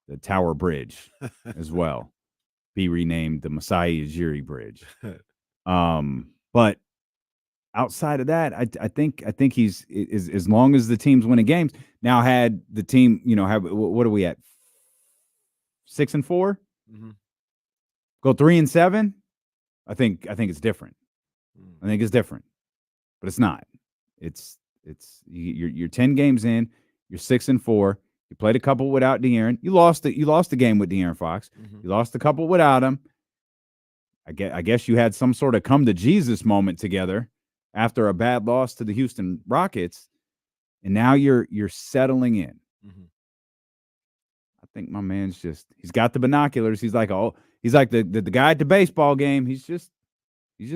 the Tower Bridge as well be renamed the Masai Ujiri Bridge. But outside of that, I think he's as long as the team's winning games. Now, had the team, what are we at? 6-4? Go 3-7? I think it's different. I think it's different. But it's not. It's you're 10 games in, you're 6-4. You played a couple without De'Aaron. You lost the game with De'Aaron Fox. You lost a couple without him. I guess you had some sort of come to Jesus moment together after a bad loss to the Houston Rockets, and now you're settling in. I think my man's he's got the binoculars. He's like the guy at the baseball game. He's just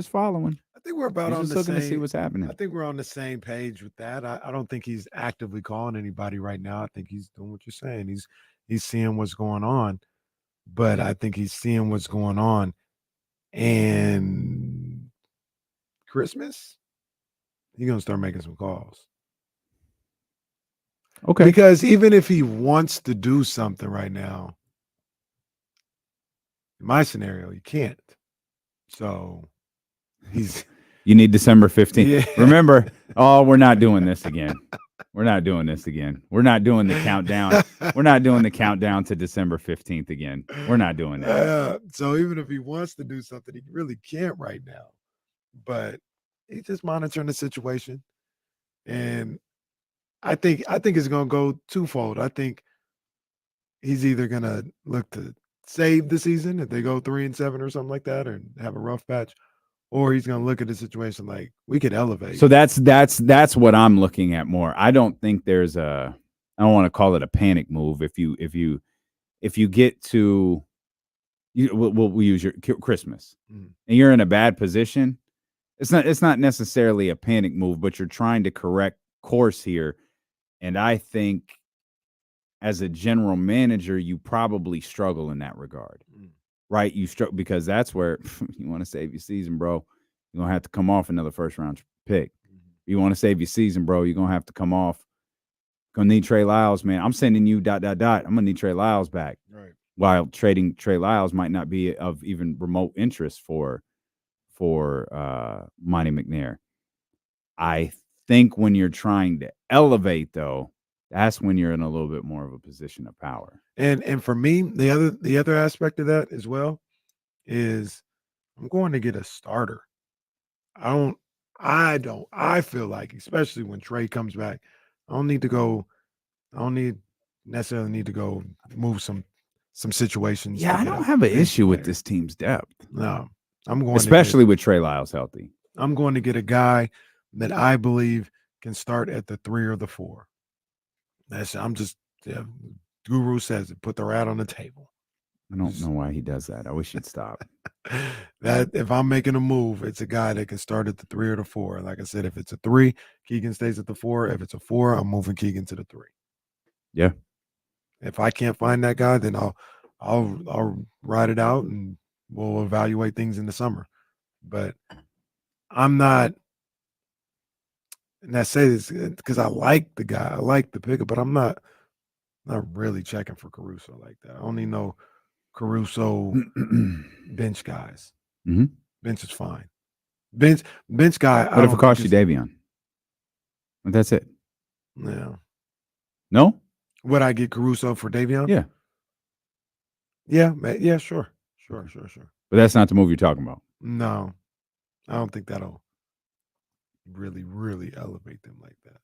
following. I think we're about he's on just the looking same. to see what's happening. I think we're on the same page with that. I don't think he's actively calling anybody right now. I think he's doing what you're saying. He's seeing what's going on, but I think he's seeing what's going on. And Christmas, he's gonna start making some calls. Okay. Because even if he wants to do something right now, in my scenario, he can't. So you need December 15th. Yeah. Remember, we're not doing this again. We're not doing this again. We're not doing the countdown. We're not doing the countdown to December 15th again. We're not doing that. So even if he wants to do something, he really can't right now. But he's just monitoring the situation. And I think it's going to go twofold. I think he's either going to look to save the season if they go 3-7 or something like that, or have a rough patch, or he's going to look at the situation like we could elevate. So that's what I'm looking at more. I don't think there's I don't want to call it a panic move. If you get to, we'll use your Christmas and you're in a bad position, it's not necessarily a panic move, but you're trying to correct course here. And I think as a general manager, you probably struggle in that regard, right? You struggle because that's where you want to save your season, bro. You're going to have to come off another first round pick. You want to save your season, bro. You're going to have to come off. Going to need Trey Lyles, man. I'm sending you ... I'm going to need Trey Lyles back. Right. While trading Trey Lyles might not be of even remote interest for Monty McNair. I think when you're trying to elevate, though, that's when you're in a little bit more of a position of power. And for me, the other aspect of that as well is I'm going to get a starter. I feel like, especially when Trey comes back, I don't necessarily need to go move some situations. Yeah, I don't have an issue with this team's depth. No, I'm going especially with Trey Lyles healthy. I'm going to get a guy that I believe can start at the 3 or the 4. Guru says it, put the rat on the table. I don't know why he does that. I wish he'd stop. That if I'm making a move, it's a guy that can start at the 3 or the 4. Like I said, if it's a 3, Keegan stays at the 4. If it's a 4, I'm moving Keegan to the 3. Yeah. If I can't find that guy, then I'll ride it out and we'll evaluate things in the summer. But I'm not. And I say this because I like the guy, I like the pickup, but I'm not really checking for Caruso like that. I only know Caruso bench guys. Bench is fine. Bench guy. What if it costs you Davion? But that's it. Yeah. No? Would I get Caruso for Davion? Yeah. Yeah, sure. But that's not the move you're talking about. No, I don't think that'll. really, really elevate them like that.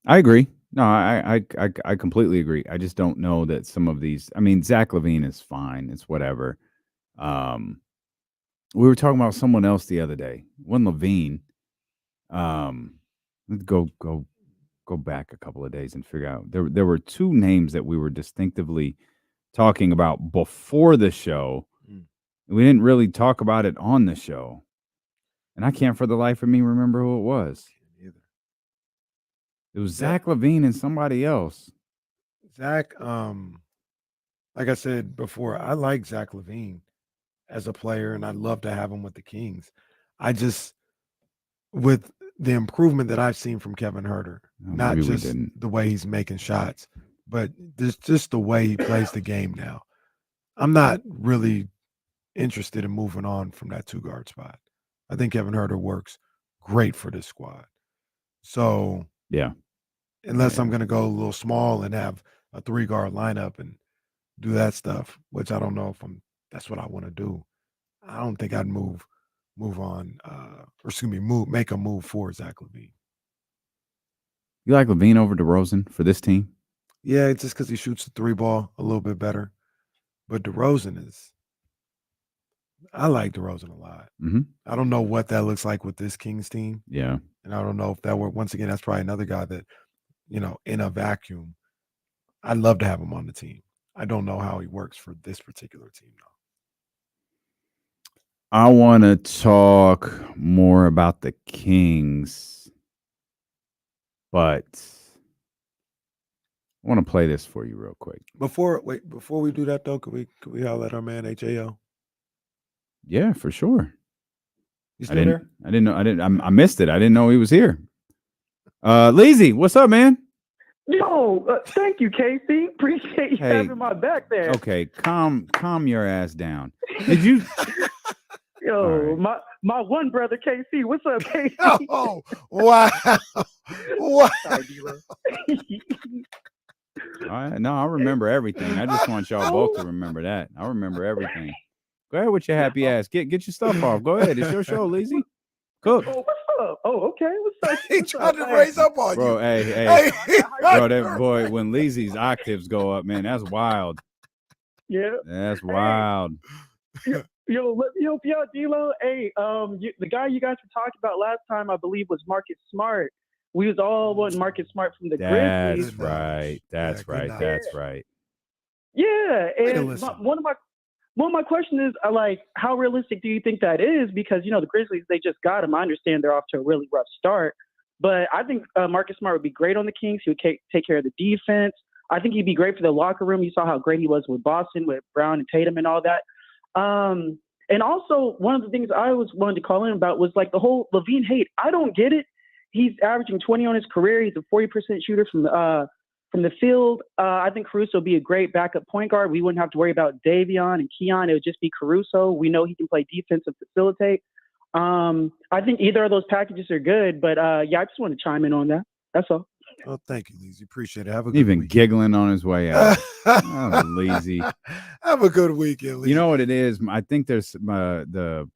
I agree. No, I completely agree. I just don't know that some of these. I mean, Zach LaVine is fine. It's whatever. We were talking about someone else the other day. One LaVine. Let's go back a couple of days and figure out. There were two names that we were distinctively talking about before the show. We didn't really talk about it on the show, and I can't for the life of me remember who it was. It was Zach LaVine and somebody else. Zach, like I said before, I like Zach LaVine as a player, and I'd love to have him with the Kings. I just, with the improvement that I've seen from Kevin Huerter, not just the way he's making shots, but just the way he plays the game now. I'm not really interested in moving on from that 2-guard spot. I think Kevin Huerter works great for this squad. So, yeah. Unless I'm going to go a little small and have a 3-guard lineup and do that stuff, which I don't know if that's what I want to do. I don't think I'd make a move for Zach LaVine. You like LaVine over DeRozan for this team? Yeah, it's just because he shoots the 3-ball a little bit better. But DeRozan I like DeRozan a lot. Mm-hmm. I don't know what that looks like with this Kings team. Yeah. And I don't know if that were, once again, that's probably another guy that, in a vacuum, I'd love to have him on the team. I don't know how he works for this particular team, though. I want to talk more about the Kings, but I want to play this for you real quick. Before we do that, though, could we holler at our man HAO? Yeah, for sure. You still there? I didn't know. I missed it. I didn't know he was here. Lazy, what's up, man? Yo, thank you, Casey. Appreciate you having my back there. Okay, calm your ass down. Did you? Yo, right. my one brother, KC. What's up, KC? Oh, wow. Wow. No, I remember everything. I just want y'all both to remember that. I remember everything. Go ahead with your happy ass. Get your stuff off. Go ahead. It's your show, Lazy. Cook. Oh, what's up? Oh, okay. What's up? He tried to raise up on bro, you. Hey. Bro, that boy, when Lazy's octaves go up, man, that's wild. Yeah. That's wild. Yo, let me help you out, D-Lo. Hey, the guy you guys were talking about last time, I believe, was Marcus Smart. We was all wanting Marcus Smart from the Grizzlies. That's right. Yeah, and one of my questions is, how realistic do you think that is? Because, the Grizzlies, they just got him. I understand they're off to a really rough start. But I think Marcus Smart would be great on the Kings. He would take care of the defense. I think he'd be great for the locker room. You saw how great he was with Boston, with Brown and Tatum and all that. And also, one of the things I always wanted to call in about was, the whole LaVine hate. I don't get it. He's averaging 20 on his career. He's a 40% shooter from the field. I think Caruso would be a great backup point guard. We wouldn't have to worry about Davion and Keon. It would just be Caruso. We know he can play defense and facilitate. I think either of those packages are good. But, I just want to chime in on that. That's all. Well, thank you, Lazy. Appreciate it. Have a good Even week. Giggling on his way out. Oh, Lazy. Have a good weekend, Lazy. You know what it is? I think there's the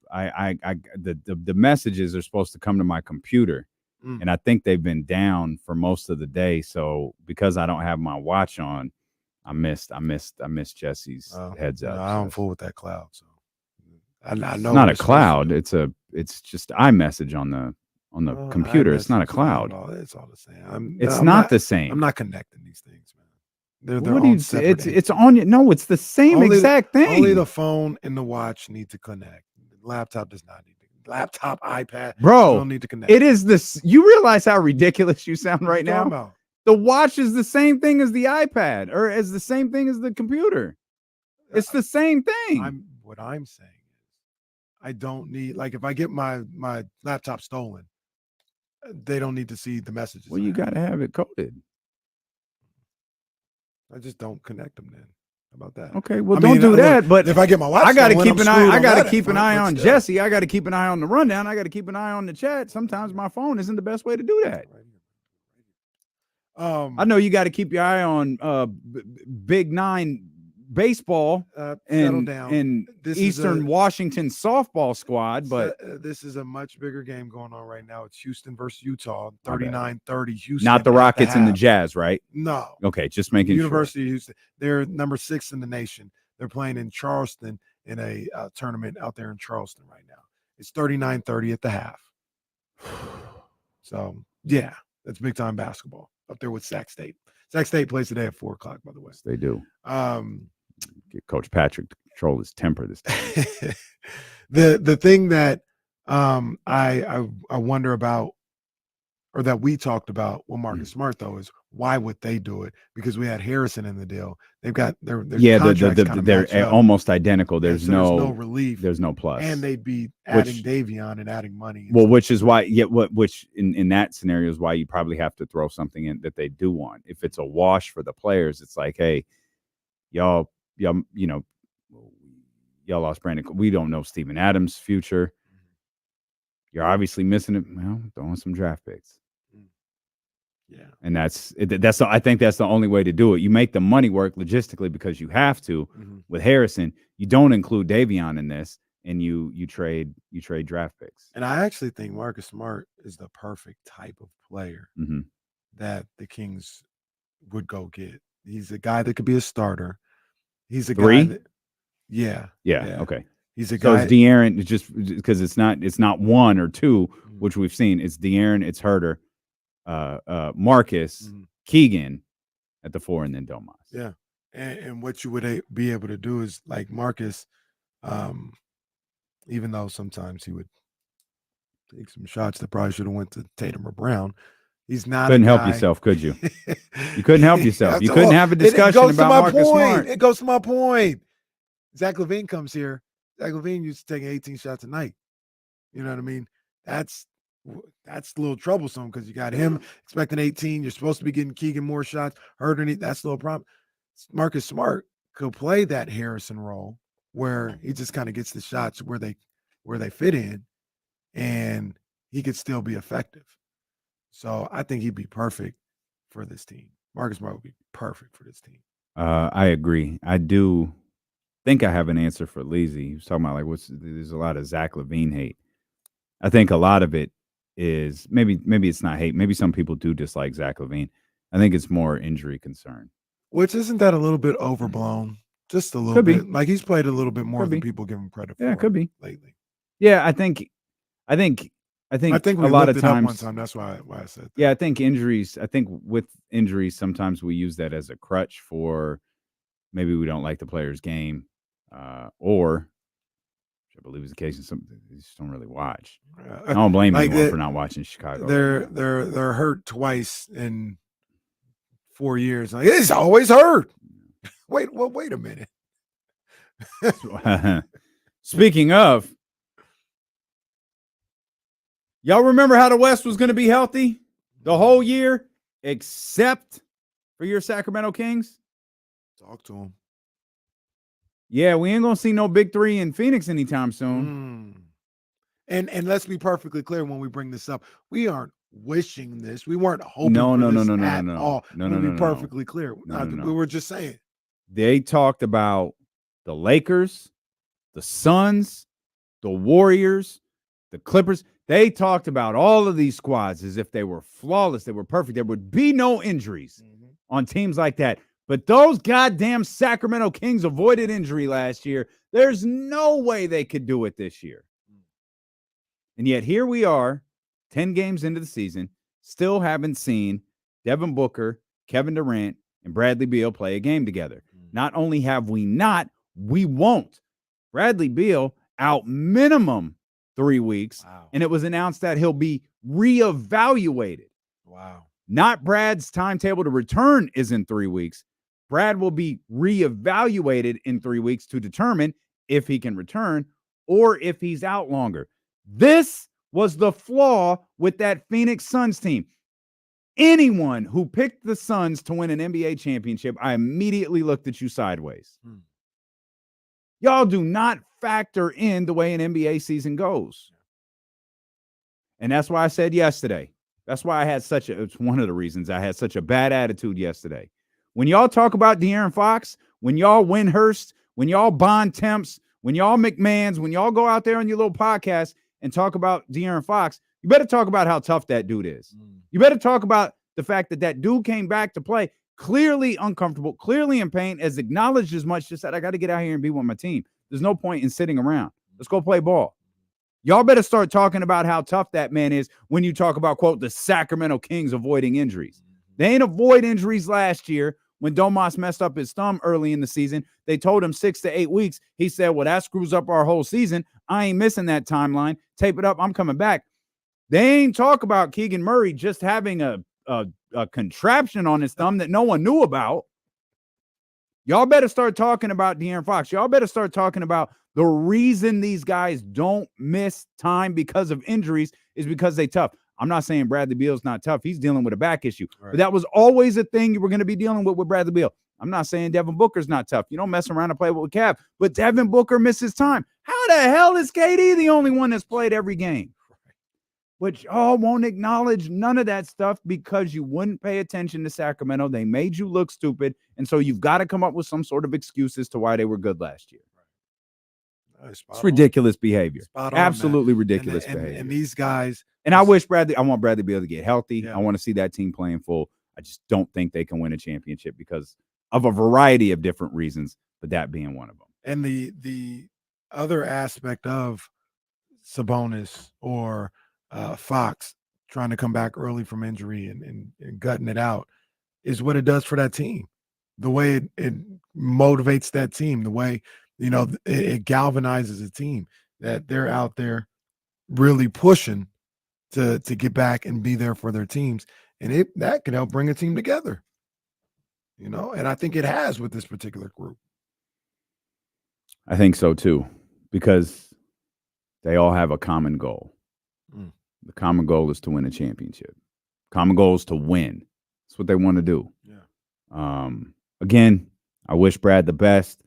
messages are supposed to come to my computer. And I think they've been down for most of the day. So because I don't have my watch on, I missed Jesse's heads up. No, I don't fool with that cloud. So I know it's not a cloud. It's just iMessage on the computer. It's not a cloud. It's all the same. It's not the same. I'm not connecting these things, man. What do you say? It's on you. No, it's the same exact thing. Only the phone and the watch need to connect. The laptop does not need to. Laptop, iPad, bro, don't need to connect. It is this. You realize how ridiculous you sound right now? The watch is the same thing as the iPad, or as the same thing as the computer. It's the same thing. What I'm saying is, I don't need, if I get my laptop stolen, they don't need to see the messages. Well, you got to have it coded. I just don't connect them then. How about that? Okay, well, don't do that. But if I get my watch, I got to keep an eye. I got to keep an eye on Jesse. I got to keep an eye on the rundown. I got to keep an eye on the chat. Sometimes my phone isn't the best way to do that. I know you got to keep your eye on Big 9 baseball settle down. and This is Eastern Washington softball squad, but this is a much bigger game going on right now. It's Houston versus Utah, 39-30 Houston. not the Rockets and the Jazz, right? No. Okay, just making University of Houston. They're number 6 in the nation. They're playing in Charleston in a tournament out there in Charleston right now. It's 39-30 at the half. So, yeah, that's big-time basketball up there with Sac State. Sac State plays today at 4 o'clock, by the way. They do. Get Coach Patrick to control his temper this time. The thing that I wonder about, or that we talked about with Marcus Smart, though, is why would they do it? Because we had Harrison in the deal. They've got their they're almost identical. There's no relief. There's no plus. And they'd be adding Davion and adding money. Well, which is why, which in that scenario is why you probably have to throw something in that they do want. If it's a wash for the players, it's like, hey, y'all, you know, y'all lost Brandon. We don't know Steven Adams' future. You're obviously missing it. Well, throwing some draft picks. Yeah, and I think that's the only way to do it. You make the money work logistically because you have to. With Harrison, you don't include Davion in this, and you trade draft picks. And I actually think Marcus Smart is the perfect type of player that the Kings would go get. He's a guy that could be a starter. He's a guy that, yeah. Okay. He's a so guy. It's De'Aaron, just because it's not one or two, which we've seen. It's De'Aaron, it's Herter, Marcus, Keegan at the 4, and then Domas. Yeah, and what you would be able to do is, like Marcus, even though sometimes he would take some shots that probably should have went to Tatum or Brown, he's not. Couldn't help yourself, could you? You couldn't help yourself. You couldn't have a discussion about Marcus Smart. It goes to my point. Zach LaVine comes here. Zach LaVine used to take 18 shots a night. You know what I mean? That's a little troublesome because you got him expecting 18. You're supposed to be getting Keegan more shots. That's a little problem. Marcus Smart could play that Harrison role where he just kind of gets the shots where they fit in, and he could still be effective. So I think he'd be perfect for this team. Marcus Smart would be perfect for this team. I agree. I do think I have an answer for Leezy. He was talking about there's a lot of Zach LaVine hate. I think a lot of it is maybe it's not hate. Maybe some people do dislike Zach LaVine. I think it's more injury concern. Which isn't that a little bit overblown? Just a little bit. Like he's played a little bit more than people give him credit for. Yeah, it could be lately. Yeah, I think we a lot of times. One time. That's why I said that. Yeah, I think injuries. I think with injuries, sometimes we use that as a crutch for maybe we don't like the player's game, or which I believe is the case in some. They just don't really watch. I don't blame anyone for not watching Chicago. They're hurt twice in 4 years. Like, it's always hurt. Wait a minute. Speaking of, y'all remember how the West was going to be healthy the whole year, except for your Sacramento Kings? Talk to them. Yeah, we ain't gonna see no big 3 in Phoenix anytime soon. And let's be perfectly clear when we bring this up. We aren't wishing this. We weren't hoping No. Perfectly clear. We were just saying. They talked about the Lakers, the Suns, the Warriors, the Clippers. They talked about all of these squads as if they were flawless. They were perfect. There would be no injuries on teams like that. But those goddamn Sacramento Kings avoided injury last year. There's no way they could do it this year. And yet here we are, 10 games into the season, still haven't seen Devin Booker, Kevin Durant, and Bradley Beal play a game together. Not only have we not, we won't. Bradley Beal out minimum 3 weeks, and it was announced that he'll be reevaluated. Wow. Not Brad's timetable to return is in 3 weeks. Brad will be reevaluated in 3 weeks to determine if he can return or if he's out longer. This was the flaw with that Phoenix Suns team. Anyone who picked the Suns to win an NBA championship, I immediately looked at you sideways. Y'all do not factor in the way an NBA season goes. And that's why I said yesterday. That's why it's one of the reasons I had such a bad attitude yesterday. When y'all talk about De'Aaron Fox, when y'all Windhurst, when y'all Bond Temps, when y'all McMahons, when y'all go out there on your little podcast and talk about De'Aaron Fox, you better talk about how tough that dude is. You better talk about the fact that that dude came back to play clearly uncomfortable, clearly in pain, as acknowledged as much, just said, I got to get out here and be with my team. There's no point in sitting around. Let's go play ball. Y'all better start talking about how tough that man is when you talk about, quote, the Sacramento Kings avoiding injuries. They ain't avoid injuries last year when Domas messed up his thumb early in the season. They told him 6 to 8 weeks. He said, well, that screws up our whole season. I ain't missing that timeline. Tape it up. I'm coming back. They ain't talk about Keegan Murray just having a contraption on his thumb that no one knew about. Y'all better start talking about De'Aaron Fox. Y'all better start talking about the reason these guys don't miss time because of injuries is because they tough. I'm not saying Bradley Beal's not tough. He's dealing with a back issue. Right. But that was always a thing you were going to be dealing with Bradley Beal. I'm not saying Devin Booker's not tough. You don't mess around and play with Cav. But Devin Booker misses time. How the hell is KD the only one that's played every game? Which y'all won't acknowledge none of that stuff because you wouldn't pay attention to Sacramento. They made you look stupid. And so you've got to come up with some sort of excuse as to why they were good last year. It's ridiculous behavior. Absolutely ridiculous behavior. And these guys. And I want Bradley Beal to get healthy. Yeah. I want to see that team playing full. I just don't think they can win a championship because of a variety of different reasons, but that being one of them. And the other aspect of Sabonis or Fox trying to come back early from injury and gutting it out is what it does for that team. The way it motivates that team, the way, it galvanizes a team that they're out there really pushing to get back and be there for their teams. And that can help bring a team together, and I think it has with this particular group. I think so too, because they all have a common goal. The common goal is to win a championship. Common goal is to win. That's what they want to do. Yeah. Again, I wish Brad the best.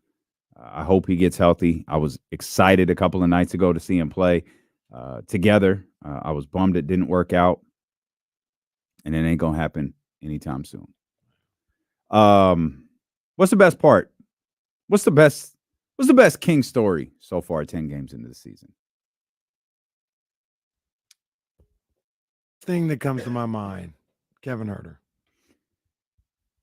I hope he gets healthy. I was excited a couple of nights ago to see him play together. I was bummed it didn't work out, and it ain't gonna happen anytime soon. What's the best part? What's the best King story so far 10 games into the season? Thing that comes to my mind, Kevin Huerter.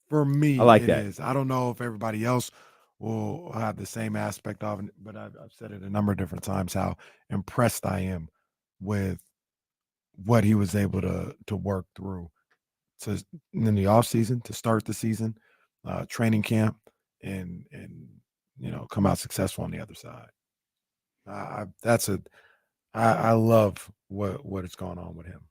For me, I like that. Is. I don't know if everybody else will have the same aspect of it, but I've said it a number of different times how impressed I am with what he was able to work through in the offseason, to start the season, training camp, and come out successful on the other side. I love what is going on with him.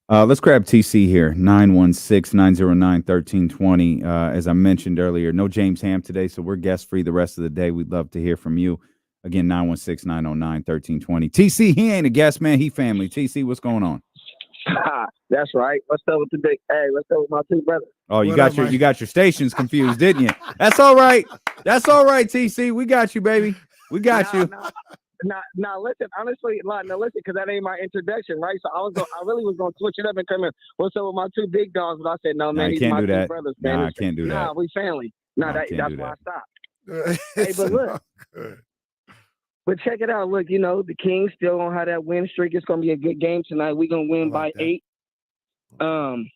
Let's grab TC here, 916-909-1320. As I mentioned earlier, no James Ham today, so we're guest-free the rest of the day. We'd love to hear from you. Again, 916-909-1320. TC, he ain't a guest, man. He family. TC, what's going on? That's right. What's up with the big? Hey, what's up with my two brothers? Oh, you got your stations confused, didn't you? That's all right. That's all right, TC. We got you, baby. We got you. Now, listen, honestly, listen, because that ain't my introduction, right? So I really was gonna switch it up and come in. What's up with my two big dogs? But I said, no, man, these my two brothers, man. I can't do that. Nah, we family. That's why I stopped. Hey, but look, but check it out. Look, the Kings still gonna have that win streak. It's gonna be a good game tonight. We're gonna win by 8. Hey,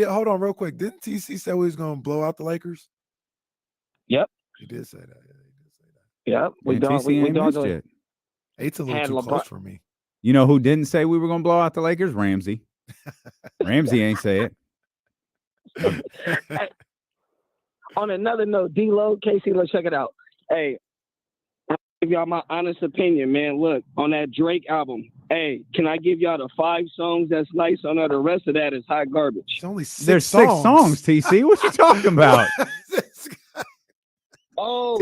hold on real quick. Didn't TC say we was gonna blow out the Lakers? Yep. He did say that. Yep. We don't. Eight's a little too close for me. You know who didn't say we were going to blow out the Lakers? Ramsey. Ramsey ain't say it. Hey, on another note, D-Lo, Casey, let's check it out. Hey, I'll give y'all my honest opinion, man. Look, on that Drake album, hey, can I give y'all the 5 songs that's nice? On the rest of that is hot garbage. It's only 6 There's 6 songs, TC. What you talking about? Oh,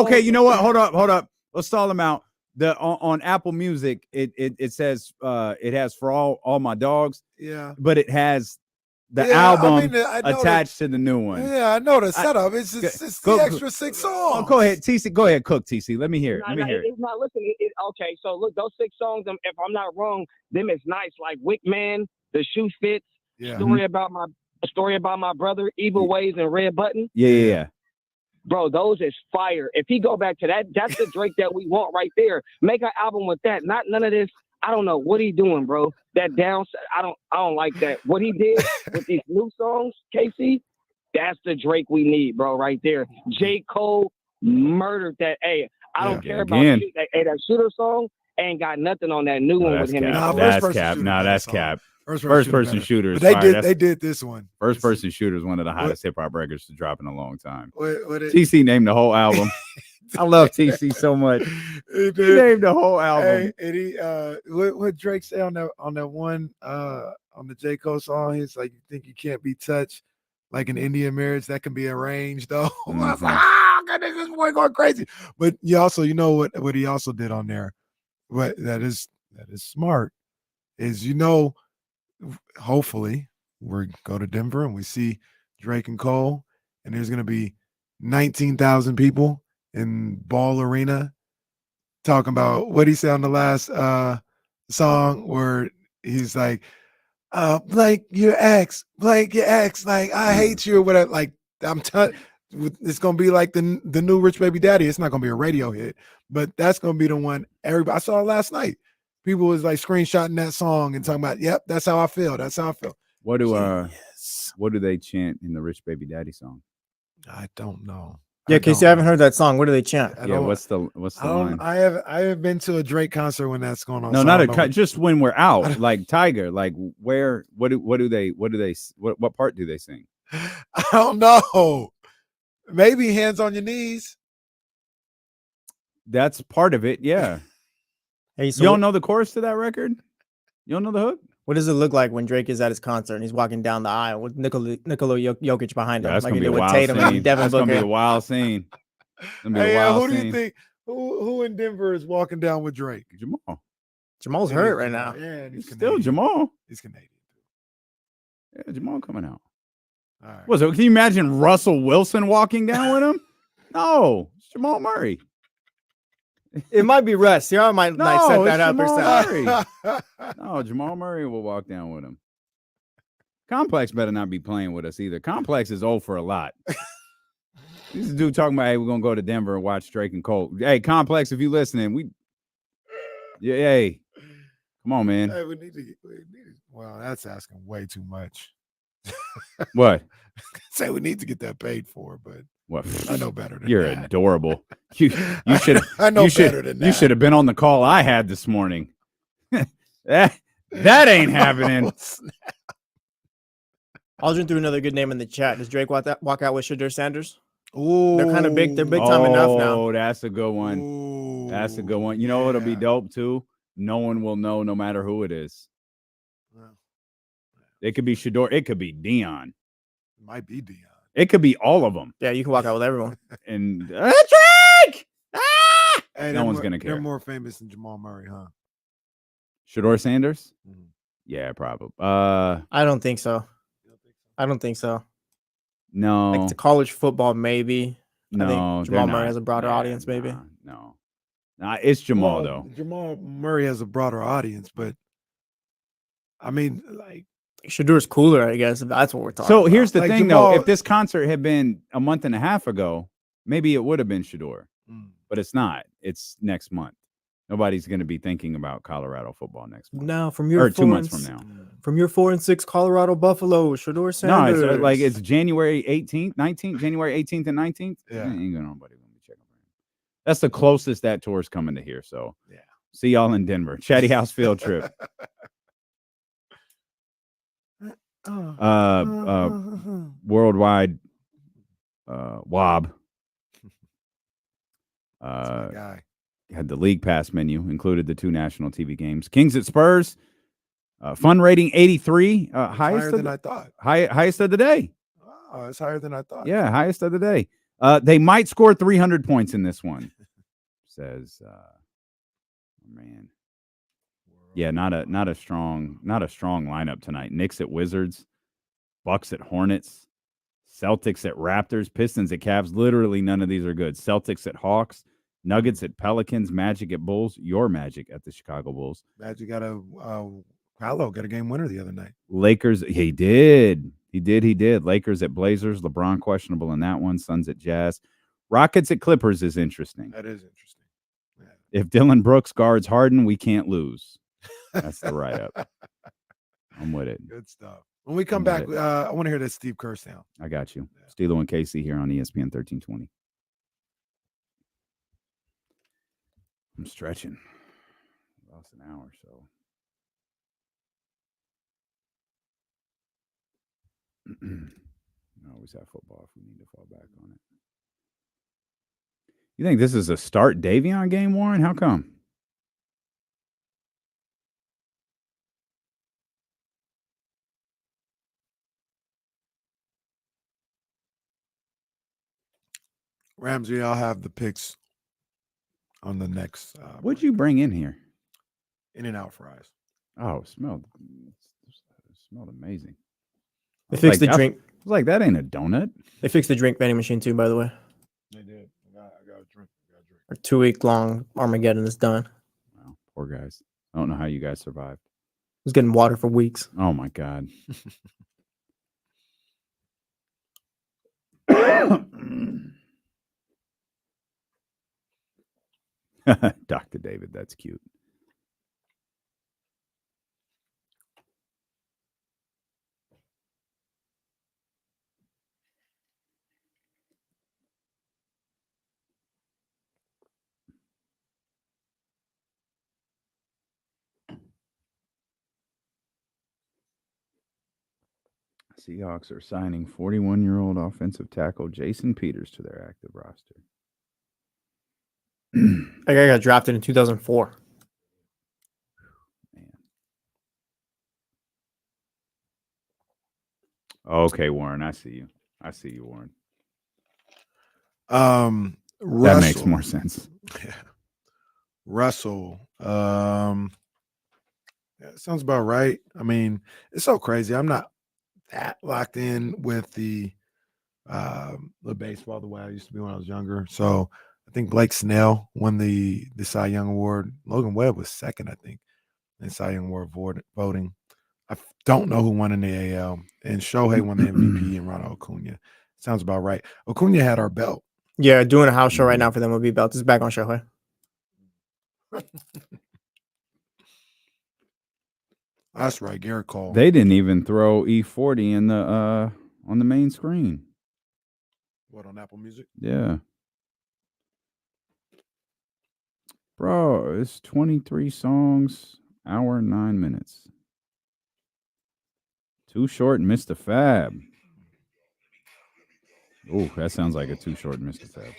okay. You know what? Hold up. Let's stall them out. On Apple Music, it says it has For All My Dogs. Yeah. But it has the album attached to the new one. Yeah, I know the setup. It's the extra 6 songs. Oh, go ahead, TC. Go ahead, cook, TC. Let me hear it. It's not listening. Okay, so look, those 6 songs, if I'm not wrong, them is nice. Like Wickman, The Shoe Fits, Story About My a story about my brother, Evil Ways and Red Button. Yeah. Bro, those is fire. If he go back to that, that's the Drake that we want right there. Make an album with that. Not none of this. I don't know what he doing, bro. That down. I don't like that. What he did with these new songs, KC. That's the Drake we need, bro. Right there. J. Cole murdered that. Hey, I don't care about that Shooter song. Ain't got nothing on that new one with him. That's cap. That's cap. First person shooter. They did this one. First person shooter is one of the hottest hip hop records to drop in a long time. TC named the whole album. I love TC so much. He named the whole album. Hey, and what Drake say on that one on the J. Cole song? He's like, "You think you can't be touched like an Indian marriage that can be arranged?" Though I was like, God, this boy going crazy. But you also, you know what he also did on there. But that is smart. Is hopefully we go to Denver and we see Drake and Cole, and there's gonna be 19,000 people in Ball Arena talking about what he said on the last song where he's like, Blake your ex, like I hate you or whatever. Like it's gonna be like the new Rich Baby Daddy. It's not gonna be a radio hit, but that's gonna be the one everybody. I saw it last night. People was like screenshotting that song and talking about, yep, that's how I feel. That's how I feel. What do they chant in the Rich Baby Daddy song? I don't know. Yeah, Casey, I haven't heard that song. What do they chant? Yeah, what's the line? I have been to a Drake concert when that's going on. No, so just when we're out, like Tiger. Like where? What part do they sing? I don't know. Maybe Hands on Your Knees. That's part of it. Yeah. Hey, so you don't know the chorus to that record? You don't know the hook? What does it look like when Drake is at his concert and he's walking down the aisle with Nikola Jokic behind him? That's like gonna be a wild Tatum scene. And Devin That's Booker. gonna be a wild scene. Who do you think? Who in Denver is walking down with Drake? Jamal's hurt right now. Yeah, he's still Jamal. He's Canadian. Yeah, Jamal coming out. All right. Can you imagine Russell Wilson walking down with him? No, it's Jamal Murray. It might be Russ. I might set that up or something. No, Jamal Murray will walk down with him. Complex better not be playing with us either. Complex is old for a lot. This dude talking about, hey, we're gonna go to Denver and watch Drake and Cole. Hey, Complex, if you listening, hey, come on, man. Hey, we need to. Well, that's asking way too much. What? Say we need to get that paid for, but what? I know better than You're that. Adorable. You should. I know better than that. You should have been on the call I had this morning. that ain't happening. Aldrin threw another good name in the chat. Does Drake walk out with Shadur Sanders? Ooh, they're kind of big. They're big time enough now. Oh, that's a good one. Ooh, that's a good one. You know what'll be dope too? No one will know, no matter who it is. It could be Shador. It could be Dion. It might be Dion. It could be all of them. Yeah, you can walk out with everyone. And Drake! Hey, no one's gonna care. They're more famous than Jamal Murray, huh? Shador Sanders? Mm-hmm. Yeah, probably. I don't think so. I don't think so. No. Like to college football, maybe. No, I think Jamal Murray has a broader audience, maybe. No, it's Jamal though. Jamal Murray has a broader audience, but I mean, like Shadur's cooler, I guess, if that's what we're talking about. So here's the Like thing, Jamal, though. If this concert had been a month and a half ago, maybe it would have been Shador. But it's not. It's next month. Nobody's going to be thinking about Colorado football next month. No, from your 2 months from now. From your 4-6 Colorado Buffalo, Shador Sanders. No, it's January 18th, 19th, January 18th and 19th. Yeah. Ain't gonna nobody gonna be checking for him. That's the closest that tour's coming to here. So yeah. See y'all in Denver. Chatty House field trip. Worldwide WOB. Had the league pass menu, included the 2 national TV games. Kings at Spurs. Fun rating 83. Higher than I thought. Highest of the day. Oh, it's higher than I thought. Yeah, highest of the day. They might score 300 points in this one. Says man. Yeah, not a strong lineup tonight. Knicks at Wizards, Bucks at Hornets, Celtics at Raptors, Pistons at Cavs. Literally none of these are good. Celtics at Hawks, Nuggets at Pelicans, Magic at Bulls. Your Magic at the Chicago Bulls. Magic got a Paolo got a game winner the other night. Lakers, he did. He did. Lakers at Blazers. LeBron questionable in that one. Suns at Jazz. Rockets at Clippers is interesting. That is interesting. Yeah. If Dylan Brooks guards Harden, we can't lose. That's the write-up. I'm with it. Good stuff. When we come back, I want to hear that Steve Kerr sound. I got you. Yeah. Steelo and Casey here on ESPN 1320. I'm stretching. Lost an hour, so. I always have football if we need to fall back on it. You think this is a start Davion game, Warren? How come? Ramsey, I'll have the picks on the next. What'd you bring in here? In-N-Out fries. Oh, it smelled amazing. They fixed the drink. I was like, that ain't a donut. They fixed the drink vending machine too, by the way. They did. I got a drink. Our 2-week-long Armageddon is done. Wow, poor guys. I don't know how you guys survived. I was getting water for weeks. Oh my God. Dr. David, that's cute. Seahawks are signing 41-year-old offensive tackle Jason Peters to their active roster. That guy got drafted in 2004. Man. Okay, Warren, I see you. Warren. Russell, that makes more sense. Yeah. Russell. Yeah, sounds about right. I mean, it's so crazy. I'm not that locked in with the baseball the way I used to be when I was younger. So I think Blake Snell won the Cy Young Award. Logan Webb was second, I think, in Cy Young Award voting. I don't know who won in the AL. And Shohei won the MVP and Ronald Acuna. Sounds about right. Acuna had our belt. Yeah, doing a house show right now for them MLB belt. This is back on Shohei. That's right, Garrett Cole. They didn't even throw E40 in the on the main screen. What, on Apple Music? Yeah. Bro, it's 23 songs, hour and 9 minutes. Too short and missed the fab. Oh, that sounds like a too short and missed the fab.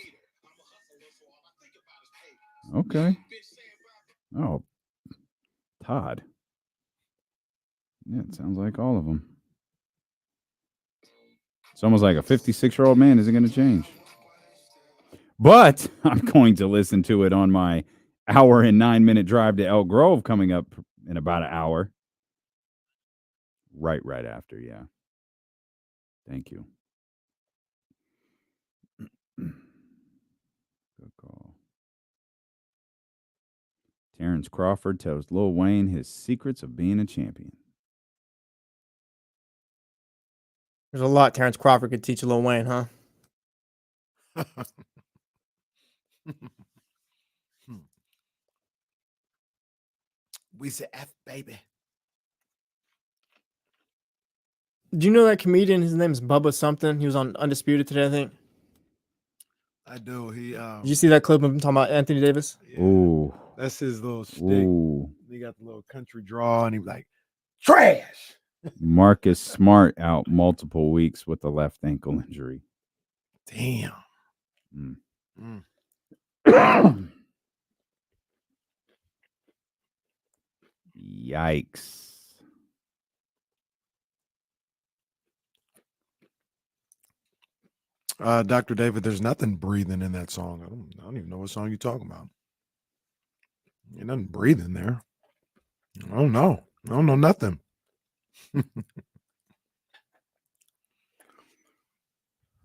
Okay. Oh, Todd. Yeah, it sounds like all of them. It's almost like a 56-year-old man isn't going to change. But I'm going to listen to it on my hour and 9 minute drive to Elk Grove coming up in about an hour. Right after, yeah. Thank you. Good call. Terrence Crawford tells Lil Wayne his secrets of being a champion. There's a lot Terrence Crawford could teach Lil Wayne, huh? We say F, baby. Do you know that comedian? His name is Bubba something. He was on Undisputed today, I think. I do. Did you see that clip of him talking about Anthony Davis? Yeah. Ooh. That's his little stick. Ooh. He got the little country draw, and he was like, trash. Marcus Smart out multiple weeks with a left ankle injury. Damn. Yikes. Dr. David, there's nothing breathing in that song. I don't even know what song you're talking about. Ain't nothing breathing there. I don't know. I don't know nothing.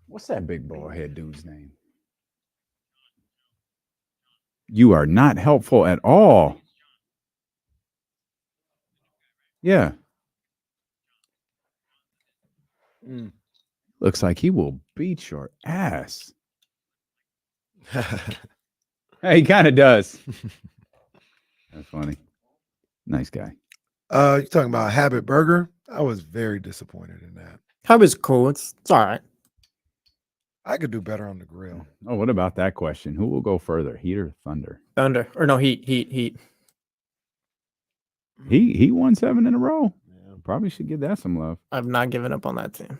What's that big bald head dude's name? You are not helpful at all. Yeah. Looks like he will beat your ass. Hey, he kind of does. That's funny. Nice guy. You're talking about Habit Burger? I was very disappointed in that. Habit's cool. It's all right. I could do better on the grill. Oh, what about that question? Who will go further, Heat or Thunder? Thunder. Or no, Heat. He won 7 in a row. Yeah, probably should give that some love. I've not given up on that team.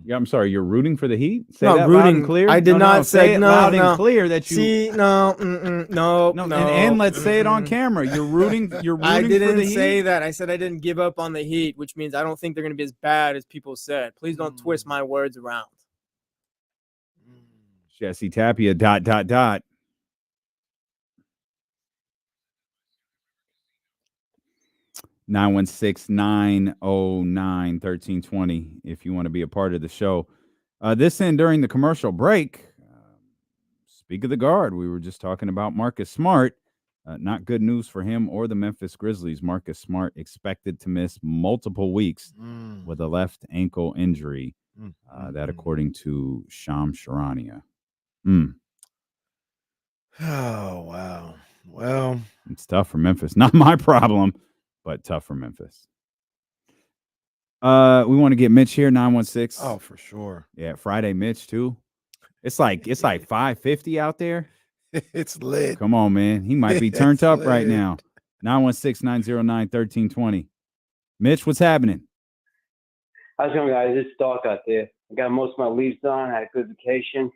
Yeah, I'm sorry. You're rooting for the Heat? Say No, that rooting. loud and clear. I did not say it no, loud no. and clear that you See, no, no. And let's say it on camera. You're rooting. You're rooting I for didn't the Heat. say that. I said I didn't give up on the Heat, which means I don't think they're going to be as bad as people said. Please don't twist my words around. Jesse Tapia ... 916-909-1320 if you want to be a part of the show. This in during the commercial break. Speak of the guard. We were just talking about Marcus Smart. Not good news for him or the Memphis Grizzlies. Marcus Smart expected to miss multiple weeks with a left ankle injury. That according to Shams Charania. Oh, wow. Well, it's tough for Memphis. Not my problem, but tough for Memphis. We want to get Mitch here, 916. Oh, for sure. Yeah, Friday Mitch too. It's like 550 out there. It's lit. Come on, man. He might be turned up right now. 916-909-1320. Mitch, what's happening? How's it going, guys? It's dark out there. I got most of my leaves done. I had a good vacation.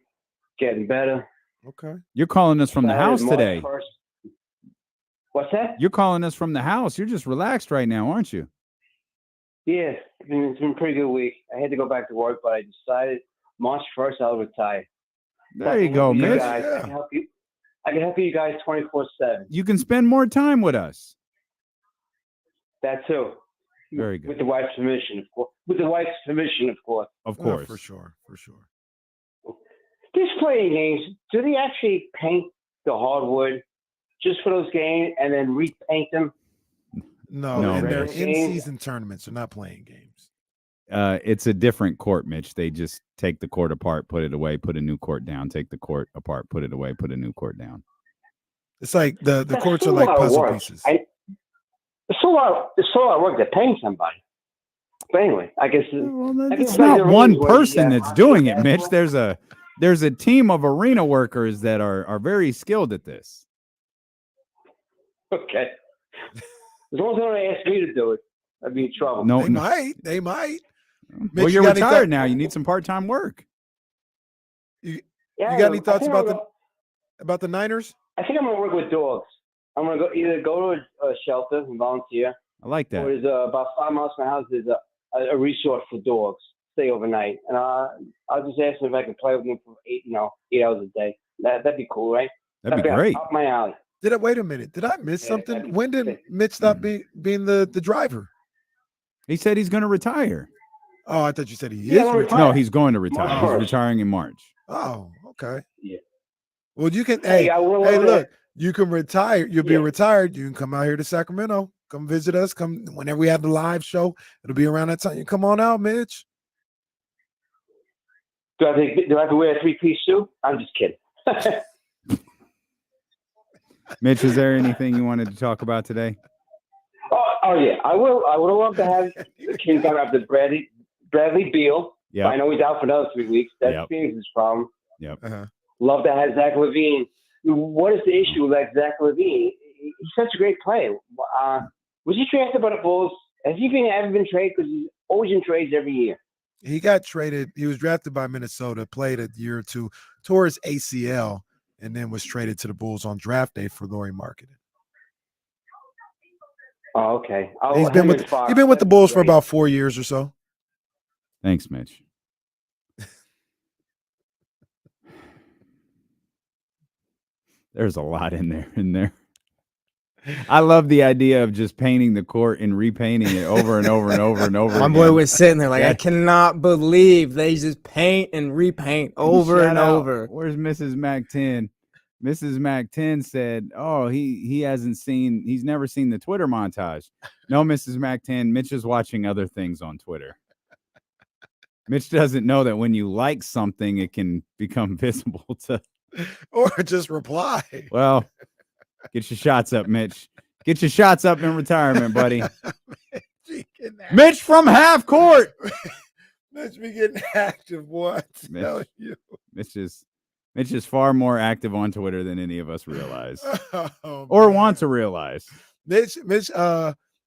Getting better. Okay. You're calling us from the house March today. 1st. What's that? You're calling us from the house. You're just relaxed right now, aren't you? Yeah, it's been a pretty good week. I had to go back to work, but I decided March 1st I'll retire. There you go, Mitch. I can help you. I can help you guys 24/7. You can spend more time with us. That too. Very good. With the wife's permission, of course. With the wife's permission, of course. Of course. For sure. For sure. These playing games, do they actually paint the hardwood just for those games and then repaint them? No, and they're Mitch. in-season tournaments. They're not playing games. It's a different court, Mitch. They just take the court apart, put it away, put a new court down, take the court apart, put it away, put a new court down. It's like the That's courts are still like a lot of puzzle work. pieces. It's so a lot of work to paying somebody. But anyway, I guess It's not one person that's doing it, Mitch. There's a team of arena workers that are very skilled at this. Okay. As long as they don't ask me to do it, I'd be in trouble. No, They might. Well, Mitch, you're you got any retired thought- now. You need some part-time work. You got any thoughts about the Niners? I think I'm going to work with dogs. I'm going to either go to a shelter and volunteer. I like that. Or there's about 5 miles from my house. There's a resort for dogs. Stay overnight, and I'll just ask them if I can play with them for 8 hours a day. That'd be cool, right? That'd be great. Up my alley. Wait a minute? Did I miss something? When did Mitch stop being the driver? He said he's going to retire. Oh, I thought you said he Yeah, is I'm retired. No, he's going to retire. March He's 1st. retiring in March. Oh, okay. Yeah. Well, you can. Hey, Hey, I will hey, order look, you can retire. You'll be Yeah. retired. You can come out here to Sacramento. Come visit us. Come whenever we have the live show. It'll be around that time. You come on out, Mitch. Do I have to wear a 3-piece suit? I'm just kidding. Mitch, is there anything you wanted to talk about today? Oh yeah, I will. I would love to have the Kings come after Bradley Beal. Yeah. I know he's out for another 3 weeks. That's Yep. Phoenix's problem. Yep. Love to have Zach LaVine. What is the issue with Zach LaVine? He's such a great player. Was he drafted by the Bulls? Has he ever been traded? Because he's always in trades every year. He got traded. He was drafted by Minnesota, played a year or two, tore his ACL, and then was traded to the Bulls on draft day for Lauri Markkanen. Oh, okay. He's been with the Bulls for about 4 years or so. Thanks, Mitch. There's a lot in there. I love the idea of just painting the court and repainting it over and over and over and over. My boy was sitting there like, I cannot believe they just paint and repaint over Shout and out. over. Where's Mrs. Mac 10? Mrs. Mac 10 said, "Oh, he's never seen the Twitter montage." No, Mrs. Mac 10, Mitch is watching other things on Twitter. Mitch doesn't know that when you like something, it can become visible to. Or just reply. Well, get your shots up, Mitch. Get your shots up in retirement, buddy. Mitch from half court. Mitch be getting active, boy. I tell you. Mitch is far more active on Twitter than any of us realize or want to realize. Mitch,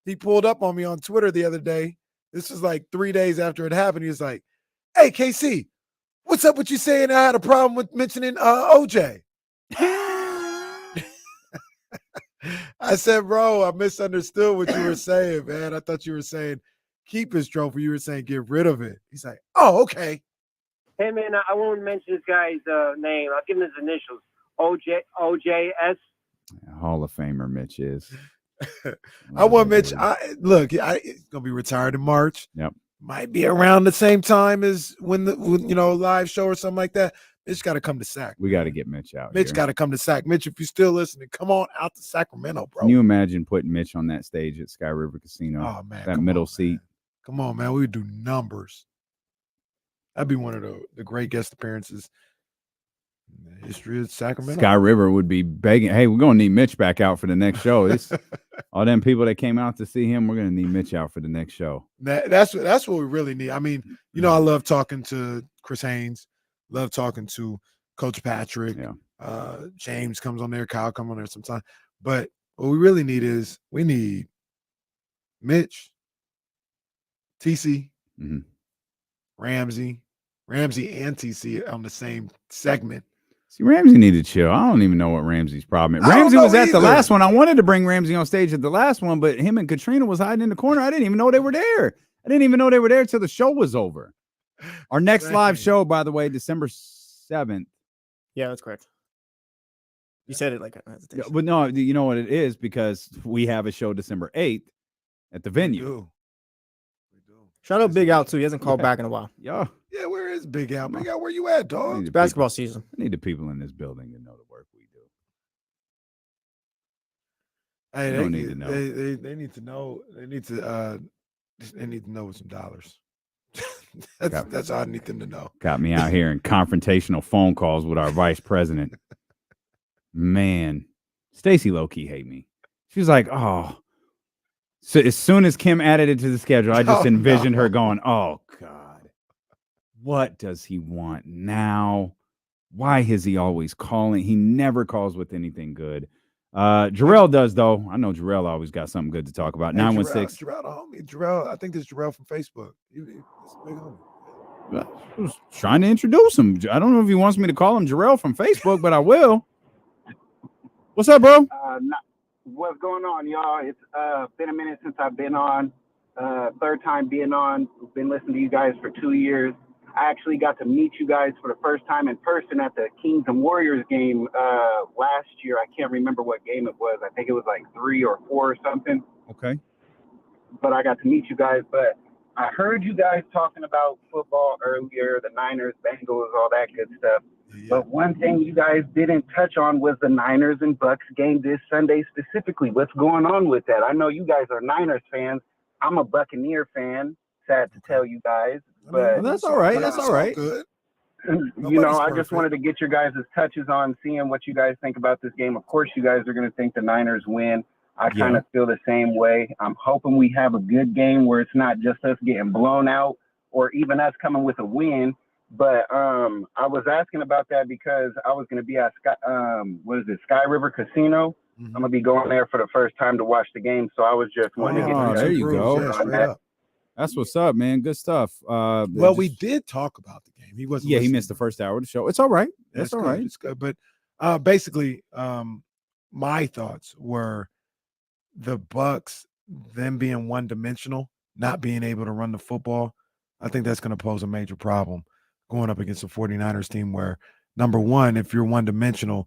he pulled up on me on Twitter the other day. This was like 3 days after it happened. He was like, "Hey, KC, what's up with you saying I had a problem with mentioning OJ?" I said, "Bro, I misunderstood what you were saying, man. I thought you were saying keep his trophy. You were saying get rid of it." He's like, "Oh, okay." Hey, man, I won't mention this guy's name. I'll give him his initials. OJS. Hall of Famer Mitch is. I want Mitch. He's gonna be retired in March. Yep. Might be around the same time as when live show or something like that. Mitch got to come to Sac. We got to get Mitch out. Mitch got to come to Sac. Mitch, if you're still listening, come on out to Sacramento, bro. Can you imagine putting Mitch on that stage at Sky River Casino? Oh man, that middle seat. Come on, man. We would do numbers. That'd be one of the great guest appearances in the history of Sacramento. Sky River would be begging, "Hey, we're gonna need Mitch back out for the next show." All them people that came out to see him, we're gonna need Mitch out for the next show. That's what we really need. I mean, I love talking to Chris Haynes, love talking to Coach Patrick. Yeah. James comes on there, Kyle comes on there sometimes. But what we really need is we need Mitch, TC, Ramsey and TC on the same segment. See, Ramsey needed to chill. I don't even know what Ramsey's problem is. Ramsey was at the last one. I wanted to bring Ramsey on stage at the last one, but him and Katrina was hiding in the corner. I didn't even know they were there. I didn't even know they were there till the show was over. Our next live show, by the way, December 7th. Yeah, that's correct. You said it like a hesitation. But no, you know what it is? Because we have a show December 8th at the venue. We do. Shout out Big Al, too. He hasn't called back in a while. Yeah. Yeah, where is Big Al? Big Al, where you at, dog? It's basketball season. I need the people in this building to know the work we do. Hey, they don't need to know. They need to know. They need to know with some dollars. That's all I need them to know. Got me out here in confrontational phone calls with our vice president. Man, Stacy low-key hate me. She was like, "Oh." So as soon as Kim added it to the schedule, I just envisioned her going, "Oh, God. What does he want now? Why is he always calling? He never calls with anything good." Jarrell does, though. I know Jarrell always got something good to talk about. 916. Jarrell, the homie. Jarrell, I think this is Jarrell from Facebook. He's a big homie. I was trying to introduce him. I don't know if he wants me to call him Jarrell from Facebook, but I will. What's up, bro? What's going on, y'all? It's been a minute since I've been on. Third time being on. Been listening to you guys for 2 years. I actually got to meet you guys for the first time in person at the Kings and Warriors game last year. I can't remember what game it was. I think it was like 3 or 4 or something. Okay. But I got to meet you guys. But I heard you guys talking about football earlier, the Niners, Bengals, all that good stuff. Yeah. But one thing you guys didn't touch on was the Niners and Bucks game this Sunday specifically. What's going on with that? I know you guys are Niners fans. I'm a Buccaneer fan. Sad to tell you guys. But that's all right. That's all right. Good. I just wanted to get your guys' touches on seeing what you guys think about this game. Of course, you guys are going to think the Niners win. I kind of feel the same way. I'm hoping we have a good game where it's not just us getting blown out or even us coming with a win. But I was asking about that because I was going to be at Sky River Casino. I'm going to be going there for the first time to watch the game. So I was just wanting to get your there you go. Yeah, that's what's up, man. Good stuff. Well, we did talk about the game. He wasn't. Yeah, he missed the first hour of the show. It's all right. That's all good. right. It's good. But basically, my thoughts were the Bucks, them being one-dimensional, not being able to run the football. I think that's going to pose a major problem going up against the 49ers team where, number one, if you're one-dimensional,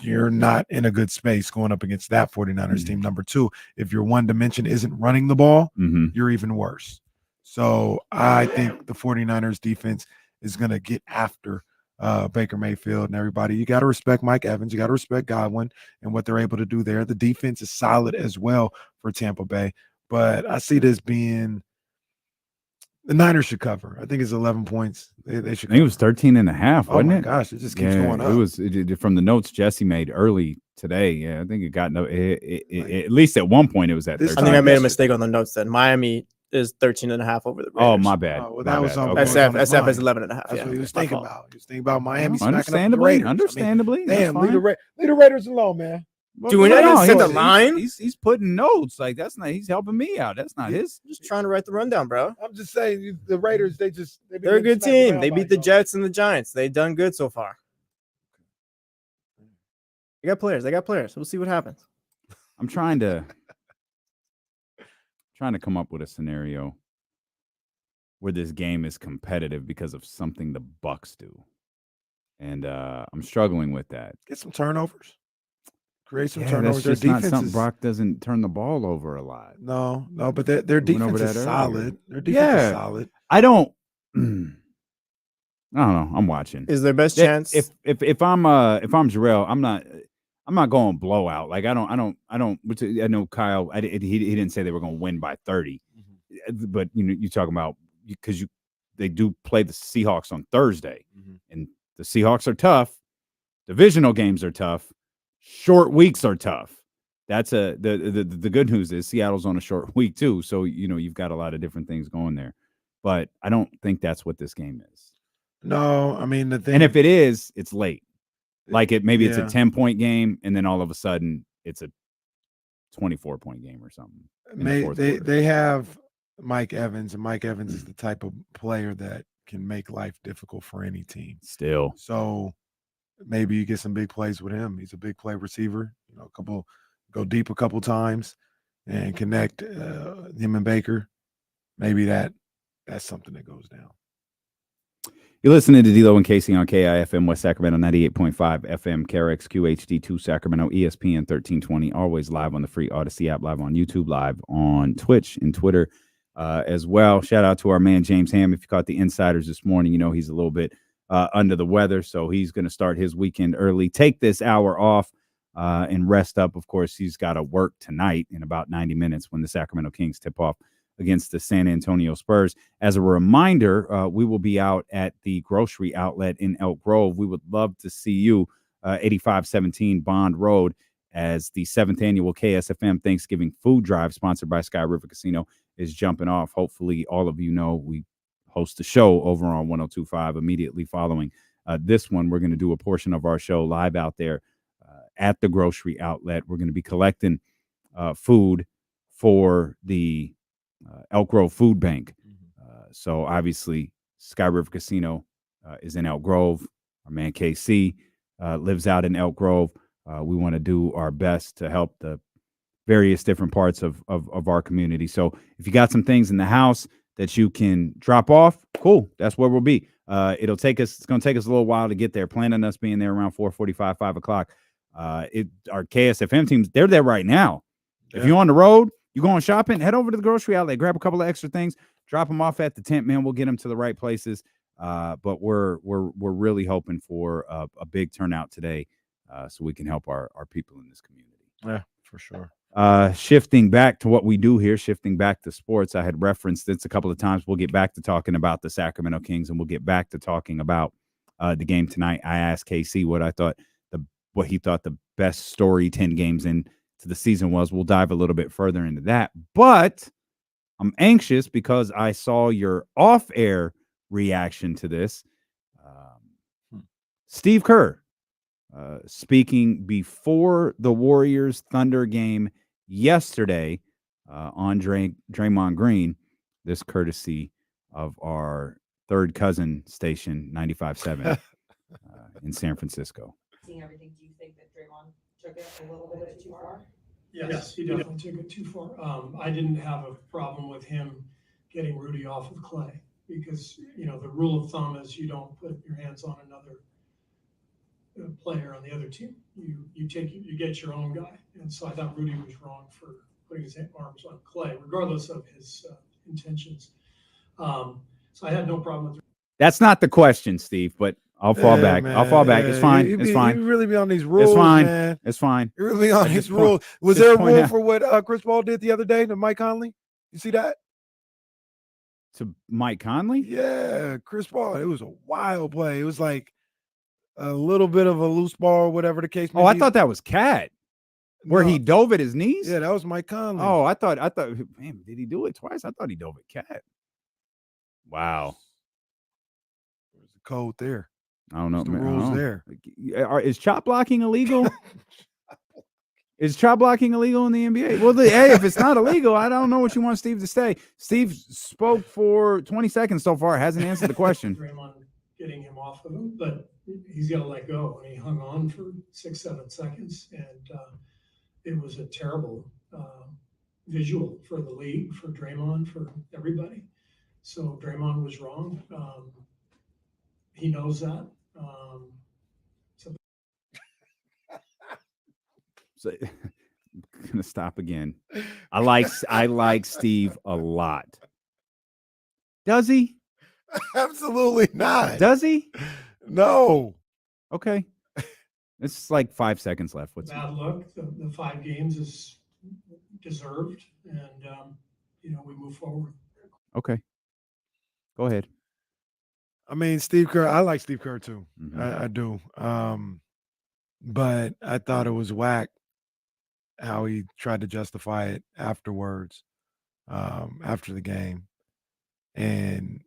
you're not in a good space going up against that 49ers team. Number two, if your one dimension isn't running the ball, you're even worse. So I think the 49ers defense is going to get after Baker Mayfield and everybody. You got to respect Mike Evans. You got to respect Godwin and what they're able to do there. The defense is solid as well for Tampa Bay. But I see this being The Niners should cover. I think it's 11 points. They should. I think it was 13.5, Oh wasn't my it? gosh, it just keeps going up. It was from the notes Jesse made early today. Yeah, I think it got at least at one point it was at 13. I think I made a mistake on the notes then. Miami is 13.5 over the Raiders. Oh, my bad. Well, that was on SF is 11.5. That's Yeah, what he was thinking about. He was thinking about Miami. Understandably. Damn, leave the Raiders alone, man. Doing that to set the line? He's putting notes. Like, that's not, he's helping me out. That's not his. Just trying to write the rundown, bro. I'm just saying, the Raiders, they're a good team. They beat the Jets and the Giants. They've done good so far. They got players. We'll see what happens. I'm trying to come up with a scenario where this game is competitive because of something the Bucks do. And I'm struggling with that. Get some turnovers. Create some turnovers. That's just Their not defense something. Brock doesn't turn the ball over a lot. No, but their defense is solid. Their defense is solid. I don't know. I'm watching. Is their best chance if I'm Jarrell, I'm not going blowout. Like I know Kyle. He didn't say they were going to win by 30, but you talking about because they do play the Seahawks on Thursday, and the Seahawks are tough. Divisional games are tough. Short weeks are tough. That's the good news is Seattle's on a short week too, so you've got a lot of different things going there. But I don't think that's what this game is. No, I mean the thing, and if it is, it's late. Like maybe it's a 10-point game, and then all of a sudden it's a 24-point game or something. They have Mike Evans, and Mike Evans is the type of player that can make life difficult for any team. Still, so maybe you get some big plays with him. He's a big play receiver. Go deep a couple times and connect him and Baker. Maybe that's something that goes down. You're listening to D-Lo and Casey on KIFM West Sacramento 98.5 FM, KRX QHD2 Sacramento, ESPN 1320, always live on the free Odyssey app, live on YouTube, live on Twitch and Twitter as well. Shout out to our man James Ham. If you caught the Insiders this morning, he's a little bit under the weather, so he's going to start his weekend early. Take this hour off and rest up. Of course, he's got to work tonight in about 90 minutes when the Sacramento Kings tip off against the San Antonio Spurs. As a reminder, we will be out at the grocery outlet in Elk Grove. We would love to see you, 8517 Bond Road, as the 7th annual KSFM Thanksgiving food drive sponsored by Sky River Casino is jumping off. Hopefully all of you know we host the show over on 102.5 immediately following this one. We're going to do a portion of our show live out there at the grocery outlet. We're going to be collecting food for the Elk Grove Food Bank. So obviously Sky River Casino is in Elk Grove. Our man KC lives out in Elk Grove. We want to do our best to help the various different parts of our community. So if you got some things in the house that you can drop off, cool. That's where we'll be. It's going to take us a little while to get there. Plan on us being there around 4:45, 5 o'clock. Our KSFM teams, they're there right now. If you're on the road, you going shopping, head over to the grocery outlet, grab a couple of extra things, drop them off at the tent, man. We'll get them to the right places. But we're really hoping for a big turnout today, so we can help our people in this community. Yeah, for sure. Shifting back to what we do here, shifting back to sports. I had referenced this a couple of times. We'll get back to talking about the Sacramento Kings, and we'll get back to talking about the game tonight. I asked KC what he thought the best story 10 games into the season was. We'll dive a little bit further into that, but I'm anxious because I saw your off-air reaction to this. Steve Kerr speaking before the Warriors Thunder game yesterday on Draymond Green, this courtesy of our third cousin station 95.7 in San Francisco. Seeing everything, do you think that Draymond took it a little bit too far? Yes, he definitely took it too far. I didn't have a problem with him getting Rudy off of Clay because, the rule of thumb is you don't put your hands on another player on the other team. You get your own guy. And so I thought Rudy was wrong for putting his arms on Clay, regardless of his intentions. So I had no problem with. That's not the question, Steve, but I'll fall back. Man, I'll fall back. It's fine. It's fine. You really be on these rules, It's fine. man. It's fine. You really be on these rules. Was there a rule for what Chris Paul did the other day to Mike Conley? You see that? To Mike Conley? Yeah, Chris Paul. It was a wild play. It was like a little bit of a loose ball, or whatever the case may Oh, be. I thought that was Cat. Where he dove at his knees? Yeah, that was Mike Conley. Oh, I thought, man, did he do it twice? I thought he dove at Cat. Wow. There's the code there. I don't know. The rules there. Is chop blocking illegal? Is chop blocking illegal in the NBA? Well, hey, if it's not illegal, I don't know what you want Steve to say. Steve spoke for 20 seconds so far, hasn't answered the question. Draymond getting him off of him, but he's got to let go. And he hung on for 6-7 seconds, and it was a terrible visual for the league, for Draymond, for everybody. So Draymond was wrong. He knows that. So, I'm gonna stop again. I like Steve a lot. Does he? Absolutely not. Does he? No. Okay. It's like 5 seconds left. What's bad luck? The 5 games is deserved, and we move forward. Okay. Go ahead. I mean, Steve Kerr. I like Steve Kerr too. Mm-hmm. I do. But I thought it was whack how he tried to justify it afterwards, after the game, and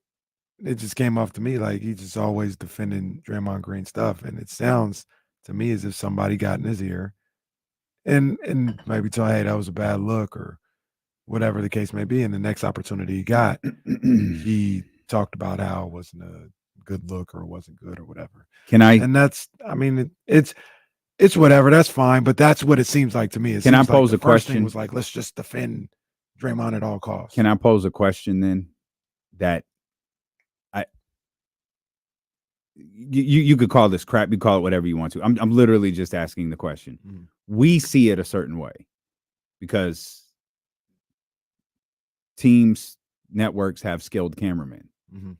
it just came off to me like he's just always defending Draymond Green stuff, and it sounds to me as if somebody got in his ear, and maybe told, hey, that was a bad look or whatever the case may be. And the next opportunity he got, he talked about how it wasn't a good look or it wasn't good or whatever. And that's, I mean, it's whatever. That's fine, but that's what it seems like to me. Can I pose a question? Thing was like, let's just defend Draymond at all costs. Can I pose a question then? That you could call this crap. You call it whatever you want to. I'm literally just asking the question. Mm-hmm. We see it a certain way because teams, networks have skilled cameramen. Mm-hmm.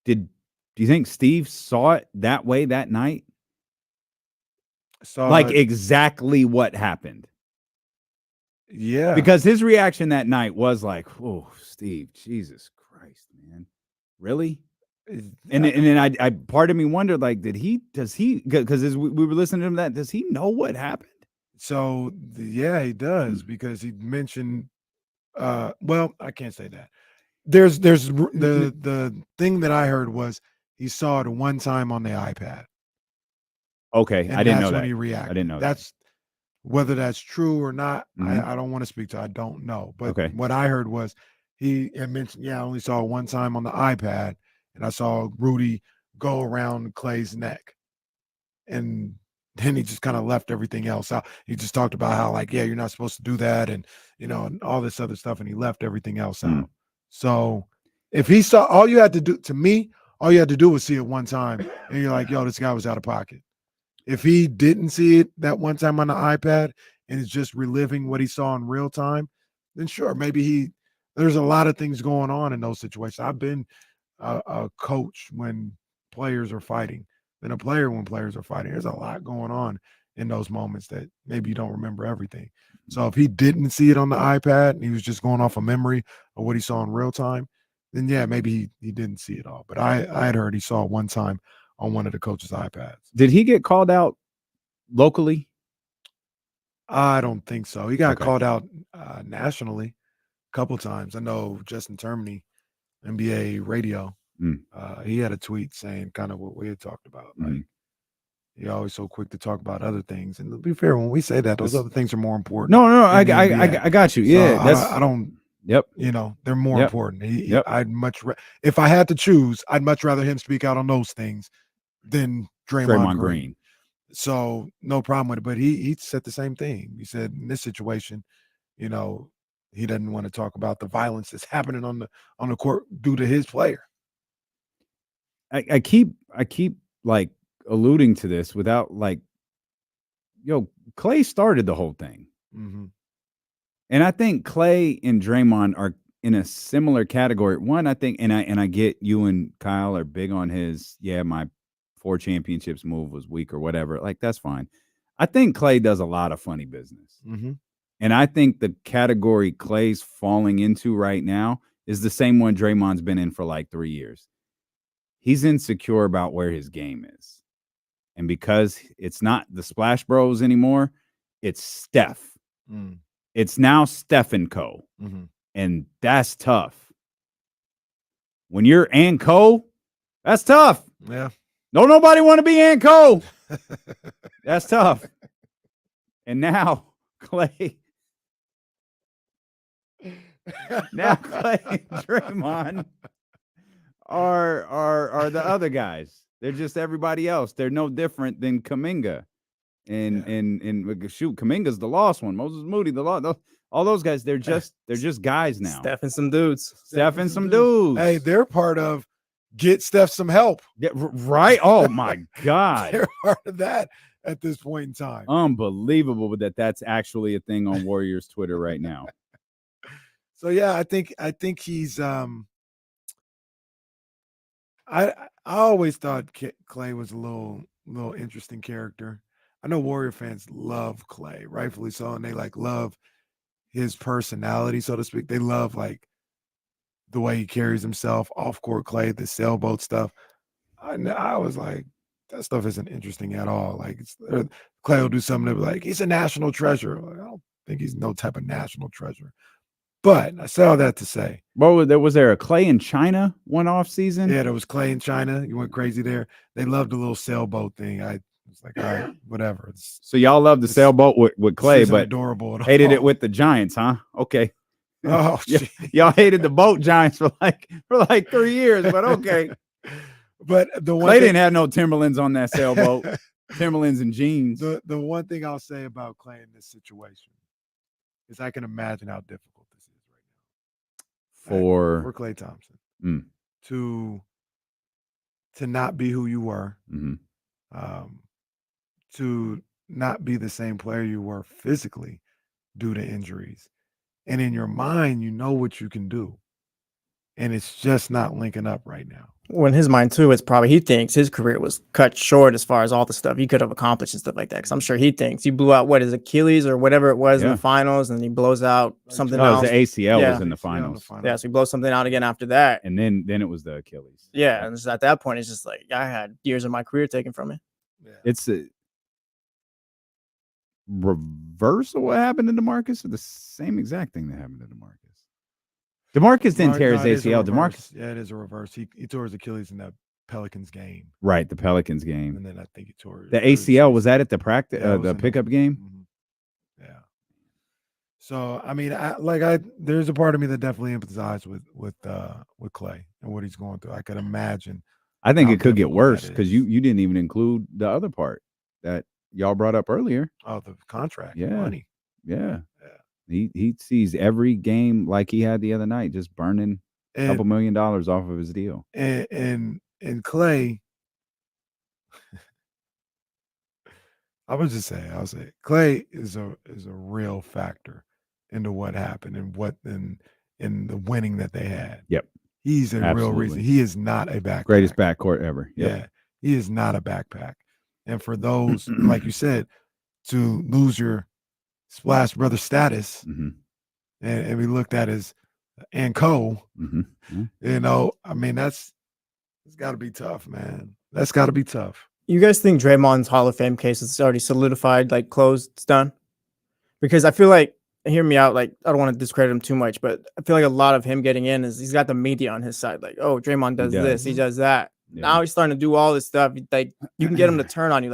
Do you think Steve saw it that way that night? Like exactly what happened? Yeah. Because his reaction that night was like, "Oh, Steve, Jesus Christ, man, really?" And then I part of me wondered, like, does he? Because as we were listening to him, does he know what happened? So yeah, he does, because he mentioned. Well, I can't say that. There's the thing that I heard was he saw it one time on the iPad. Okay, and I didn't know that's that. when he reacted. I didn't know that's whether that's true or not. Mhm. I don't want to speak to. I don't know. But Okay. what I heard was he had mentioned, I only saw it one time on the iPad, and I saw Rudy go around Clay's neck, and then he just kind of left everything else out. He just talked about how, like, you're not supposed to do that, and and all this other stuff, and he left everything else out. So if he saw, all you had to do was see it one time, and you're like, yo, this guy was out of pocket. If he didn't see it that one time on the iPad and is just reliving what he saw in real time, then sure, maybe there's a lot of things going on in those situations. I've been a coach when players are fighting, then a player when players are fighting. There's a lot going on in those moments that maybe you don't remember everything. So if he didn't see it on the iPad and he was just going off of memory of what he saw in real time, then yeah, maybe he didn't see it all. But I had heard he saw it one time on one of the coaches' iPads. Did he get called out locally? I don't think so. He got Okay. called out nationally a couple times. I know Justin Termini, NBA radio, he had a tweet saying kind of what we had talked about. Like, you're always so quick to talk about other things. And to be fair, when we say that, those other things are more important. No, than the I NBA. got you. So Yeah, I don't. Yep. They're more Yep. important. Yep. I'd if I had to choose, I'd much rather him speak out on those things than Draymond Green. So no problem with it. But he said the same thing. He said in this situation, he doesn't want to talk about the violence that's happening on the court due to his player. I keep like alluding to this without like, Clay started the whole thing. Mm-hmm. And I think Clay and Draymond are in a similar category. One, I think, and I get you and Kyle are big on his, my 4 championships move was weak or whatever. Like, that's fine. I think Clay does a lot of funny business. Mm-hmm. And I think the category Clay's falling into right now is the same one Draymond's been in for like 3 years. He's insecure about where his game is. And because it's not the Splash Bros anymore, it's Steph. Mm. It's now Steph and Co. Mm-hmm. And that's tough. When you're and Co, that's tough. Yeah. Don't nobody want to be and Co. That's tough. And now Clay. Now Clay and Draymond are the other guys. They're just everybody else. They're no different than Kuminga. And shoot, Kuminga's the lost one. Moses Moody, the lost. All those guys, they're just guys now. Steph and some dudes. Steph and some dudes. Hey, they're part of get Steph some help. Yeah, right? Oh my God. They're part of that at this point in time. Unbelievable that that's actually a thing on Warriors Twitter right now. So yeah, I think he's I always thought Clay was a little interesting character. I know Warrior fans love Clay, rightfully so, and they love his personality, so to speak. They love the way he carries himself off court. Clay, the sailboat stuff. I was like, that stuff isn't interesting at all. Clay will do something to be like, he's a national treasure. I don't think he's no type of national treasure. But I said all that to say. Well, was there a Clay in China one off season? Yeah, there was Clay in China. You went crazy there. They loved the little sailboat thing. I was like, all right, whatever. So y'all love the sailboat with Clay, but adorable at hated all. it with the Giants, huh? Okay. Oh, y'all hated the boat Giants for like 3 years, but okay. But the one Clay thing, didn't have no Timberlands on that sailboat. Timberlands and jeans. The one thing I'll say about Clay in this situation is I can imagine how difficult this is right now for Klay Thompson to not be who you were, to not be the same player you were physically due to injuries, and in your mind you know what you can do, and it's just not linking up right now. Well, in his mind too, it's probably he thinks his career was cut short as far as all the stuff he could have accomplished and stuff like that. Because I'm sure he thinks he blew out his Achilles or whatever it was in the finals, and he blows out something else. The ACL was in the finals. Yeah, so he blows something out again after that, and then it was the Achilles. Yeah, and at that point, it's just like I had years of my career taken from me. Yeah. It's a reverse of what happened to DeMarcus, or the same exact thing that happened to DeMarcus. DeMarcus didn't tear his ACL. DeMarcus, yeah, it is a reverse. He tore his Achilles in that Pelicans game. Right, the Pelicans game. And then I think he tore the ACL. Was that at the practice, the pickup game? Mm-hmm. Yeah. So I mean, there's a part of me that definitely empathizes with Clay and what he's going through. I could imagine. I think it could get worse because you didn't even include the other part that y'all brought up earlier. Oh, the contract, yeah, money. Yeah. He sees every game like he had the other night, just burning a couple $1 million off of his deal. And Clay, I'll say Clay is a real factor into what happened and in the winning that they had. Yep. He's a real reason. He is not a backpack. Greatest backcourt ever. Yep. Yeah. He is not a backpack. And for those, like you said, to lose your Splash Brother status, and we looked at as and co, you know, I mean, it's got to be tough, man. That's got to be tough. You guys think Draymond's Hall of Fame case is already solidified, closed, it's done? Because I feel like, hear me out, I don't want to discredit him too much, but I feel like a lot of him getting in is he's got the media on his side. Oh, Draymond does this, he does that. Yeah. Now he's starting to do all this stuff. You can get him to turn on you.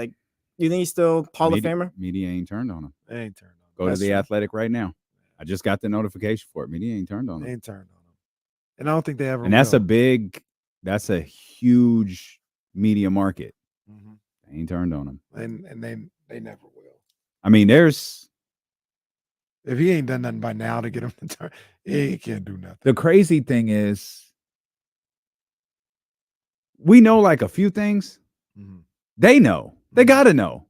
You think he's still Hall of Famer? Media ain't turned on him. They ain't turned on him. Go to the Athletic right now. I just got the notification for it. Media ain't turned on him. They ain't turned on him. And I don't think they ever will. And that's a huge media market. They ain't turned on him. And they never will. I mean, if he ain't done nothing by now to get him to turn, he can't do nothing. The crazy thing is, we know a few things. They know. They got to know.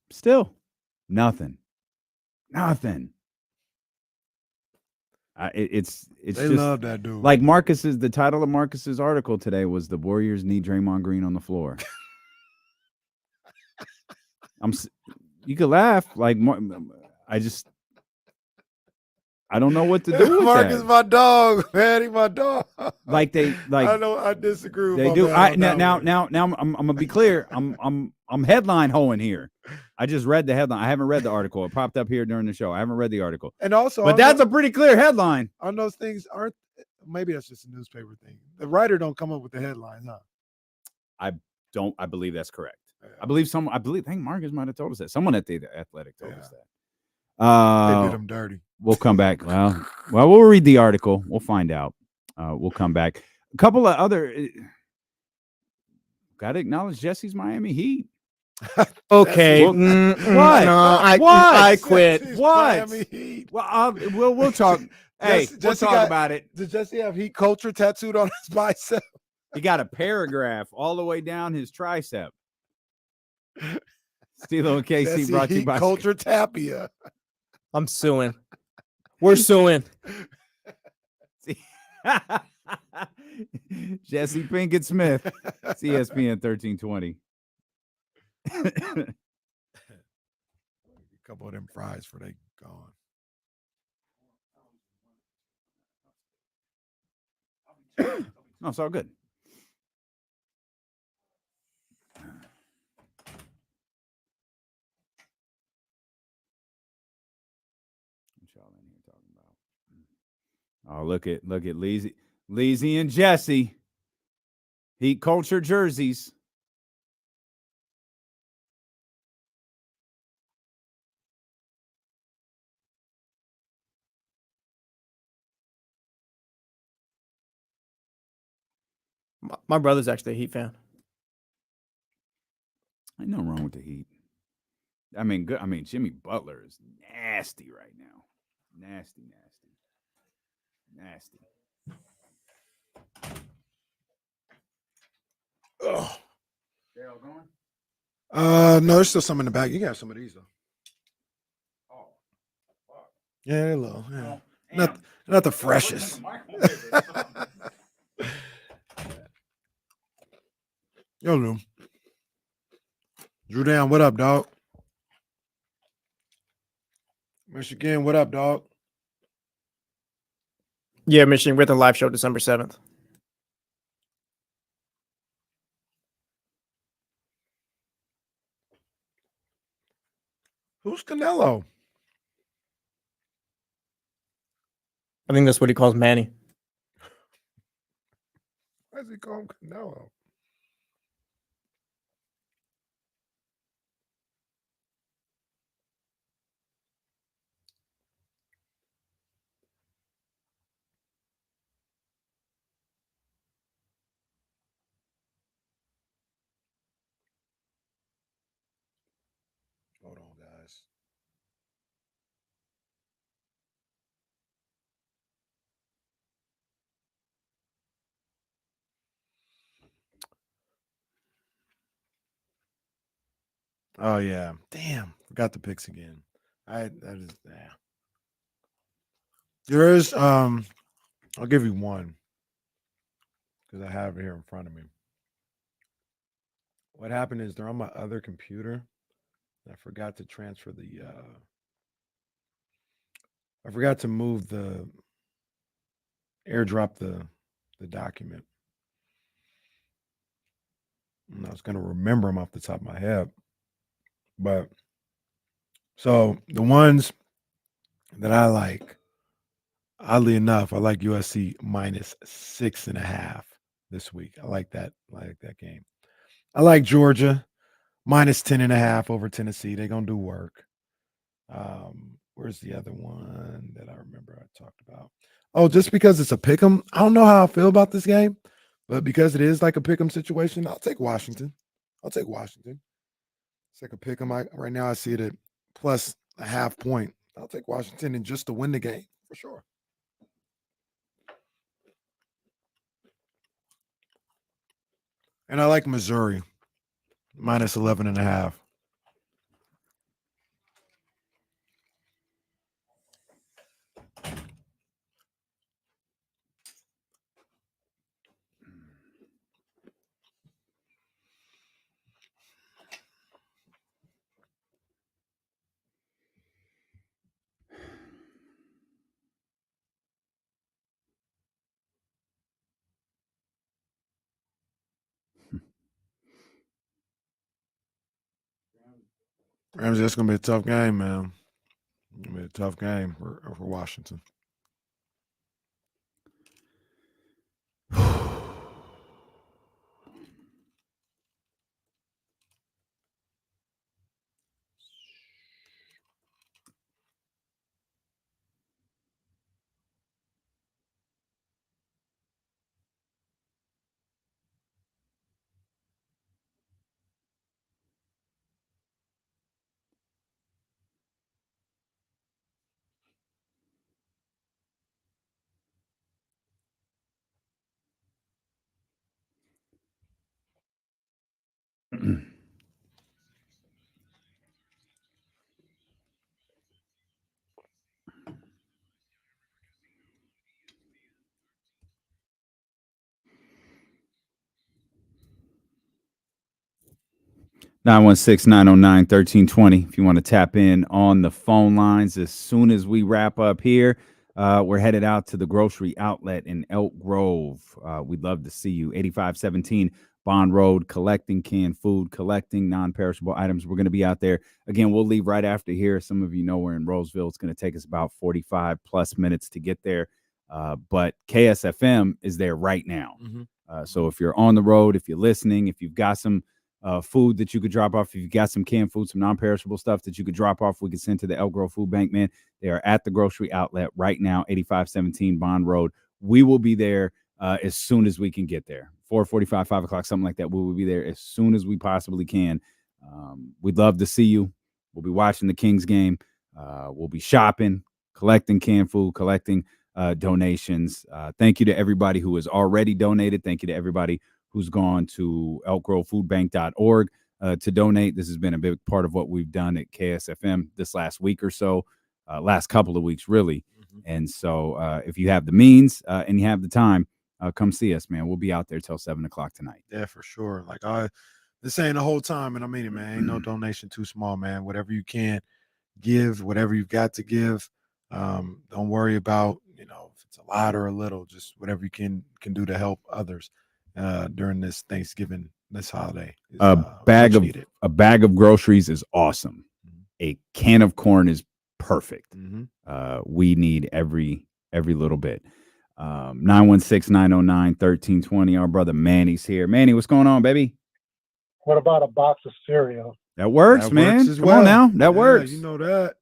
Still, nothing. It's they just love that dude. The title of Marcus's article today was "The Warriors Need Draymond Green on the Floor." You could laugh. I I don't know what to do with Mark that. is my dog, man. He my dog. Like I disagree with they my do. man on Now that one. I'm gonna be clear. I'm headline hoeing here. I just read the headline. I haven't read the article. It popped up here during the show. I haven't read the article. And also, but that's a pretty clear headline. On those things aren't. Maybe that's just a newspaper thing. The writer don't come up with the headlines, huh? I believe that's correct. I think Marcus might have told us that. Someone at the Athletic told us that. They did him dirty. We'll come back. Well, we'll read the article. We'll find out. We'll come back. A couple of other. Got to acknowledge Jesse's Miami Heat. Okay. What? No, I quit. Jesse's What? Miami Heat. Well, we'll talk. Hey, we'll talk about it. Did Jesse have Heat culture tattooed on his bicep? He got a paragraph all the way down his tricep. Stilo and KC Jesse brought to you Heat by culture tapia. I'm suing. We're suing. Jesse Pinkett Smith, ESPN 1320. A couple of them fries for they gone. No, it's all good. What y'all in here talking about? Oh, look at Leezy and Jesse. Heat culture jerseys. My brother's actually a Heat fan. Ain't nothing wrong with the Heat. I mean, good. I mean, Jimmy Butler is nasty right now. Nasty. Oh. They all going? No, there's still some in the back. You can have some of these though. Oh, fuck. Yeah, they're low. Yeah. Not the freshest. Yo, Lou. Drew down, what up, dog? Michigan, what up, dog? Yeah, Michigan with a live show December 7th. Who's Canelo? I think that's what he calls Manny. Why does he call him Canelo? Hold on, guys. Oh yeah. Damn. Forgot the picks again. There is I'll give you one because I have it here in front of me. What happened is they're on my other computer. I forgot to transfer I forgot to move the airdrop the document. And I was going to remember them off the top of my head. But so the ones that I like, oddly enough, I like USC minus 6.5 this week. I like that game. I like Georgia minus 10.5 over Tennessee. They're gonna do work. Where's the other one that I remember I talked about? Oh, just because it's a pick'em. I don't know how I feel about this game, but because it is like a pick'em situation, I'll take Washington. It's like a pick'em. Right now I see it at plus a half point. I'll take Washington and just to win the game for sure. And I like Missouri minus 11.5. Ramsey, that's going to be a tough game, man. It's going to be a tough game for Washington. Mm-hmm. 916-909-1320 if you want to tap in on the phone lines. As soon as we wrap up here, we're headed out to the grocery outlet in Elk Grove. We'd love to see you. 8517 Bond Road, collecting canned food, collecting non-perishable items. We're going to be out there. Again, we'll leave right after here. Some of you know we're in Roseville. It's going to take us about 45 plus minutes to get there. But KSFM is there right now. So if you're on the road, if you're listening, if you've got some food that you could drop off, if you've got some canned food, some non-perishable stuff that you could drop off, we could send to the Elk Grove Food Bank, man. They are at the grocery outlet right now, 8517 Bond Road. We will be there as soon as we can get there. 4:45, 5 o'clock, something like that. We will be there as soon as we possibly can. We'd love to see you. We'll be watching the Kings game. We'll be shopping, collecting canned food, collecting donations. Thank you to everybody who has already donated. Thank you to everybody who's gone to elkgrovefoodbank.org to donate. This has been a big part of what we've done at KSFM this last week or so, last couple of weeks, really. And so if you have the means and you have the time, come see us, man. We'll be out there till 7 o'clock tonight. Yeah, for sure. Like I been saying the whole time, and I mean it, man. Ain't no donation too small, man. Whatever you can give, whatever you've got to give. Don't worry about, if it's a lot or a little, just whatever you can do to help others during this Thanksgiving, this holiday. A bag of groceries is awesome. A can of corn is perfect. We need every little bit. 916-909-1320. Our brother Manny's here. Manny, what's going on, baby? What about a box of cereal? That works, man. Come on now. That works. You know that.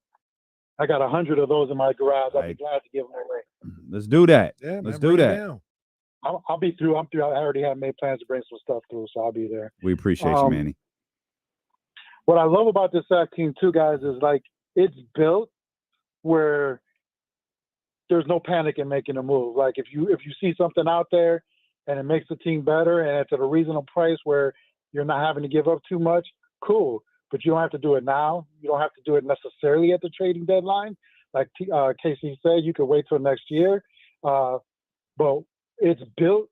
I got 100 of those in my garage. I'll be glad to give them away. Let's do that. Yeah, Let's do that. I'll be through. I'm through. I already have made plans to bring some stuff through, so I'll be there. We appreciate you, Manny. What I love about this Sac team too, guys, is like it's built where there's no panic in making a move. Like if you see something out there and it makes the team better and it's at a reasonable price where you're not having to give up too much, cool. But you don't have to do it now. You don't have to do it necessarily at the trading deadline. Like Casey said, you could wait till next year. But it's built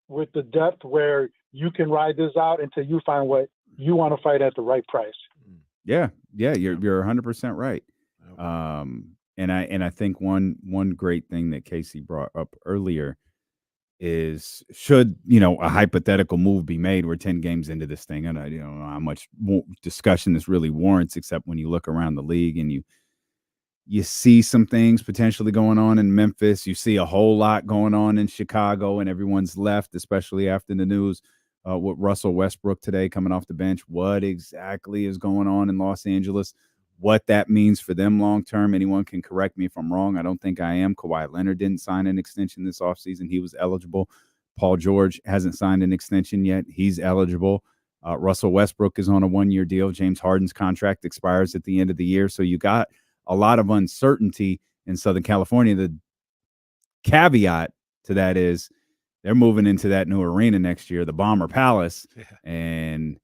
with the depth where you can ride this out until you find what you want to fight at the right price. Yeah, you're 100% right. And I think one great thing that Casey brought up earlier is should a hypothetical move be made? We're 10 games into this thing, and I don't know how much discussion this really warrants, except when you look around the league and you see some things potentially going on in Memphis. You see a whole lot going on in Chicago, and everyone's left, especially after the news with Russell Westbrook today coming off the bench. What exactly is going on in Los Angeles? What that means for them long-term, anyone can correct me if I'm wrong. I don't think I am. Kawhi Leonard didn't sign an extension this offseason. He was eligible. Paul George hasn't signed an extension yet. He's eligible. Russell Westbrook is on a one-year deal. James Harden's contract expires at the end of the year. So you got a lot of uncertainty in Southern California. The caveat to that is they're moving into that new arena next year, the Bomber Palace, and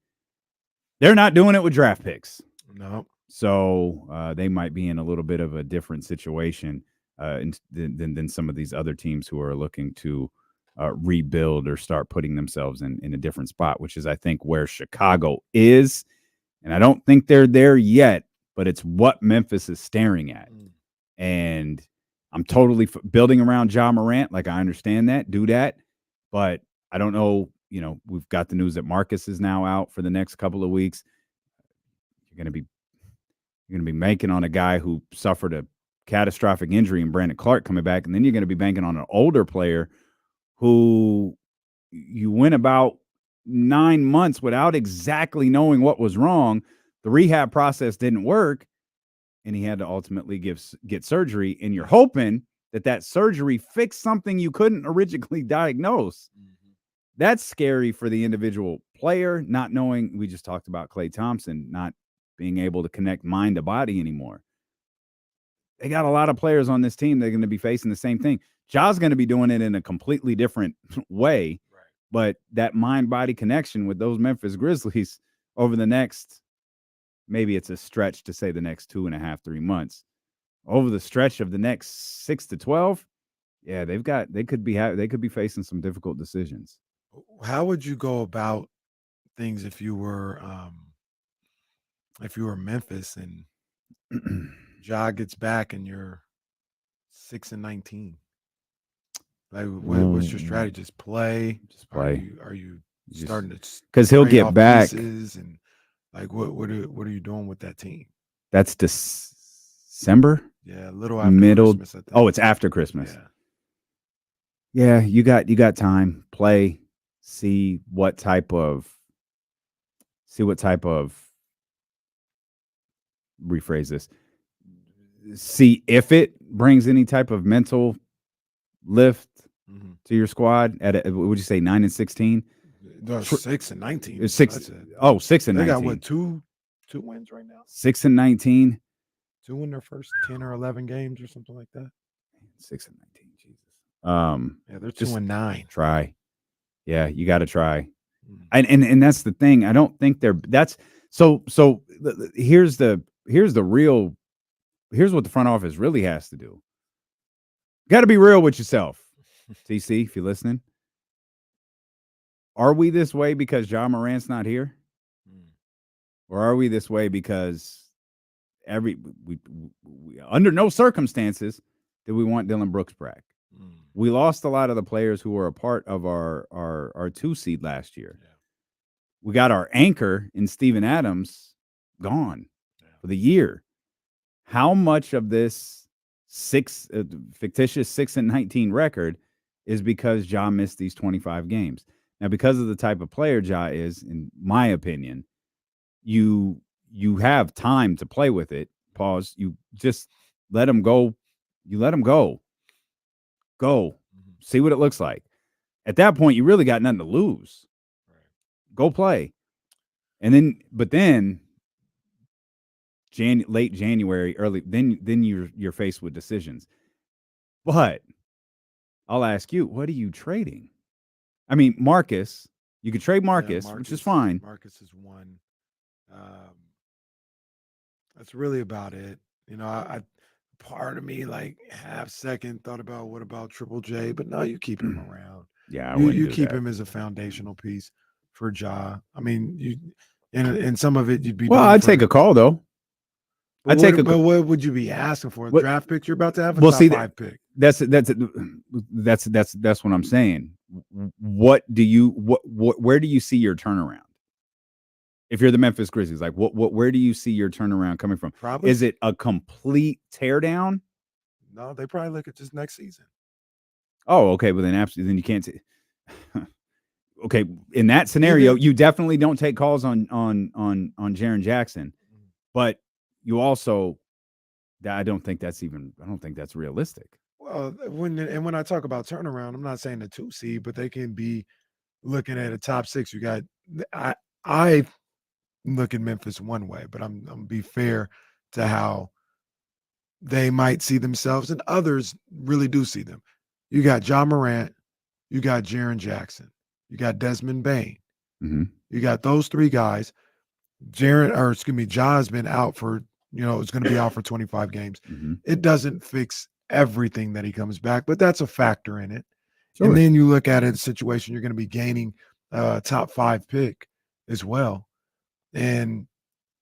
they're not doing it with draft picks. No. So they might be in a little bit of a different situation than some of these other teams who are looking to rebuild or start putting themselves in a different spot, which is, I think, where Chicago is. And I don't think they're there yet, but it's what Memphis is staring at. And I'm totally building around Ja Morant. Like, I understand that, do that. But I don't know, we've got the news that Marcus is now out for the next couple of weeks. You're going to be You're going to be banking on a guy who suffered a catastrophic injury in Brandon Clark coming back, and then you're going to be banking on an older player who you went about 9 months without exactly knowing what was wrong. The rehab process didn't work, and he had to ultimately get surgery, and you're hoping that surgery fixed something you couldn't originally diagnose. That's scary for the individual player, not knowing. We just talked about Klay Thompson not being able to connect mind to body anymore. They got a lot of players on this team that are going to be facing the same thing. Ja's going to be doing it in a completely different way, but that mind-body connection with those Memphis Grizzlies over the next, maybe it's a stretch to say the next 2.5, 3 months, over the stretch of the next 6 to 12, yeah, they could be facing some difficult decisions. How would you go about things if you were Memphis and Ja gets back and you're 6-19? Like, what's your strategy? Just play. Are you starting to? Because he'll get back. And like, what are you doing with that team? That's December. Yeah, a little after Christmas, I think. Oh, it's after Christmas. Yeah, you got time. Play. See what type of. Rephrase this. See if it brings any type of mental lift to your squad at what would you say 9 and 16? No, 6-19. It's 6. Oh, 6 and 19. They got what, two wins right now? 6 and 19. 2 in their first 10 or 11 games or something like that. 6 and 19. Jesus. Yeah, they're 2-9. Try. Yeah, you got to try. And that's the thing. I don't think that's so here's what the front office really has to do. Got to be real with yourself. TC, if you're listening. Are we this way because Ja Morant's not here? Or are we this way because we under no circumstances did we want Dylan Brooks back? We lost a lot of the players who were a part of our 2 seed last year. Yeah. We got our anchor in Steven Adams gone for the year. How much of this fictitious 6 and 19 record is because Ja missed these 25 games? Now, because of the type of player Ja is, in my opinion, you have time to play with it. Pause. You just let him go. You let him go. Go. See what it looks like. At that point, you really got nothing to lose. Go play. And then late January, early, then you're faced with decisions. But I'll ask you, what are you trading? I mean, Marcus, you could trade Marcus, which is fine. Marcus is one. That's really about it. You know, I part of me, like, half second thought about what about Triple J, but no, you keep him around. Yeah, you keep him as a foundational piece for Ja. I mean, you and some of it you'd be. Well, I'd take a call though. But what would you be asking for? A draft pick you're about to have? A top 5 pick. That's what I'm saying. Where do you see your turnaround? If you're the Memphis Grizzlies, like where do you see your turnaround coming from? Probably. Is it a complete teardown? No, they probably look at just next season. Oh, okay. Well, then absolutely. Then you can't say. Okay, in that scenario, you definitely don't take calls on Jaren Jackson, but you also, I don't think that's realistic. Well, when I talk about turnaround, I'm not saying the 2 seed, but they can be looking at a top 6. You got I look at Memphis one way, but I'm gonna be fair to how they might see themselves, and others really do see them. You got Ja Morant, you got Jaren Jackson, you got Desmond Bane. You got those 3 guys. Ja has been out for, it's going to be out for 25 games. It doesn't fix everything that he comes back, but that's a factor in it. Sure. And then you look at it, a situation you're going to be gaining a top 5 pick as well. And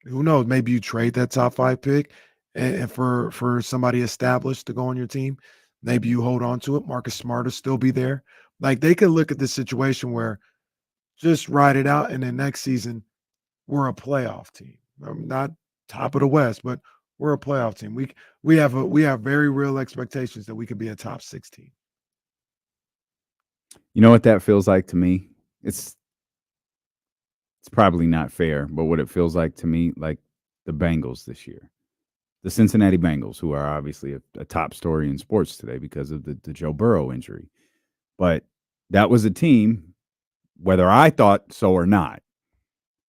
who knows, maybe you trade that top 5 pick and for somebody established to go on your team. Maybe you hold on to it. Marcus Smart will still be there. Like, they could look at this situation where just ride it out, and then next season we're a playoff team. Not top of the West, but We're a playoff team. We have very real expectations that we could be a top 6 team. You know what that feels like to me? It's probably not fair, but what it feels like to me, like the Bengals this year. The Cincinnati Bengals, who are obviously a top story in sports today because of the Joe Burrow injury. But that was a team, whether I thought so or not,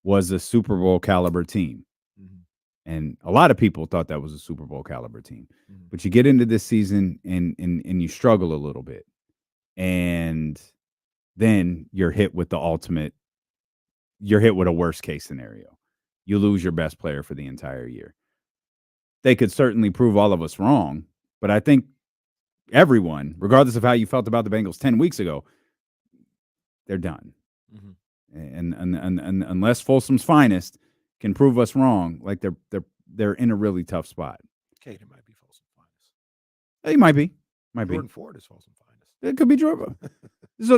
was a Super Bowl caliber team. Mm-hmm. And a lot of people thought that was a Super Bowl caliber team. Mm-hmm. But you get into this season and you struggle a little bit. And then you're hit with the ultimate, you're hit with a worst case scenario. You lose your best player for the entire year. They could certainly prove all of us wrong, but I think everyone, regardless of how you felt about the Bengals 10 weeks ago, they're done. Mm-hmm. And unless Folsom's finest can prove us wrong, like they're in a really tough spot. Caden might be Folsom's finest. He might be. Jordan Ford is Folsom's finest. It could be Jordan. So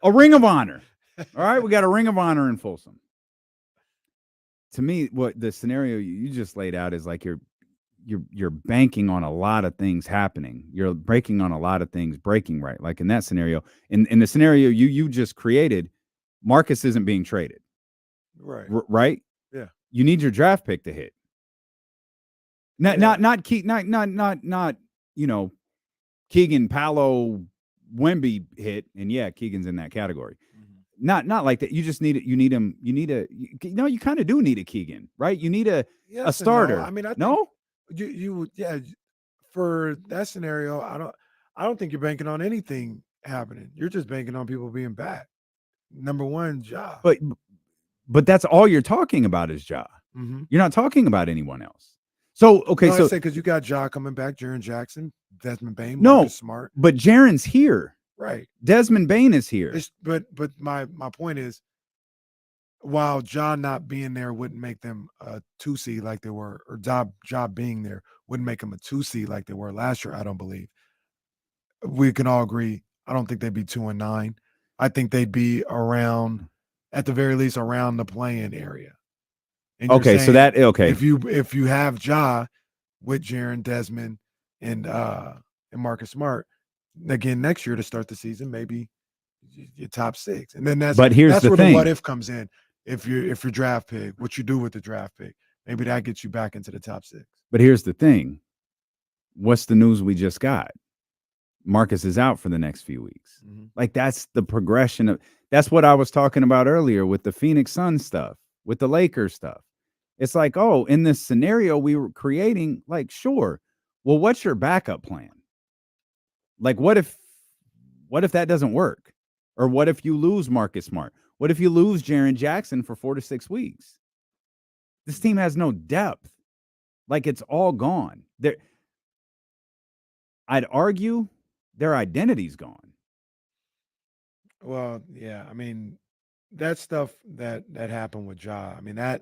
a ring of honor. All right, we got a ring of honor in Folsom. To me, what the scenario you just laid out is like you're banking on a lot of things happening. You're breaking on a lot of things breaking right. Like in that scenario, in the scenario you just created, Marcus isn't being traded. Right. Right? Yeah. You need your draft pick to hit. Not Keegan, Paolo, Wemby hit, and yeah, Keegan's in that category. Not like that. You just need it. You need him. You kind of do need a Keegan, right? You need a starter. No. I mean, I think you for that scenario, I don't think you're banking on anything happening. You're just banking on people being bad. Number one, Ja. But that's all you're talking about is Ja. Mm-hmm. You're not talking about anyone else. So okay, I say because you got Ja coming back, Jaren Jackson, Desmond Bain, Marcus Smart, but Jaren's here. Right. Desmond Bain is here. But my point is, while John not being there wouldn't make them a 2 seed like they were, or job being there wouldn't make them a 2 seed like they were last year, I don't believe. We can all agree. I don't think they'd be 2-9. I think they'd be around, at the very least, around the play-in area. And okay, so that if you have Ja with Jaren, Desmond, and Marcus Smart. Again, next year to start the season, maybe your top 6, and then that's where the what if comes in. If your draft pick, what you do with the draft pick, maybe that gets you back into the top 6. But here's the thing: what's the news we just got? Marcus is out for the next few weeks. Mm-hmm. Like that's the progression of. That's what I was talking about earlier with the Phoenix Suns stuff, with the Lakers stuff. It's like, oh, in this scenario we were creating, like, sure. Well, what's your backup plan? Like, what if that doesn't work? Or what if you lose Marcus Smart? What if you lose Jaren Jackson for 4 to 6 weeks? This team has no depth. Like, it's all gone. I'd argue their identity's gone. Well, yeah. I mean, that stuff that happened with Ja, I mean, that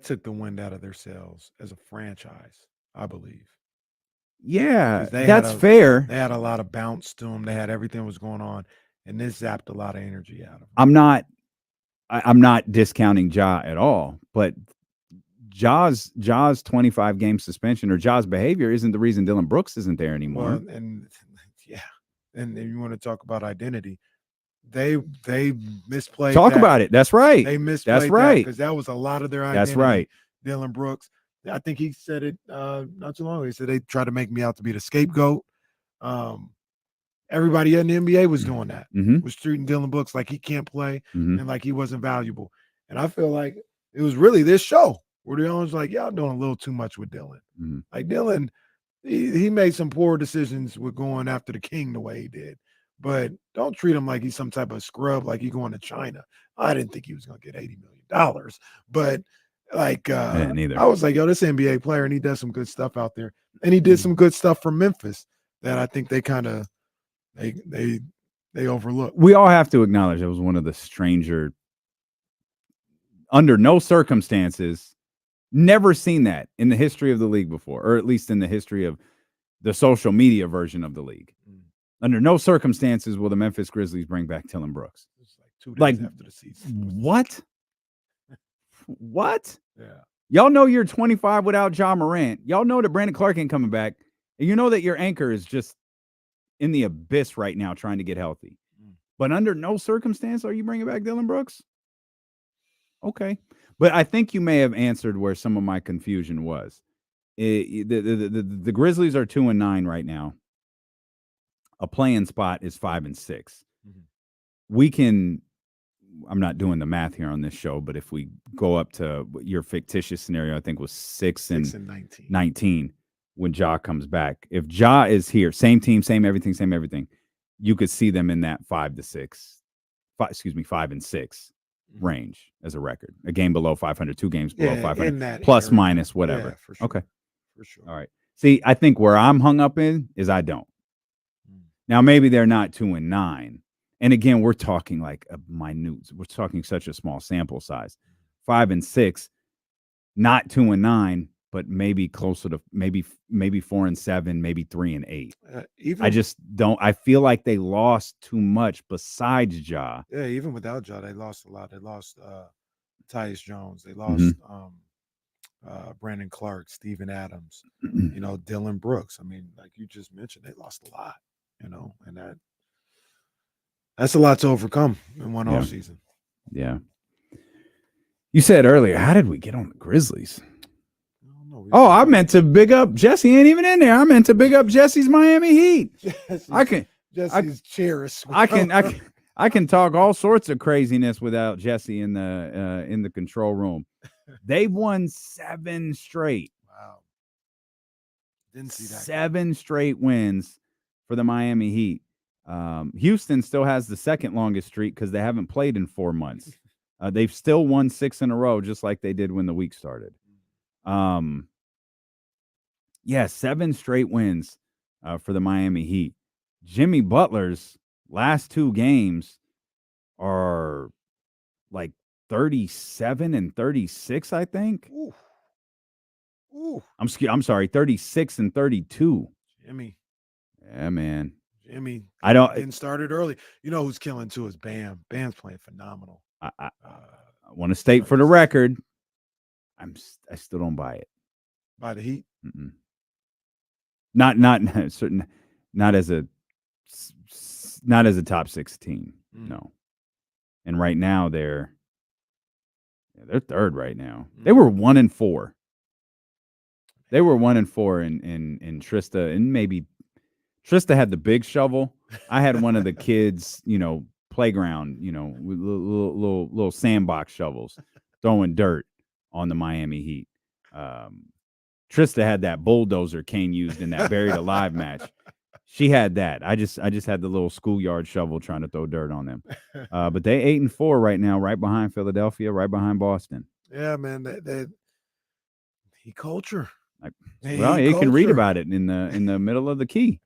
took the wind out of their sails as a franchise, I believe. Yeah, that's fair. They had a lot of bounce to them. They had everything was going on, and this zapped a lot of energy out of them. I'm not discounting Ja at all, but Ja's 25-game suspension or Ja's behavior isn't the reason Dylan Brooks isn't there anymore. Well, and you want to talk about identity. They misplayed. Talk about it. That's right. They misplayed. That's right. Because that was a lot of their identity. That's right. Dylan Brooks. I think he said it not too long ago. He said they tried to make me out to be the scapegoat. Everybody in the NBA was doing that. Mm-hmm. Was treating Dylan Brooks like he can't play and like he wasn't valuable. And I feel like it was really this show where the owners like, y'all doing a little too much with Dylan. Mm-hmm. Like Dylan, he made some poor decisions with going after the king the way he did. But don't treat him like he's some type of scrub, like he going to China. I didn't think he was going to get $80 million. But like, neither. I was like, yo, this NBA player, and he does some good stuff out there. And he did some good stuff for Memphis that I think they kind of they overlooked. We all have to acknowledge it was one of the stranger, under no circumstances, never seen that in the history of the league before, or at least in the history of the social media version of the league. Under no circumstances will the Memphis Grizzlies bring back Dylan Brooks. It's like 2 days after the season. What? What? Yeah. Y'all know you're 25 without Ja Morant. Y'all know that Brandon Clark ain't coming back. And you know that your anchor is just in the abyss right now trying to get healthy. But under no circumstance are you bringing back Dillon Brooks? Okay. But I think you may have answered where some of my confusion was. The Grizzlies are 2-9 right now. A play-in spot is 5-6. We can, I'm not doing the math here on this show, but if we go up to your fictitious scenario, I think was 6 and 19 when Ja comes back. If Ja is here, same team, same everything, you could see them in that 5-6 range as a record. A game below 500, 2 games below 500, plus area. Minus whatever. Yeah, for sure. Okay. For sure. All right. See, I think where I'm hung up in is I don't. Now, maybe they're not 2-9. And again, we're talking like a minute. We're talking such a small sample size. 5-6, not 2-9, but maybe closer to maybe 4-7, maybe 3-8. I just don't. I feel like they lost too much besides Ja. Yeah, even without Ja, they lost a lot. They lost Tyus Jones. They lost Brandon Clark, Steven Adams. Dillon Brooks. I mean, like you just mentioned, they lost a lot. And that's a lot to overcome in one off season. Yeah. You said earlier, how did we get on the Grizzlies? I meant to big up Jesse. Ain't even in there. I meant to big up Jesse's Miami Heat. Jesse's chair is I can talk all sorts of craziness without Jesse in the control room. They won 7 straight. Wow. Didn't see that. 7 straight wins for the Miami Heat. Houston still has the second longest streak because they haven't played in 4 months. They've still won 6 in a row, just like they did when the week started. 7 straight wins for the Miami Heat. Jimmy Butler's last 2 games are like 37 and 36, I think. Ooh. I'm sorry, 36 and 32. Jimmy. Yeah, man. Jimmy. I don't. Getting started early. You know who's killing too is Bam. Bam's playing phenomenal. I want to state for the record, I still don't buy it. By the Heat? Mm-mm. Not certain. Not as a top 16. No. And right now they're third right now. They were 1-4. They were 1-4 in Trista, and maybe Trista had the big shovel. I had one of the kids, playground, with little sandbox shovels, throwing dirt on the Miami Heat. Trista had that bulldozer Kane used in that Buried Alive match. She had that. I just had the little schoolyard shovel trying to throw dirt on them. But they 8-4 right now, right behind Philadelphia, right behiand Boston. Yeah, man. That Heat culture. You can read about it in the middle of the key.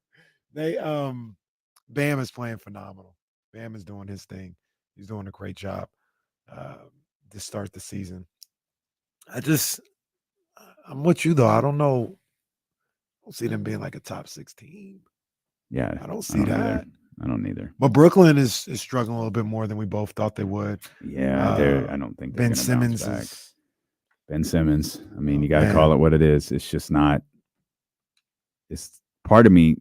They Bam is playing phenomenal. Bam is doing his thing. He's doing a great job to start the season. I'm with you though. I don't know. I don't see them being like a top 6 team. Yeah, I don't see that. I don't either. But Brooklyn is struggling a little bit more than we both thought they would. Yeah, I don't think Ben Simmons is. Ben Simmons. I mean, you got to call it what it is. It's just not. It's part of me.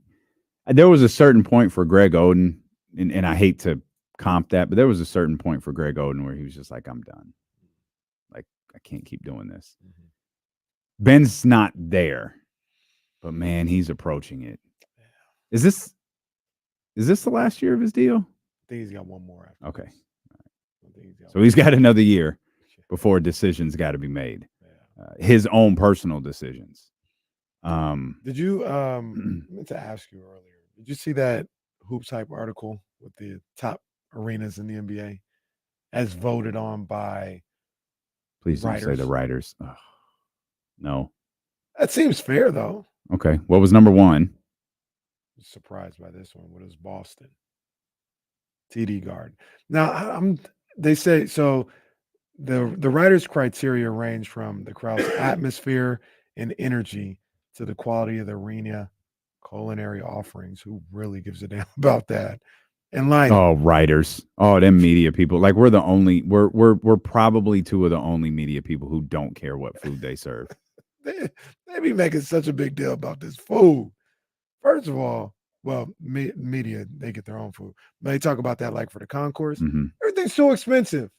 There was a certain point for Greg Oden, and I hate to comp that, but there was a certain point for Greg Oden where he was just like, I'm done. Like, I can't keep doing this. Ben's not there, but man, he's approaching it. Is this the last year of his deal? I think he's got one more after. Okay. So he's got another year before decisions got to be made. His own personal decisions. Did you I meant to ask you earlier, did you see that Hoops Hype article with the top arenas in the NBA as voted on by Please don't writers? say the writers. Ugh. No. That seems fair though. Okay. What was number 1? Surprised by this one. What is Boston? TD Garden. Now they say so the writers' criteria range from the crowd's atmosphere and energy to the quality of the arena, culinary offerings. Who really gives a damn about that? And like, oh, writers, oh, them media people. Like we're probably two of the only media people who don't care what food they serve. they be making such a big deal about this food. First of all, well, media, they get their own food. But they talk about that like for the concourse. Mm-hmm. Everything's so expensive.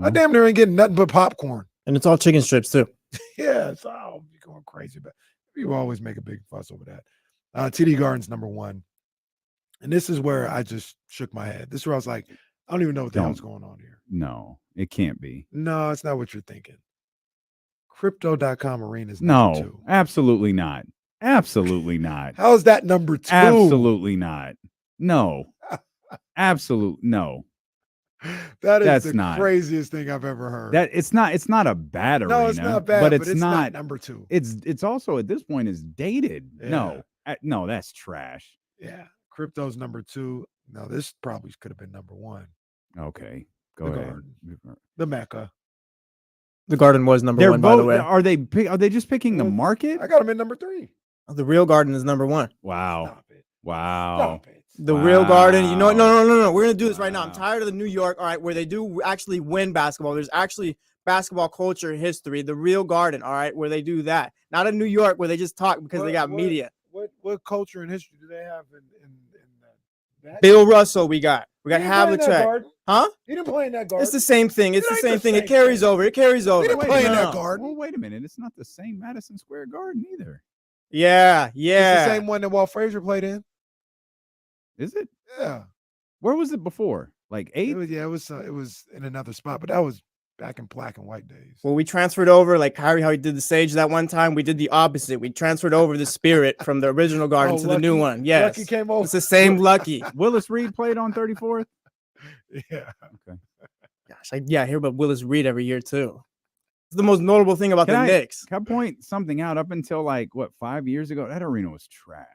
I damn near ain't getting nothing but popcorn. And it's all chicken strips too. Yeah, it's all going crazy. But people always make a big fuss over that. TD Garden's number one. And this is where I just shook my head. This is where I was like, I don't even know what the hell's going on here. No, it can't be. No, it's not what you're thinking. Crypto.com Arena is number two. Absolutely not. Absolutely not. How is that number two? Absolutely not. No. Absolute no. That's the craziest thing I've ever heard. It's not a bad arena. No, it's not bad, but it's not number two. It's also at this point is dated. Yeah. No, that's trash. Yeah. Crypto's number two. No, this probably could have been number one. Okay. Go The ahead. Garden. The Mecca. The Garden was number one, by the way. Are they just picking the market? I got them in number three. The real Garden is number one. Wow. Stop it. Wow. Stop it. The real Garden. You know what? No. We're gonna do this right now. I'm tired of the New York. All right, where they do actually win basketball. There's actually basketball culture history. The real Garden. All right, where they do that. Not in New York where they just talk because they got media. What culture and history do they have in that? Bill Russell. We got Havlicek. Garden. Huh? He didn't play in that Garden. It's the same thing. It's the same thing. It carries over. It carries over. He didn't play in that Garden. Well, wait a minute. It's not the same Madison Square Garden either. Yeah. It's the same one that Walt Frazier played in. Is it? Yeah. Where was it before? Like 8? It was in another spot, but that was back in black and white days. Well, we transferred over like how he did the Sage that one time. We did the opposite. We transferred over the Spirit from the original Garden to the new one. Yes. Lucky came over. It's the same Lucky. Willis Reed played on 34th. Yeah. Okay. Gosh, I hear about Willis Reed every year too. It's the most notable thing about the Knicks. Can I point something out? Up until 5 years ago, that arena was trash.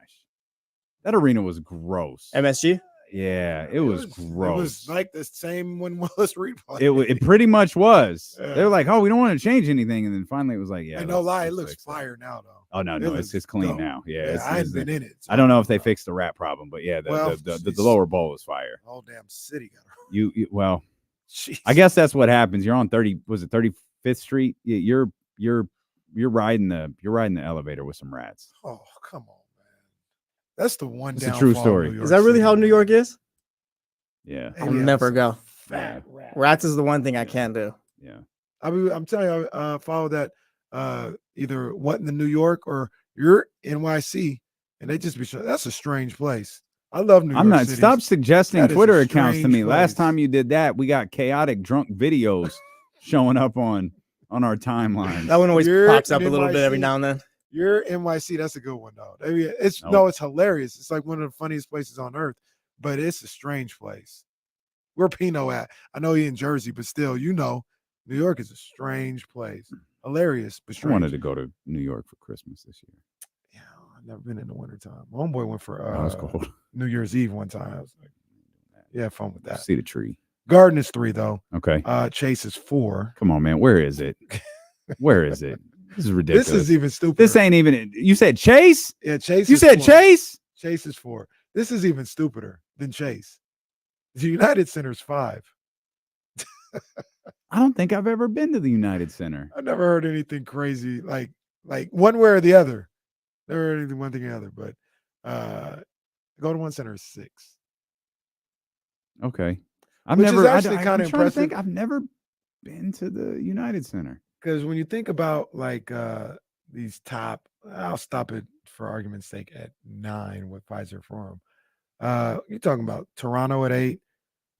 That arena was gross. MSG? Yeah, it was gross. It was like the same when Willis Reed played. It pretty much was. Yeah. They were like, "Oh, we don't want to change anything," and then finally it was like, "Yeah." And no lie, it looks fire now though. Oh no, it's clean now. Yeah, I haven't been in it. I don't know if they fixed the rat problem, but yeah, the lower bowl is fire. Whole damn city got well, Jeez. I guess that's what happens. You're on 35th Street. You're riding the elevator with some rats. Oh, come on, man. That's the one. It's a true story. Is that really how New York is? Yeah. I'll never go. Fat Rats is the one thing I can't do. Yeah. I'm telling you, I follow that either What in the New York or You're NYC, and they just be that's a strange place. I love New York. I'm not. City. Stop suggesting That is Twitter a accounts to me. strange Last place. time you did that, we got chaotic drunk videos showing up on our timeline. That one always You're pops up a in little bit every NYC. now and then. You're NYC. That's a good one though. It's Nope. it's hilarious. It's like one of the funniest places on earth, but it's a strange place. Where Pino at? I know he in Jersey, but still, New York is a strange place. Hilarious, but I strange. wanted to go to New York for Christmas this year. I've never been in the wintertime. My homeboy went for That was cold. New Year's Eve one time. I was like, yeah, fun with that. See the tree. Garden is 3 though. Okay. Chase is 4. Come on, man. Where is it? Where is it? This is ridiculous. This is even stupid. This ain't even. You said Chase? Yeah, Chase. You is said 4. Chase? Chase is 4. This is even stupider than Chase. The United Center's 5. I don't think I've ever been to the United Center. I've never heard anything crazy like one way or the other. Never heard anything one thing or the other, but Golden One Center is 6. Okay. I've Which never. is actually I'm kind of trying to impressive. think. I've never been to the United Center. Because when you think about these top, I'll stop it for argument's sake at 9 with Pfizer Forum. You're talking about Toronto at 8,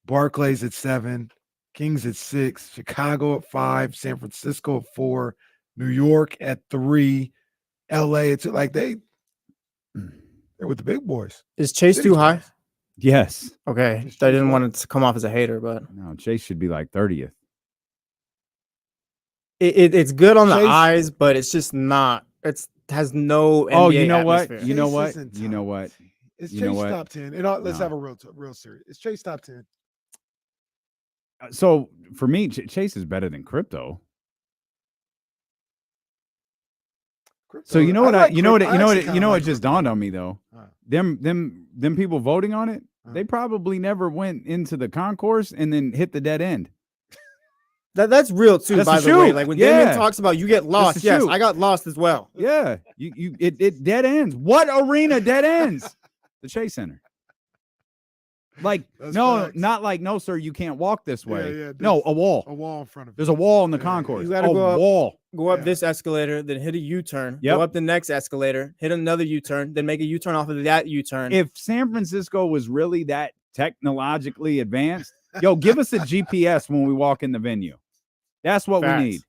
Barclays at 7, Kings at 6, Chicago at 5, San Francisco at 4, New York at 3, LA at 2. Like they're with the big boys. Is Chase too high? Yes. Okay. I didn't want it to come off as a hater, but No, Chase should be like 30th. it's good on the Chase- eyes, but it's just not. It has no NBA Oh, you know what? atmosphere. You know Chase what? isn't You know what? It's You know Chase what? top 10. And let's No. have a real serious. It's Chase top 10. So for me, Chase is better than crypto. So you know what? I like You know what? crypto. You know I what? actually You know kinda what like just crypto. dawned on me though. Huh. Them people voting on it. they probably never went into the concourse and then hit the dead end. That's real too, by the way. Like when Damon talks about you get lost, yes, shoot. I got lost as well. Yeah, it dead ends. What arena dead ends? The Chase Center. Like not like no, sir, you can't walk this way. Yeah, no, a wall. A wall in front of There's a wall in the concourse. You gotta go up this escalator, then hit a U-turn, Yep. go up the next escalator, hit another U-turn, then make a U-turn off of that U-turn. If San Francisco was really that technologically advanced, yo, give us a GPS when we walk in the venue. That's what we need.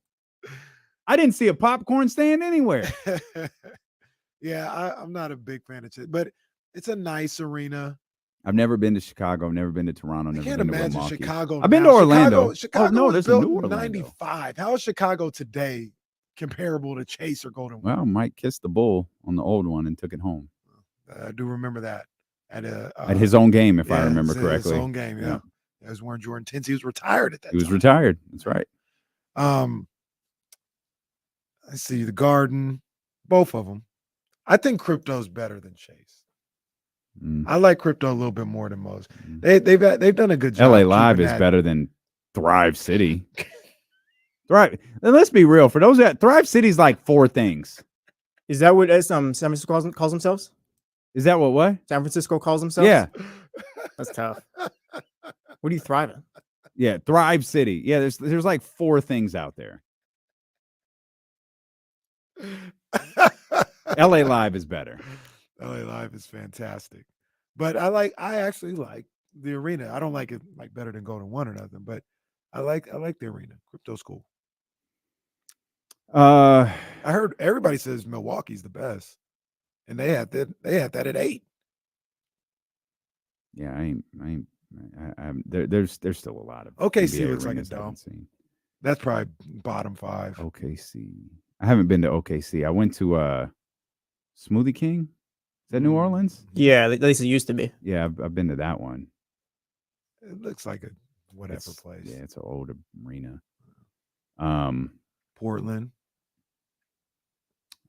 I didn't see a popcorn stand anywhere. Yeah, I'm not a big fan of it, but it's a nice arena. I've never been to Chicago. I've never been to Toronto. I Never can't been to imagine Milwaukee. Chicago. I've been now. to Orlando. Chicago no, was there's built a new in Orlando. '95. How is Chicago today comparable to Chase or Golden? Well, Mike kissed the bull on the old one and took it home. I do remember that at his own game, if I remember correctly. His own game, yeah. That was wearing Jordan 10s. He was retired at that time. He was retired. That's right. I see the Garden, both of them. I think crypto's better than Chase. I like crypto a little bit more than most. They've done a good job. LA Live is better than Thrive City. Thrive. And let's be real. For those that Thrive City's like 4 things. Is that what San Francisco calls themselves? Is that what? San Francisco calls themselves? Yeah. That's tough. What do you thrive in? Yeah, Thrive City. Yeah, there's like 4 things out there. LA Live is better. LA Live is fantastic. But I actually like the arena. I don't like it like better than Golden One or nothing, but I like the arena. Crypto's cool. I heard everybody says Milwaukee's the best. And they had that at 8. Yeah, there's still a lot of OKC NBA looks like a arenas I haven't dome. seen. That's probably bottom 5. OKC. I haven't been to OKC. I went to Smoothie King. Is that New Orleans? Yeah, at least it used to be. Yeah, I've been to that one. It looks like a whatever place. Yeah, it's an old arena. Portland.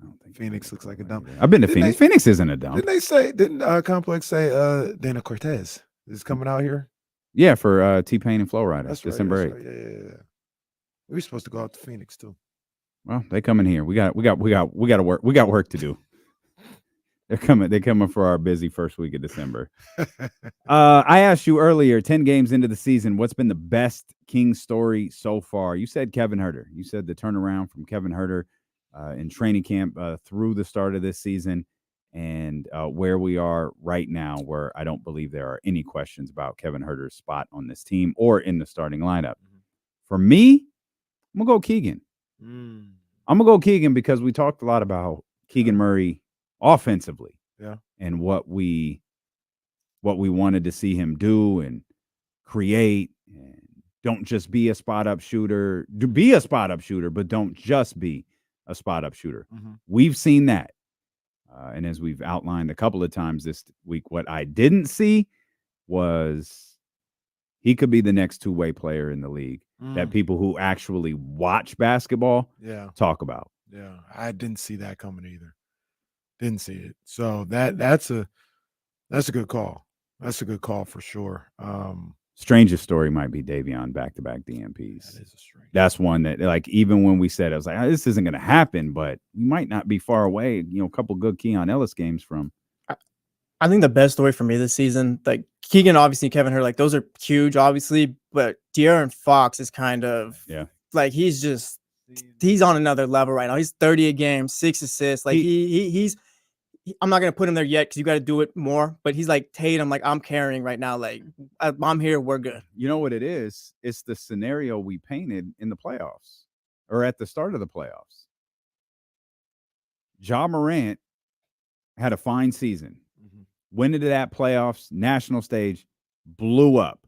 I don't think Phoenix looks like a dump. I've been to Phoenix. Phoenix isn't a dump. Didn't Complex say Dana Cortez is coming out here? Yeah, for T-Pain and Flow Rider. That's December 8th. Right. Yeah. We were supposed to go out to Phoenix too. Well, they coming here. We got to work. We got work to do. They're coming for our busy first week of December. I asked you earlier, 10 games into the season, what's been the best Kings story so far? You said Kevin Huerter. You said the turnaround from Kevin Huerter in training camp through the start of this season, and where we are right now, where I don't believe there are any questions about Kevin Huerter's spot on this team or in the starting lineup. For me, I'm gonna go Keegan. I'm gonna go Keegan because we talked a lot about Keegan Murray offensively, and what we wanted to see him do and create, and don't just be a spot up shooter. Be a spot up shooter, but don't just be a spot up shooter. We've seen that, and as we've outlined a couple of times this week, what I didn't see was he could be the next two-way player in the league that people who actually watch basketball talk about. Yeah, I didn't see that coming either. Didn't see it. So that's a good call. That's a good call for sure. Strangest story might be Davion back-to-back DMPs. That is a strange. That's one that, like, even when we said, I was like, oh, this isn't going to happen, but we might not be far away. You know, a couple good Keon Ellis games from. I think the best story for me this season, like Keegan, obviously, Kevin Huerter, like those are huge, obviously, but De'Aaron Fox is kind of like he's on another level right now. He's 30 a game, 6 assists. Like he's I'm not gonna put him there yet because you got to do it more. But he's like Tatum, like I'm carrying right now. Like I'm here, we're good. You know what it is? It's the scenario we painted in the playoffs or at the start of the playoffs. Ja Morant had a fine season. Went into that playoffs, national stage, blew up.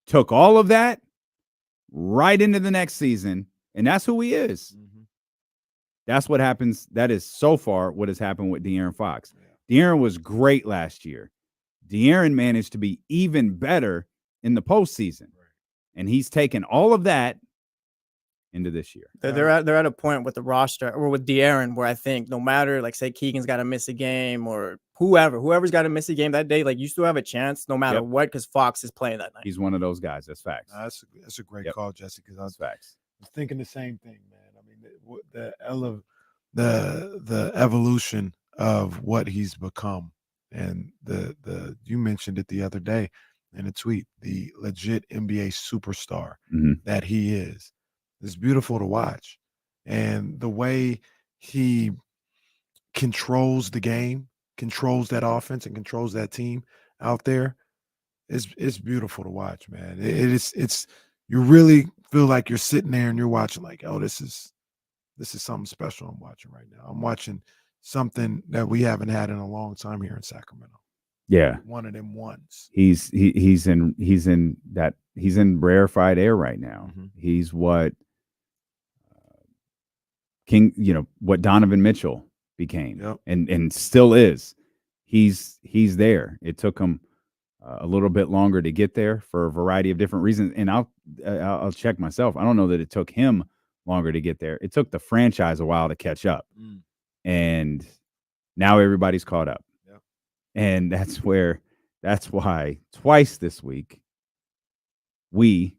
Took all of that right into the next season, and that's who he is. That's what happens. That is so far what has happened with De'Aaron Fox. De'Aaron was great last year. De'Aaron managed to be even better in the postseason. And he's taken all of that into this year. They're at a point with the roster or with De'Aaron where I think no matter, like, say Keegan's got to miss a game or whoever's got to miss a game that day, like, you still have a chance no matter what because Fox is playing that night. He's one of those guys. That's facts. That's a great call, Jesse. Because I was facts. Thinking the same thing, man. I mean, the evolution of what he's become, and you mentioned it the other day in a tweet, the legit NBA superstar that he is. It's beautiful to watch, and the way he controls the game, controls that offense, and controls that team out there. It's beautiful to watch, man. It's you really feel like you're sitting there and you're watching like, oh, this is something special I'm watching right now. I'm watching something that we haven't had in a long time here in Sacramento. Yeah. One of them ones. He's in rarefied air right now. He's what what Donovan Mitchell became and still is. He's there. It took him a little bit longer to get there for a variety of different reasons. And I'll check myself. I don't know that it took him longer to get there. It took the franchise a while to catch up. And now everybody's caught up. And that's why twice this week, we,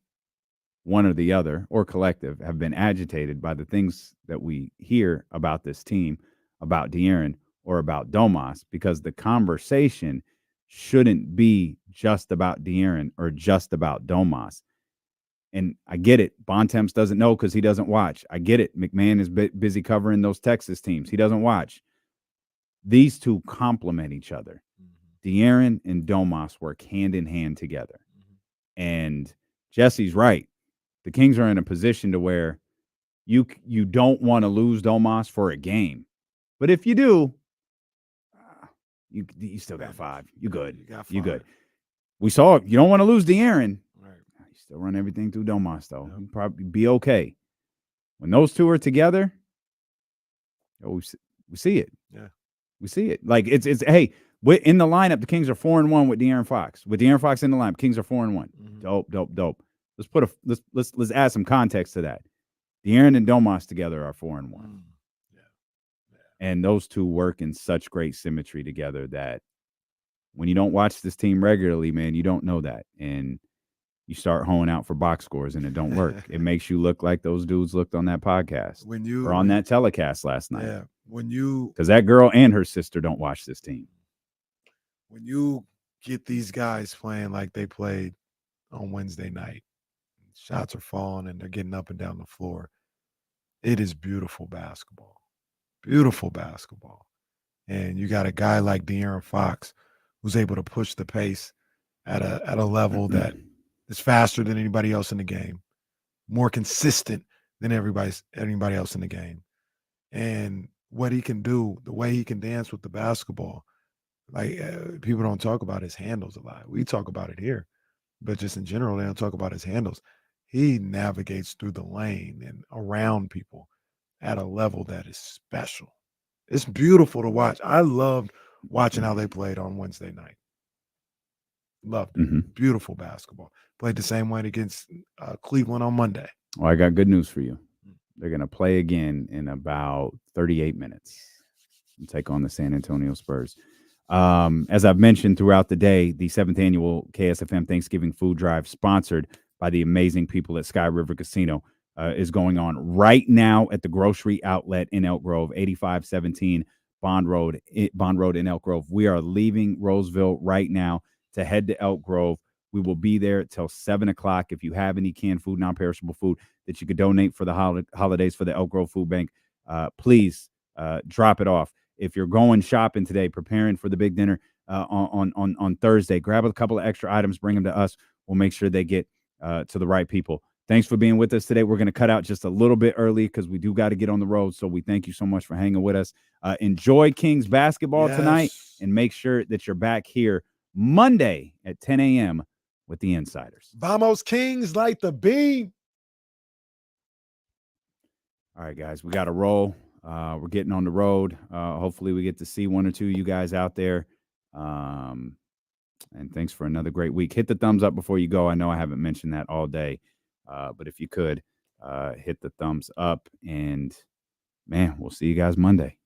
one or the other, or collective, have been agitated by the things that we hear about this team, about De'Aaron, or about Domas, because the conversation shouldn't be just about De'Aaron or just about Domas. And I get it. Bontemps doesn't know because he doesn't watch. I get it. McMahon is busy covering those Texas teams. He doesn't watch. These two complement each other. De'Aaron and Domas work hand in hand together. And Jesse's right. The Kings are in a position to where you don't want to lose Domas for a game. But if you do, you still got 5. You good. You good. We saw it. You don't want to lose De'Aaron. Right. You still run everything through Domas, though. You probably be okay. When those two are together, we see it. Yeah. We see it. Like it's hey, in the lineup, the Kings are 4-1 with De'Aaron Fox. With De'Aaron Fox in the lineup, Kings are 4-1. Dope. Let's add some context to that. De'Aaron and Domas together are 4-1. And those two work in such great symmetry together that when you don't watch this team regularly, man, you don't know that. And you start honing out for box scores and it don't work. It makes you look like those dudes looked on that podcast or on that telecast last night. Yeah. Because that girl and her sister don't watch this team. When you get these guys playing like they played on Wednesday night, shots are falling and they're getting up and down the floor. It is beautiful basketball. Beautiful basketball. And you got a guy like De'Aaron Fox who's able to push the pace at a level that is faster than anybody else in the game, more consistent than anybody else in the game. And what he can do, the way he can dance with the basketball, like people don't talk about his handles a lot. We talk about it here, but just in general, they don't talk about his handles. He navigates through the lane and around people at a level that is special. It's beautiful to watch. I loved watching how they played on Wednesday night. Loved it. Beautiful basketball. Played the same way against Cleveland on Monday. Well, I got good news for you. They're going to play again in about 38 minutes and take on the San Antonio Spurs. As I've mentioned throughout the day, the 7th annual KSFM Thanksgiving Food Drive, sponsored by the amazing people at Sky River Casino, is going on right now at the grocery outlet in Elk Grove, 8517 Bond Road in Elk Grove. We are leaving Roseville right now to head to Elk Grove. We will be there till 7 o'clock. If you have any canned food, non-perishable food that you could donate for the holidays for the Elk Grove Food Bank, please drop it off. If you're going shopping today, preparing for the big dinner on Thursday, grab a couple of extra items, bring them to us. We'll make sure they get to the right people. Thanks for being with us today. We're going to cut out just a little bit early because we do got to get on the road. So we thank you so much for hanging with us. Enjoy Kings basketball tonight, and make sure that you're back here Monday at 10 a.m. with the Insiders. Vamos Kings, light the beam. All right, guys, we got to roll. We're getting on the road. Hopefully we get to see one or two of you guys out there. And thanks for another great week. Hit the thumbs up before you go. I know I haven't mentioned that all day. But if you could, hit the thumbs up, and man, we'll see you guys Monday.